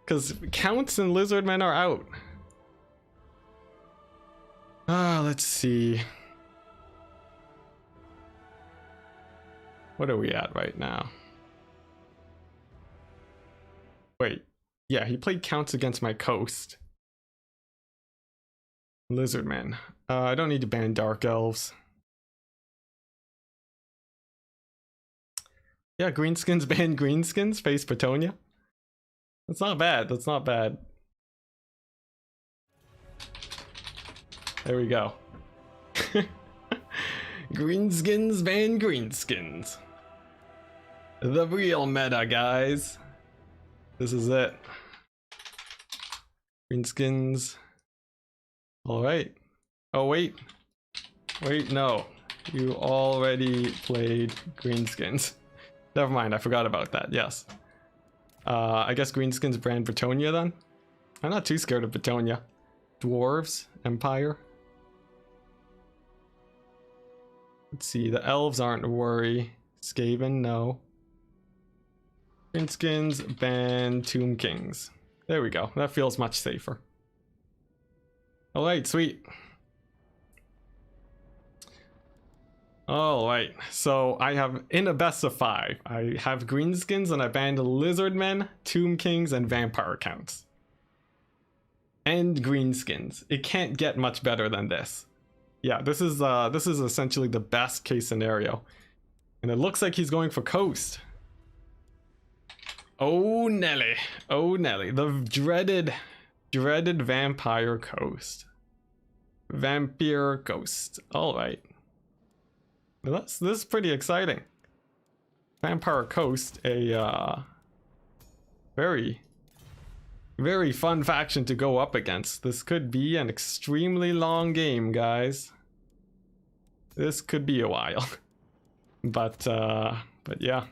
Because counts and lizardmen are out. Let's see. What are we at right now? Wait. Yeah, he played counts against my coast. Lizardmen. I don't need to ban Dark Elves. Yeah, greenskins ban greenskins, face Bretonia. That's not bad, that's not bad. There we go. Greenskins ban greenskins. The real meta, guys. This is it. Greenskins. Alright. Oh, wait. Wait, no. You already played greenskins. Never mind, I forgot about that, yes. I guess greenskins brand Bretonia then? I'm not too scared of Bretonia. Dwarves, Empire. Let's see, the elves aren't a worry. Skaven, no. Greenskins ban Tomb Kings. There we go, that feels much safer. Alright, sweet. Alright, so I have, in a best of 5, I have greenskins and I banned lizardmen, Tomb Kings, and vampire counts. And greenskins. It can't get much better than this. Yeah, this is essentially the best case scenario. And it looks like he's going for coast. Oh Nelly. Oh Nelly. The dreaded vampire coast. Vampire coast. Alright. This is pretty exciting. Vampire Coast, a very fun faction to go up against. This could be an extremely long game, guys. This could be a while. But yeah,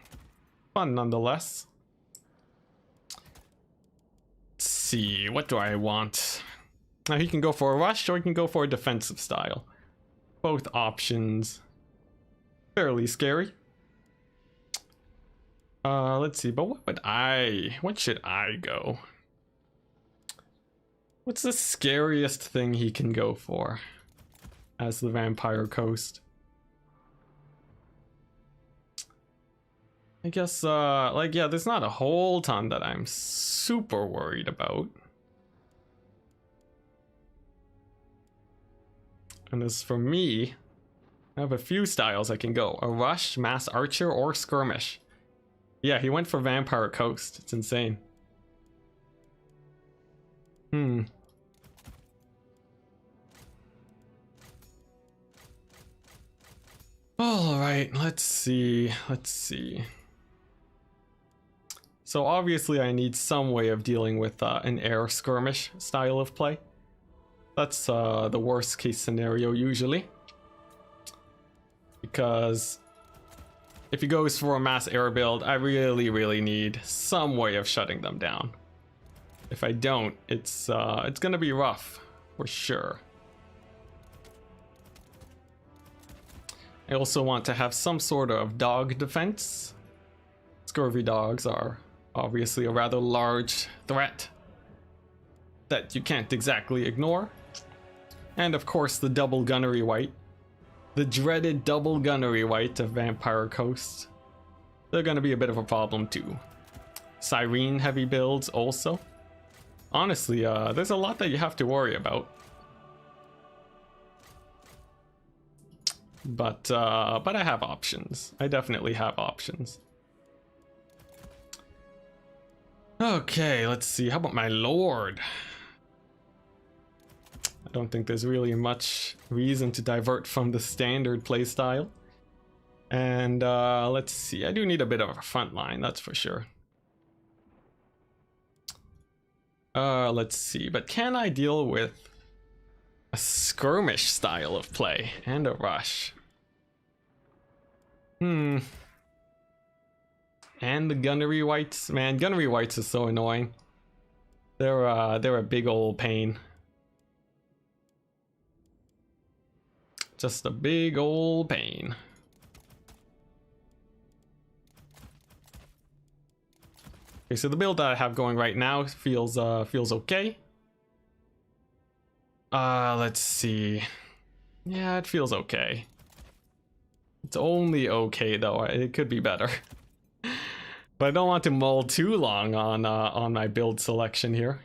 fun nonetheless. Let's see, what do I want? Now he can go for a rush or he can go for a defensive style. Both options. Fairly scary. Let's see, but what should I go? What's the scariest thing he can go for as the Vampire Coast? I guess, like, yeah, there's not a whole ton that I'm super worried about. And as for me, I have a few styles I can go. A rush, mass archer, or skirmish. Yeah, he went for Vampire Coast. It's insane. Alright, let's see. So obviously I need some way of dealing with an air skirmish style of play. That's the worst case scenario usually. Because if he goes for a mass air build, I really need some way of shutting them down. If I don't, it's gonna be rough for sure. I also want to have some sort of dog defense. Scurvy dogs are obviously a rather large threat that you can't exactly ignore. And of course the double gunnery wight. The dreaded double gunnery wight of Vampire Coast. They're gonna be a bit of a problem too. Siren heavy builds also. Honestly, there's a lot that you have to worry about. But I have options. I definitely have options. Okay, let's see. How about my lord? I don't think there's really much reason to divert from the standard playstyle. And let's see. I do need a bit of a front line, that's for sure. Let's see. But can I deal with a skirmish style of play and a rush? And the gunnery whites, man, gunnery whites is so annoying. They're a big old pain. Just a big old pain. Okay, so the build that I have going right now feels okay. Let's see. Yeah, it feels okay. It's only okay though. It could be better. But I don't want to mull too long on my build selection here.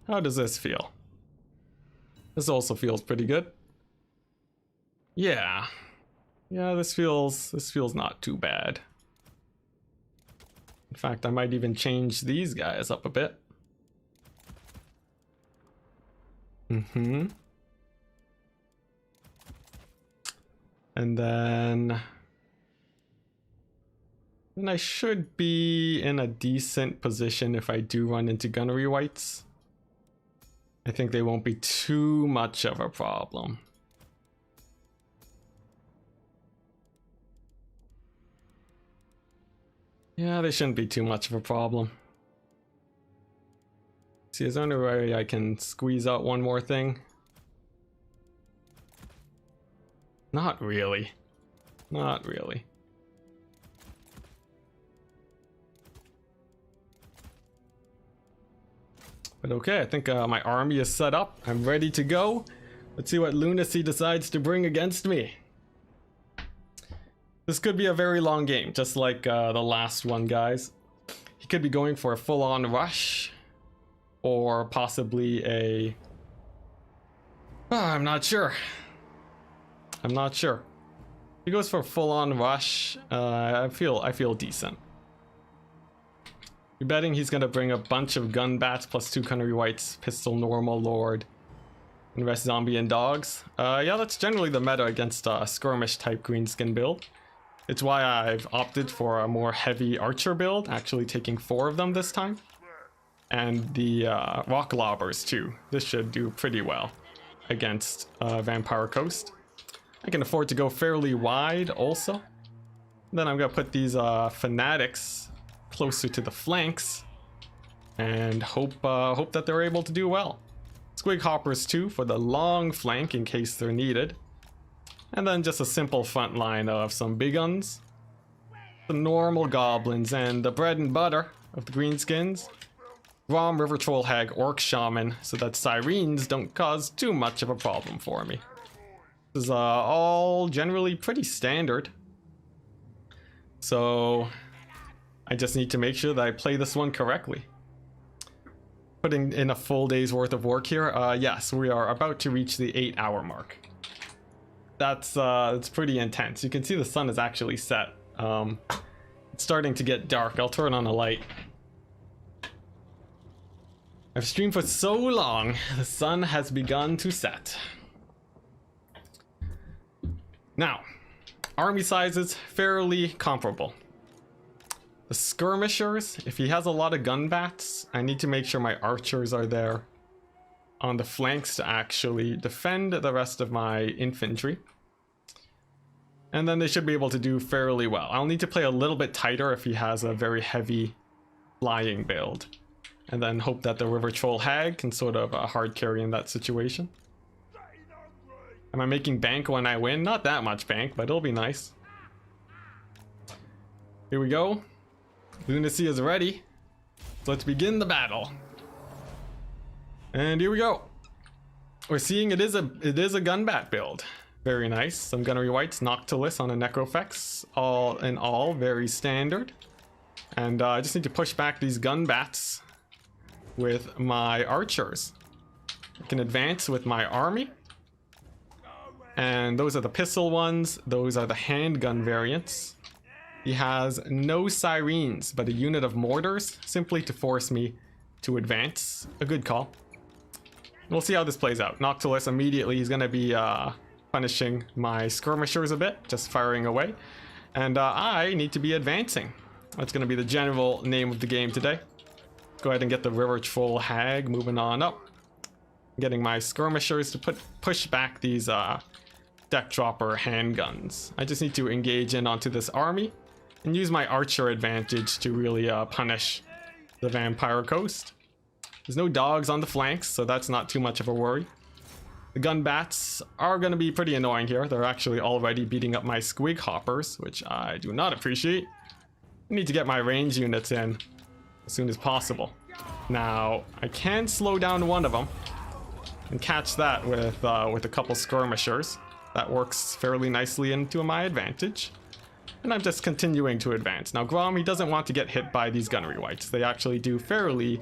How does this feel? This also feels pretty good. Yeah. Yeah, this feels not too bad. In fact, I might even change these guys up a bit. And then I should be in a decent position if I do run into gunnery whites. I think they won't be too much of a problem. Yeah, they shouldn't be too much of a problem. See, is there any way I can squeeze out one more thing? Not really. Not really. But okay, I think my army is set up. I'm ready to go. Let's see what lunacy decides to bring against me. This could be a very long game, just like the last one, guys. He could be going for a full-on rush, or possibly a... I'm not sure. I'm not sure. If he goes for a full-on rush, I feel decent. You're betting he's gonna bring a bunch of gun bats plus 2 gunnery whites, pistol, normal, lord, and rest zombie and dogs. Yeah, that's generally the meta against a skirmish type greenskin build. It's why I've opted for a more heavy archer build, actually taking 4 of them this time. And the rock lobbers too. This should do pretty well against Vampire Coast. I can afford to go fairly wide also. Then I'm gonna put these fanatics closer to the flanks and hope that they're able to do well. Squig hoppers too for the long flank in case they're needed. And then just a simple front line of some big guns, the normal goblins, and the bread and butter of the greenskins. Rom, River Troll, Hag, Orc, Shaman, so that Sirens don't cause too much of a problem for me. This is all generally pretty standard. So I just need to make sure that I play this one correctly. Putting in a full day's worth of work here. Yes, we are about to reach the 8-hour mark. That's it's pretty intense. You can see the sun is actually set. It's starting to get dark. I'll turn on a light. I've streamed for so long, the sun has begun to set. Now, army sizes fairly comparable. The skirmishers, if he has a lot of gun bats, I need to make sure my archers are there on the flanks to actually defend the rest of my infantry. And then they should be able to do fairly well. I'll need to play a little bit tighter if he has a very heavy flying build. And then hope that the River Troll Hag can sort of hard carry in that situation. Am I making bank when I win? Not that much bank, but it'll be nice. Here we go. Lunacy is ready. So let's begin the battle. And here we go. We're seeing it is a gunbat build. Very nice. Some gunnery whites, Noctilus on a Necrofex. All in all, very standard. And I just need to push back these gun bats with my archers. I can advance with my army. And those are the pistol ones. Those are the handgun variants. He has no sirens, but a unit of mortars, simply to force me to advance. A good call. We'll see how this plays out. Noctilus immediately, he's going to be punishing my skirmishers a bit, just firing away. And I need to be advancing. That's going to be the general name of the game today. Go ahead and get the River Troll Hag moving on up. Getting my skirmishers to push back these deck dropper handguns. I just need to engage in onto this army and use my archer advantage to really punish the Vampire Coast. There's no dogs on the flanks, so that's not too much of a worry. The gun bats are going to be pretty annoying here. They're actually already beating up my squig hoppers, which I do not appreciate. I need to get my range units in as soon as possible. Now, I can slow down one of them and catch that with a couple skirmishers. That works fairly nicely into my advantage. And I'm just continuing to advance. Now, Grom, he doesn't want to get hit by these gunnery wights. They actually do fairly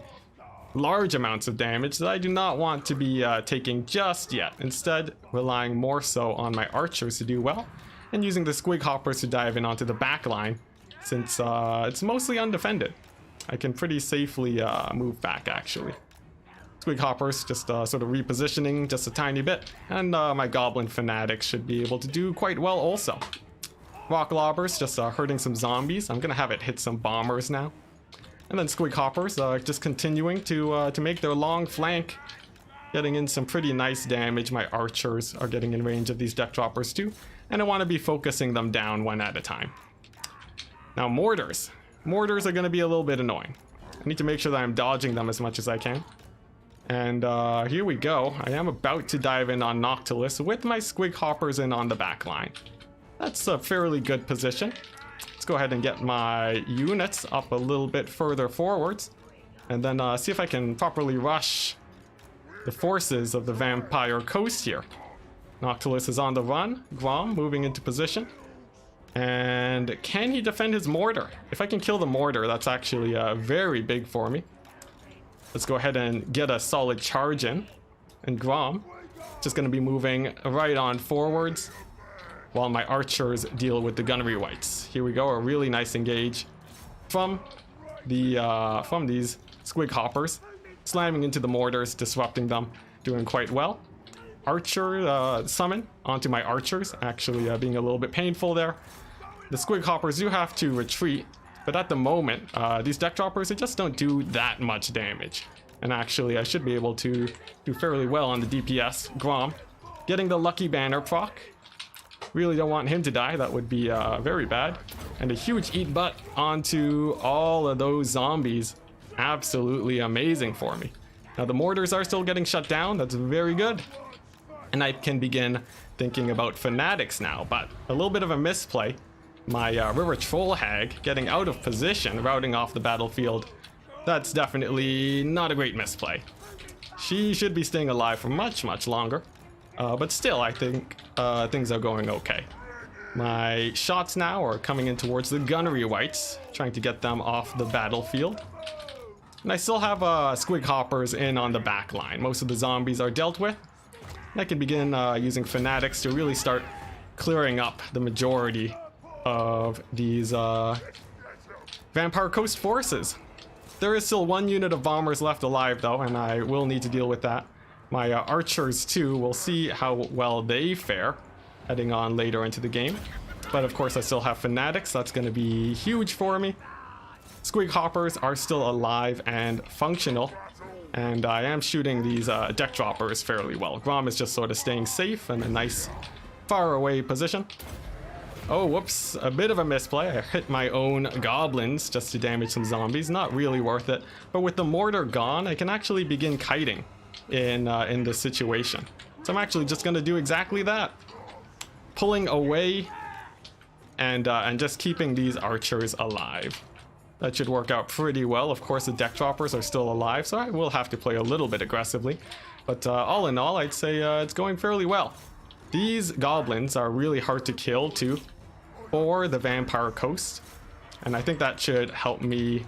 large amounts of damage that I do not want to be taking just yet. Instead, relying more so on my archers to do well, and using the squig hoppers to dive in onto the back line, since it's mostly undefended. I can pretty safely move back, actually. Squig hoppers just sort of repositioning just a tiny bit, and my goblin fanatics should be able to do quite well also. Rock lobbers just hurting some zombies. I'm gonna have it hit some bombers now. And then squig hoppers just continuing to make their long flank, getting in some pretty nice damage. My archers are getting in range of these deck droppers too, and I want to be focusing them down one at a time. Now mortars. Mortars are going to be a little bit annoying. I need to make sure that I'm dodging them as much as I can. And here we go. I am about to dive in on Noctilus with my squig hoppers in on the back line. That's a fairly good position. Let's go ahead and get my units up a little bit further forwards, and then see if I can properly rush the forces of the Vampire Coast here. Noctilus is on the run. Grom moving into position. And can he defend his mortar? If I can kill the mortar, that's actually very big for me. Let's go ahead and get a solid charge in. And Grom just going to be moving right on forwards, while my archers deal with the gunnery wights. Here we go, a really nice engage from these squig hoppers, slamming into the mortars, disrupting them, doing quite well. Archer summon onto my archers, actually being a little bit painful there. The squig hoppers do have to retreat, but at the moment, these deck droppers, they just don't do that much damage. And actually, I should be able to do fairly well on the DPS. Grom getting the lucky banner proc. Really don't want him to die. That would be very bad. And a huge eat butt onto all of those zombies. Absolutely amazing for me. Now the mortars are still getting shut down. That's very good. And I can begin thinking about fanatics now, but a little bit of a misplay. My River Troll Hag getting out of position, routing off the battlefield. That's definitely not a great misplay. She should be staying alive for much, much longer. But still, I think things are going okay. My shots now are coming in towards the gunnery wights, trying to get them off the battlefield. And I still have squig hoppers in on the back line. Most of the zombies are dealt with. And I can begin using fanatics to really start clearing up the majority of these Vampire Coast forces. There is still one unit of bombers left alive though, and I will need to deal with that. My archers too, we'll see how well they fare heading on later into the game. But of course I still have fanatics, that's going to be huge for me. Squig hoppers are still alive and functional, and I am shooting these deck droppers fairly well. Grom is just sort of staying safe in a nice far away position. Oh, whoops, a bit of a misplay. I hit my own goblins just to damage some zombies. Not really worth it. But with the mortar gone, I can actually begin kiting in this situation. So I'm actually just going to do exactly that. Pulling away and just keeping these archers alive. That should work out pretty well. Of course, the deck droppers are still alive, so I will have to play a little bit aggressively. But all in all, I'd say it's going fairly well. These goblins are really hard to kill too for the Vampire Coast, and I think that should help me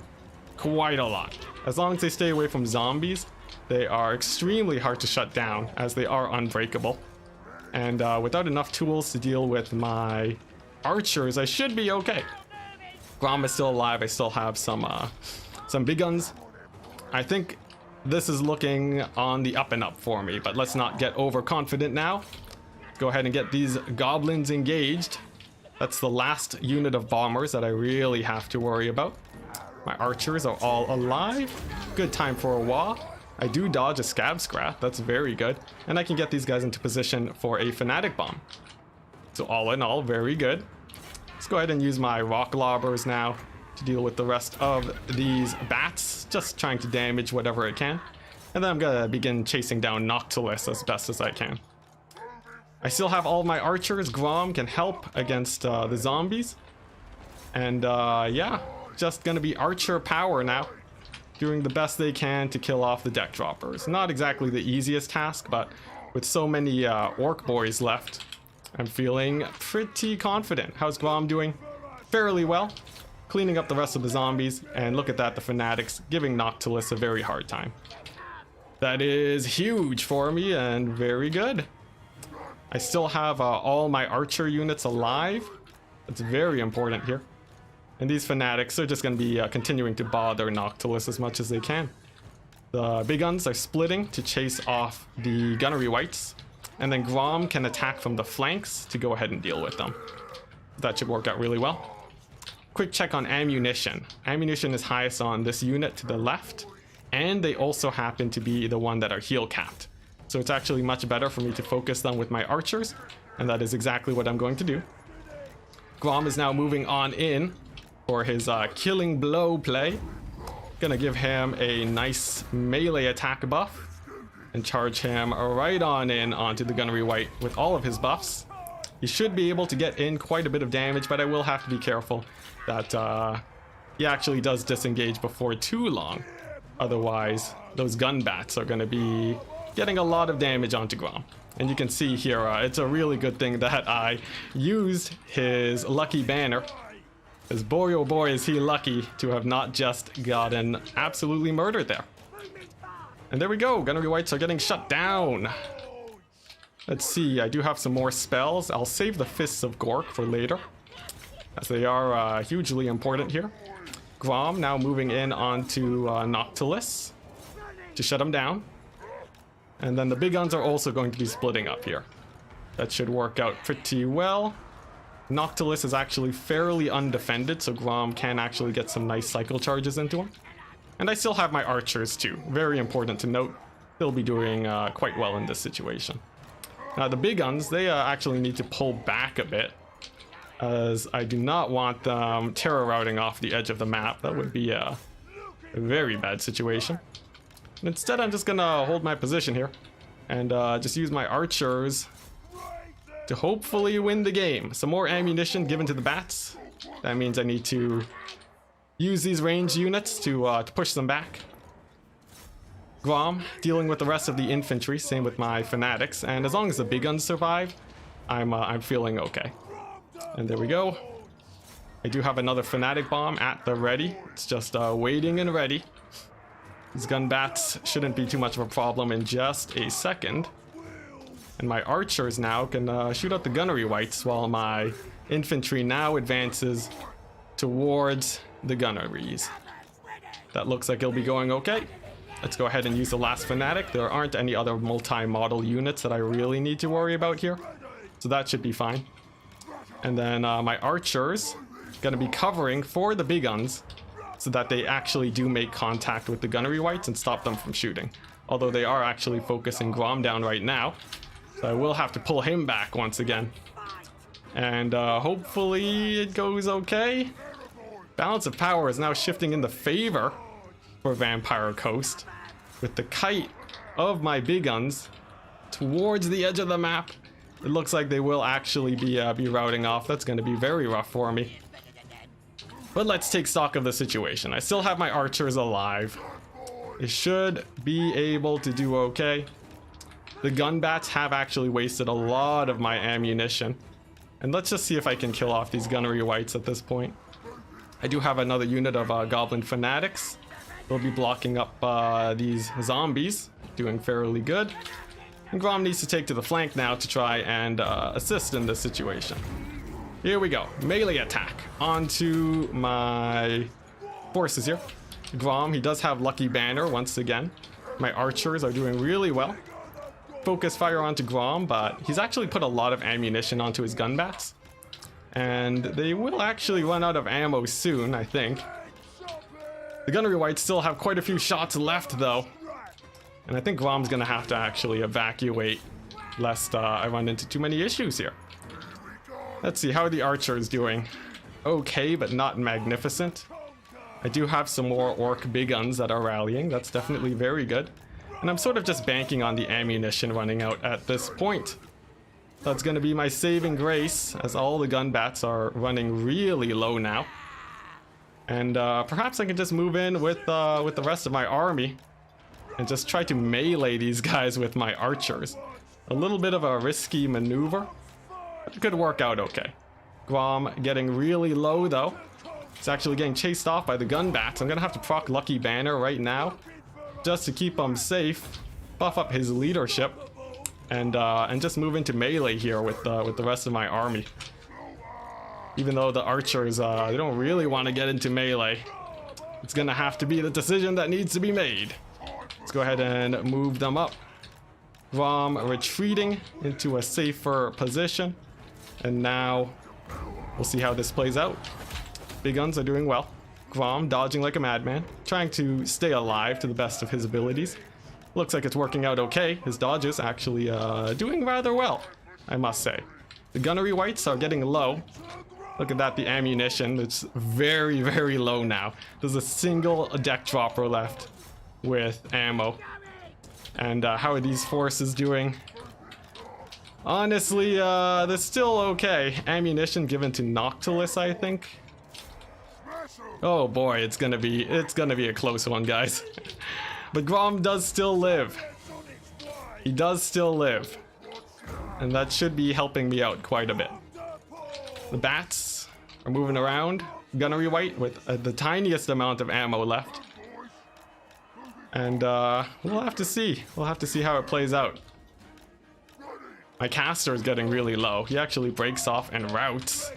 quite a lot. As long as they stay away from zombies, they are extremely hard to shut down as they are unbreakable. And without enough tools to deal with my archers, I should be okay. Grom is still alive. I still have some big guns. I think this is looking on the up and up for me, but let's not get overconfident now. Go ahead and get these goblins engaged. That's the last unit of bombers that I really have to worry about. My archers are all alive. Good time for a wah. I do dodge a scab scrat. That's very good. And I can get these guys into position for a fanatic bomb. So all in all, very good. Let's go ahead and use my rock lobbers now to deal with the rest of these bats. Just trying to damage whatever it can. And then I'm gonna begin chasing down Noctilus as best as I can. I still have all my archers. Grom can help against the zombies. And yeah, just gonna be archer power now. Doing the best they can to kill off the deck droppers. Not exactly the easiest task, but with so many orc boys left, I'm feeling pretty confident. How's Grom doing? Fairly well. Cleaning up the rest of the zombies. And look at that, the fanatics giving Noctilus a very hard time. That is huge for me and very good. I still have all my archer units alive. That's very important here. And these fanatics are just going to be continuing to bother Noctilus as much as they can. The big guns are splitting to chase off the gunnery wights. And then Grom can attack from the flanks to go ahead and deal with them. That should work out really well. Quick check on ammunition. Ammunition is highest on this unit to the left. And they also happen to be the one that are heal capped. So it's actually much better for me to focus them with my archers. And that is exactly what I'm going to do. Grom is now moving on in for his killing blow play. Gonna give him a nice melee attack buff and charge him right on in onto the gunnery wight with all of his buffs. He should be able to get in quite a bit of damage, but I will have to be careful that he actually does disengage before too long. Otherwise, those gun bats are gonna be getting a lot of damage onto Grom. And you can see here, it's a really good thing that I used his lucky banner. As boy oh boy is he lucky to have not just gotten absolutely murdered there. And there we go, gunnery wights are getting shut down. Let's see, I do have some more spells. I'll save the Fists of Gork for later, as they are hugely important here. Grom now moving in onto Noctilus to shut him down. And then the big guns are also going to be splitting up here. That should work out pretty well. Noctilus is actually fairly undefended, so Grom can actually get some nice cycle charges into him. And I still have my archers too. Very important to note. They'll be doing quite well in this situation. Now the big guns, they actually need to pull back a bit, as I do not want them terror routing off the edge of the map. That would be a very bad situation. And instead, I'm just gonna hold my position here and just use my archers to hopefully win the game. Some more ammunition given to the bats. That means I need to use these ranged units to push them back. Grom dealing with the rest of the infantry, same with my fanatics, and as long as the big guns survive, I'm feeling okay. And there we go. I do have another fanatic bomb at the ready. It's just waiting and ready. These gun bats shouldn't be too much of a problem in just a second. And my archers now can shoot out the gunnery wights while my infantry now advances towards the gunneries. That looks like it'll be going okay. Let's go ahead and use the last fanatic. There aren't any other multi-model units that I really need to worry about here, so that should be fine. And then my archers gonna be covering for the big guns so that they actually do make contact with the gunnery wights and stop them from shooting. Although they are actually focusing Grom down right now, so I will have to pull him back once again. And hopefully it goes okay. Balance of power is now shifting in the favor for Vampire Coast, with the kite of my big guns towards the edge of the map. It looks like they will actually be routing off. That's going to be very rough for me. But let's take stock of the situation. I still have my archers alive. They should be able to do okay. The gun bats have actually wasted a lot of my ammunition. And let's just see if I can kill off these gunnery wights at this point. I do have another unit of goblin fanatics. They'll be blocking up these zombies, doing fairly good. And Grom needs to take to the flank now to try and assist in this situation. Here we go. Melee attack onto my forces here. Grom, he does have Lucky Banner once again. My archers are doing really well. Focus fire onto Grom, but he's actually put a lot of ammunition onto his gun bats. And they will actually run out of ammo soon, I think. The gunnery whites still have quite a few shots left though. And I think Grom's gonna have to actually evacuate lest I run into too many issues here. Let's see, how are the archers doing? Okay, but not magnificent. I do have some more orc big guns that are rallying. That's definitely very good. And I'm sort of just banking on the ammunition running out at this point. That's going to be my saving grace, as all the gun bats are running really low now. And perhaps I can just move in with the rest of my army and just try to melee these guys with my archers. A little bit of a risky maneuver, but it could work out okay. Grom getting really low though. He's actually getting chased off by the gun bats. I'm gonna have to proc Lucky Banner right now, just to keep him safe, buff up his leadership, and just move into melee here with the rest of my army. Even though the archers they don't really want to get into melee, it's gonna have to be the decision that needs to be made. Let's go ahead and move them up. Grom retreating into a safer position, and now we'll see how this plays out. Big guns are doing well. Grom dodging like a madman, trying to stay alive to the best of his abilities. Looks like it's working out okay. His dodges actually doing rather well, I must say. The gunnery whites are getting low. Look at that, the ammunition. It's very, very low now. There's a single deck dropper left with ammo. And how are these forces doing? Honestly, they're still okay. Ammunition given to Noctilus, I think. Oh boy, it's gonna be a close one, guys. But Grom does still live. He does still live. And that should be helping me out quite a bit. The bats are moving around. Gunnery white with the tiniest amount of ammo left. And we'll have to see. We'll have to see how it plays out. My caster is getting really low. He actually breaks off and routes.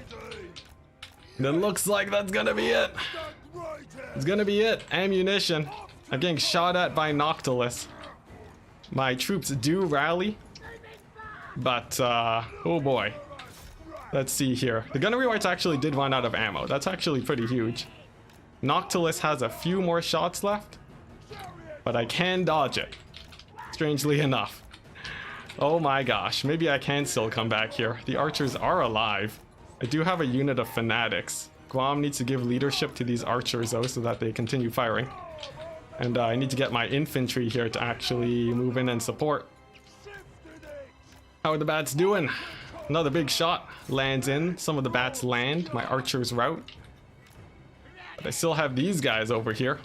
And it looks like that's gonna be it. It's gonna be it. Ammunition. I'm getting shot at by Noctilus. My troops do rally. But, oh boy. Let's see here. The gunnery whites actually did run out of ammo. That's actually pretty huge. Noctilus has a few more shots left. But I can dodge it. Strangely enough. Oh my gosh. Maybe I can still come back here. The archers are alive. I do have a unit of fanatics. Grom needs to give leadership to these archers though so that they continue firing. And I need to get my infantry here to actually move in and support. How are the bats doing? Another big shot lands in. Some of the bats land. My archers rout. But I still have these guys over here.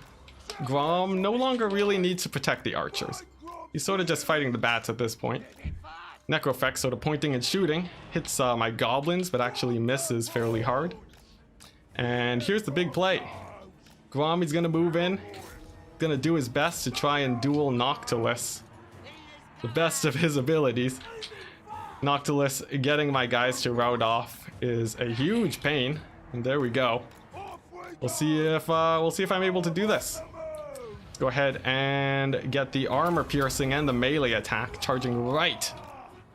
Grom no longer really needs to protect the archers. He's sort of just fighting the bats at this point. Necrofex sort of pointing and shooting. Hits my goblins, but actually misses fairly hard. And here's the big play. Grom is going to move in. Going to do his best to try and duel Noctilus. The best of his abilities. Noctilus getting my guys to rout off is a huge pain. And there we go. We'll see if I'm able to do this. Let's go ahead and get the armor piercing and the melee attack charging right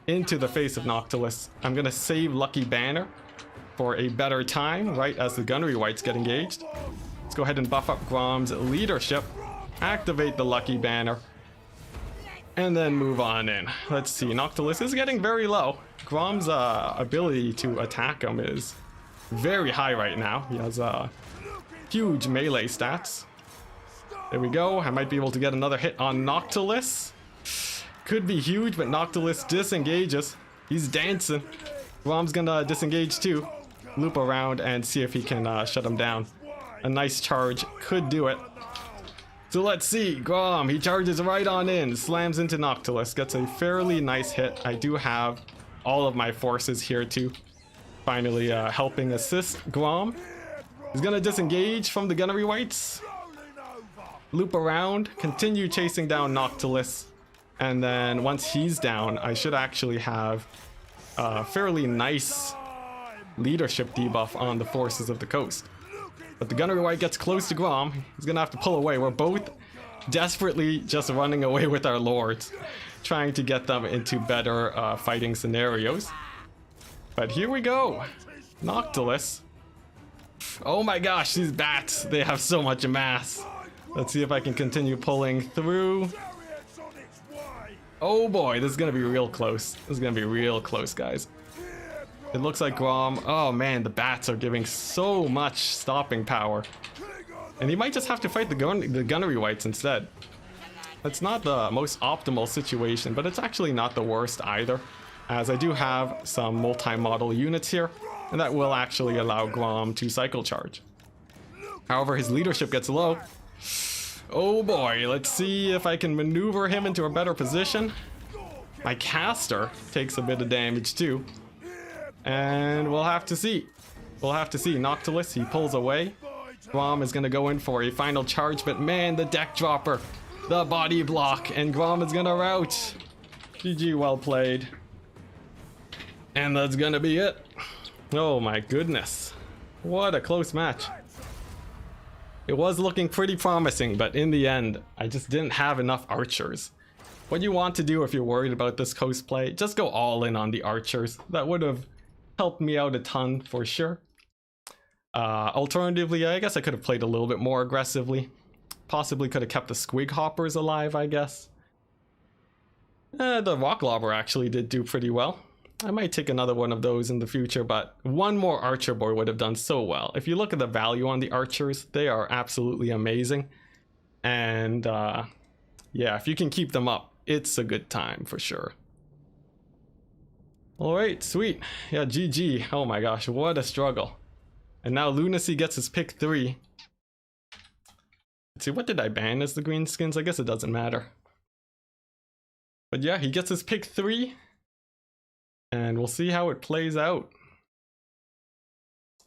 into the face of Noctilus. I'm gonna save Lucky Banner for a better time right as the gunnery whites get engaged. Let's go ahead and buff up Grom's leadership, activate the Lucky Banner, and then move on in. Let's see, Noctilus is getting very low. Grom's ability to attack him is very high right now. He has huge melee stats. There we go. I might be able to get another hit on Noctilus. Could be huge, but Noctilus disengages. He's dancing. Grom's gonna disengage too. Loop around and see if he can shut him down. A nice charge could do it. So let's see. Grom, he charges right on in. Slams into Noctilus. Gets a fairly nice hit. I do have all of my forces here too. Finally helping assist Grom. He's gonna disengage from the gunnery whites. Loop around. Continue chasing down Noctilus. And then once he's down, I should actually have a fairly nice leadership debuff on the forces of the coast. But the Gunnery White gets close to Grom. He's gonna have to pull away. We're both desperately just running away with our lords, trying to get them into better fighting scenarios. But here we go. Noctilus. Oh my gosh, these bats, they have so much mass. Let's see if I can continue pulling through. Oh boy, this is gonna be real close. This is gonna be real close, guys. It looks like Grom. Oh man, the bats are giving so much stopping power. And he might just have to fight the Gunnery Whites instead. That's not the most optimal situation, but it's actually not the worst either, as I do have some multi-model units here, and that will actually allow Grom to cycle charge. However, his leadership gets low. Oh boy, let's see if I can maneuver him into a better position. My caster takes a bit of damage too. And we'll have to see. We'll have to see. Noctilus, he pulls away. Grom is going to go in for a final charge, but man, the deck dropper, the body block, and Grom is going to rout. GG, well played. And that's going to be it. Oh my goodness. What a close match. It was looking pretty promising, but in the end, I just didn't have enough archers. What you want to do if you're worried about this coast play, just go all in on the archers. That would have helped me out a ton for sure. Alternatively, I guess I could have played a little bit more aggressively. Possibly could have kept the Squig Hoppers alive, I guess. The Rock Lobber actually did do pretty well. I might take another one of those in the future, but one more Archer Boy would have done so well. If you look at the value on the Archers, they are absolutely amazing. And yeah, if you can keep them up, it's a good time for sure. Alright, sweet. Yeah, GG. Oh my gosh, what a struggle. And now Lunacy gets his pick 3. Let's see, what did I ban as the greenskins? I guess it doesn't matter. But yeah, he gets his pick 3. And we'll see how it plays out.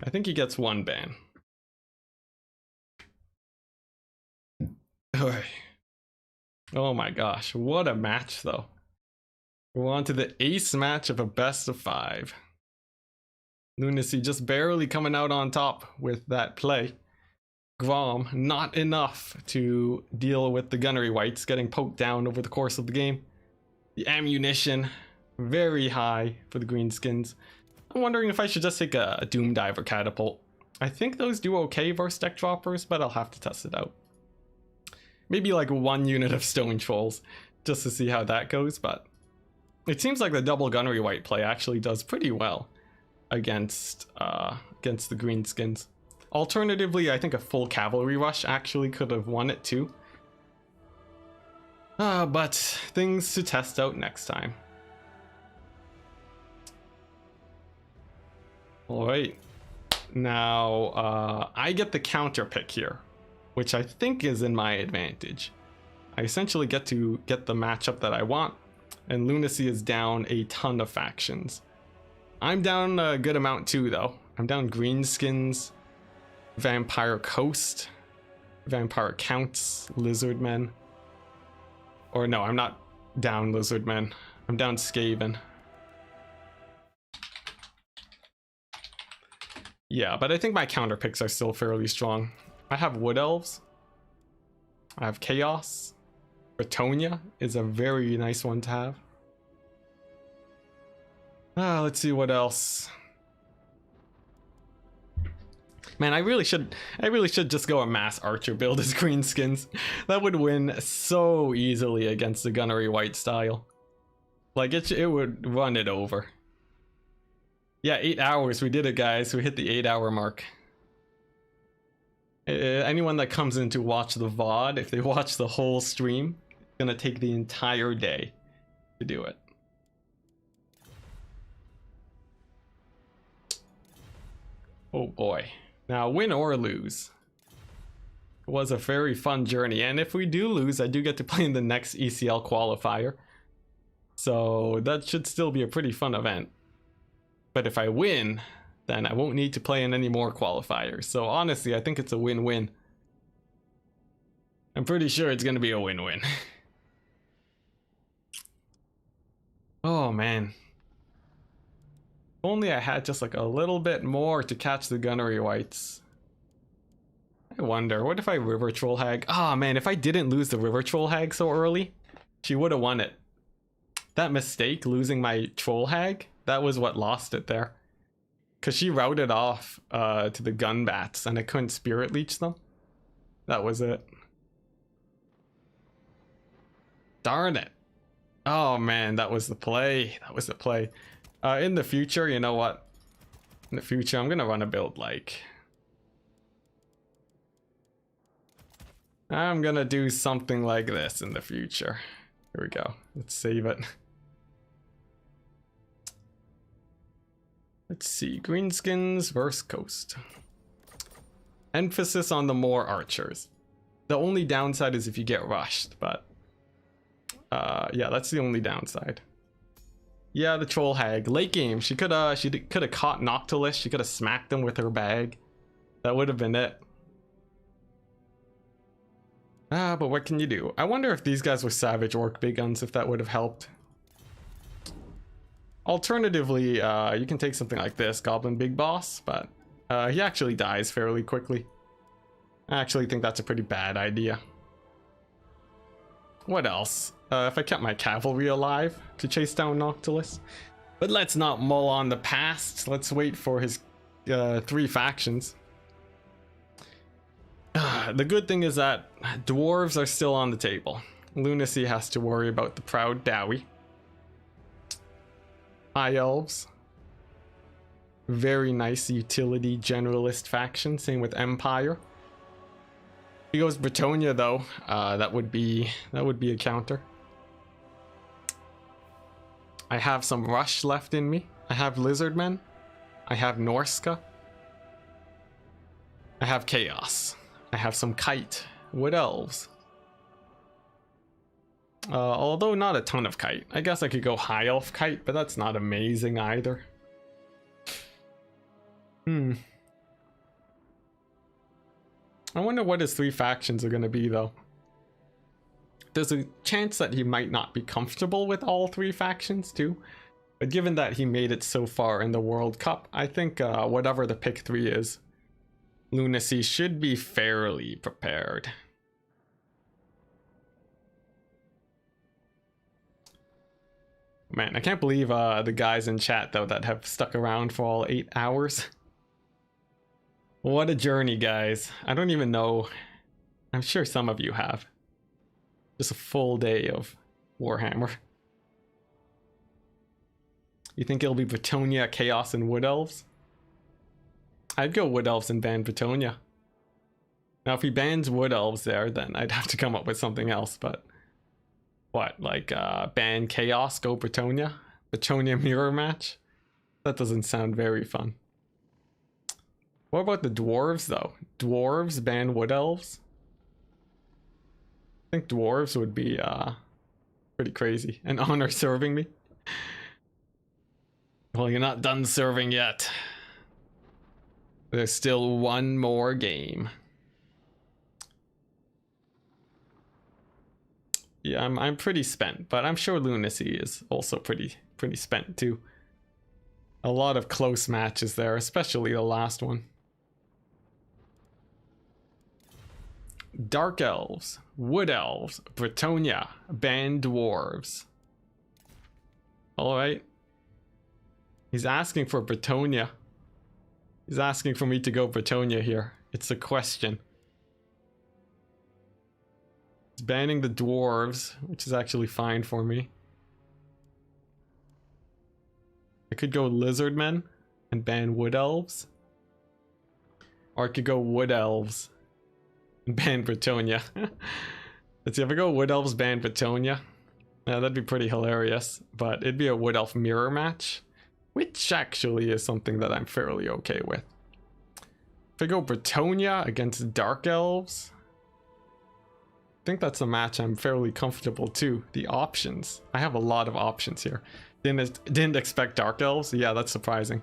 I think he gets 1 ban. Oh my gosh, what a match though. We're on to the ace match of a best of 5. Lunacy just barely coming out on top with that play. Grom, not enough to deal with the Gunnery Whites getting poked down over the course of the game. The ammunition, very high for the greenskins. I'm wondering if I should just take a Doom Diver Catapult. I think those do okay versus deck droppers, but I'll have to test it out. Maybe like 1 unit of Stone Trolls, just to see how that goes, but it seems like the double Gunnery White play actually does pretty well against the greenskins. Alternatively, I think a full cavalry rush actually could have won it too. But things to test out next time. Alright, now I get the counter pick here, which I think is in my advantage. I essentially get to get the matchup that I want, and Lunacy is down a ton of factions. I'm down a good amount too though. I'm down greenskins, Vampire Coast, Vampire Counts, Lizardmen. Or no, I'm not down Lizardmen. I'm down Skaven. Yeah, but I think my counter picks are still fairly strong. I have Wood Elves. I have Chaos. Bretonia is a very nice one to have. Let's see what else. Man, I really should just go a mass archer build as greenskins. That would win so easily against the Gunnery White style. Like it would run it over. Yeah, 8 hours. We did it, guys. We hit the 8-hour mark. Anyone that comes in to watch the VOD, if they watch the whole stream, it's gonna take the entire day to do it. Oh boy. Now, win or lose. It was a very fun journey, and if we do lose, I do get to play in the next ECL qualifier. So that should still be a pretty fun event. But if I win, then I won't need to play in any more qualifiers. So honestly, I think it's a win-win. I'm pretty sure it's going to be a win-win. Oh man. If only I had just like a little bit more to catch the gunnery whites. I wonder, what if I River Troll Hag? Ah man, if I didn't lose the River Troll Hag so early, she would have won it. That mistake, losing my Troll Hag, that was what lost it there. Because she routed off to the gun bats and I couldn't Spirit Leech them. That was it. Darn it. Oh man, that was the play. That was the play. In the future, you know what? In the future, I'm gonna run a build like... I'm gonna do something like this in the future. Here we go. Let's save it. Let's see. Greenskins versus Coast. Emphasis on the more archers. The only downside is if you get rushed, but... yeah, that's the only downside. Yeah, the Troll Hag. Late game, she could have caught Noctilus. She could have smacked him with her bag. That would have been it. But what can you do? I wonder if these guys were Savage Orc Big Guns, if that would have helped. Alternatively, you can take something like this, Goblin Big Boss, but he actually dies fairly quickly. I actually think that's a pretty bad idea. What else? If I kept my cavalry alive to chase down Noctilus. But let's not mull on the past. Let's wait for his 3 factions. The good thing is that dwarves are still on the table. Lunacy has to worry about the Proud Dowie. High Elves. Very nice utility generalist faction. Same with Empire. He goes Bretonia though. That would be a counter. I have some Rush left in me. I have Lizardmen. I have Norska. I have Chaos. I have some Kite. Wood Elves. Although not a ton of Kite. I guess I could go High Elf Kite, but that's not amazing either. I wonder what his 3 factions are going to be though. There's a chance that he might not be comfortable with all 3 factions too. But given that he made it so far in the World Cup, I think whatever the pick 3 is, Lunacy should be fairly prepared. Man, I can't believe the guys in chat though that have stuck around for all 8 hours. What a journey, guys. I don't even know. I'm sure some of you have. Just a full day of Warhammer. You think it'll be Bretonia, Chaos, and Wood Elves? I'd go Wood Elves and ban Bretonia. Now, if he bans Wood Elves there, then I'd have to come up with something else, but... What, like, ban Chaos, go Bretonia? Bretonia mirror match? That doesn't sound very fun. What about the Dwarves, though? Dwarves ban Wood Elves? I think Dwarves would be, pretty crazy. And Honor serving me? Well, you're not done serving yet. There's still one more game. Yeah, I'm pretty spent, but I'm sure Lunacy is also pretty spent too. A lot of close matches there, especially the last one. Dark Elves, Wood Elves, Bretonia, ban Dwarves. Alright. He's asking for Bretonia. He's asking for me to go Bretonia here. It's a question. He's banning the Dwarves, which is actually fine for me. I could go Lizardmen and ban Wood Elves. Or I could go Wood Elves and ban Bretonia. Let's see, if I go Wood Elves, ban Bretonia. That'd be pretty hilarious, but it'd be a Wood Elf mirror match, which actually is something that I'm fairly okay with. If I go Bretonia against Dark Elves, I think that's a match I'm fairly comfortable too. The options. I have a lot of options here. Didn't expect Dark Elves. Yeah, that's surprising.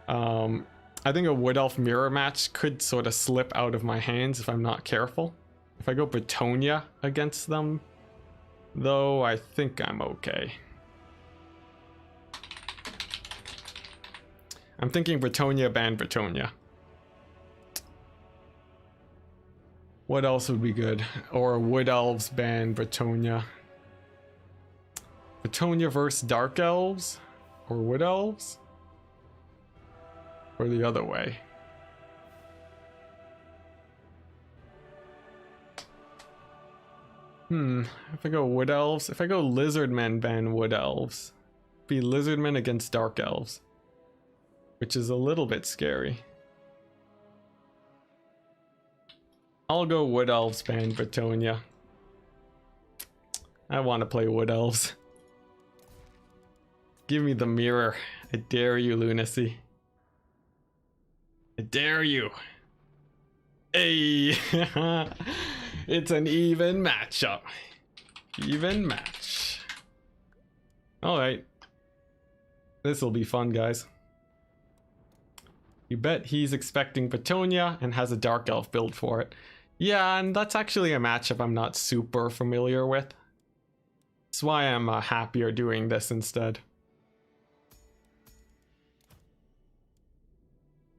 I think a Wood Elf mirror match could sort of slip out of my hands if I'm not careful. If I go Bretonia against them, though, I think I'm okay. I'm thinking Bretonia, ban Bretonia. What else would be good? Or Wood Elves ban Bretonia. Bretonia versus Dark Elves? Or Wood Elves? Or the other way? If I go Wood Elves, if I go Lizardmen ban Wood Elves, be Lizardmen against Dark Elves, which is a little bit scary. I'll go Wood Elves ban Bretonia. I want to play Wood Elves. Give me the mirror. I dare you, Lunacy. I dare you. Hey! It's an even matchup. Even match. Alright. This'll be fun, guys. You bet he's expecting Bretonia and has a Dark Elf build for it. Yeah, and that's actually a matchup I'm not super familiar with. That's why I'm happier doing this instead.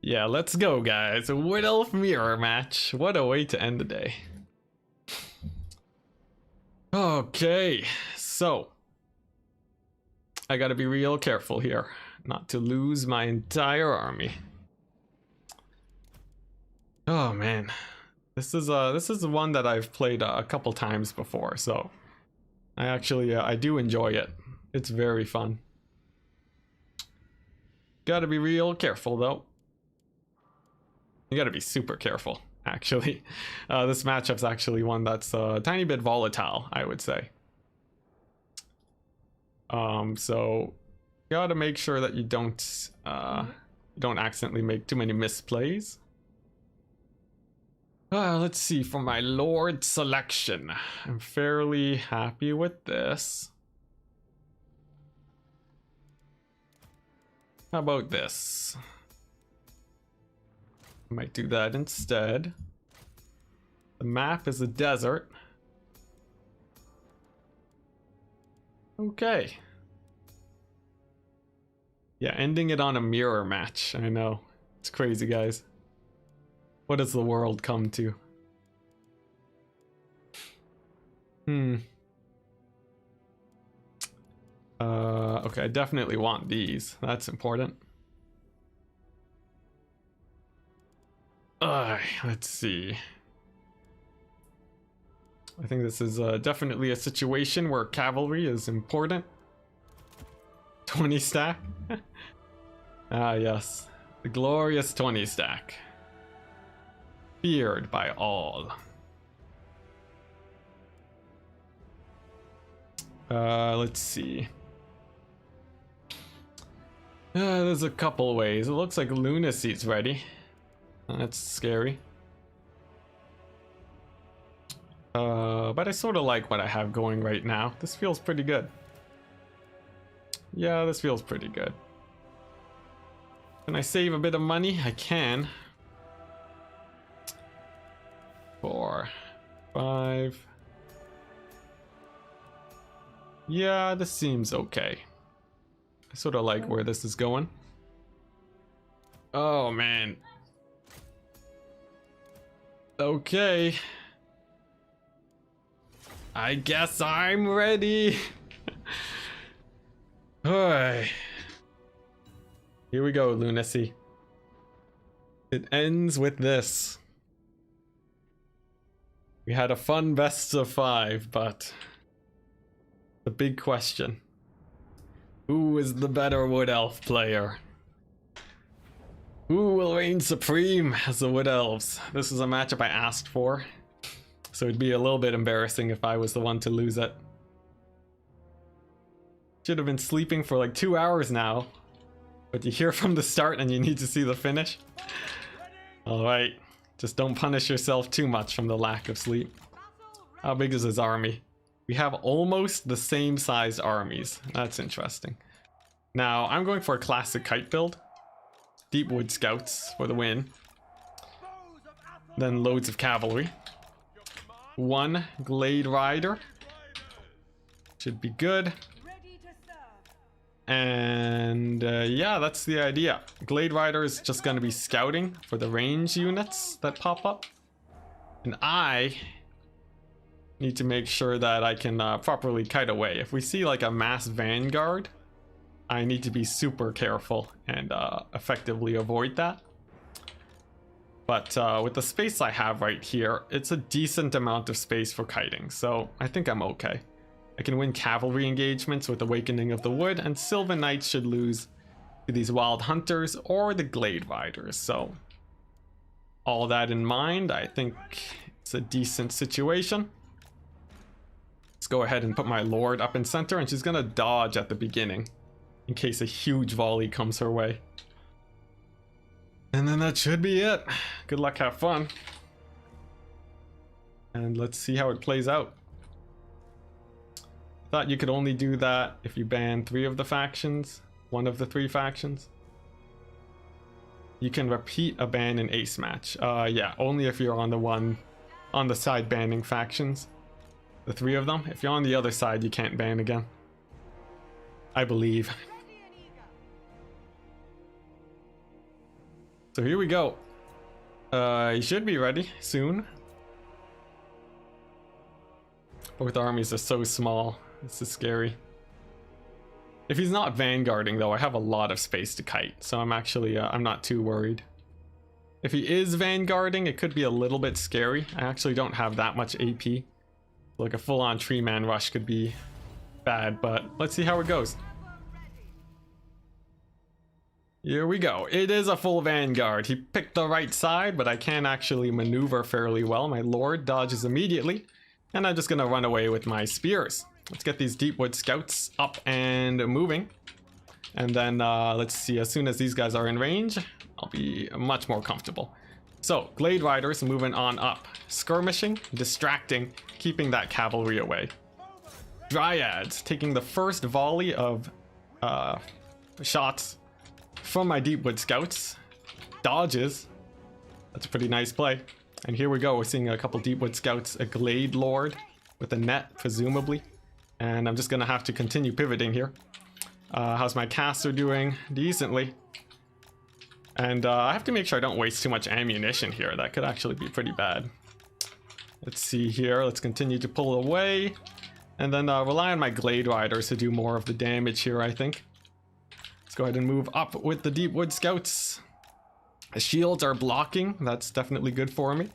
Yeah, let's go, guys. A Wood Elf mirror match. What a way to end the day. Okay, so I gotta be real careful here not to lose my entire army. Oh man, this is one that I've played a couple times before, so I actually I do enjoy it. It's very fun. Gotta be real careful though. You gotta be super careful. Actually, this matchup's actually one that's a tiny bit volatile, I would say. So you gotta make sure that you don't accidentally make too many misplays. Let's see, for my Lord selection, I'm fairly happy with this. How about this? Might do that instead. The map is a desert. Okay. Yeah, ending it on a mirror match. I know. It's crazy, guys. What does the world come to? Okay, I definitely want these. That's important. Let's see. I think this is definitely a situation where cavalry is important. 20 stack. Ah, yes. The glorious 20 stack. Feared by all. Let's see. There's a couple ways. It looks like Lunacy's ready. That's scary. But I sort of like what I have going right now. This feels pretty good. Yeah, this feels pretty good. Can I save a bit of money? I can. 4, 5. Yeah, this seems okay. I sort of like where this is going. Oh, man. Okay. I guess I'm ready. Alright. Here we go, Lunacy. It ends with this. We had a fun best of 5, but the big question. Who is the better Wood Elf player? Who will reign supreme as the Wood Elves? This is a matchup I asked for, so it'd be a little bit embarrassing if I was the one to lose it. Should have been sleeping for like 2 hours now, but you hear from the start and you need to see the finish. Alright, just don't punish yourself too much from the lack of sleep. How big is his army? We have almost the same sized armies. That's interesting. Now, I'm going for a classic kite build. Deep Wood Scouts for the win. Then loads of cavalry. 1 Glade Rider. Should be good. And yeah, that's the idea. Glade Rider is just going to be scouting for the range units that pop up. And I need to make sure that I can properly kite away. If we see like a mass vanguard, I need to be super careful and effectively avoid that. But with the space I have right here, it's a decent amount of space for kiting, so I think I'm okay. I can win cavalry engagements with Awakening of the Wood, and Sylvan Knights should lose to these Wild Hunters or the Glade Riders. So all that in mind, I think it's a decent situation. Let's go ahead and put my Lord up in center, and she's gonna dodge at the beginning in case a huge volley comes her way. And then that should be it. Good luck, have fun. And let's see how it plays out. Thought you could only do that if you ban 3 of the factions, 1 of the 3 factions. You can repeat a ban in ace match. Yeah, only if you're on the side banning factions. The 3 of them. If you're on the other side, you can't ban again, I believe. So here we go. You should be ready soon. Both armies are so small. This is scary. If he's not vanguarding though, I have a lot of space to kite, so I'm actually I'm not too worried. If he is vanguarding, it could be a little bit scary. I actually don't have that much AP. Like a full-on tree man rush could be bad, but let's see how it goes. Here we go. It is a full vanguard. He picked the right side, but I can actually maneuver fairly well. My Lord dodges immediately, and I'm just gonna run away with my spears. Let's get these Deepwood Scouts up and moving. And then let's see, as soon as these guys are in range, I'll be much more comfortable. So, Glade Riders moving on up. Skirmishing, distracting, keeping that cavalry away. Dryads taking the first volley of shots from my Deepwood Scouts. Dodges. That's a pretty nice play. And here we go, we're seeing a couple Deepwood Scouts, a Glade Lord with a net, presumably. And I'm just gonna have to continue pivoting here. How's my caster doing? Decently. And I have to make sure I don't waste too much ammunition here. That could actually be pretty bad. Let's see here, let's continue to pull away. And then rely on my Glade Riders to do more of the damage here, I think. Let's go ahead and move up with the Deepwood Scouts. The shields are blocking, that's definitely good for me.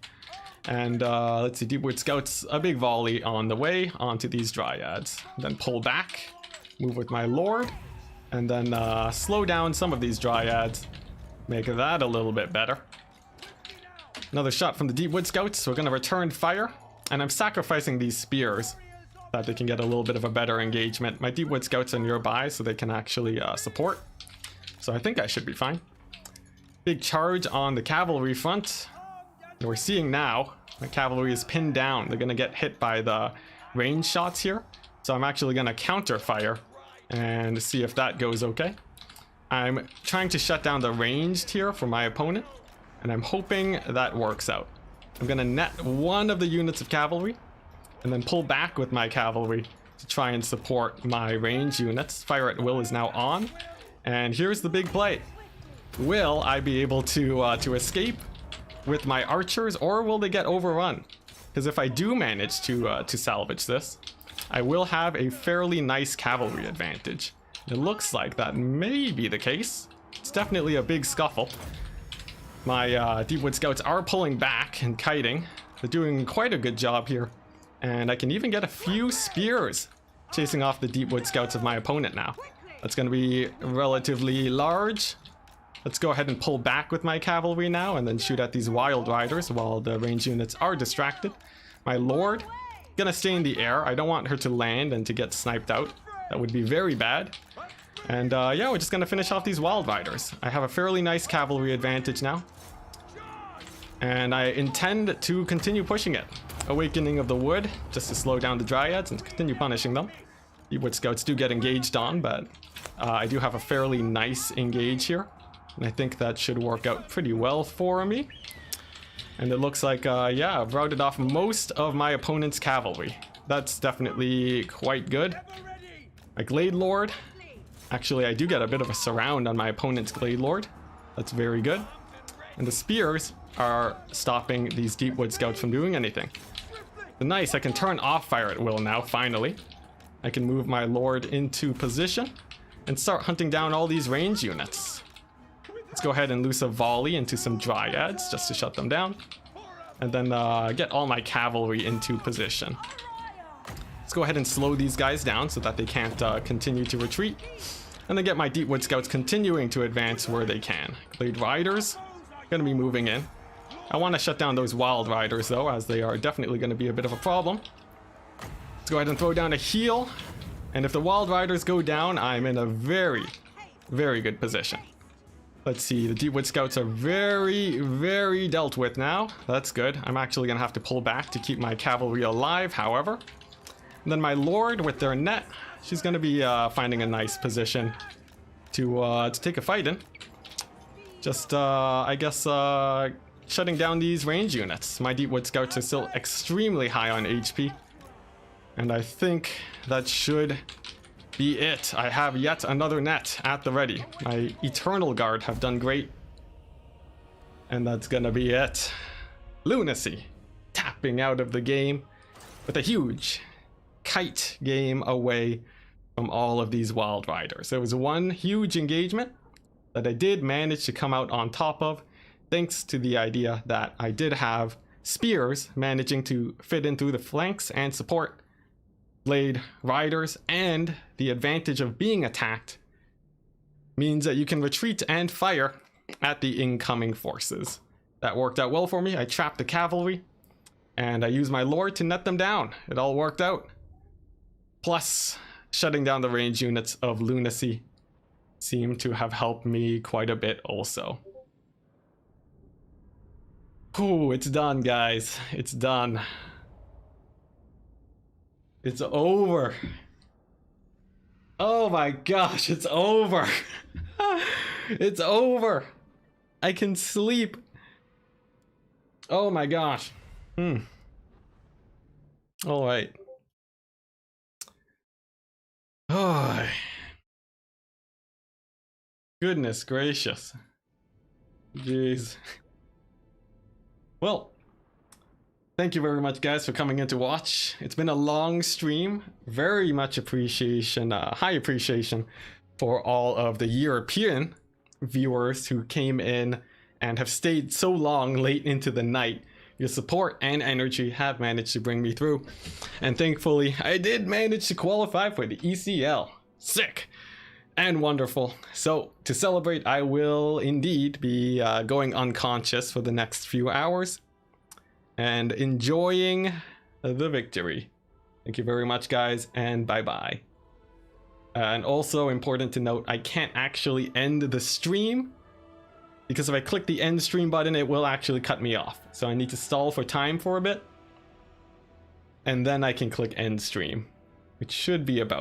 And let's see, Deepwood Scouts, a big volley on the way onto these Dryads. Then pull back, move with my Lord, and then slow down some of these Dryads. Make that a little bit better. Another shot from the Deepwood Scouts. We're gonna return fire, and I'm sacrificing these spears so that they can get a little bit of a better engagement. My Deepwood Scouts are nearby, so they can actually support. So I think I should be fine. Big charge on the cavalry front. And we're seeing now, my cavalry is pinned down. They're gonna get hit by the range shots here. So I'm actually gonna counter fire and see if that goes okay. I'm trying to shut down the ranged here for my opponent, and I'm hoping that works out. I'm gonna net 1 of the units of cavalry and then pull back with my cavalry to try and support my range units. Fire at will is now on, and here's the big play. Will I be able to escape with my archers, or will they get overrun? Because if I do manage to salvage this, I will have a fairly nice cavalry advantage. It looks like that may be the case. It's definitely a big scuffle. My Deepwood Scouts are pulling back and kiting. They're doing quite a good job here. And I can even get a few spears chasing off the Deepwood Scouts of my opponent now. That's going to be relatively large. Let's go ahead and pull back with my cavalry now and then shoot at these Wild Riders while the range units are distracted. My Lord, gonna stay in the air. I don't want her to land and to get sniped out. That would be very bad. And yeah, we're just gonna finish off these Wild Riders. I have a fairly nice cavalry advantage now. And I intend to continue pushing it. Awakening of the Wood, just to slow down the Dryads and continue punishing them. Deepwood Scouts do get engaged on, but I do have a fairly nice engage here. And I think that should work out pretty well for me. And it looks like, yeah, I've routed off most of my opponent's cavalry. That's definitely quite good. My Glade Lord Actually, I do get a bit of a surround on my opponent's Glade Lord. That's very good. And the spears are stopping these Deepwood Scouts from doing anything. So nice, I can turn off fire at will now, finally. I can move my Lord into position and start hunting down all these range units. Let's go ahead and loose a volley into some Dryads just to shut them down. And then get all my cavalry into position. Let's go ahead and slow these guys down so that they can't continue to retreat. And then get my Deepwood Scouts continuing to advance where they can. Glade Riders, gonna be moving in. I want to shut down those Wild Riders though, as they are definitely going to be a bit of a problem. Let's go ahead and throw down a heal. And if the Wild Riders go down, I'm in a very, very good position. Let's see, the Deepwood Scouts are very, very dealt with now. That's good. I'm actually going to have to pull back to keep my cavalry alive, however. And then my Lord with their net, she's going to be finding a nice position to take a fight in. Just, I guess, shutting down these range units. My Deepwood Scouts are still extremely high on HP. And I think that should be it. I have yet another net at the ready. My Eternal Guard have done great. And that's gonna be it. Lunacy tapping out of the game with a huge kite game away from all of these Wild Riders. There was one huge engagement that I did manage to come out on top of, thanks to the idea that I did have spears managing to fit in through the flanks and support Blade Riders, and the advantage of being attacked means that you can retreat and fire at the incoming forces. That worked out well for me. I trapped the cavalry and I used my Lord to net them down. It all worked out. Plus, shutting down the range units of Lunacy seemed to have helped me quite a bit also. Ooh, it's done, guys. It's done. It's over. Oh my gosh, it's over. It's over. I can sleep. Oh my gosh. All right. Oh. Goodness gracious. Jeez. Well, thank you very much, guys, for coming in to watch. It's been a long stream. Very much appreciation, high appreciation for all of the European viewers who came in and have stayed so long late into the night. Your support and energy have managed to bring me through. And thankfully, I did manage to qualify for the ECL. Sick and wonderful. So to celebrate, I will indeed be going unconscious for the next few hours and enjoying the victory. Thank you very much, guys, and bye-bye. And also important to note, I can't actually end the stream because if I click the end stream button, it will actually cut me off. So I need to stall for time for a bit, and then I can click end stream, which should be about